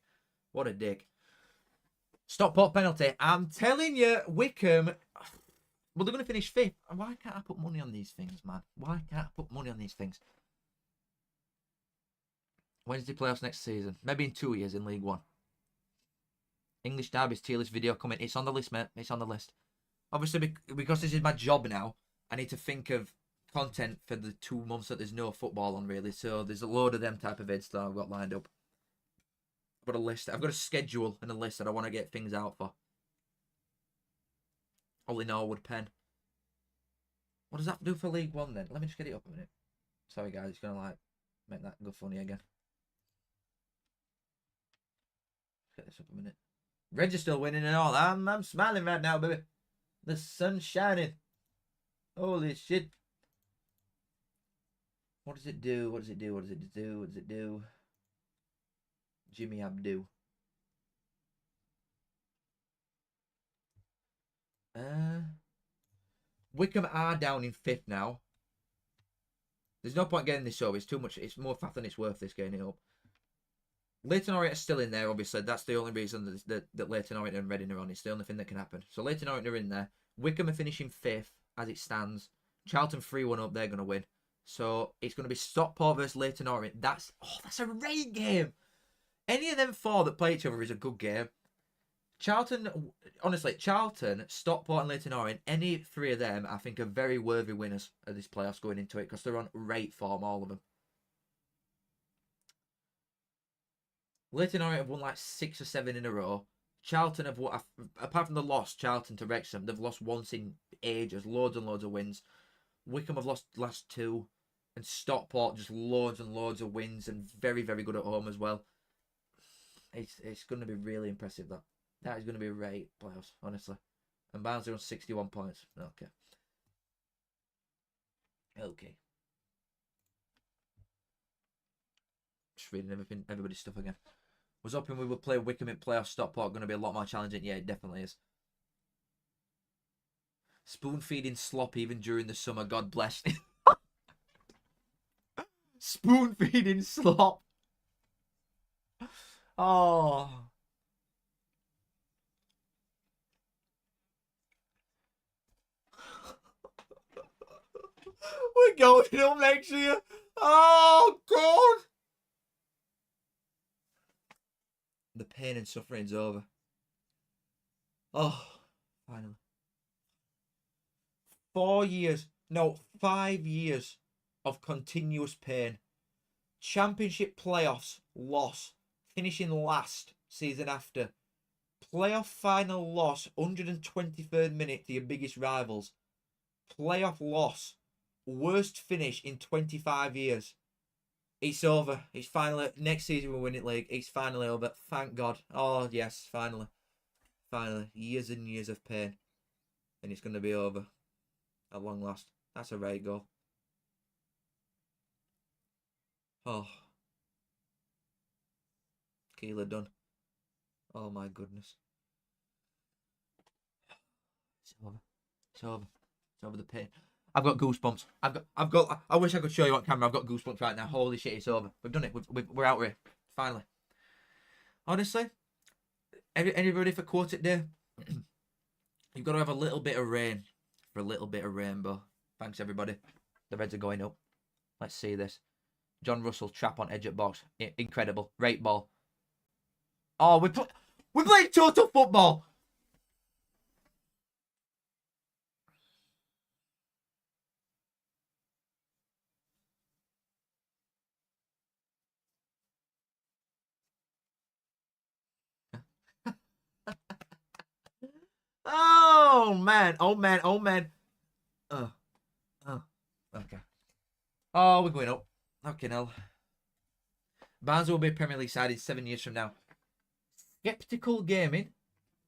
What a dick. Stockport penalty. I'm telling you, Wickham. Well, they're going to finish 5th. Why can't I put money on these things, man? Why can't I put money on these things? Wednesday playoffs next season. Maybe in 2 years in League One. English Derby's tier list video coming. It's on the list, mate. It's on the list. Obviously, because this is my job now, I need to think of content for the 2 months that there's no football on, really. So there's a load of them type of vids that I've got lined up. I've got a list. I've got a schedule and a list that I want to get things out for. Ollie Norwood pen. What does that do for League One then? Let me just get it up a minute. Sorry guys, it's going to like make that go funny again. Let's get this up a minute. Reds are still winning and all. I'm smiling right now, baby. The sun's shining. Holy shit. What does it do? What does it do? What does it do? What does it do? Jimmy Abdu. Wickham are down in 5th now. There's no point getting this over. It's too much. It's more faff than it's worth, this getting it up. Leyton Orient are still in there, obviously. That's the only reason that Leyton Orient and Reading are on. It's the only thing that can happen. So Leyton Orient are in there. Wickham are finishing 5th as it stands. Charlton 3-1 up. They're going to win. So it's going to be Stockport versus Leyton Orient. That's a great game. Any of them 4 that play each other is a good game. Charlton, honestly, Charlton, Stockport and Leyton Orient, any 3 of them, I think, are very worthy winners of this playoffs going into it because they're on great form, all of them. Leyton Orient have won like 6 or 7 in a row. Charlton have won, apart from the loss, Charlton to Wrexham, they've lost once in ages, loads and loads of wins. Wickham have lost the last 2, and Stockport just loads and loads of wins and very, very good at home as well. It's going to be really impressive, that. That is going to be a great playoffs, honestly. And Barnsley on 61 points. Okay. Okay. Just reading everybody's stuff again. Was hoping we would play Wickham in playoff. Stockport going to be a lot more challenging. Yeah, it definitely is. Spoon feeding slop even during the summer. God bless. Spoon feeding slop. Oh. We're going up next year. Oh, God. The pain and suffering's over. Oh, finally. 4 years, no, 5 years of continuous pain. Championship playoffs, loss. Finishing last season after. Playoff final loss, 123rd minute to your biggest rivals. Playoff loss. Worst finish in 25 years. It's over. It's finally, next season we'll win it league. It's finally over. Thank God. Oh, yes, finally. Finally. Years and years of pain. And it's going to be over. At long last. That's a right goal. Oh. Keeler done. Oh my goodness. It's over. It's over. It's over the pain. I've got goosebumps. I wish I could show you on camera. I've got goosebumps right now. Holy shit, it's over. We've done it. We're out here. Finally. Honestly, anybody for quartet day? You've got to have a little bit of rain for a little bit of rainbow. Thanks, everybody. The Reds are going up. Let's see this. John Russell, trap on edge at box. Incredible. Great ball. Oh, we're playing total football. Oh, man. Oh, man. Oh, man. Okay. Oh, we're going up. Okay, now. Barnes will be a Premier League side in 7 years from now. Skeptical Gaming.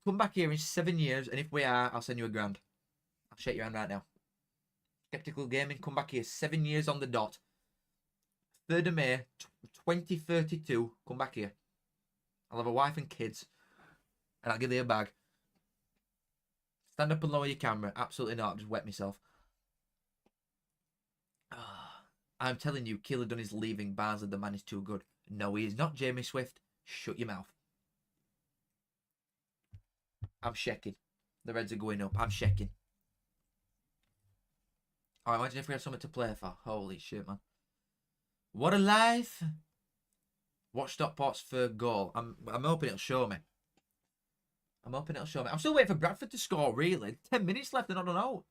Come back here in 7 years, and if we are, I'll send you £1,000. I'll shake your hand right now. Skeptical Gaming, come back here 7 years on the dot. 3rd of May, 2032. Come back here. I'll have a wife and kids, and I'll give you a bag. Stand up and lower your camera. Absolutely not. I've just wet myself. I'm telling you, Keeler Dunn is leaving. Barnsley, the man is too good. No, he is not. Jamie Swift. Shut your mouth. I'm shaking. The Reds are going up. I'm shaking. Alright, imagine if we had something to play for. Holy shit, man. What a life. Watch Stockport's third goal. I'm hoping it'll show me. I'm hoping it'll show me. I'm still waiting for Bradford to score, really. 10 minutes left and I don't know.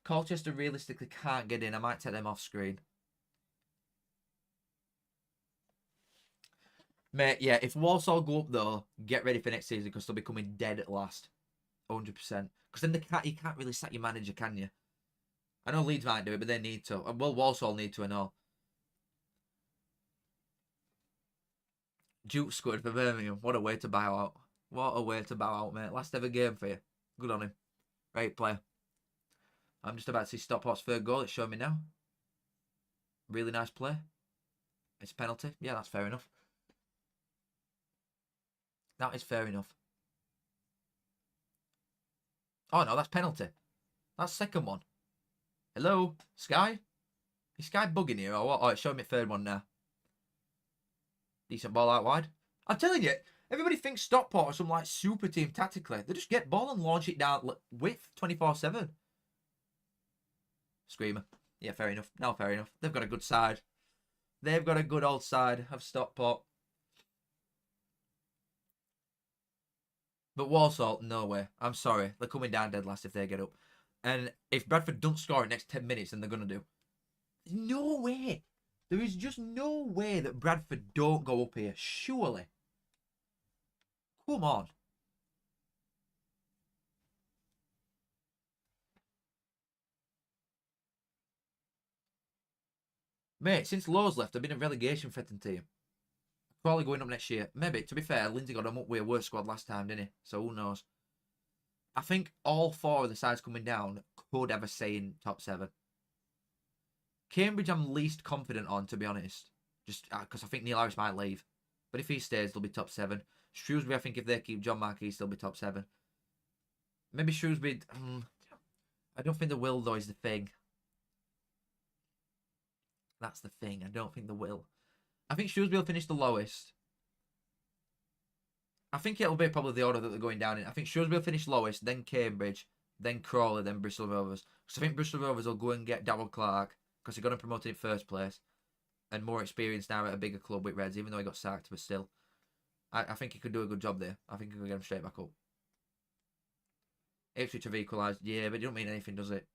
Colchester realistically can't get in. I might take them off screen. Mate, yeah, if Walsall go up though, get ready for next season because they'll be coming dead at last. 100%. Because then you can't really sack your manager, can you? I know Leeds might do it, but they need to. Well, Walsall need to and all. Duke scored for Birmingham. What a way to bow out. What a way to bow out, mate. Last ever game for you. Good on him. Great player. I'm just about to see Stockport's third goal. It's showing me now. Really nice play. It's a penalty. Yeah, that's fair enough. That is fair enough. Oh, no, that's penalty. That's second one. Hello? Sky? Is Sky bugging here or what? Oh, it's showing me third one now. Decent ball out wide. I'm telling you, everybody thinks Stockport are some like super team tactically. They just get ball and launch it down width 24/7. Screamer. Yeah, fair enough. No, fair enough. They've got a good side. They've got a good old side of Stockport. But Walsall, no way. I'm sorry. They're coming down dead last if they get up. And if Bradford don't score in the next 10 minutes, then they're going to do. There's no way. There is just no way that Bradford don't go up here. Surely. Come on. Mate, since Lowe's left, I've been a relegation threatened team. Probably going up next year. Maybe, to be fair, Lindsay got them up with a worse squad last time, didn't he? So who knows? I think all 4 of the sides coming down could have a say in top 7. Cambridge I'm least confident on, to be honest. Just because I think Neil Harris might leave. But if he stays, they'll be top 7. Shrewsbury, I think if they keep John Marquis, they'll be top 7. Maybe Shrewsbury... I don't think the will, though, is the thing. That's the thing. I don't think the will. I think Shrewsbury will finish the lowest. I think it'll be probably the order that they're going down in. I think Shrewsbury will finish lowest, then Cambridge, then Crawley, then Bristol Rovers. Because I think Bristol Rovers will go and get Darryl Clark because they're going to promote in first place. and more experience now at a bigger club with Reds, even though he got sacked, but still. I think he could do a good job there. I think he could get him straight back up. Ipswich have equalised. Yeah, but it don't mean anything, does it?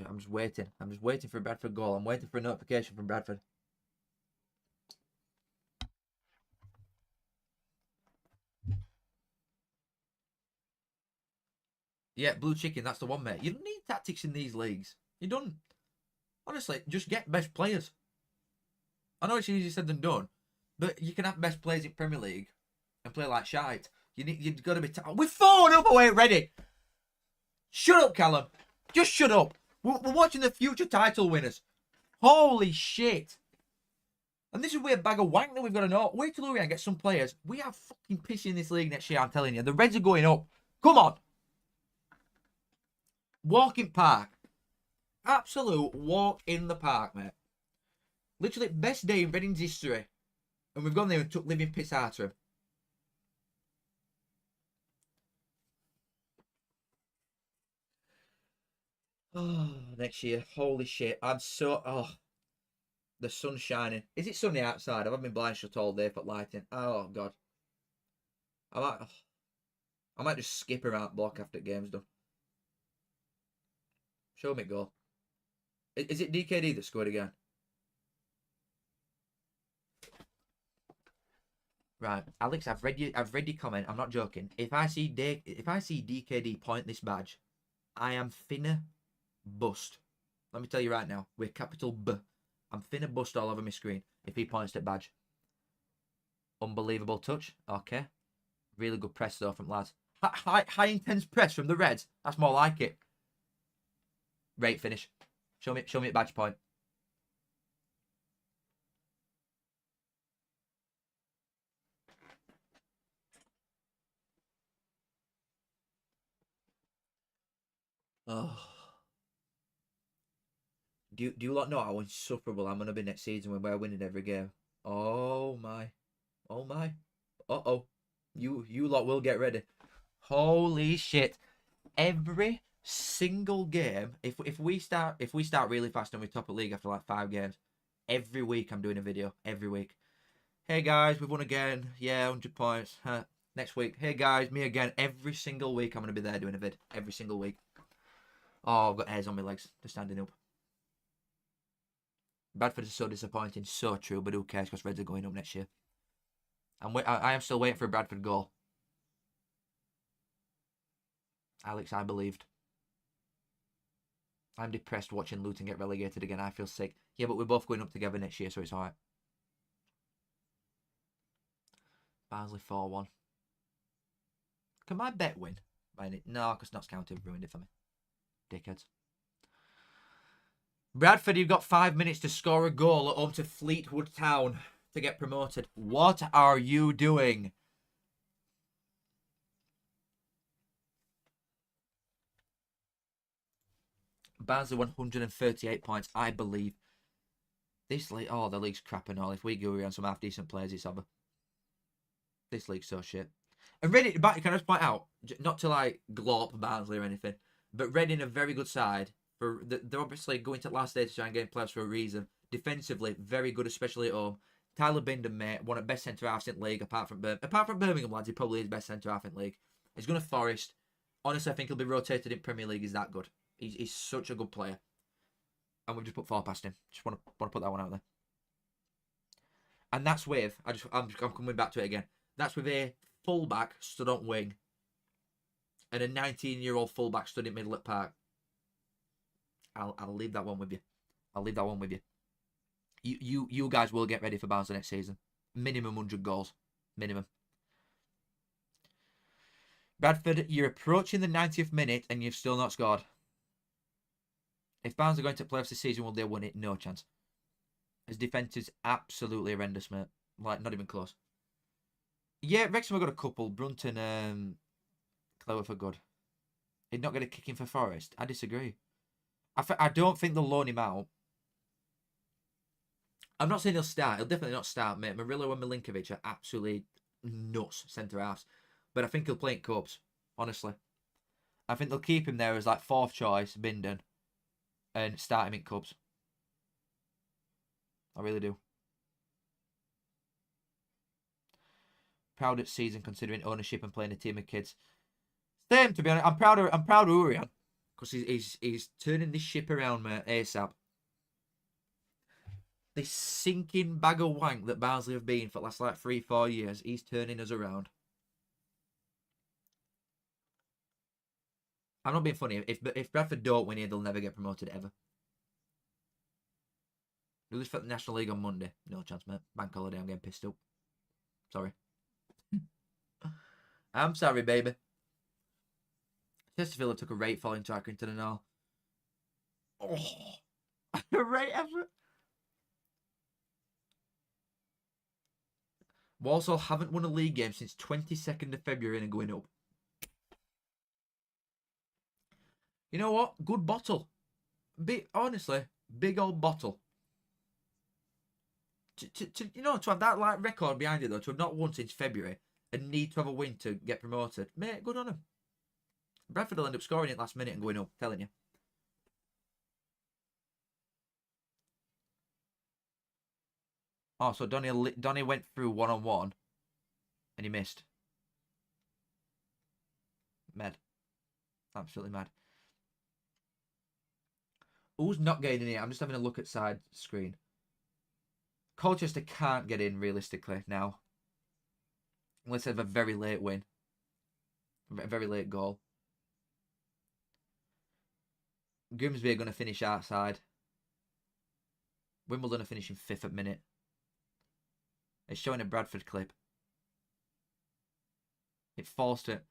I'm just waiting. I'm just waiting for a Bradford goal. I'm waiting for a notification from Bradford. Yeah, blue chicken, that's the one, mate. You don't need tactics in these leagues. You don't. Honestly, just get best players. I know it's easier said than done, but you can have best players in Premier League and play like shite. You've got to be... We're 4-0 away ready. Shut up, Callum. Just shut up. We're watching the future title winners. Holy shit. And this is a weird bag of wank that we've got to know. Wait till we get some players. We are fucking pissing in this league next year, I'm telling you. The Reds are going up. Come on. Walk in park. Absolute walk in the park, mate. Literally best day in Reading's history. And we've gone there and took living piss out of him. Oh, next year. Holy shit. I'm so... Oh. The sun's shining. Is it sunny outside? I've been blind shut all day for lighting. Oh, God. I might just skip around block after the game's done. Show me goal. Is it DKD that scored again? Right, Alex, I've read your comment. I'm not joking. If I see DKD point this badge, I am finna bust. Let me tell you right now, with capital B. I'm finna bust all over my screen if he points that badge. Unbelievable touch. Okay. Really good press though from lads. High intense press from the Reds. That's more like it. Great finish. Show me a badge point. Oh. Do you lot know how insufferable I'm gonna be next season when we're winning every game? Oh my. Oh my. Uh-oh. You lot will get ready. Holy shit. Every single game, if we start really fast and we top a league after like 5 games, every week I'm doing a video. Every week. Hey guys, we've won again. Yeah, 100 points. Next week. Hey guys, me again. Every single week I'm gonna be there doing a vid. Every single week. Oh, I've got hairs on my legs. They're standing up. Bradford is so disappointing. So true, but who cares because Reds are going up next year. I am still waiting for a Bradford goal. Alex, I believed. I'm depressed watching Luton get relegated again. I feel sick. Yeah, but we're both going up together next year, so it's alright. Barnsley 4-1. Can my bet win? No, because Notts County have ruined it for me. Dickheads. Bradford, you've got 5 minutes to score a goal at home to Fleetwood Town to get promoted. What are you doing? Barnsley 138 points, I believe. This league, oh, the league's crap and all. If we go around some half-decent players, it's over. This league's so shit. And Reading, can I just point out, not to like glop Barnsley or anything, but Reading a very good side. They're obviously going to last day to try and get players for a reason. Defensively, very good, especially at home. Tyler Bindon, mate, one of the best centre-halves in the league, apart from Birmingham, lads, he probably is best centre-half in the league. He's going to Forest. Honestly, I think he'll be rotated in Premier League. He's that good. He's such a good player. And we've just put 4 past him. Just want to put that one out there. And that's with, I'm coming back to it again. That's with a fullback stood on wing and a 19-year-old fullback stood in middle at park. I'll leave that one with you. I'll leave that one with you. You guys will get ready for Barnsley next season. Minimum 100 goals. Minimum. Bradford, you're approaching the 90th minute and you've still not scored. If Barnsley are going to playoffs this season, will they win it? No chance. His defence is absolutely horrendous, mate. Like, not even close. Yeah, Wrexham have got a couple. Brunton, Clower for good. He'd not get a kick in for Forest. I disagree. I don't think they'll loan him out. I'm not saying he'll start. He'll definitely not start, mate. Murillo and Milinkovic are absolutely nuts centre-halves. But I think he'll play in cups, honestly. I think they'll keep him there as like 4th choice, Binden, and start him in Cubs. I really do. Proud at season considering ownership and playing a team of kids. Same, to be honest. I'm proud of Urian because he's turning this ship around, mate, ASAP. This sinking bag of wank that Barnsley have been for the last like 3-4 years, he's turning us around. I'm not being funny. If Bradford don't win here, they'll never get promoted ever. Do this for the National League on Monday. No chance, mate. Bank holiday, I'm getting pissed up. Sorry. I'm sorry, baby. Chesterfield took a rate falling to Accrington and all. Oh, a rate effort. Walsall haven't won a league game since 22nd of February and going up. You know what? Good bottle. Honestly, big old bottle. To have that like record behind it though, to have not won since February and need to have a win to get promoted, mate, good on them. Bradford will end up scoring it last minute and going up, telling you. Oh, so Donny went through 1-on-1 and he missed. Mad. Absolutely mad. Who's not getting in here? I'm just having a look at side screen. Colchester can't get in realistically now. Unless they have a very late win. A very late goal. Grimsby are going to finish outside. Wimbledon are finishing 5th at minute. It's showing a Bradford clip. It forced it.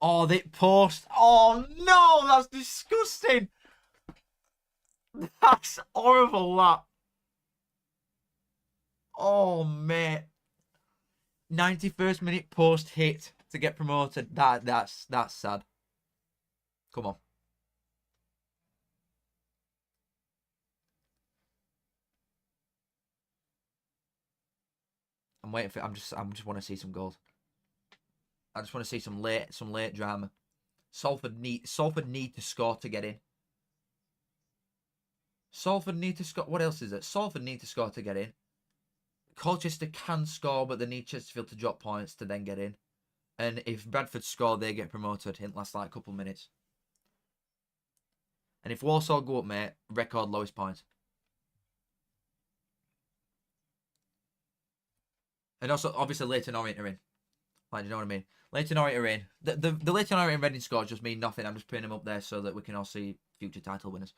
Oh, they post. Oh, no, that's disgusting. That's horrible, that. Oh, mate. 91st minute post hit to get promoted. That's sad. Come on. I'm waiting for. I just want to see some goals. I just want to see some late drama. Salford need to score to get in. Salford need to score. What else is it? Salford need to score to get in. Colchester can score, but they need Chesterfield to drop points to then get in. And if Bradford score, they get promoted in the last like couple of minutes. And if Walsall go up, mate, record lowest points. And also, obviously, Leighton Orient are in. Like, you know what I mean? Leighton Orient are in. The Leighton Orient and Reading scores just mean nothing. I'm just putting them up there so that we can all see future title winners.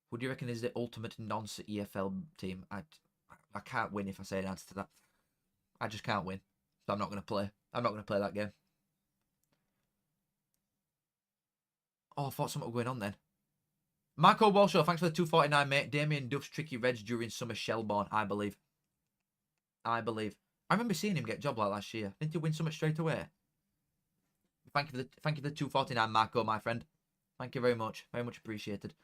Who do you reckon is the ultimate nonce EFL team? I can't win if I say an answer to that. I just can't win. So I'm not going to play. I'm not going to play that game. Oh, I thought something was going on then. Marco Walshaw, thanks for the 249, mate. Damien Duff's tricky reds during summer Shelbourne, I believe. I remember seeing him get a job like last year. Didn't he win something straight away? Thank you for the 249, Marco, my friend. Thank you very much. Very much appreciated.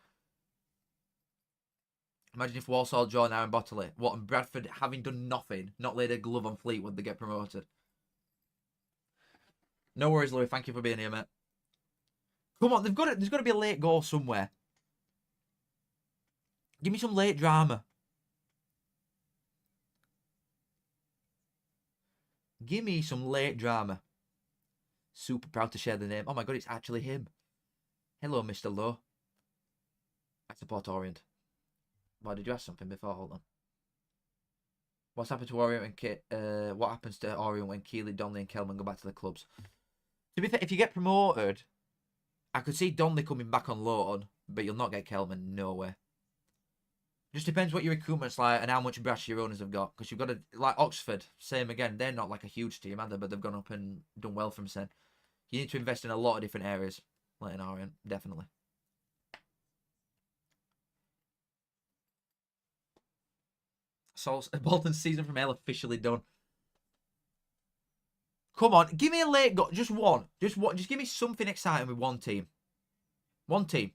Imagine if Walsall draw now and bottle it. What, and Bradford, having done nothing, not laid a glove on Fleetwood, they get promoted. No worries, Louis. Thank you for being here, mate. Come on, there's got to be a late goal somewhere. Give me some late drama. Give me some late drama. Super proud to share the name. Oh my god, it's actually him. Hello, Mr. Lowe. I support Orient. Why, did you ask something before? Hold on. What's happened to Orient when what happens to Orient when Keeley, Donnelly and Kelman go back to the clubs? To be fair, if you get promoted, I could see Donnelly coming back on loan, but you'll not get Kelman, no way. Just depends what your recruitment's like and how much brass your owners have got. Because you've got to, like Oxford, same again. They're not like a huge team, either, but they've gone up and done well from Sen. You need to invest in a lot of different areas, like in Orient, definitely. So, Bolton's season from hell officially done. Come on, give me a late goal. Just one. Just give me something exciting with one team. One team.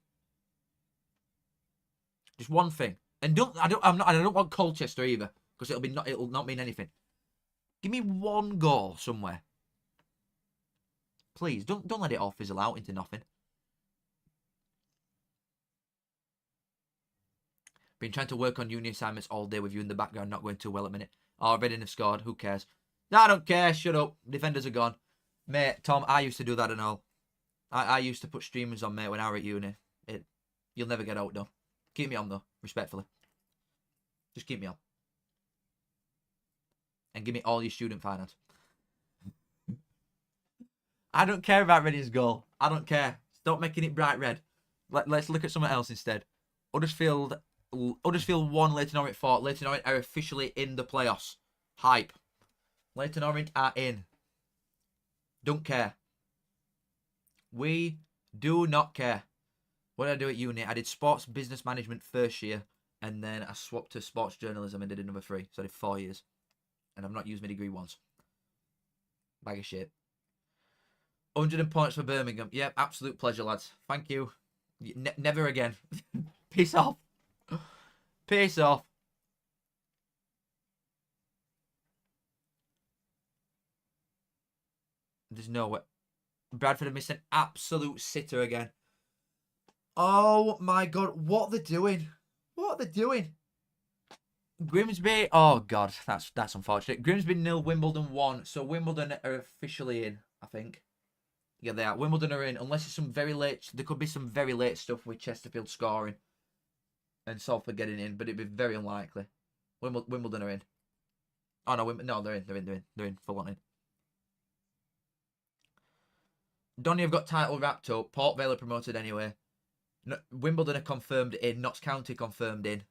Just one thing. And I don't want Colchester either, because it'll not mean anything. Give me one goal somewhere. Please, don't let it all fizzle out into nothing. Been trying to work on uni assignments all day with you in the background, not going too well at the minute. Oh, Reading have scored. Who cares? No, I don't care. Shut up. Defenders are gone. Mate, Tom, I used to do that and all. I used to put streamers on, mate, when I were at uni. You'll never get outdone. Keep me on, though, respectfully. Just keep me on. And give me all your student finance. I don't care about Reading's goal. I don't care. Stop making it bright red. Let's look at something else instead. Huddersfield 1, Leyton Orient 4. Leyton Orient are officially in the playoffs. Hype. Leyton Orient are in. Don't care. We do not care. What did I do at uni? I did sports business management first year, and then I swapped to sports journalism and did another 3. So I did 4 years. And I've not used my degree once. Bag of shit. 100 points for Birmingham. Yep, absolute pleasure, lads. Thank you. Never again. Peace off. Peace off. There's no way. Bradford have missed an absolute sitter again. Oh my god, what they're doing. What they're doing. Grimsby, oh god, that's unfortunate. Grimsby 0, Wimbledon 1. So Wimbledon are officially in, I think. Yeah, they are. Wimbledon are in, unless it's some very late. There could be some very late stuff with Chesterfield scoring and Salford getting in, but it'd be very unlikely. Wimbledon are in. Oh no, they're in, full on in. Donny have got title wrapped up. Port Vale are promoted anyway. Wimbledon are confirmed in. Notts County confirmed in.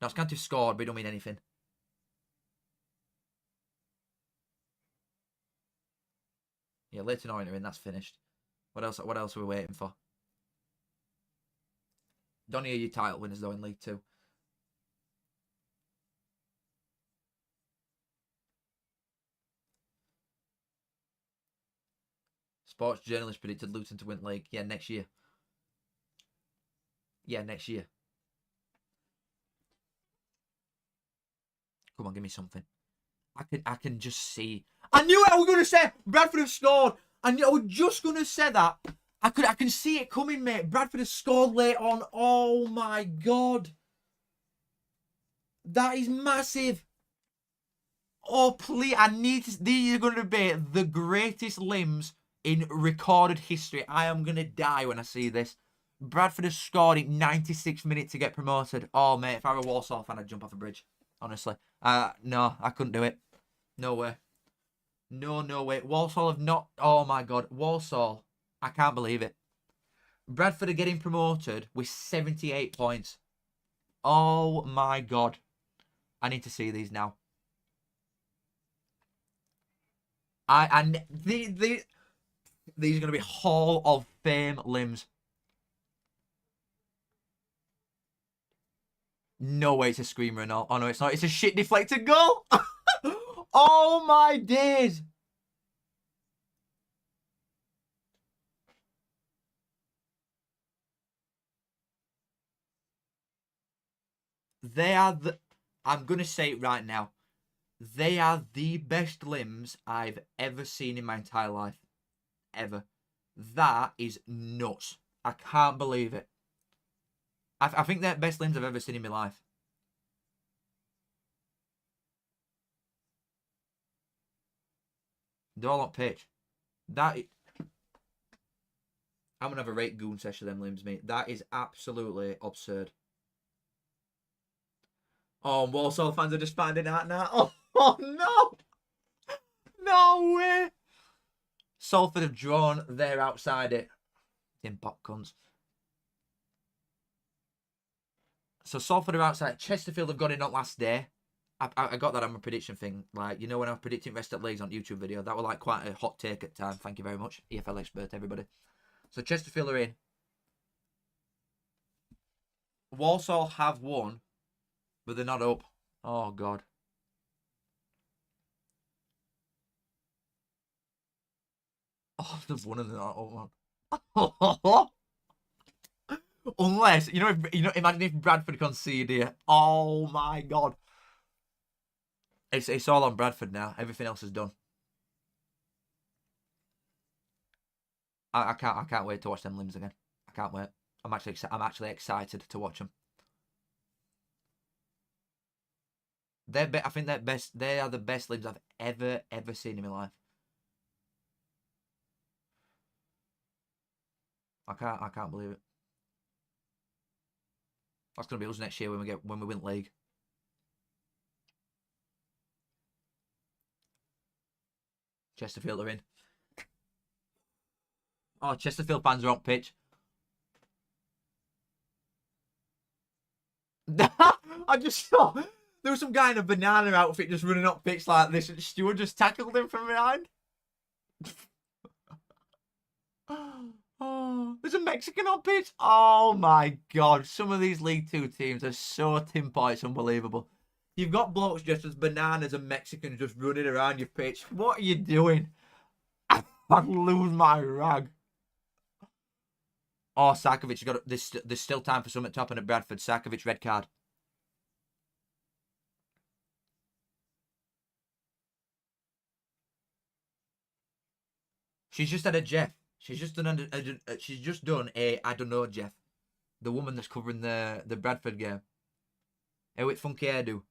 Notts County have scored, but it don't mean anything. Yeah, Leyton Orient are in. That's finished. What else are we waiting for? Donny are your title winners though in League 2. Sports journalist predicted Luton to win league. Yeah, next year. Yeah, next year. Come on, give me something. I can just see. I knew it. I was gonna say Bradford have scored. I was just gonna say that. I can see it coming, mate. Bradford has scored late on. Oh my god. That is massive. Oh please, I need to, these are gonna be the greatest limbs in recorded history. I am gonna die when I see this. Bradford has scored in 96 minutes to get promoted. Oh mate, if I were a Walsall fan, I'd jump off a bridge. Honestly. No, I couldn't do it. No way. No way. Walsall have not... Oh, my God. Walsall. I can't believe it. Bradford are getting promoted with 78 points. Oh, my God. I need to see these now. These are going to be Hall of Fame limbs. No way it's a screamer and all. Oh, no, it's not. It's a shit deflected goal. Oh, my days. They are the... I'm going to say it right now. They are the best limbs I've ever seen in my entire life. Ever. That is nuts. I can't believe it. I think they're the best limbs I've ever seen in my life. They're all on pitch. I'm going to have a rate goon session of them limbs, mate. That is absolutely absurd. Oh, Walsall fans are just finding out now. Oh no! No way! Salford have drawn. They're outside it. In pop cunts. So Salford are outside. Chesterfield have got it not last day. I got that on my prediction thing. Like, you know when I was predicting rest at leagues on YouTube video? That was like quite a hot take at the time. Thank you very much. EFL expert, everybody. So Chesterfield are in. Walsall have won, but they're not up. Oh, God. Oh, they've won and they're not up, man. Unless, imagine if Bradford concede here. Oh, my God. It's all on Bradford now. Everything else is done. I can't wait to watch them limbs again. I can't wait. I'm actually excited to watch them. I think they're best. They are the best limbs I've ever seen in my life. I can't believe it. That's gonna be us next year when we win league. Chesterfield are in. Oh, Chesterfield fans are on pitch. I just saw there was some guy in a banana outfit just running up pitch like this, and Stewart just tackled him from behind. Oh, there's a Mexican on pitch. Oh my god, some of these League Two teams are so tin-pot, it's unbelievable. You've got blokes dressed as bananas and Mexicans just running around your pitch. What are you doing? I'd lose my rag. Oh, Sarkovic got there's still time for something to happen at Bradford. Sarkovic red card. She's just had a Jeff. She's just done a I don't know Jeff. The woman that's covering the Bradford game. Hey, with funky hairdo.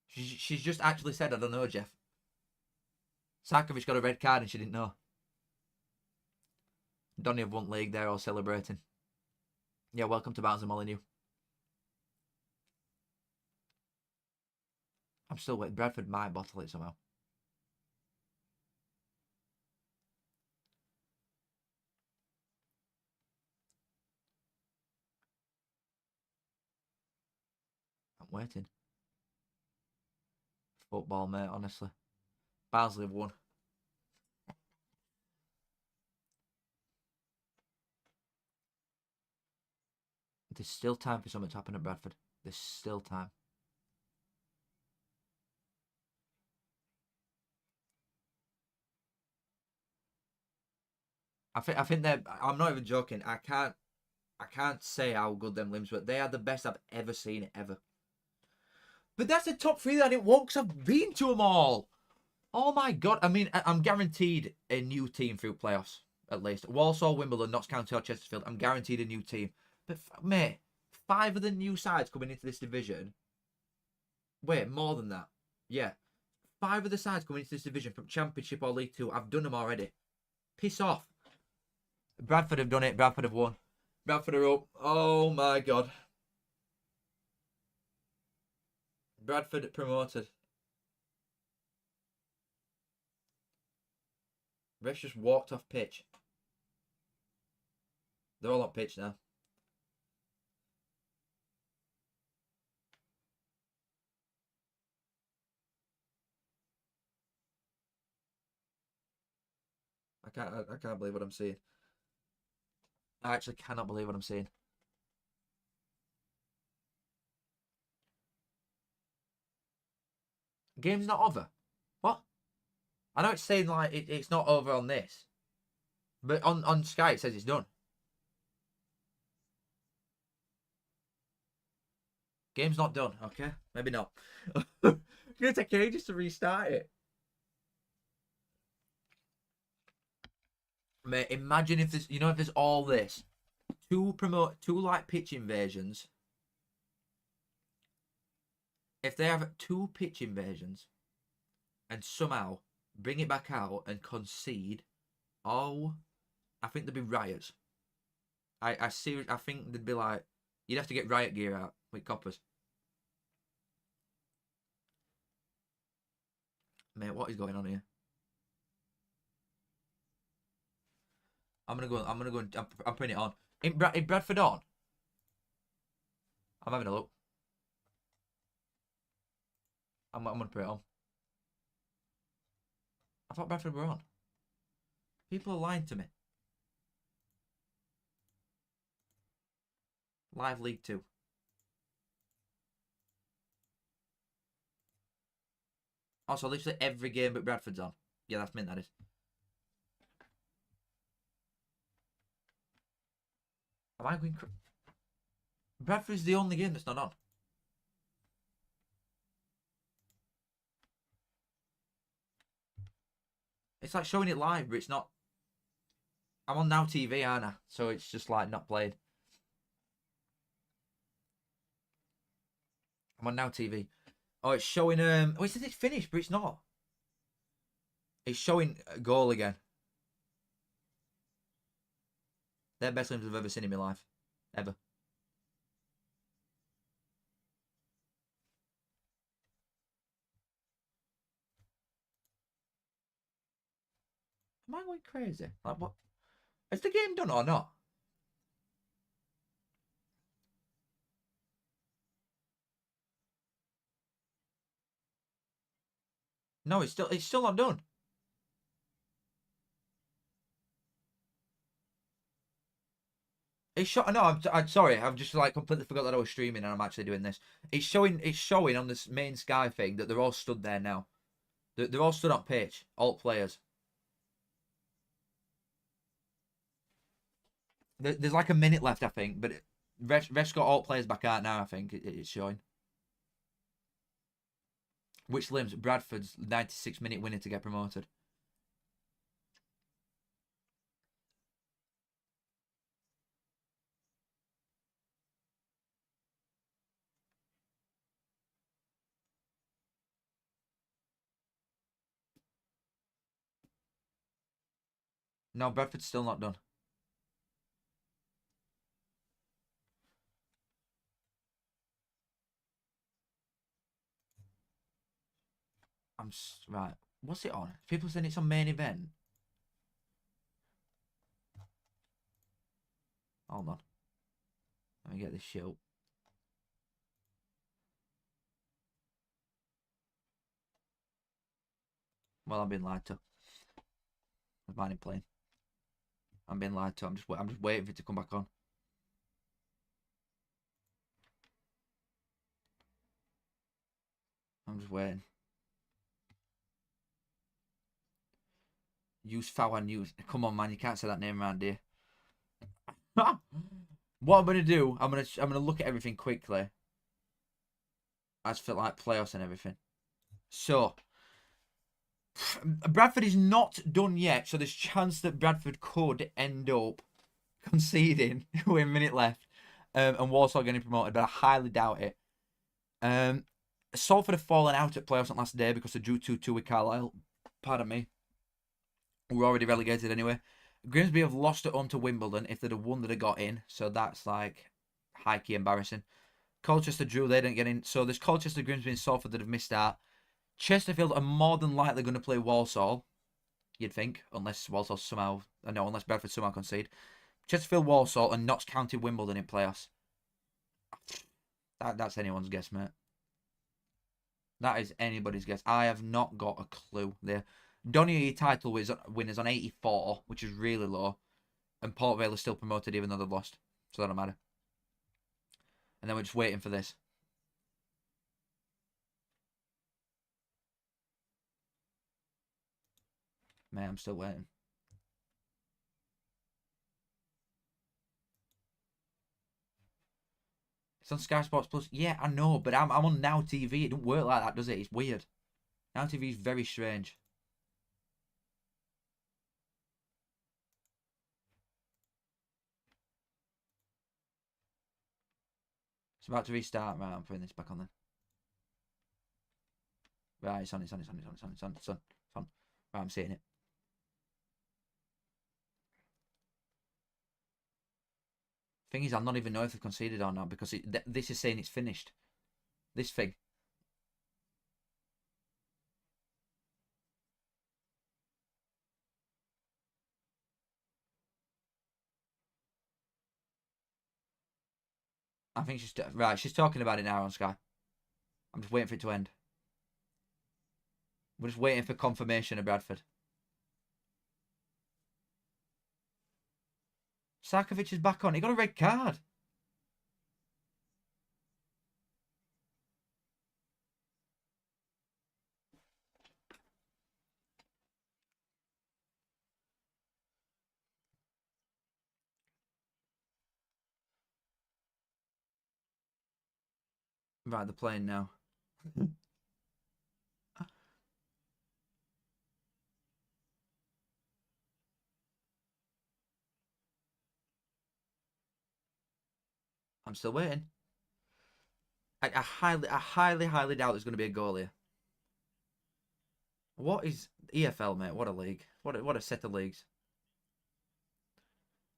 She's just actually said I don't know Jeff. Sarkovic got a red card and she didn't know. Donny have won league. They're all celebrating. Yeah, welcome to Barnes & Molyneux. I'm still waiting. Bradford might bottle it somehow. I'm waiting. Football, mate, honestly. Barnsley have won. There's still time for something to happen at Bradford. There's still time. I think they're. I'm not even joking. I can't say how good them limbs were. They are the best I've ever seen ever. But that's the top three that I didn't want because I've been to them all. Oh my god! I mean, I'm guaranteed a new team through playoffs at least. Walsall, Wimbledon, Notts County, or Chesterfield. I'm guaranteed a new team. But mate, 5 of the new sides coming into this division. Wait, more than that. Yeah, 5 of the sides coming into this division from Championship or League Two. I've done them already. Piss off. Bradford have done it. Bradford have won. Bradford are up. Oh my god. Bradford promoted. Refs just walked off pitch. They're all on pitch now. I can't believe what I'm seeing. I actually cannot believe what I'm seeing. Game's not over. What? I know it's saying like it's not over on this. But on Sky it says it's done. Game's not done, okay? Maybe not. It's gonna take ages to restart it. Mate, imagine if there's if there's all this. Two like pitch invasions. If they have 2 pitch invasions and somehow bring it back out and concede, oh, I think there'd be riots. I think there'd be like you'd have to get riot gear out with coppers. Mate, what is going on here? I'm gonna go. I'm putting it on. In Bradford on. I'm having a look. I'm gonna put it on. I thought Bradford were on. People are lying to me. Live League 2. Also, literally every game but Bradford's on. Yeah, that's mint, that is. Am I going... Bradford's the only game that's not on. It's like showing it live, but it's not. I'm on Now TV, aren't I? So it's just like not played. I'm on Now TV. Oh, it's showing. Oh, it says it's finished, but it's not. It's showing a goal again. They're the best games I've ever seen in my life, ever. Am I going crazy? Like what? Is the game done or not? No, it's still not done. It's shot. No, I'm sorry. I've just like completely forgot that I was streaming and I'm actually doing this. It's showing on this main Sky thing that they're all stood there now. They're all stood on pitch, all players. There's like a minute left, I think, but ref's got all players back out now. I think it's showing. Which limbs Bradford's 96-minute winner to get promoted. No, Bradford's still not done. Right. What's it on? People saying it's on main event. Hold on. Let me get this shit up. Well, I'm being lied to. I'm minding playing. I'm being lied to. I'm just waiting for it to come back on. I'm just waiting. Use foul and use. Come on, man. You can't say that name around here. What I'm gonna do? I'm gonna look at everything quickly. As for like playoffs and everything. So Bradford is not done yet. So there's chance that Bradford could end up conceding with a minute left, and Walsall getting promoted, but I highly doubt it. Salford have fallen out at playoffs on last day because they drew 2-2 with Carlisle. Pardon me. We're already relegated anyway. Grimsby have lost at home to Wimbledon. If they'd have won, they'd have got in. So that's like high-key embarrassing. Colchester drew, they didn't get in. So there's Colchester, Grimsby, and Salford that have missed out. Chesterfield are more than likely going to play Walsall, you'd think, unless Walsall somehow, no, unless Bradford somehow concede. Chesterfield, Walsall, and Notts County, Wimbledon in playoffs. That's anyone's guess, mate. That is anybody's guess. I have not got a clue there. Donny title winners on 84, which is really low. And Port Vale is still promoted even though they've lost. So that don't matter. And then we're just waiting for this. Man, I'm still waiting. It's on Sky Sports Plus. Yeah, I know, but I'm on Now TV. It don't work like that, does it? It's weird. Now TV is very strange. It's about to restart. Right, I'm putting this back on then. Right, it's on. Right, I'm seeing it. Thing is, I'll not even know if they've conceded or not because this is saying it's finished. This thing. I think she's right. She's talking about it now on Sky. I'm just waiting for it to end. We're just waiting for confirmation of Bradford. Sarkovic is back on. He got a red card. Right, they're playing now. I'm still waiting. I highly doubt there's going to be a goal here. What is EFL, mate? What a league. What a set of leagues.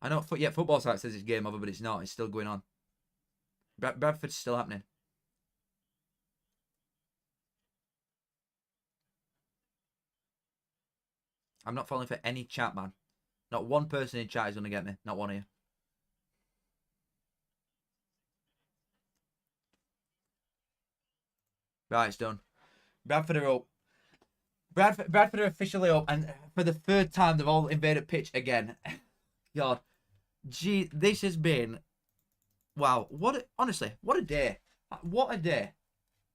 I know, football site says it's game over, but it's not. It's still going on. Bradford's still happening. I'm not falling for any chat, man. Not one person in chat is going to get me. Not one of you. Right, it's done. Bradford are up. Bradford are officially up, and for the third time, they've all invaded pitch again. God. Gee, this has been... Wow. Honestly, what a day. What a day.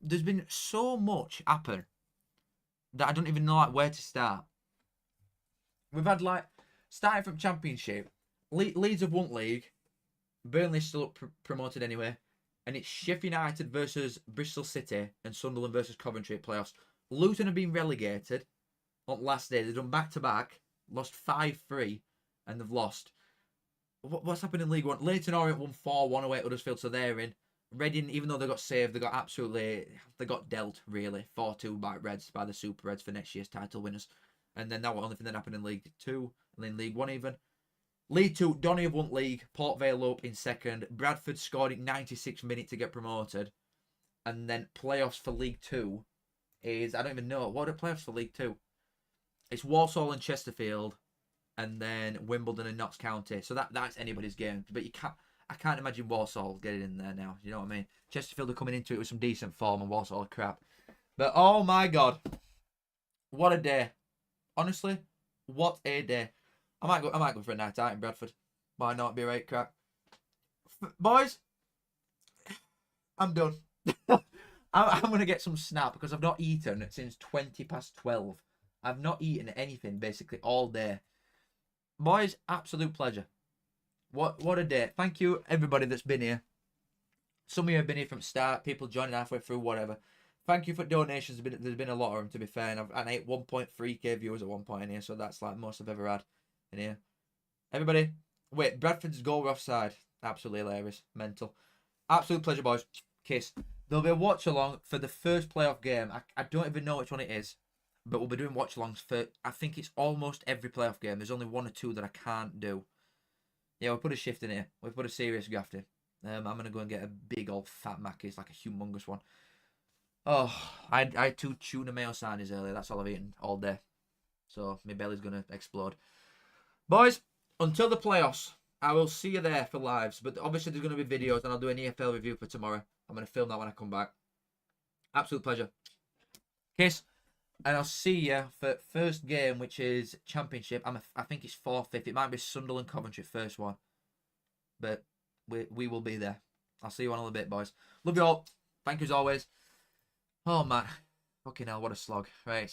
There's been so much happen that I don't even know where to start. We've had, starting from Championship, Leeds have won league. Burnley's still up promoted anyway. And it's Sheffield United versus Bristol City and Sunderland versus Coventry at playoffs. Luton have been relegated on last day. They've done back-to-back, lost 5-3, and they've lost. What's happened in League One? Leyton Orient won 4-1 away at Huddersfield, so they're in. Reading, even though they got saved, they got dealt, really. 4-2 by Reds, by the Super Reds for next year's title winners. And then that was the only thing that happened in League 2, and then League 1 even. League 2, Donny have won league. Port Vale up in second. Bradford scored in 96 minutes to get promoted. And then playoffs for League 2 is, I don't even know. What are playoffs for League 2? It's Walsall and Chesterfield. And then Wimbledon and Notts County. So that's anybody's game. But I can't imagine Walsall getting in there now. You know what I mean? Chesterfield are coming into it with some decent form and Walsall are crap. But oh my God. What a day. Honestly, what a day. I might go for a night out in Bradford. Why not? Be right crack. Boys, I'm done. I'm going to get some snap because I've not eaten since 12:20. I've not eaten anything basically all day. Boys, absolute pleasure. What a day. Thank you everybody that's been here. Some of you have been here from start, people joining halfway through, whatever. Thank you for donations. There's been a lot of them, to be fair. And I ate 1.3k viewers at one point in here, so that's like most I've ever had in here. Everybody, wait, Bradford's goal offside. Absolutely hilarious. Mental. Absolute pleasure, boys. Kiss. There'll be a watch-along for the first playoff game. I don't even know which one it is, but we'll be doing watch-alongs for, I think it's almost every playoff game. There's only one or two that I can't do. Yeah, we'll put a shift in here. We'll put a serious graft in. I'm going to go and get a big old fat Macca's, like a humongous one. Oh, I had 2 tuna mayo sarnies earlier. That's all I've eaten all day. So my belly's going to explode. Boys, until the playoffs, I will see you there for lives. But obviously there's going to be videos and I'll do an EFL review for tomorrow. I'm going to film that when I come back. Absolute pleasure. Kiss. And I'll see you for first game, which is Championship. I think it's 4th, 5th. It might be Sunderland Coventry first one. But we will be there. I'll see you on a little bit, boys. Love you all. Thank you as always. Oh, man. Fucking hell, what a slog. Right.